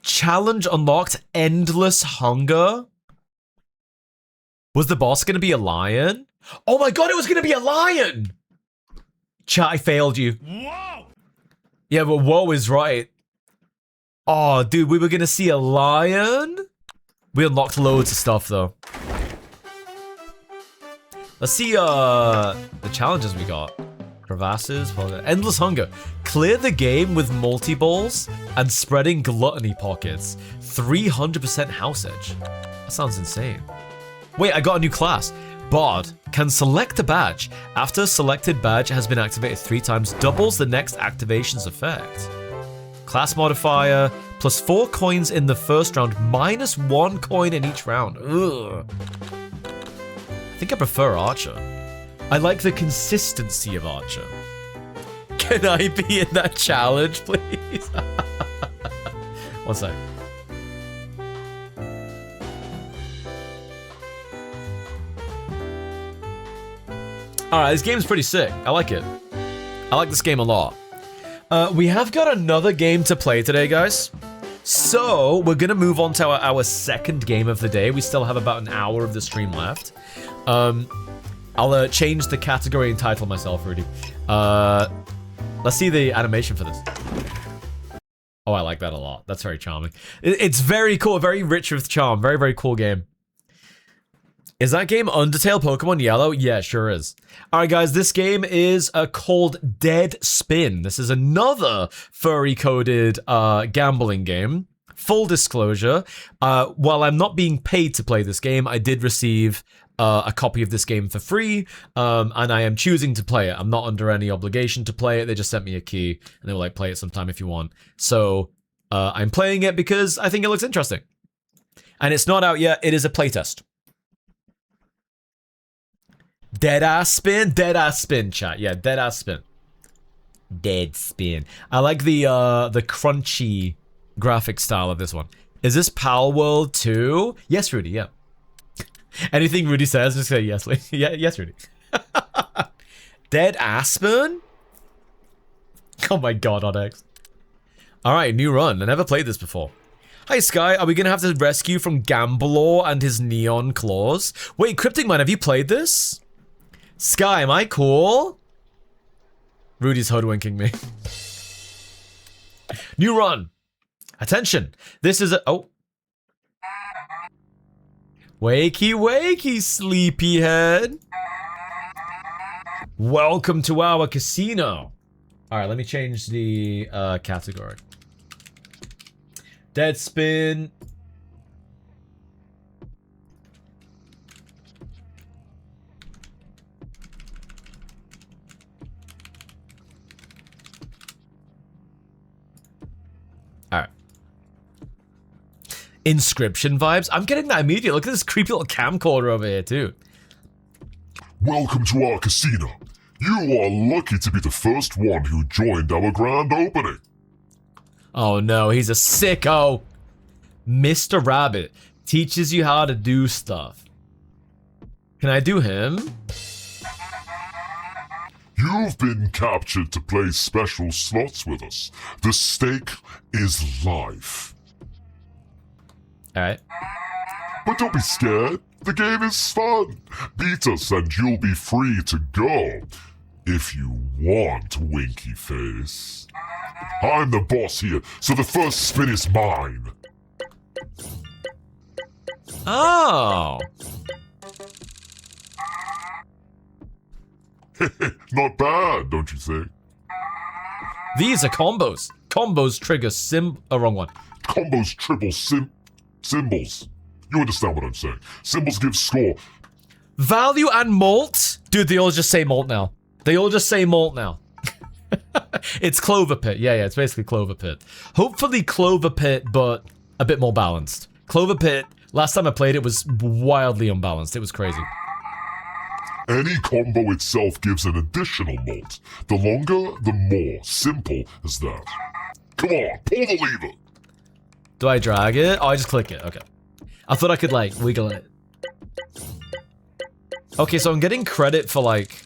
Challenge unlocked. Endless hunger. Was the boss gonna be a lion? Oh my god, it was gonna be a lion! Chat, I failed you. Whoa! Yeah, but whoa is right. Oh, dude, we were gonna see a lion? We unlocked loads of stuff, though. Let's see, the challenges we got. Crevasses, endless hunger. Clear the game with multi-balls and spreading gluttony pockets. 300% house edge. That sounds insane. Wait, I got a new class. Bard can select a badge. After a selected badge has been activated 3 times, doubles the next activation's effect. Class modifier, plus 4 coins in the first round, minus 1 coin in each round. Ugh. I think I prefer Archer. I like the consistency of Archer. Can I be in that challenge, please? 1 sec. Alright, this game's pretty sick. I like it. I like this game a lot. We have got another game to play today, guys. So, we're gonna move on to our second game of the day. We still have about an hour of the stream left. I'll change the category and title myself, Rudy. Let's see the animation for this. Oh, I like that a lot. That's very charming. It's very cool, very rich with charm. Very, very cool game. Is that game Undertale Pokemon Yellow? Yeah, it sure is. Alright guys, this game is called Dead Spin. This is another furry-coded gambling game. full disclosure, while I'm not being paid to play this game, I did receive a copy of this game for free, and I am choosing to play it. I'm not under any obligation to play it. They just sent me a key, and they were like, play it sometime if you want. So I'm playing it because I think it looks interesting. And it's not out yet. It is a playtest. Deadass spin, chat. Yeah, deadass spin. Dead spin. I like the crunchy graphic style of this one. Is this Pal World 2? Yes, Rudy, yeah. Anything Rudy says, just say yes, yeah, yes, Rudy. Dead Aspen? Oh my god, Odex. Alright, new run. I never played this before. Hi, Sky. Are we gonna have to rescue from Gambler and his neon claws? Wait, Cryptic Man, have you played this? Sky, am I cool? Rudy's hoodwinking me. New run. Attention. This is a... Oh. Wakey, wakey, sleepyhead. Welcome to our casino. Alright, let me change the category. Dead spin. Alright. Inscription vibes? I'm getting that immediately. Look at this creepy little camcorder over here, too. Welcome to our casino. You are lucky to be the first one who joined our grand opening. Oh no, he's a sicko. Mr. Rabbit teaches you how to do stuff. Can I do him? You've been captured to play special slots with us. The stake is life. Alright. But don't be scared. The game is fun. Beat us and you'll be free to go. If you want, winky face. I'm the boss here, so the first spin is mine. Oh. Not bad, don't you think? These are combos. Combos trigger wrong one. Combos triple symbols. You understand what I'm saying. Symbols give score. Value and malt? Dude, they all just say malt now. They all just say malt now. It's Clover Pit. Yeah, it's basically Clover Pit. Hopefully Clover Pit, but a bit more balanced. Clover Pit, last time I played it was wildly unbalanced. It was crazy. Any combo itself gives an additional malt. The longer, the more. Simple as that. Come on, pull the lever. Do I drag it? Oh, I just click it. Okay. I thought I could, like, wiggle it. Okay, so I'm getting credit for, like...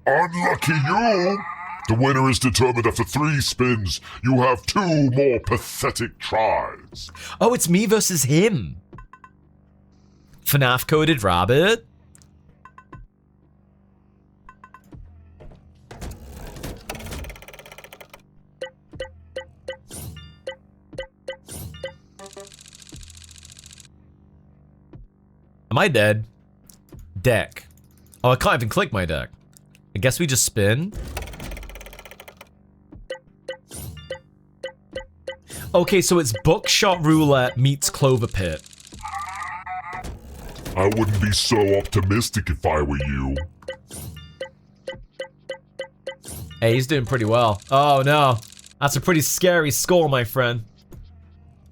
Unlucky you! The winner is determined after 3 spins. You have 2 more pathetic tries. Oh, it's me versus him. FNAF coded rabbit. Am I dead? Deck. Oh, I can't even click my deck. I guess we just spin. Okay, so it's Bookshot Roulette meets Clover Pit. I wouldn't be so optimistic if I were you. Hey, he's doing pretty well. Oh no. That's a pretty scary score, my friend.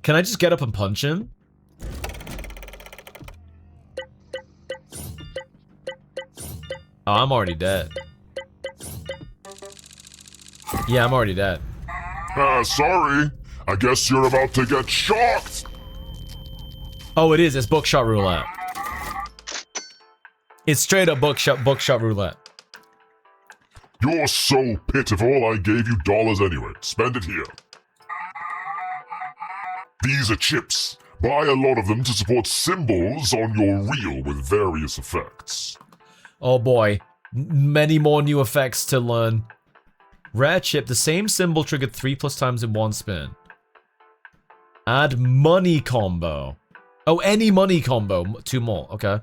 Can I just get up and punch him? Oh, I'm already dead. Yeah, I'm already dead. Sorry. I guess you're about to get shocked. Oh, it is. It's Bookshot Roulette. It's straight up Bookshot Roulette. You're so pitiful, I gave you dollars anyway. Spend it here. These are chips. Buy a lot of them to support symbols on your reel with various effects. Oh boy. Many more new effects to learn. Rare chip. The same symbol triggered 3+ times in 1 spin. Add money combo. Oh, any money combo. 2 more. Okay.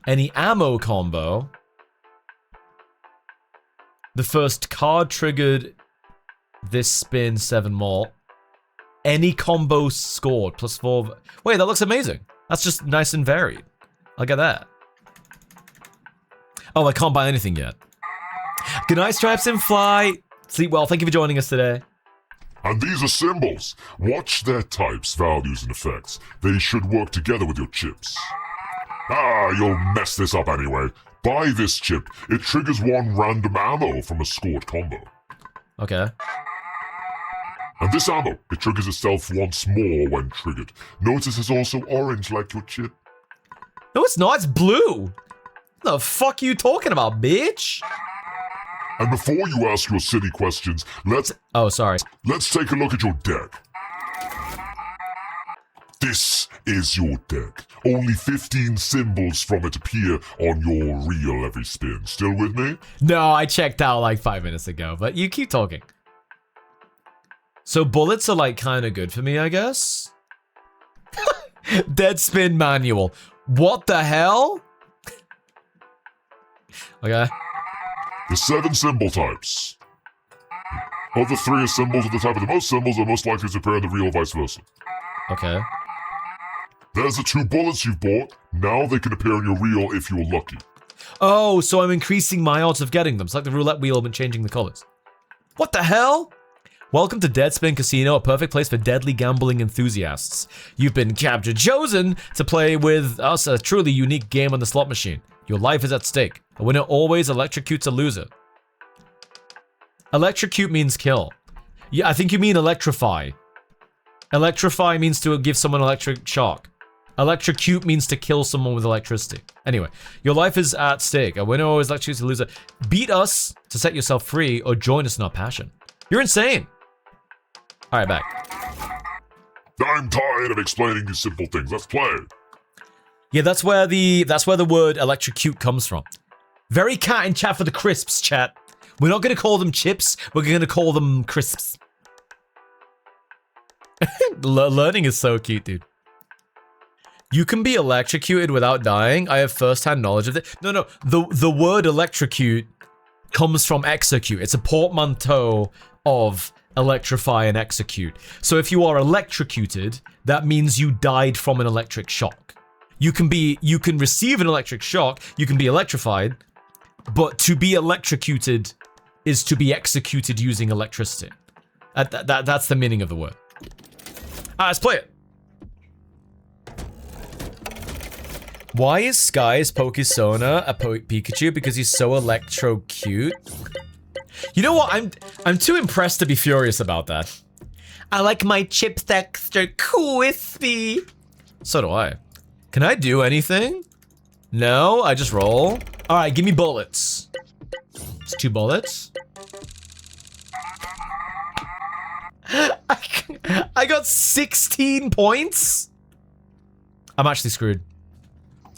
Any ammo combo. The first card triggered this spin 7 more. Any combo scored, +4. Wait, that looks amazing. That's just nice and varied. Look at that. Oh, I can't buy anything yet. Good night, Stripes in Flight. Sleep well. Thank you for joining us today. And these are symbols. Watch their types, values, and effects. They should work together with your chips. You'll mess this up anyway. Buy this chip. It triggers 1 random ammo from a scored combo. Okay. And this ammo, it triggers itself once more when triggered. Notice it's also orange like your chip. No, it's not. It's blue. The fuck are you talking about, bitch? And before you ask your silly questions, let's take a look at your deck. This is your deck. Only 15 symbols from it appear on your reel every spin. Still with me? No, I checked out like 5 minutes ago, but you keep talking. So bullets are like kind of good for me, I guess? Dead spin manual. What the hell? Okay. The 7 symbol types. Of the 3 symbols of the type of the most symbols are most likely to appear in the reel, vice versa. Okay. There's the 2 bullets you've bought. Now they can appear in your reel if you're lucky. Oh, so I'm increasing my odds of getting them. It's like the roulette wheel and changing the colors. What the hell? Welcome to Deadspin Casino, a perfect place for deadly gambling enthusiasts. You've been chosen to play with us a truly unique game on the slot machine. Your life is at stake. A winner always electrocutes a loser. Electrocute means kill. Yeah, I think you mean electrify. Electrify means to give someone electric shock. Electrocute means to kill someone with electricity. Anyway, your life is at stake. A winner always electrocutes a loser. Beat us to set yourself free or join us in our passion. You're insane. All right, back. I'm tired of explaining these simple things. Let's play. Yeah, that's where the word electrocute comes from. Very cat in chat for the crisps, chat. We're not gonna call them chips. We're gonna call them crisps. Learning is so cute, dude. You can be electrocuted without dying. I have first-hand knowledge of it. No. The word electrocute comes from execute. It's a portmanteau of electrify and execute. So if you are electrocuted, that means you died from an electric shock. You can receive an electric shock, you can be electrified, but to be electrocuted is to be executed using electricity. That's the meaning of the word. Let's play it. Why is Sky's Pokesona a Pikachu? Because he's so electro-cute. You know what? I'm too impressed to be furious about that. I like my chips extra crispy. So do I. Can I do anything? No, I just roll. All right, give me bullets. It's 2 bullets. I got 16 points. I'm actually screwed.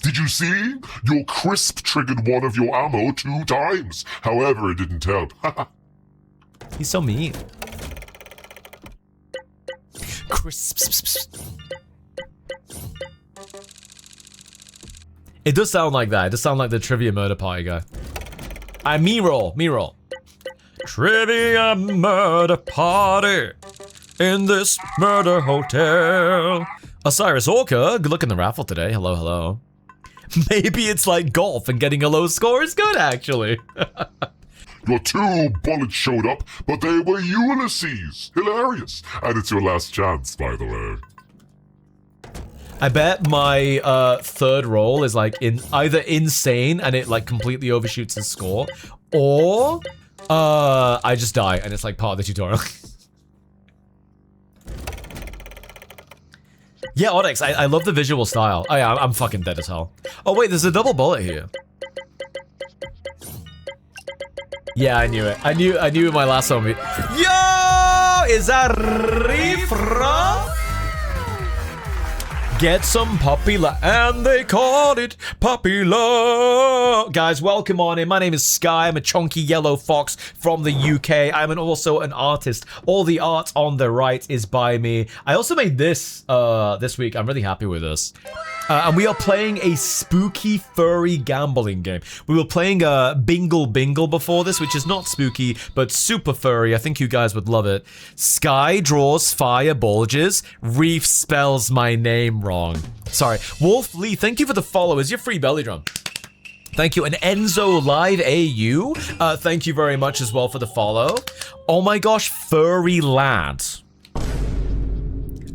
Did you see? Your crisp triggered one of your ammo 2 times. However, it didn't help. He's so mean. Crisps. It does sound like that. It does sound like the Trivia Murder Party guy. Me roll. Trivia Murder Party in this murder hotel. Osiris Orca, good luck in the raffle today. Hello. Maybe it's like golf and getting a low score is good, actually. Your 2 bullets showed up, but they were Ulysses. Hilarious. And it's your last chance, by the way. I bet my 3rd roll is like either insane and it like completely overshoots his score, or I just die and it's like part of the tutorial. Yeah, Onyx, I love the visual style. Oh yeah, I'm fucking dead as hell. Oh wait, there's a double bullet here. Yeah, I knew it. I knew my last one. Yo, is that Rifra? Get some puppy love, and they called it puppy love. Guys, welcome on in. My name is Sky. I'm a chunky yellow fox from the UK. I'm also an artist. All the art on the right is by me. I also made this this week. I'm really happy with this. And we are playing a spooky furry gambling game. We were playing Bingle before this, which is not spooky, but super furry. I think you guys would love it. Sky draws fire bulges. Reef spells my name wrong. Sorry. Wolf Lee, thank you for the follow. Is your free belly drum? Thank you. And Enzo Live AU, thank you very much as well for the follow. Oh my gosh, furry lad.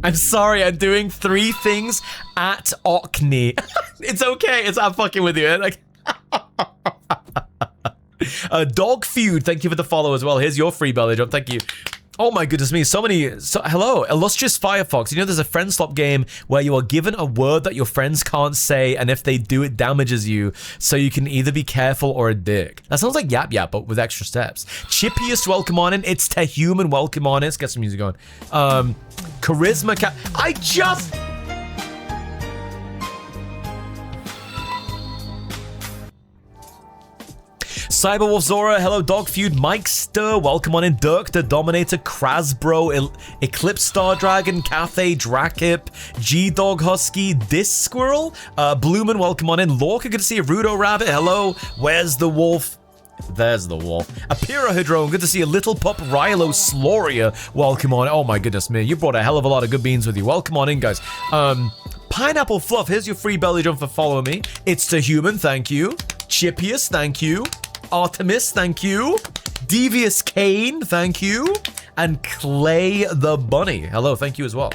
I'm sorry, I'm doing 3 things at Ockney. It's okay, I'm fucking with you. Like, Dog Feud, thank you for the follow as well. Here's your free belly drum, thank you. Oh my goodness me, hello, Illustrious Firefox. You know there's a friend swap game where you are given a word that your friends can't say, and if they do, it damages you, so you can either be careful or a dick. That sounds like Yap Yap, but with extra steps. Chippiest, welcome on in. It's Tehuman, welcome on in. Let's get some music on. Charisma Cat. I just... Cyberwolf Zora, hello Dog Feud, Mike Stir, welcome on in, Dirk the Dominator, Krasbro, Eclipse Star Dragon, Cathay, Drakip, G-Dog Husky, This Squirrel, Bloomin, welcome on in, Lorca, good to see you, Rudo Rabbit, hello, Where's the Wolf? There's the wolf. Apira Hydrone, good to see you. Little Pup Rilo Sloria, welcome on. Oh my goodness me, you brought a hell of a lot of good beans with you. Welcome on in, guys. Pineapple Fluff, here's your free belly drum for follow me. It's the human, thank you. Chippius, thank you. Artemis, thank you. Devious Kane, thank you. And Clay the Bunny, hello, thank you as well.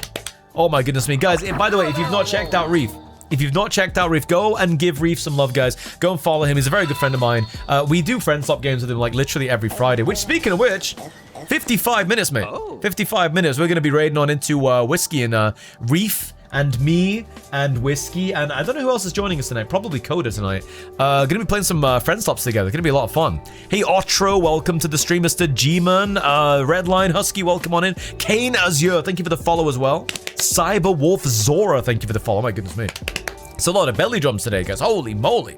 Oh my goodness me, guys. By the way, if you've not checked out Reef, go and give Reef some love, guys. Go and follow him. He's a very good friend of mine. We do friend swap games with him like literally every Friday, which, speaking of which, 55 minutes, mate. 55 minutes. We're going to be raiding on into Whiskey and Reef and me and Whiskey, and I don't know who else is joining us tonight. Probably Coda tonight. Gonna be playing some friend stops together. Gonna be a lot of fun. Hey Otro, welcome to the stream. Mr. G-Man, Redline Husky, welcome on in. Kane Azure, thank you for the follow as well. Cyber Wolf Zora, thank you for the follow. My goodness me. It's a lot of belly drums today, guys. Holy moly.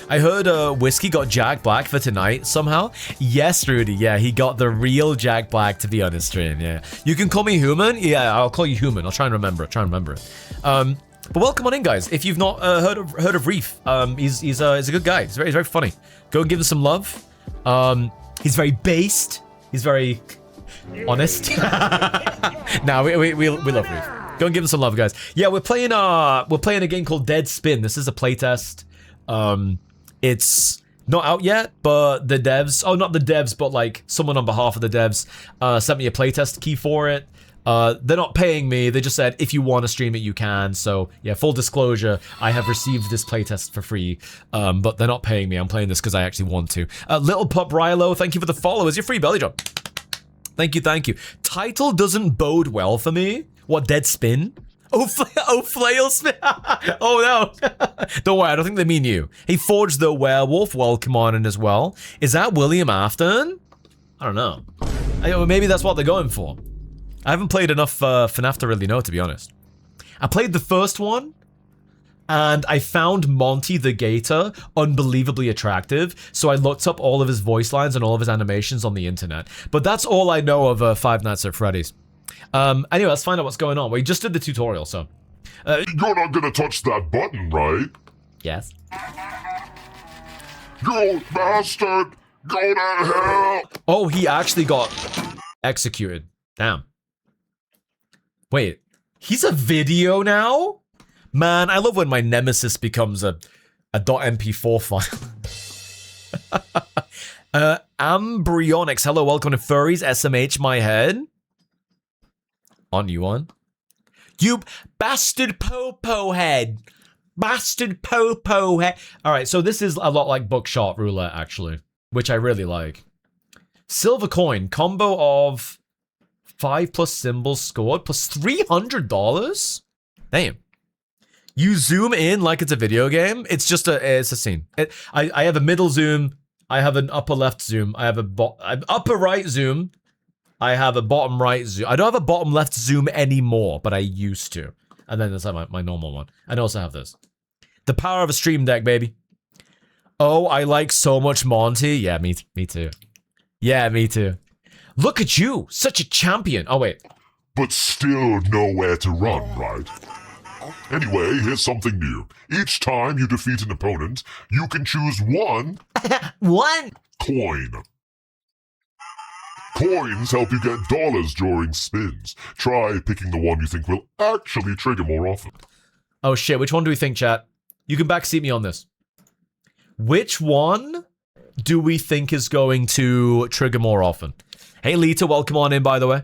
I heard Whiskey got Jack Black for tonight somehow. Yes, Rudy. Yeah, he got the real Jack Black to be on his stream. Yeah. You can call me Human. Yeah, I'll call you Human. I'll try and remember it. But welcome on in, guys. If you've not heard of Reef, he's a good guy. He's very funny. Go and give him some love. He's very based. He's very honest. Nah, we love Reef. Go and give him some love, guys. Yeah, we're playing a game called Dead Spin. This is a playtest. It's not out yet, but the devs, not the devs, but like someone on behalf of the devs sent me a playtest key for it. They're not paying me, they just said if you want to stream it you can. So yeah, full disclosure, I have received this playtest for free, but they're not paying me. I'm playing this because I actually want to. Little Pup Rilo, thank you for the follow. Is your free belly drum? Thank you. Title doesn't bode well for me. What, Dead Spin? Oh, Flail Spin. Oh no. Don't worry, I don't think they mean you. Hey, Forge the Werewolf, welcome on in as well. Is that William Afton? I don't know. Maybe that's what they're going for. I haven't played enough FNAF to really know, to be honest. I played the first one, and I found Monty the Gator unbelievably attractive, so I looked up all of his voice lines and all of his animations on the internet. But that's all I know of Five Nights at Freddy's. Anyway, let's find out what's going on. We just did the tutorial, so... You're not gonna touch that button, right? Yes. You bastard! Go to hell! Oh, he actually got executed. Damn. Wait, he's a video now? Man, I love when my nemesis becomes a .mp4 file. Embryonics, hello, welcome to Furries, SMH my head. On you on. You bastard popo head. Bastard popo head. Alright, so this is a lot like Bookshot Roulette, actually, which I really like. Silver coin, combo of 5+ symbols scored plus $300? Damn. You zoom in like it's a video game. It's just it's a scene. I have a middle zoom. I have an upper left zoom. I have a upper right zoom. I have a bottom right zoom. I don't have a bottom left zoom anymore, but I used to. And then there's like my normal one. And I also have this. The power of a stream deck, baby. Oh, I like so much Monty. Yeah, me too. Yeah, me too. Look at you, such a champion. Oh, wait. But still nowhere to run, right? Anyway, here's something new. Each time you defeat an opponent, you can choose one... One? Coin. Coins help you get dollars during spins. Try picking the one you think will actually trigger more often. Oh shit, which one do we think, chat? You can backseat me on this. Which one do we think is going to trigger more often? Hey Lita, welcome on in, by the way.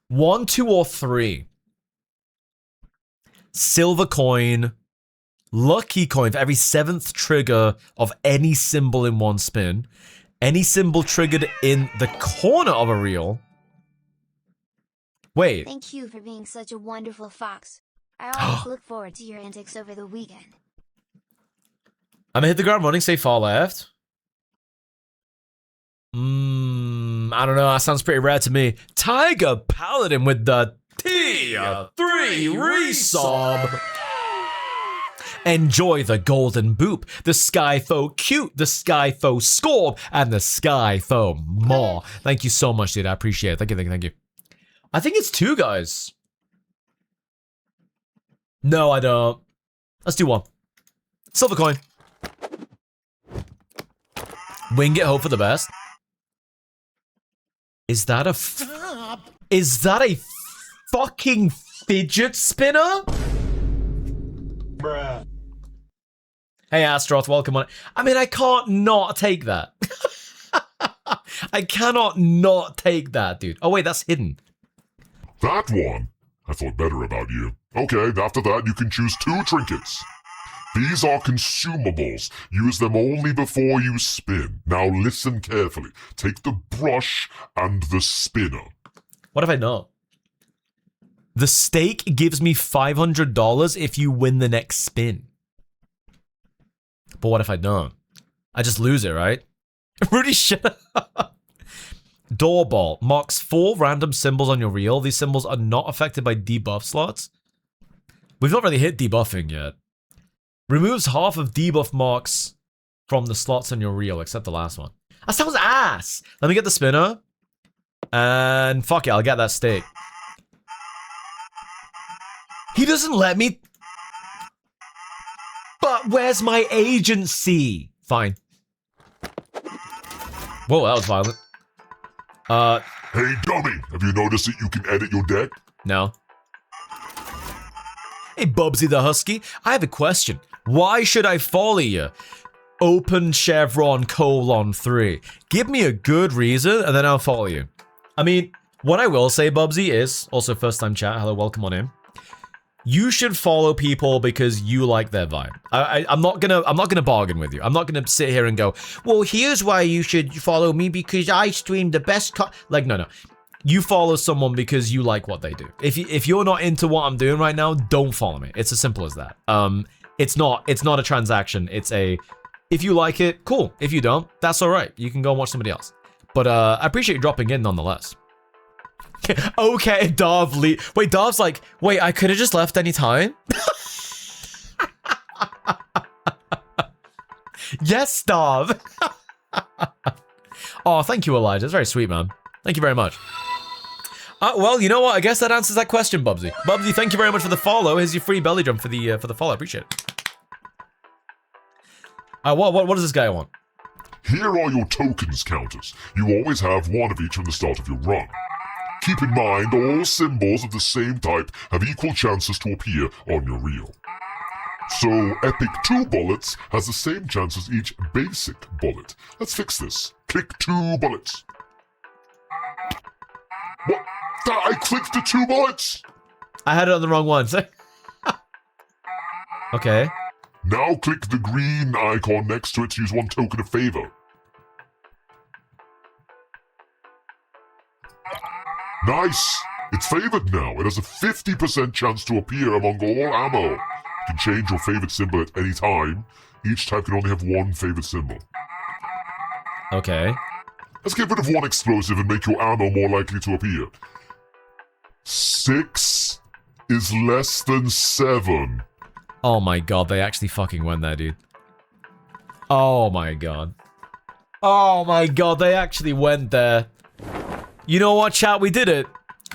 1, 2, or 3? Silver coin, lucky coin for every 7th trigger of any symbol in one spin. Any symbol triggered in the corner of a reel. Wait. Thank you for being such a wonderful fox. I always look forward to your antics over the weekend. I'm gonna hit the ground running, say far left. I don't know, that sounds pretty rare to me. Tiger Paladin with the Tier 3 resub. Enjoy the golden boop, the Skyfo cute, the Skyfo scorb, and the Skyfo more. Thank you so much, dude. I appreciate it. Thank you. I think it's 2, guys. No, I don't. Let's do 1. Silver coin. Wing it, hope for the best. Is that a fucking fidget spinner? Bruh. Hey Astroth, welcome on. I mean, I can't not take that. I cannot not take that, dude. Oh wait, that's hidden. That one? I thought better about you. Okay, after that you can choose 2 trinkets. These are consumables. Use them only before you spin. Now listen carefully. Take the brush and the spinner. What if I not? The stake gives me $500 if you win the next spin. But what if I don't? I just lose it, right? Rudy, shut up. Doorball marks 4 random symbols on your reel. These symbols are not affected by debuff slots. We've not really hit debuffing yet. Removes half of debuff marks from the slots on your reel, except the last one. That sounds ass! Let me get the spinner. And fuck it, I'll get that stake. He doesn't let me... But where's my agency? Fine. Whoa, that was violent. Hey dummy, have you noticed that you can edit your deck? No. Hey Bubsy the Husky, I have a question. Why should I follow you? Open chevron :3. Give me a good reason and then I'll follow you. I mean, what I will say, Bubsy, is also first time chat. Hello, welcome on in. You should follow people because you like their vibe. I'm not gonna bargain with you. I'm not gonna sit here and go, well, here's why you should follow me because I stream the best like, no. You follow someone because you like what they do. If you're not into what I'm doing right now, don't follow me. It's as simple as that. It's not a transaction. It's a, if you like it, cool. If you don't, that's all right. You can go and watch somebody else. But I appreciate you dropping in nonetheless. Okay, Darv wait, Darv's like, wait, I could have just left any time? Yes, Darv. Oh, thank you, Elijah. It's very sweet, man. Thank you very much. Well, you know what? I guess that answers that question, Bubsy. Bubsy, thank you very much for the follow. Here's your free belly drum for the follow. I appreciate it. What does this guy want? Here are your tokens counters. You always have one of each from the start of your run. Keep in mind, all symbols of the same type have equal chances to appear on your reel. So, Epic 2 bullets has the same chance as each basic bullet. Let's fix this. Click 2 bullets. What? I clicked the 2 bullets! I had it on the wrong one. Okay. Now click the green icon next to it to use 1 token of favor. Nice! It's favored now. It has a 50% chance to appear among all ammo. You can change your favorite symbol at any time. Each type can only have 1 favorite symbol. Okay. Let's get rid of 1 explosive and make your ammo more likely to appear. 6, is less than 7. Oh my god, they actually fucking went there, dude. Oh my god. Oh my god, they actually went there. You know what, chat? We did it.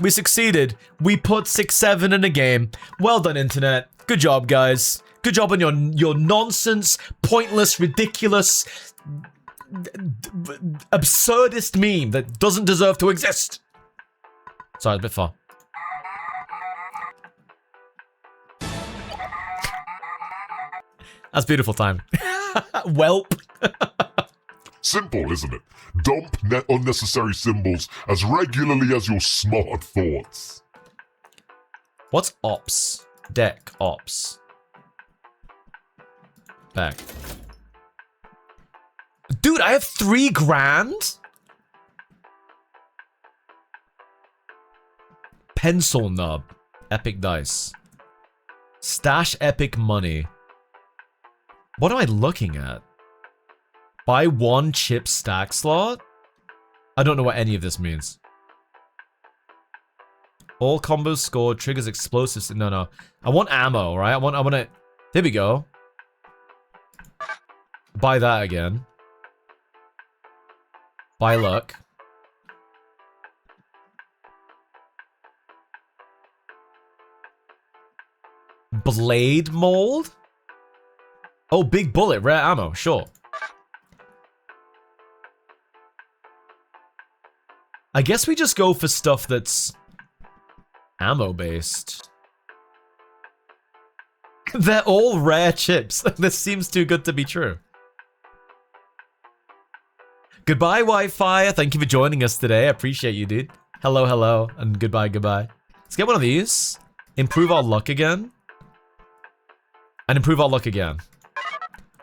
We succeeded. We put 6, 7 in a game. Well done, internet. Good job, guys. Good job on your nonsense, pointless, ridiculous, absurdist meme that doesn't deserve to exist. Sorry, it's a bit far. That's beautiful time. Welp. Simple, isn't it? Dump unnecessary symbols as regularly as your smart thoughts. What's ops? Deck ops. Back. Dude, I have 3 grand? Pencil nub. Epic dice. Stash epic money. What am I looking at? Buy 1 chip stack slot? I don't know what any of this means. All combos scored triggers explosives. No. I want ammo, right? I want to... There we go. Buy that again. Buy luck. Blade mold? Oh, big bullet, rare ammo, sure. I guess we just go for stuff that's ammo based. They're all rare chips. This seems too good to be true. Goodbye, Wi-Fi. Thank you for joining us today. I appreciate you, dude. Hello, hello, and goodbye, goodbye. Let's get one of these. Improve our luck again. And improve our luck again.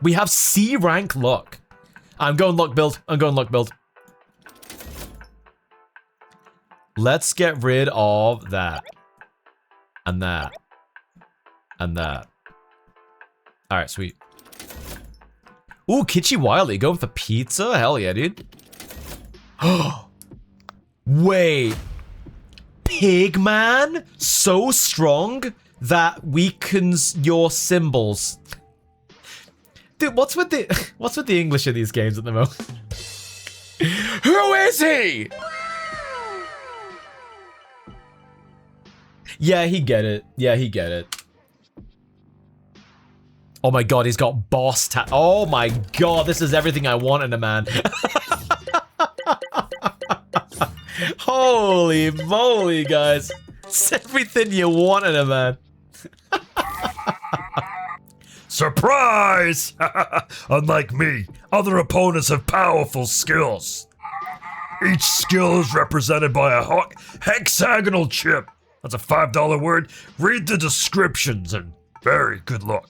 We have C rank luck. I'm going luck build. I'm going luck build. Let's get rid of that. And that. And that. Alright, sweet. Ooh, Kitschy Wiley going for pizza? Hell yeah, dude. Wait. Pigman? So strong that weakens your symbols. Dude, what's with the English in these games at the moment? Who is he? Yeah, he get it. Yeah, he get it. Oh my god, he's got boss ta- Oh my god, this is everything I want in a man. Holy moly, guys. It's everything you want in a man. Surprise! Unlike me, other opponents have powerful skills. Each skill is represented by a hexagonal chip. That's a $5 word. Read the descriptions and very good luck.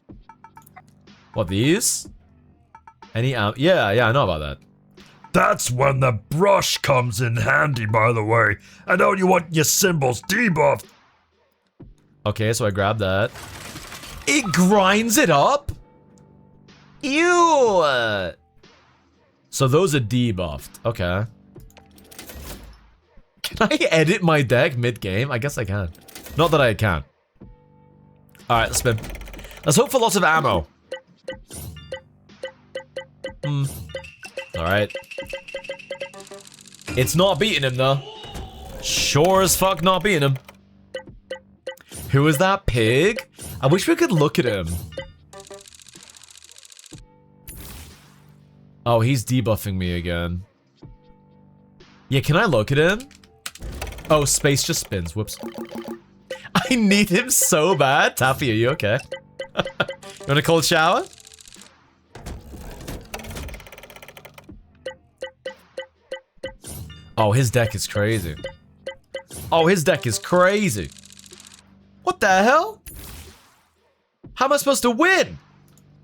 What, these? Any yeah, I know about that. That's when the brush comes in handy, by the way. I know you want your symbols debuffed. Okay, so I grab that. It grinds it up? Ew! So those are debuffed. Okay. Can I edit my deck mid-game? I guess I can. Not that I can. Alright, let's spin. Let's hope for lots of ammo. Alright. It's not beating him, though. Sure as fuck not beating him. Who is that pig? I wish we could look at him. Oh, he's debuffing me again. Yeah, can I look at him? Oh, space just spins. Whoops. I need him so bad. Taffy, are you okay? You want a cold shower? Oh, his deck is crazy. Oh, his deck is crazy. What the hell? How am I supposed to win?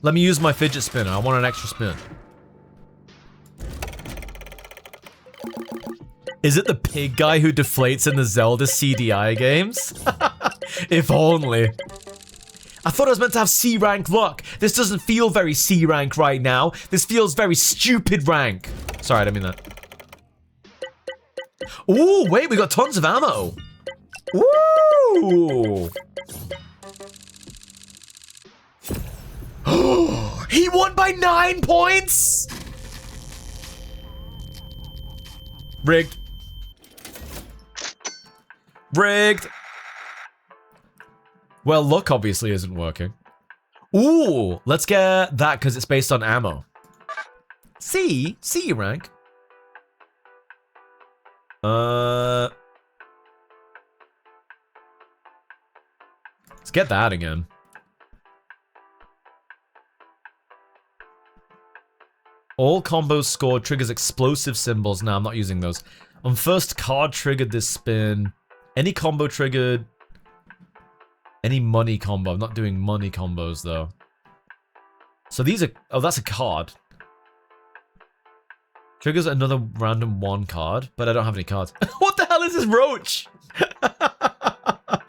Let me use my fidget spinner. I want an extra spin. Is it the pig guy who deflates in the Zelda CDI games? If only. I thought I was meant to have C rank luck. This doesn't feel very C rank right now. This feels very stupid rank. Sorry, I didn't mean that. Ooh, wait, we got tons of ammo. Ooh. He won by 9 points? Rigged. Rigged. Well, luck obviously isn't working. Ooh, let's get that because it's based on ammo. C rank. Let's get that again. All combos scored triggers explosive symbols. Nah, I'm not using those. On first card triggered this spin. Any combo triggered. Any money combo. I'm not doing money combos though. So these are... Oh, that's a card. Triggers another random 1 card, but I don't have any cards. What the hell is this roach?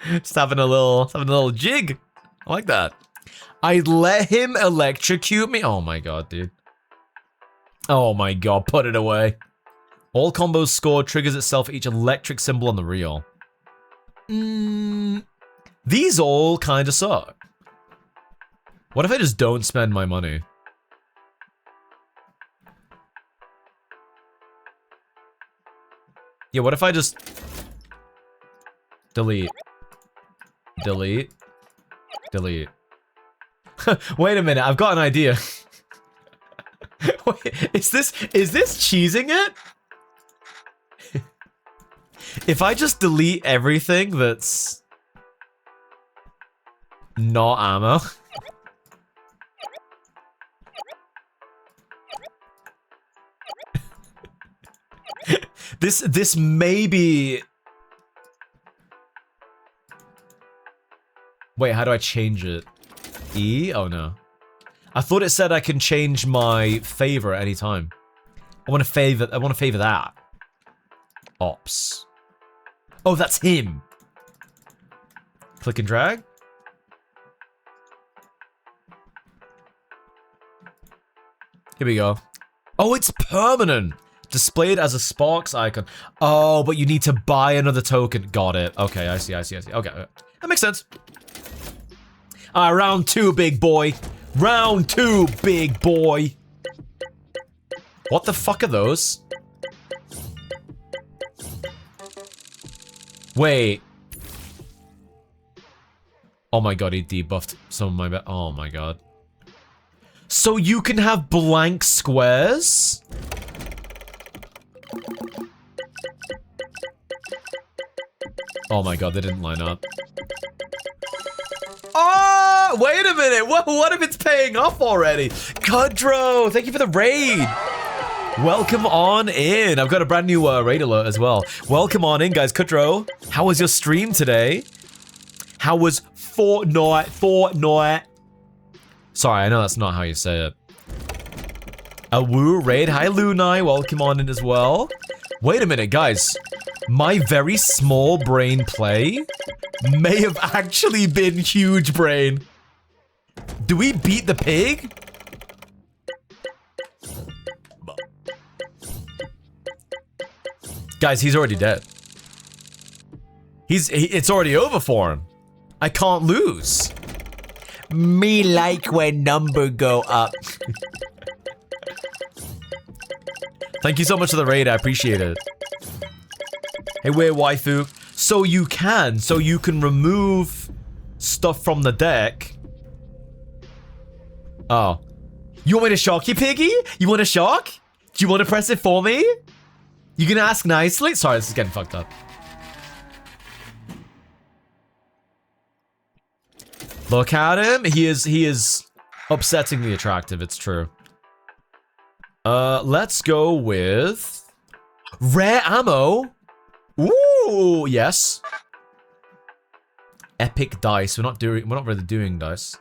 Just having a little jig. I like that. I let him electrocute me. Oh my god, dude. Oh my god, put it away. All combos scored triggers itself for each electric symbol on the reel. These all kind of suck. What if I just don't spend my money? Yeah, what if I just... Delete. Delete. Delete. Wait a minute, I've got an idea. Wait, is this cheesing it? If I just delete everything that's not ammo. This may be... Wait, how do I change it? E? Oh no. I thought it said I can change my favor at any time. I want to favor that. Ops. Oh, that's him. Click and drag. Here we go. Oh, it's permanent. Displayed as a Sparks icon. Oh, but you need to buy another token. Got it. Okay, I see. Okay, that makes sense. Alright, round 2, big boy. Round 2, big boy. What the fuck are those? Wait. Oh my god, he debuffed some of my... Oh my god. So you can have blank squares? Oh my god, they didn't line up. Oh, wait a minute. What if it's paying off already? Kudro, thank you for the raid. Welcome on in. I've got a brand new raid alert as well. Welcome on in, guys. Kudro, how was your stream today? How was Fortnite? Sorry, I know that's not how you say it. A woo raid. Hi, Lunai. Welcome on in as well. Wait a minute, guys. My very small brain play may have actually been huge brain. Do we beat the pig? Guys, he's already dead. It's already over for him. I can't lose. Me like when number go up. Thank you so much for the raid, I appreciate it. Hey, weird waifu. So you can remove stuff from the deck. Oh. You want me to shock you, piggy? You want to shock? Do you want to press it for me? You can ask nicely? Sorry, this is getting fucked up. Look at him. He is upsettingly attractive, it's true. Let's go with rare ammo. Ooh, yes. Epic dice. We're not really doing dice.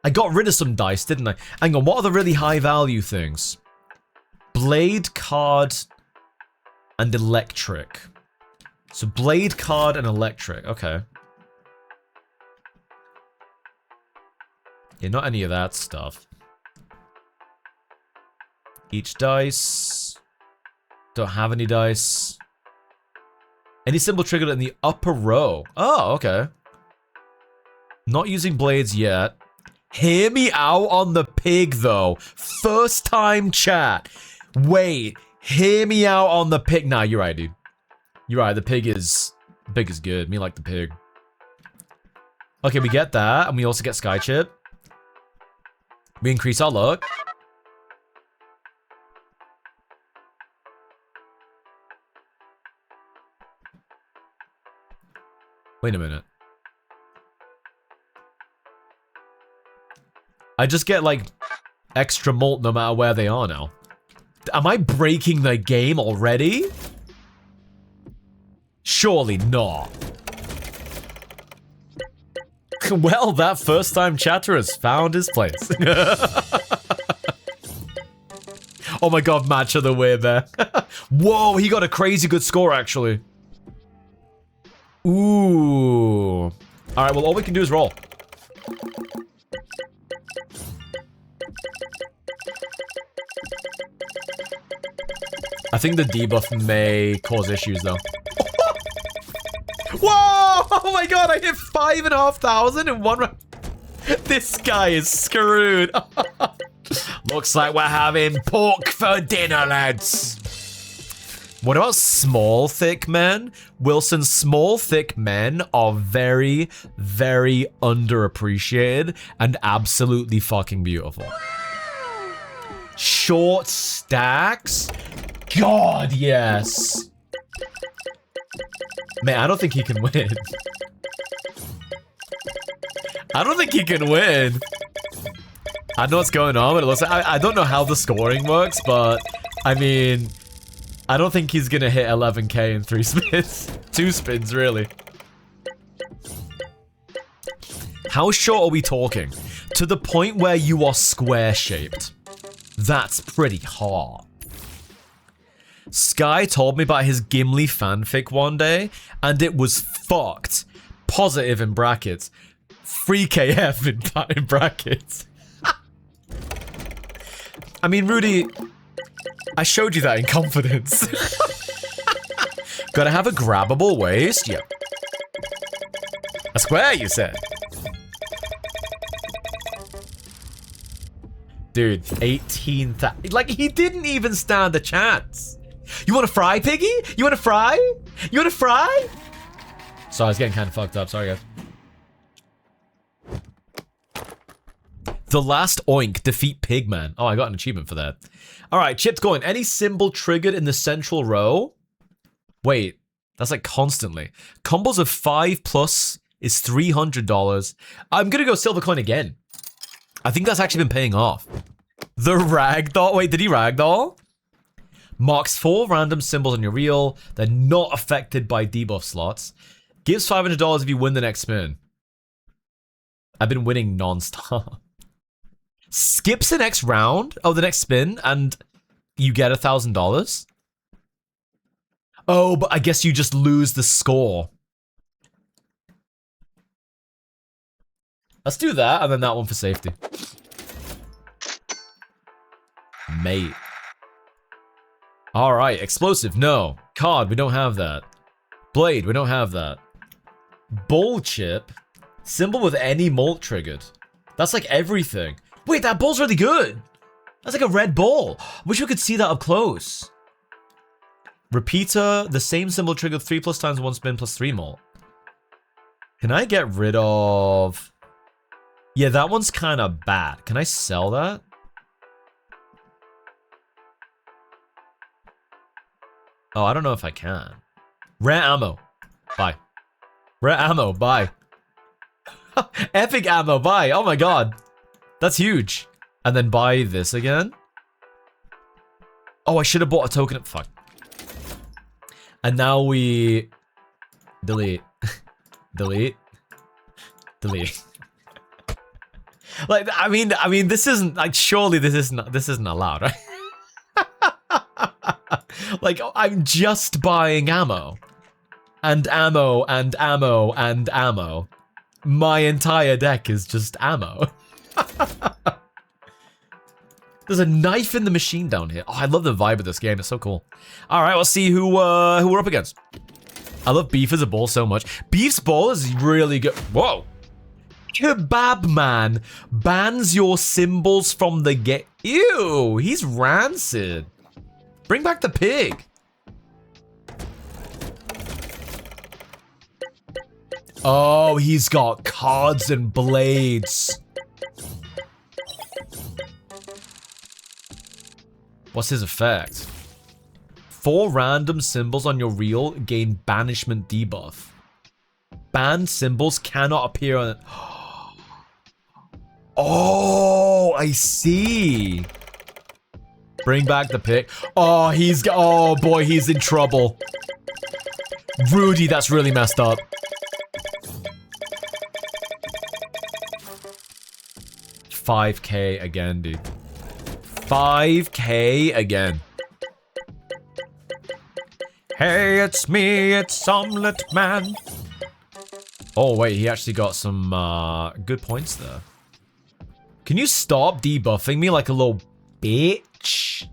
I got rid of some dice, didn't I? Hang on, what are the really high value things? Blade, card, and electric. So blade, card, and electric. Okay. Yeah, not any of that stuff. Each dice. Don't have any dice. Any symbol triggered in the upper row. Oh, okay. Not using blades yet. Hear me out on the pig, though. First time chat. Wait, hear me out on the pig. Nah, you're right, dude. You're right, the pig is good. Me like the pig. Okay, we get that, and we also get Sky Chip. We increase our luck. Wait a minute. I just get, like, extra malt no matter where they are now. Am I breaking the game already? Surely not. Well, that first-time chatter has found his place. Oh my god, match of the way there. Whoa, he got a crazy good score, actually. Ooh. Alright, well, all we can do is roll. I think the debuff may cause issues, though. Whoa! Oh my god, I hit 5,500 in one round. This guy is screwed. Looks like we're having pork for dinner, lads. What about small, thick men? Wilson, small, thick men are very, very underappreciated and absolutely fucking beautiful. Short stacks? God, yes. Man, I don't think he can win. I don't think he can win. I know what's going on, but it looks like I don't know how the scoring works, but I mean, I don't think he's gonna hit 11k in 3 spins. 2 spins, really. How short are we talking? To the point where you are square-shaped. That's pretty hard. Sky told me about his Gimli fanfic one day, and it was fucked. Positive in brackets. 3KF in brackets. I mean, Rudy, I showed you that in confidence. Gotta have a grabbable waist? Yep. A square, you said? Dude, 18,000. Like, he didn't even stand a chance. You want to fry, piggy? You want to fry? You want to fry? Sorry, I was getting kind of fucked up. Sorry, guys. The last oink, defeat Pigman. Oh, I got an achievement for that. All right, Chip's going. Any symbol triggered in the central row? Wait, that's like constantly. Combos of 5+ is $300. I'm gonna go silver coin again. I think that's actually been paying off. The ragdoll. Wait, did he ragdoll? Marks 4 random symbols on your reel. They're not affected by debuff slots. Gives $500 if you win the next spin. I've been winning non-stop. Skips the next round. Oh, the next spin, and you get $1,000. Oh, but I guess you just lose the score. Let's do that, and then that one for safety. Mate. Alright, explosive, no. Card, we don't have that. Blade, we don't have that. Bull chip. Symbol with any malt triggered. That's like everything. Wait, that ball's really good. That's like a red ball. Wish we could see that up close. Repeater, the same symbol triggered 3+ times 1 spin plus 3 malt. Can I get rid of... Yeah, that one's kind of bad. Can I sell that? Oh, I don't know if I can. Rare ammo. Bye. Rare ammo. Bye. Epic ammo. Bye. Oh my god. That's huge. And then buy this again. Oh, I should have bought a token. Fuck. And now we... Delete. Delete. Delete. Like, I mean, this isn't, like, surely this isn't allowed, right? Like, I'm just buying ammo. And ammo, and ammo, and ammo. My entire deck is just ammo. There's a knife in the machine down here. Oh, I love the vibe of this game. It's so cool. All right, let's see who we're up against. I love Beef as a ball so much. Beef's ball is really good. Whoa. Kebab man bans your symbols from the game. Ew, he's rancid. Bring back the pig. Oh, he's got cards and blades. What's his effect? 4 random symbols on your reel gain banishment debuff. Banned symbols cannot appear on... Oh, I see. Bring back the pick. Oh, oh boy, he's in trouble. Rudy, that's really messed up. $5K again, dude. $5K again. Hey, it's me, it's Omelette Man. Oh, wait, he actually got some good points there. Can you stop debuffing me like a little bitch?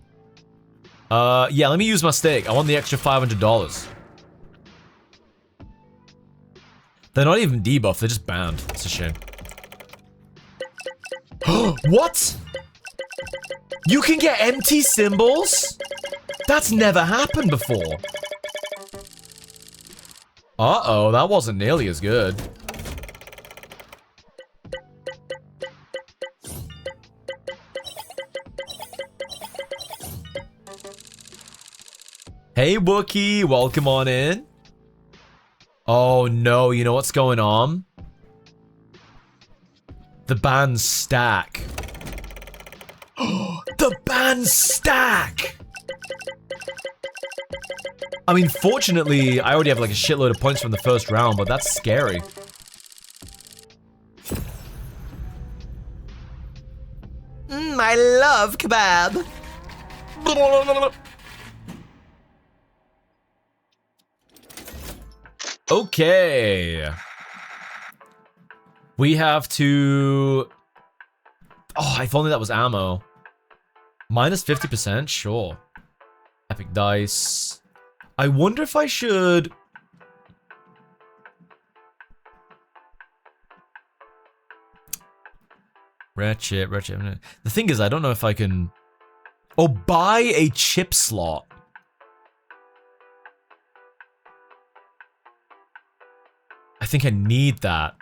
Yeah, let me use my stake. I want the extra $500. They're not even debuffed, they're just banned. It's a shame. What? You can get empty symbols? That's never happened before. Uh-oh, that wasn't nearly as good. Hey, Wookie, welcome on in. Oh no, you know what's going on? The band stack. The band stack! I mean, fortunately, I already have like a shitload of points from the first round, but that's scary. I love kebab. Okay. We have to... Oh, if only that was ammo. Minus 50%? Sure. Epic dice. I wonder if I should... Ratchet. The thing is, I don't know if I can... Oh, buy a chip slot. I think I need that.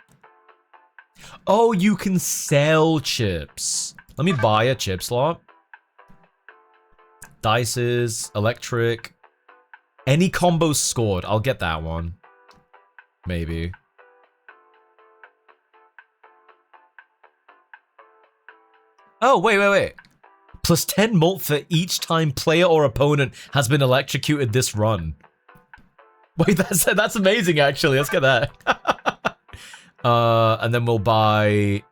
Oh, you can sell chips. Let me buy a chip slot. Dices, electric. Any combo scored. I'll get that one. Maybe. Oh, wait. Plus 10 mult for each time player or opponent has been electrocuted this run. Wait, that's amazing, actually. Let's get that. And then we'll buy...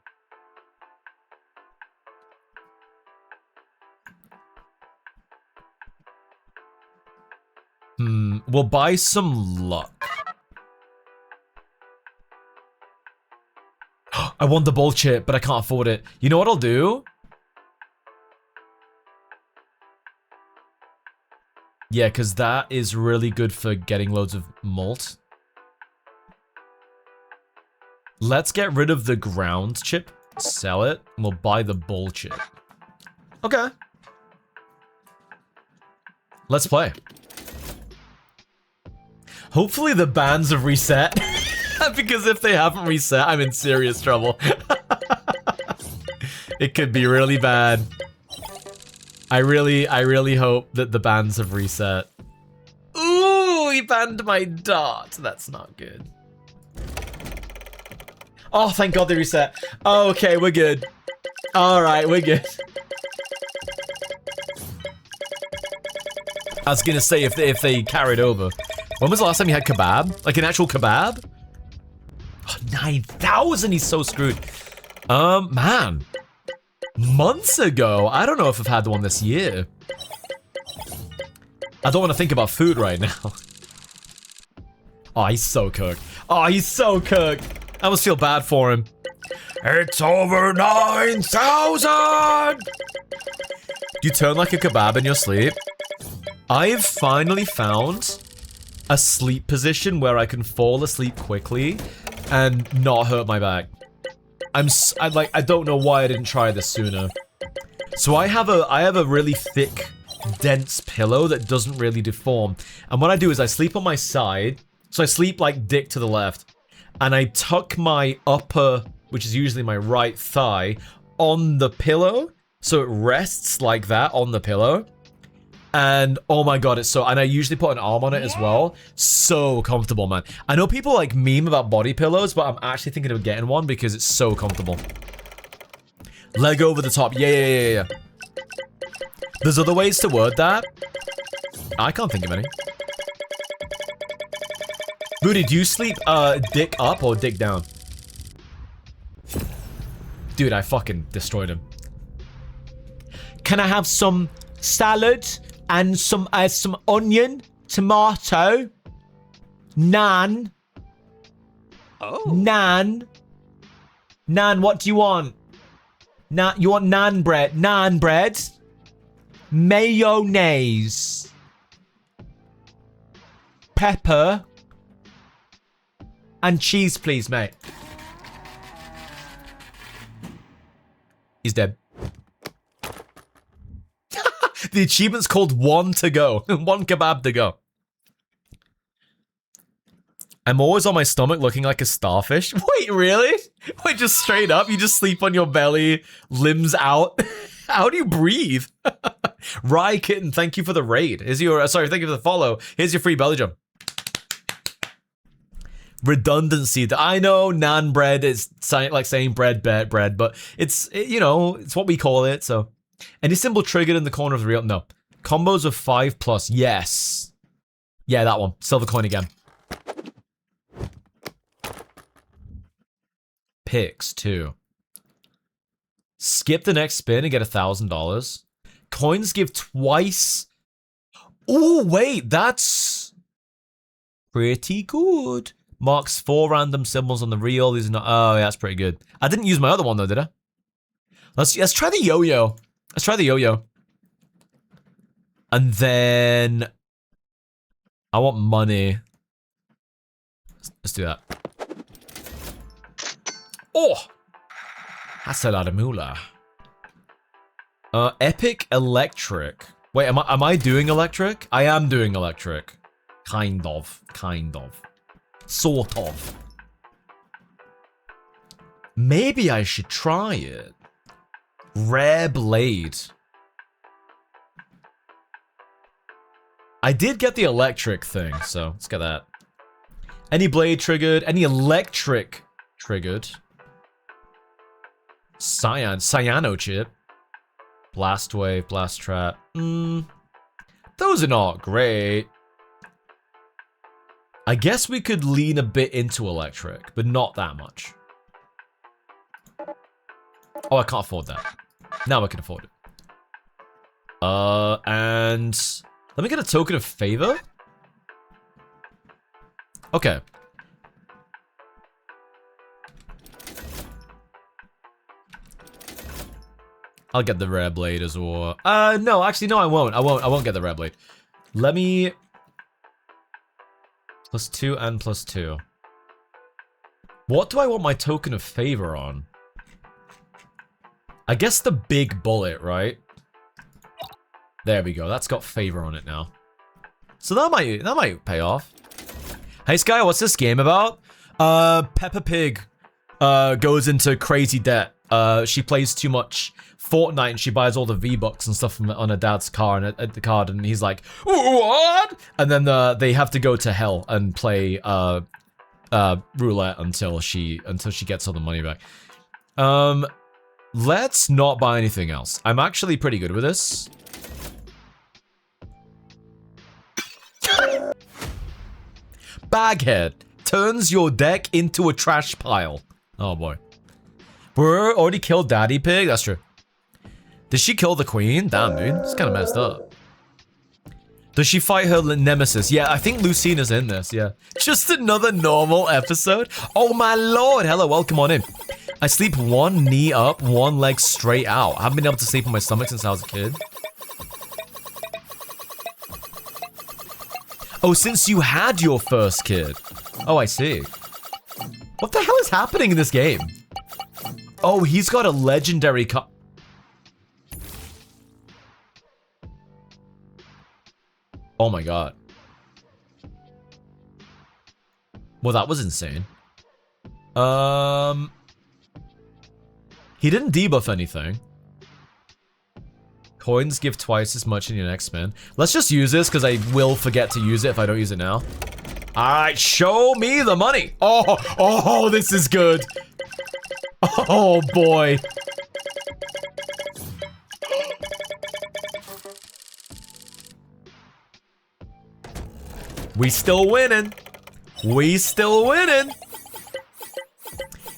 We'll buy some luck. I want the bowl chip, but I can't afford it. You know what I'll do? Yeah, because that is really good for getting loads of malt. Let's get rid of the ground chip, sell it, and we'll buy the bowl chip. Okay. Let's play. Hopefully the bans have reset. Because if they haven't reset, I'm in serious trouble. It could be really bad. I really hope that the bans have reset. Ooh, he banned my dot. That's not good. Oh, thank God they reset. Oh, okay, we're good. Alright, we're good. I was gonna say if they carried over. When was the last time you had kebab? Like an actual kebab? Oh, 9,000, he's so screwed. Man. Months ago? I don't know if I've had the one this year. I don't want to think about food right now. Oh, he's so cooked. Oh, he's so cooked. I almost feel bad for him. It's over 9,000! Do you turn like a kebab in your sleep? I've finally found a sleep position where I can fall asleep quickly and not hurt my back. I don't know why I didn't try this sooner. So I have a really thick, dense pillow that doesn't really deform. And what I do is I sleep on my side. So I sleep like dick to the left. And I tuck my upper, which is usually my right thigh, on the pillow. So it rests like that on the pillow. And oh my god, it's so, and I usually put an arm on it as well. So comfortable, man. I know people like meme about body pillows, but I'm actually thinking of getting one because it's so comfortable. Leg over the top. Yeah. There's other ways to word that. I can't think of any. Booty, do you sleep dick up or dick down? Dude, I fucking destroyed him. Can I have some salad and some onion, tomato, naan? Oh. Naan. Naan, what do you want? You want naan bread? Naan bread? Mayonnaise. Pepper. And cheese, please, mate. He's dead. The achievement's called one to go. One kebab to go. I'm always on my stomach looking like a starfish. Wait, really? Wait, just straight up? You just sleep on your belly, limbs out? How do you breathe? Rye Kitten, thank you for the raid. Thank you for the follow. Here's your free belly jump. Redundancy. I know naan bread is like saying bread, but it's, it's what we call it, so. Any symbol triggered in the corner of the reel? No. Combos of 5+. Yes. Yeah, that one. Silver coin again. Picks, too. Skip the next spin and get $1,000. Coins give twice. Oh, wait. That's pretty good. Marks 4 random symbols on the reel. These are not. Oh, yeah, that's pretty good. I didn't use my other one, though, did I? Let's try the yo-yo. Let's try the yo-yo. And then I want money. Let's do that. Oh! That's a lot of moolah. Epic electric. Wait, am I doing electric? I am doing electric. Kind of. Sort of. Maybe I should try it. Rare blade. I did get the electric thing, so let's get that. Any blade triggered, any electric triggered. Cyano chip. Blast wave, blast trap. Those are not great. I guess we could lean a bit into electric, but not that much. Oh, I can't afford that. Now I can afford it. And let me get a token of favor. Okay. I'll get the rare blade as well. No, actually, no, I won't. I won't get the rare blade. Let me... +2 and +2. What do I want my token of favor on? I guess the big bullet, right? There we go. That's got favor on it now. So that might pay off. Hey Sky, what's this game about? Peppa Pig goes into crazy debt. She plays too much Fortnite and she buys all the V-Bucks and stuff on her dad's car and at the card, and he's like, what? And then they have to go to hell and play roulette until she gets all the money back. Let's not buy anything else. I'm actually pretty good with this. Baghead turns your deck into a trash pile. Oh boy. Bro, already killed Daddy Pig? That's true. Did she kill the queen? Damn, dude. It's kind of messed up. Does she fight her nemesis? Yeah, I think Lucina's in this, yeah. Just another normal episode? Oh my lord. Hello, welcome on in. I sleep one knee up, one leg straight out. I haven't been able to sleep on my stomach since I was a kid. Oh, since you had your first kid. Oh, I see. What the hell is happening in this game? Oh, he's got a legendary Oh my god. Well, that was insane. He didn't debuff anything. Coins give twice as much in your next spin. Let's just use this because I will forget to use it if I don't use it now. Alright, show me the money. Oh, this is good. Oh boy. We still winning. We still winning.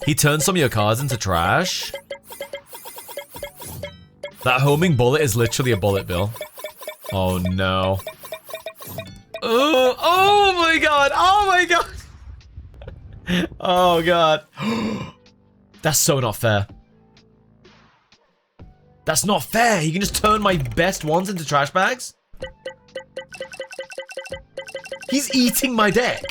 He turned some of your cards into trash. That homing bullet is literally a bullet bill. Oh no. Oh my god. Oh my god. Oh god. That's so not fair. That's not fair. He can just turn my best ones into trash bags? He's eating my deck.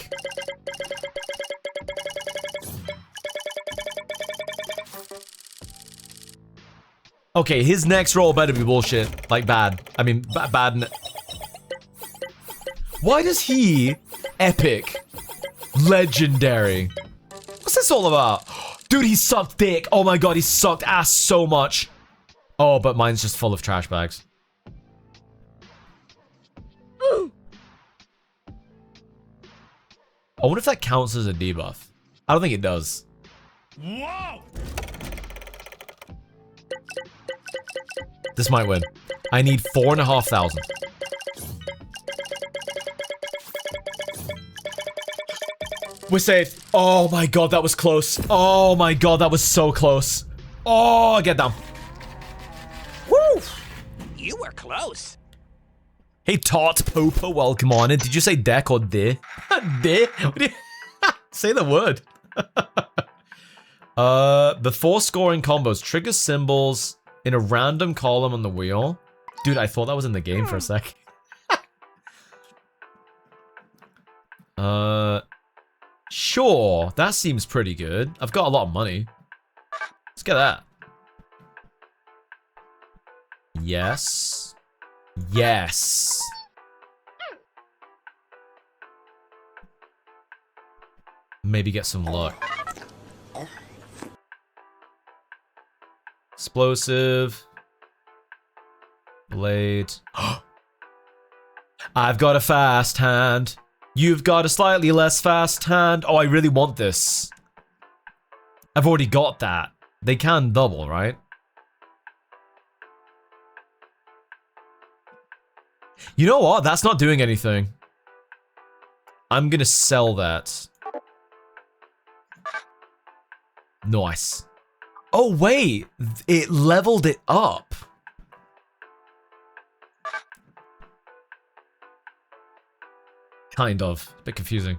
Okay, his next roll better be bullshit. Like bad. I mean, bad. Why does he epic legendary? What's this all about? Dude, he sucked dick. Oh my god, he sucked ass so much. Oh, but mine's just full of trash bags. I wonder if that counts as a debuff. I don't think it does. Whoa! This might win. I need 4,500. We're safe. Oh my god, that was close. Oh my god, that was so close. Oh, get down. Woo! You were close. Hey, Tot Popo, welcome on in. Did you say deck or de? De? Say the word. Before scoring combos, trigger symbols in a random column on the wheel. Dude, I thought that was in the game for a sec. Sure. That seems pretty good. I've got a lot of money. Let's get that. Yes. Yes. Maybe get some luck. Explosive. Blade. I've got a fast hand. You've got a slightly less fast hand. Oh, I really want this. I've already got that. They can double, right? You know what? That's not doing anything. I'm gonna sell that. Nice. Oh, wait. It leveled it up. Kind of. A bit confusing.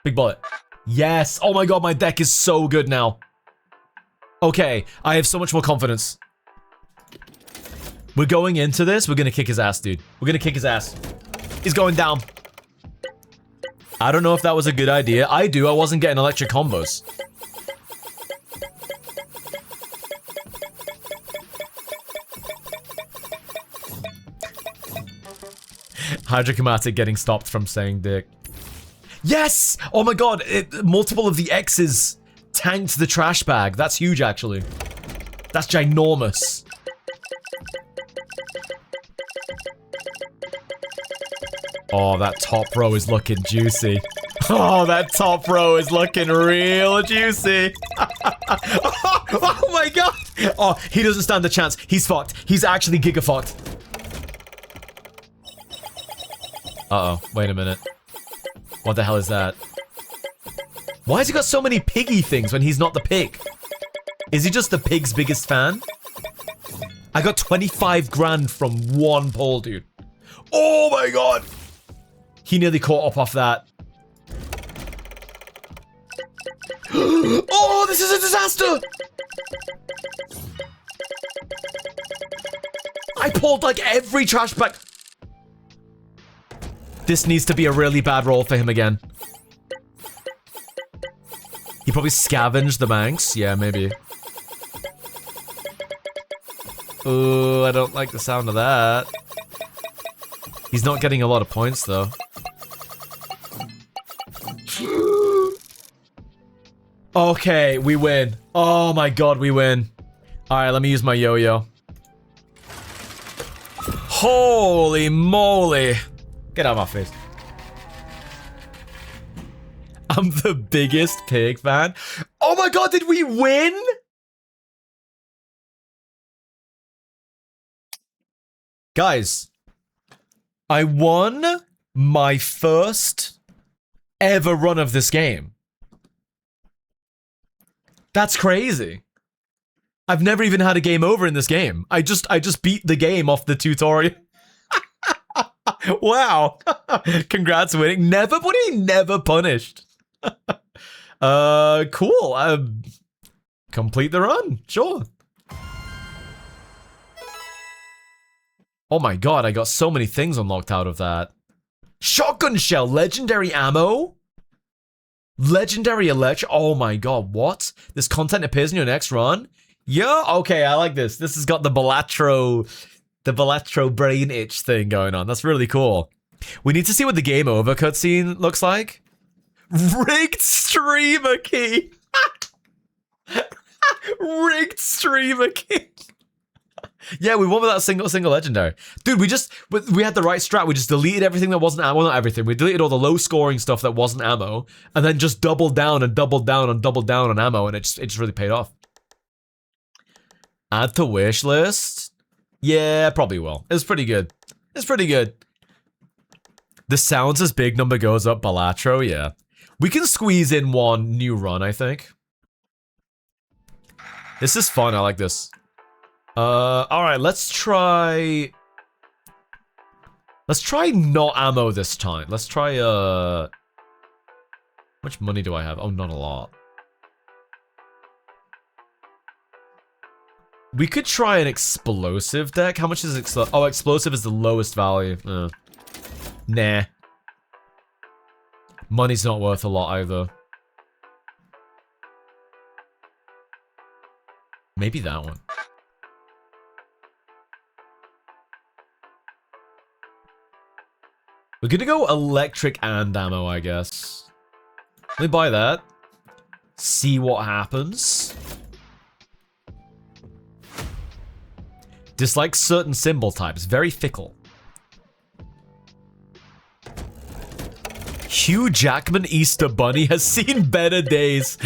Big bullet. Yes. Oh my god, my deck is so good now. Okay, I have so much more confidence. We're going into this. We're gonna kick his ass, dude. We're gonna kick his ass. He's going down. I don't know if that was a good idea. I do. I wasn't getting electric combos. Hydrochromatic getting stopped from saying dick. Yes! Oh my god, multiple of the X's tanked the trash bag. That's huge, actually. That's ginormous. Oh, that top row is looking juicy. Oh, that top row is looking real juicy. Oh my god! Oh, he doesn't stand a chance. He's fucked. He's actually giga fucked. Uh-oh, wait a minute. What the hell is that? Why has he got so many piggy things when he's not the pig? Is he just the pig's biggest fan? I got 25 grand from one poll, dude. Oh my god! He nearly caught up off that. Oh, this is a disaster! I pulled like every trash bag. This needs to be a really bad roll for him again. He probably scavenged the banks. Yeah, maybe. Ooh, I don't like the sound of that. He's not getting a lot of points, though. Okay, we win. Oh my god, we win. Alright, let me use my yo-yo. Holy moly. Get out of my face. I'm the biggest pig fan. Oh my god, did we win? Guys, I won my first ever run of this game. That's crazy. I've never even had a game over in this game. I just beat the game off the tutorial. Wow. Congrats winning. Never punished. Cool. Complete the run. Sure. Oh my god, I got so many things unlocked out of that. Shotgun shell, legendary ammo. Legendary electric. Oh my god, what? This content appears in your next run? Yeah, okay, I like this. This has got the Balatro brain itch thing going on. That's really cool. We need to see what the game over cutscene looks like. Rigged streamer key. Rigged streamer key. Yeah, we won with that single legendary. Dude, we had the right strat. We just deleted everything that wasn't ammo. Well, not everything. We deleted all the low scoring stuff that wasn't ammo, and then just doubled down and doubled down and doubled down on ammo, and it just really paid off. Add to wish list? Yeah, probably will. It's pretty good. It's pretty good. The sounds as big number goes up, Balatro, yeah. We can squeeze in one new run, I think. This is fun, I like this. Alright, let's try not ammo this time. Let's try, how much money do I have? Oh, not a lot. We could try an explosive deck. How much is oh, explosive is the lowest value. Nah. Money's not worth a lot either. Maybe that one. We're gonna go electric and ammo, I guess. Let me buy that. See what happens. Dislike certain symbol types. Very fickle. Hugh Jackman Easter Bunny has seen better days.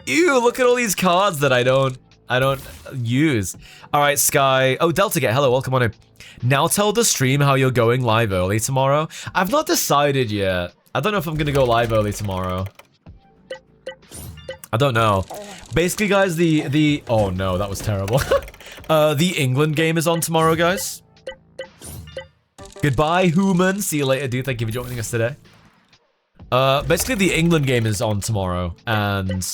Ew, look at all these cards that I don't use. Alright, Sky. Oh, Delta Get, hello, welcome on in. Now tell the stream how you're going live early tomorrow. I've not decided yet. I don't know if I'm gonna go live early tomorrow. I don't know. Basically, guys, the oh no, that was terrible. The England game is on tomorrow, guys. Goodbye, Human. See you later, dude. Thank you for joining us today. Basically, the England game is on tomorrow, and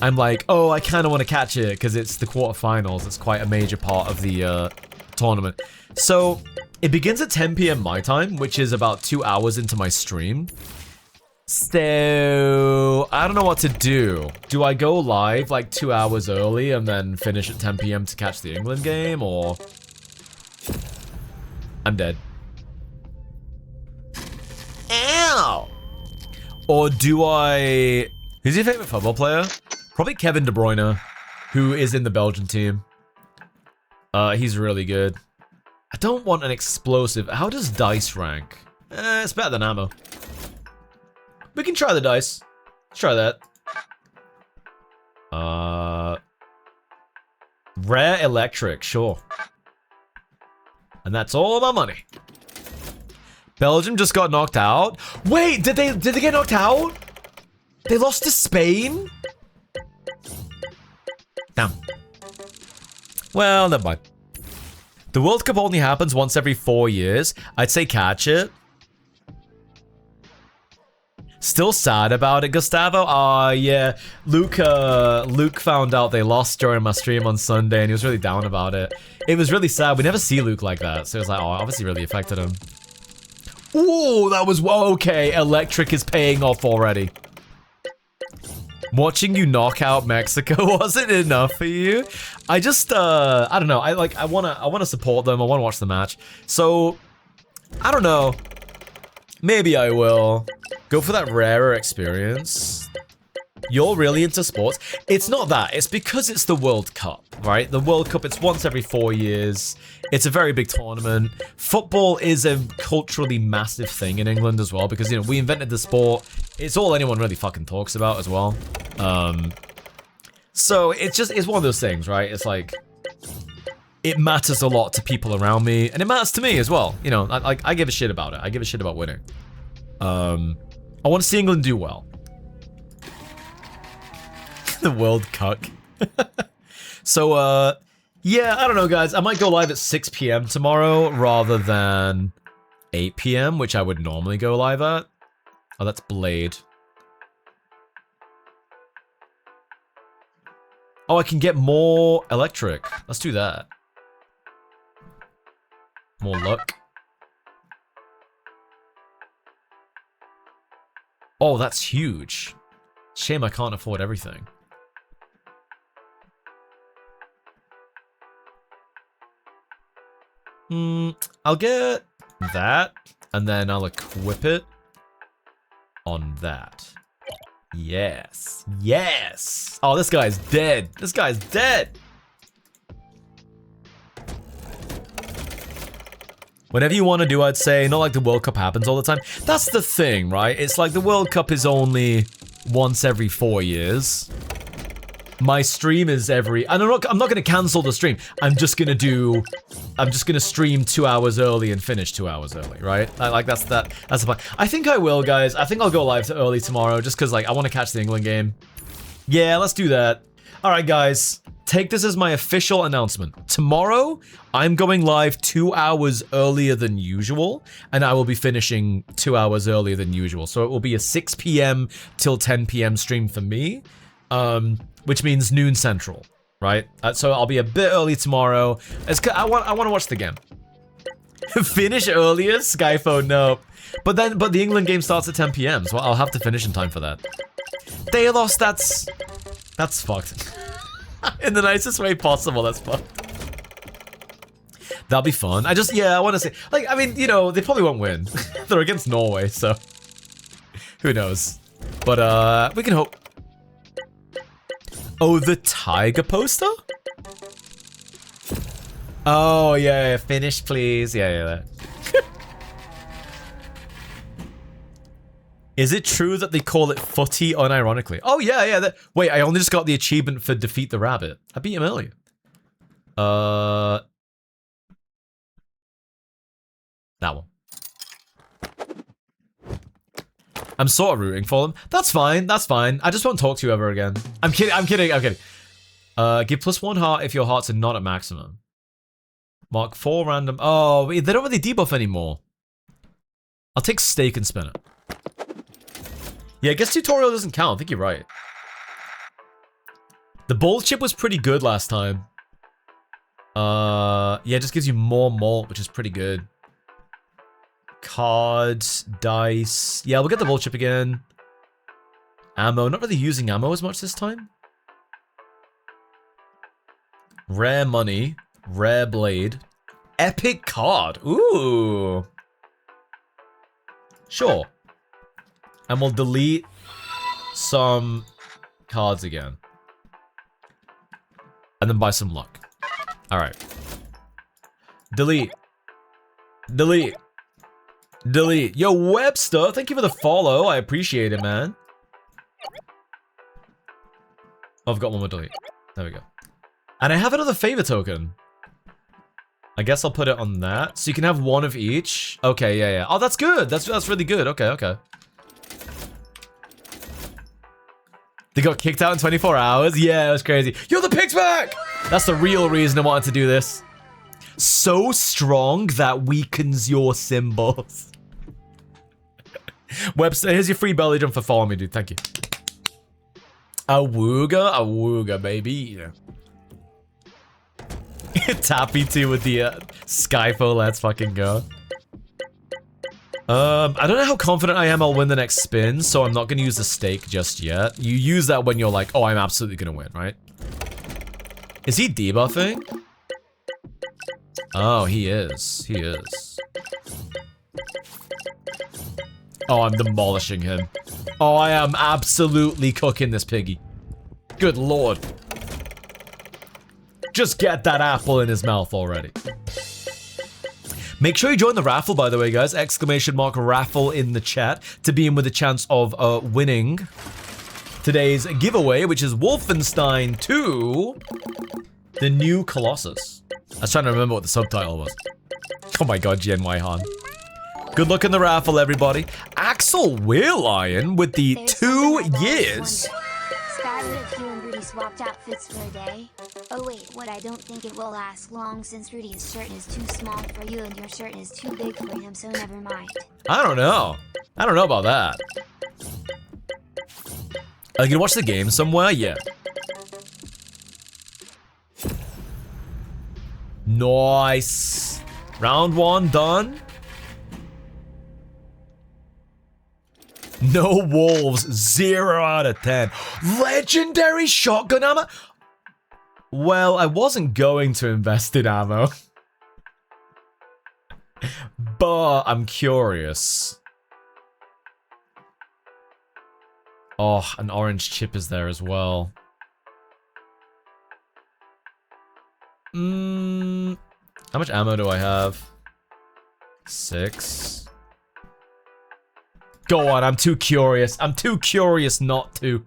I'm like, oh, I kind of want to catch it because it's the quarterfinals. It's quite a major part of the tournament. So it begins at 10 p.m. my time, which is about 2 hours into my stream. So I don't know what to do. Do I go live like 2 hours early and then finish at 10 p.m. to catch the England game, or I'm dead? Ow! Or do I... Who's your favorite football player? Probably Kevin De Bruyne, who is in the Belgian team. He's really good. I don't want an explosive. How does dice rank? It's better than ammo. We can try the dice. Let's try that. Rare electric, sure. And that's all my money. Belgium just got knocked out. Wait, did they get knocked out? They lost to Spain? Damn. Well, never mind. The World Cup only happens once every 4 years. I'd say catch it. Still sad about it, Gustavo? Aw, yeah. Luke found out they lost during my stream on Sunday, and he was really down about it. It was really sad. We never see Luke like that, so it was like, oh, obviously really affected him. Ooh, that was okay. Electric is paying off already. Watching you knock out Mexico wasn't enough for you. I just I don't know. I wanna support them. I wanna watch the match. So I don't know. Maybe I will go for that rarer experience. You're really into sports. It's not that. It's because it's the World Cup, right? The World Cup, it's once every 4 years. It's a very big tournament. Football is a culturally massive thing in England as well because, you know, we invented the sport. It's all anyone really fucking talks about as well. So it's one of those things, right? It's like, it matters a lot to people around me, and it matters to me as well. You know, I give a shit about it. I give a shit about winning. I want to see England do well. The World Cuck. So, yeah, I don't know, guys. I might go live at 6 p.m. tomorrow rather than 8 p.m., which I would normally go live at. Oh, that's Blade. Oh, I can get more electric. Let's do that. More luck. Oh, that's huge. Shame I can't afford everything. I'll get that, and then I'll equip it on that. Yes. Yes! Oh, this guy's dead. This guy's dead! Whatever you want to do, I'd say. Not like the World Cup happens all the time. That's the thing, right? It's like the World Cup is only once every 4 years. My stream is every... And I'm not going to cancel the stream. I'm just going to stream 2 hours early and finish 2 hours early, right? That's the plan. I think I will, guys. I think I'll go live early tomorrow just because, like, I want to catch the England game. Yeah, let's do that. All right, guys. Take this as my official announcement. Tomorrow, I'm going live 2 hours earlier than usual, and I will be finishing 2 hours earlier than usual. So it will be a 6 p.m. till 10 p.m. stream for me, which means noon central, right? So I'll be a bit early tomorrow. I want to watch the game. Finish earlier, Skyphone, no. But the England game starts at 10 p.m. So I'll have to finish in time for that. Delos, that's fucked. In the nicest way possible, that's fucked. That'll be fun. I want to say, like, I mean, you know, they probably won't win. They're against Norway, so who knows? But we can hope. Oh, the tiger poster? Oh, yeah, finish, please. Yeah. Is it true that they call it footy unironically? Oh, yeah. Wait, I only just got the achievement for defeat the rabbit. I beat him earlier. That one. I'm sort of rooting for them. That's fine. I just won't talk to you ever again. I'm kidding. Give +1 heart if your hearts are not at maximum. Mark 4 random. Oh, they don't really debuff anymore. I'll take steak and spin it. Yeah, I guess tutorial doesn't count. I think you're right. The bowl chip was pretty good last time. Yeah, it just gives you more malt, which is pretty good. Cards, dice. Yeah, we'll get the bowl chip again. Ammo. Not really using ammo as much this time. Rare money. Rare blade. Epic card. Ooh. Sure. And we'll delete some cards again. And then buy some luck. Alright. Delete. Delete. Delete. Yo, Webster, thank you for the follow. I appreciate it, man. Oh, I've got one more delete. There we go. And I have another favor token. I guess I'll put it on that. So you can have one of each. Okay, yeah. Oh, that's good. That's really good. Okay. They got kicked out in 24 hours? Yeah, it was crazy. Yo, the pig's back! That's the real reason I wanted to do this. So strong that weakens your symbols. Webster, here's your free belly jump for following me, dude. Thank you. Awooga, baby. Tappy 2 with the Skyfo, let's fucking go. I don't know how confident I am I'll win the next spin, so I'm not going to use the stake just yet. You use that when you're like, oh, I'm absolutely going to win, right? Is he debuffing? Oh, he is. He is. Oh, I'm demolishing him. Oh, I am absolutely cooking this piggy. Good lord. Just get that apple in his mouth already. Make sure you join the raffle, by the way, guys. Exclamation mark raffle in the chat to be in with a chance of winning today's giveaway, which is Wolfenstein 2, the new Colossus. I was trying to remember what the subtitle was. Oh my god, GNY Han. Good luck in the raffle, everybody. Axel Wheelion with the 2 years. Sky, what if you and Rudy swapped outfits for a day? Oh wait, what, I don't think it will last long since Rudy's shirt is too small for you and your shirt is too big for him, so never mind. I don't know. I don't know about that. Are you gonna watch the game somewhere? Yeah. Nice. Round 1 done. No wolves. 0 out of 10. Legendary shotgun ammo? Well, I wasn't going to invest in ammo. But I'm curious. Oh, an orange chip is there as well. How much ammo do I have? 6. Go on, I'm too curious. I'm too curious not to. Do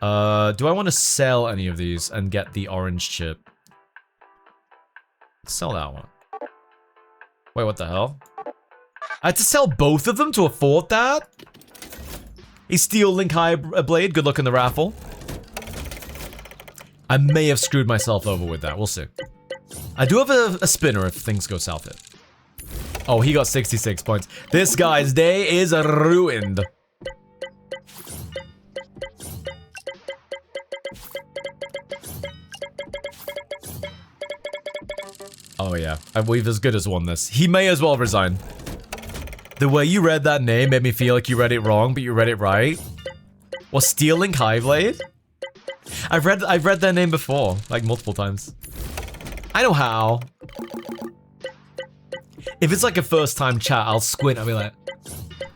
I want to sell any of these and get the orange chip? Sell that one. Wait, what the hell? I had to sell both of them to afford that? A Steel Link High Blade, good luck in the raffle. I may have screwed myself over with that, we'll see. I do have a spinner if things go south here. Oh, he got 66 points. This guy's day is ruined. Oh yeah, we've as good as won this. He may as well resign. The way you read that name made me feel like you read it wrong, but you read it right. Was Steel Link High Blade? I've read their name before, like multiple times. I know how. If it's like a first time chat, I'll squint, I'll be like,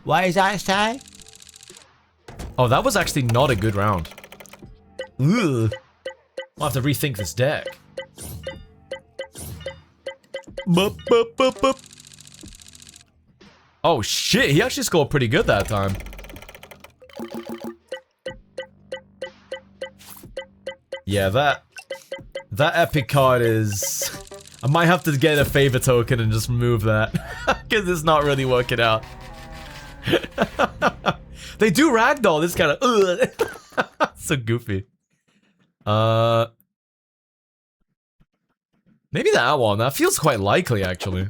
what is that say? Oh, that was actually not a good round. Ugh. I'll have to rethink this deck. Bup, bup, bup, bup. Oh shit, he actually scored pretty good that time. Yeah, that epic card is... I might have to get a favor token and just remove that. Because it's not really working out. They do ragdoll, this kind of... So goofy. Maybe that one. That feels quite likely, actually.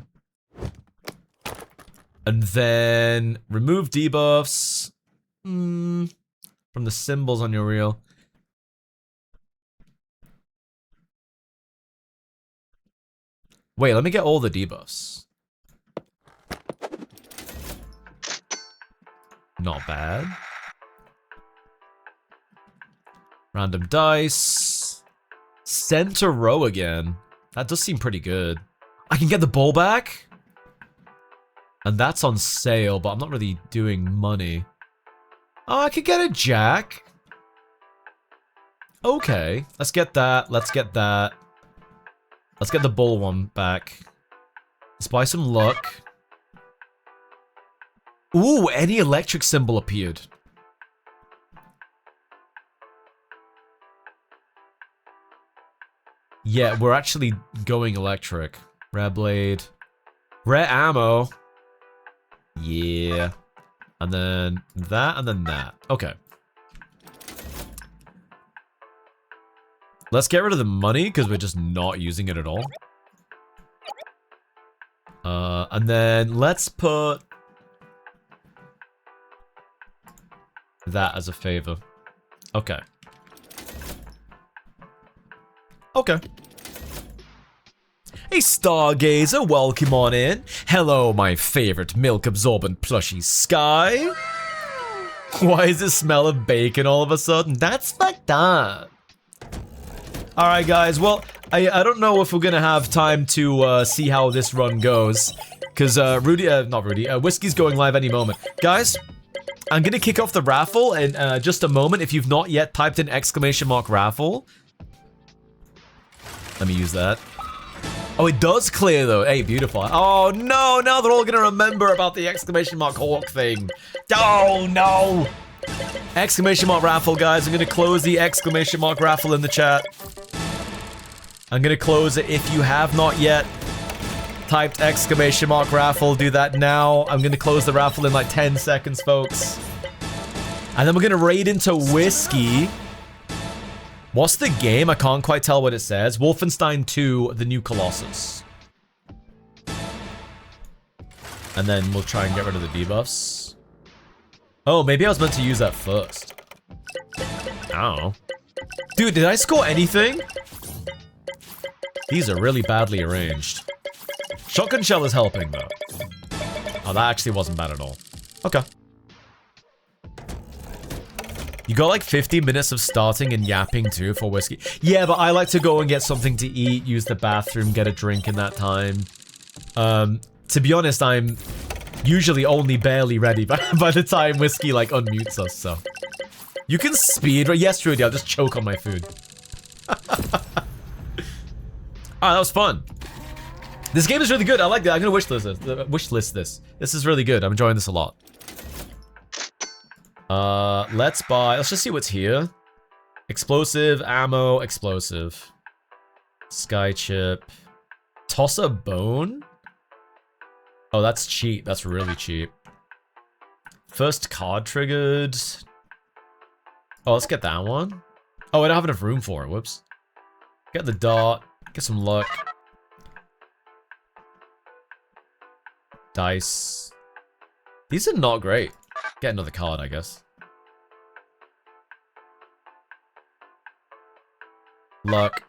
And then... remove debuffs. From the symbols on your reel. Wait, let me get all the debuffs. Not bad. Random dice. Center row again. That does seem pretty good. I can get the ball back? And that's on sale, but I'm not really doing money. Oh, I could get a jack. Okay, let's get that. Let's get that. Let's get the bull one back. Let's buy some luck. Ooh, any electric symbol appeared. Yeah, we're actually going electric. Rare blade. Rare ammo. Yeah. And then that, and then that. Okay. Let's get rid of the money, because we're just not using it at all. And then let's put... that as a favor. Okay. Okay. Hey, Stargazer, welcome on in. Hello, my favorite milk-absorbent plushie, Sky. Why is it smell of bacon all of a sudden? That's fucked up. Alright, guys, well, I don't know if we're gonna have time to see how this run goes. Because Whiskey's going live any moment. Guys, I'm gonna kick off the raffle in just a moment. If you've not yet typed in !raffle. Let me use that. Oh, it does clear though. Hey, beautiful. Oh no, now they're all gonna remember about the !hawk thing. Oh no! !raffle, guys. I'm gonna close the !raffle in the chat. I'm gonna close it if you have not yet typed !raffle. Do that now. I'm gonna close the raffle in like 10 seconds, folks. And then we're gonna raid into Whiskey. What's the game? I can't quite tell what it says. Wolfenstein 2, The New Colossus. And then we'll try and get rid of the debuffs. Oh, maybe I was meant to use that first. I don't know. Dude, did I score anything? These are really badly arranged. Shotgun shell is helping, though. Oh, that actually wasn't bad at all. Okay. You got like 50 minutes of starting and yapping too for Whiskey. Yeah, but I like to go and get something to eat, use the bathroom, get a drink in that time. To be honest, I'm usually only barely ready by the time Whiskey like unmutes us, so. You can speed, right? Yes, Rudy, I'll just choke on my food. Alright, that was fun. This game is really good. I like that. I'm gonna wishlist this. This is really good. I'm enjoying this a lot. Let's just see what's here. Explosive, ammo, explosive. Sky chip. Toss a bone? Oh, that's cheap. That's really cheap. First card triggered. Oh, let's get that one. Oh, I don't have enough room for it. Whoops. Get the dart. Get some luck. Dice. These are not great. Get another card, I guess. Luck.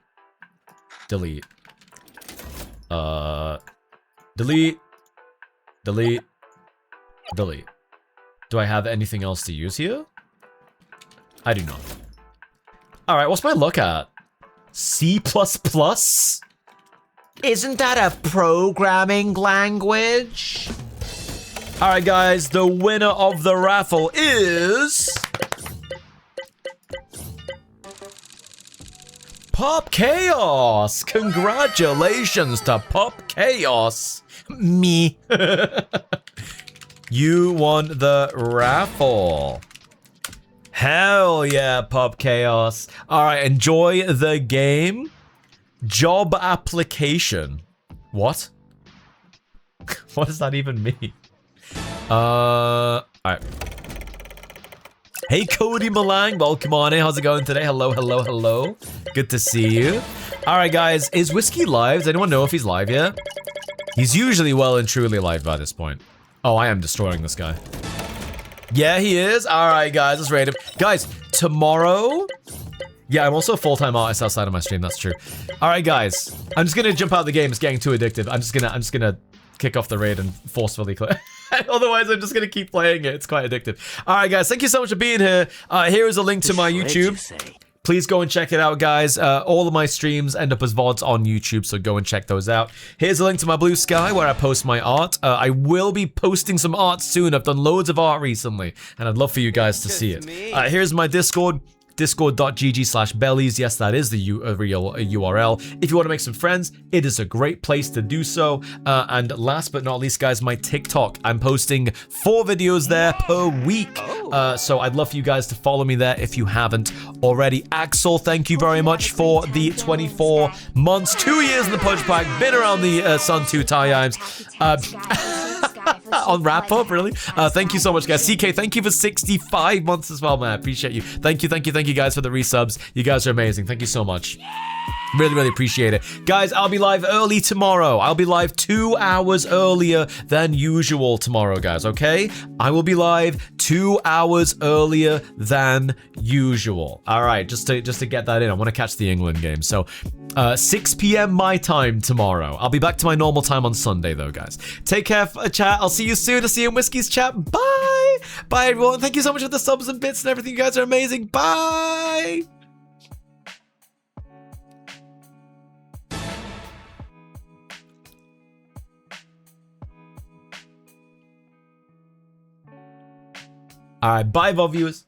Delete. Delete. Delete. Delete. Do I have anything else to use here? I do not. Alright, what's my luck at? C++? Isn't that a programming language? Alright guys, the winner of the raffle is... Pop Chaos! Congratulations to Pop Chaos! Me. You won the raffle. Hell yeah, Pop Chaos. Alright, enjoy the game. Job application. What? What does that even mean? Alright. Hey, Cody Malang, welcome on in. How's it going today? Hello, hello, hello. Good to see you. Alright, guys, is Whiskey live? Does anyone know if he's live yet? He's usually well and truly live by this point. Oh, I am destroying this guy. Yeah, he is. Alright, guys, let's raid him. Guys, tomorrow... Yeah, I'm also a full-time artist outside of my stream, that's true. Alright, guys. I'm just gonna jump out of the game, it's getting too addictive. I'm just gonna kick off the raid and forcefully clear. Otherwise, I'm just gonna keep playing it. It's quite addictive. Alright, guys, thank you so much for being here. Here is a link to my YouTube. Please go and check it out, guys. All of my streams end up as VODs on YouTube, so go and check those out. Here's a link to my Blue Sky, where I post my art. I will be posting some art soon. I've done loads of art recently, and I'd love for you guys to see it. Here's my Discord. Discord.gg/bellies. Yes, that is the real URL. If you want to make some friends, it is a great place to do so. And last but not least, guys, my TikTok. I'm posting 4 videos there per week. So I'd love for you guys to follow me there if you haven't already. Axel, thank you very much for the 24 months, 2 years in the Pudge Pack. Been around the sun 2 times. On wrap up, really? Thank you so much, guys. CK, thank you for 65 months as well, man. I appreciate you. Thank you guys for the resubs. You guys are amazing. Thank you so much. Really, really appreciate it. Guys, I'll be live early tomorrow. I'll be live 2 hours earlier than usual tomorrow, guys, okay? I will be live 2 hours earlier than usual. All right, just to get that in, I want to catch the England game. So, 6 p.m. my time tomorrow. I'll be back to my normal time on Sunday, though, guys. Take care, chat. I'll see you soon. I'll see you in Whiskey's chat. Bye. Bye, everyone. Thank you so much for the subs and bits and everything. You guys are amazing. Bye. All right, bye, VOD viewers.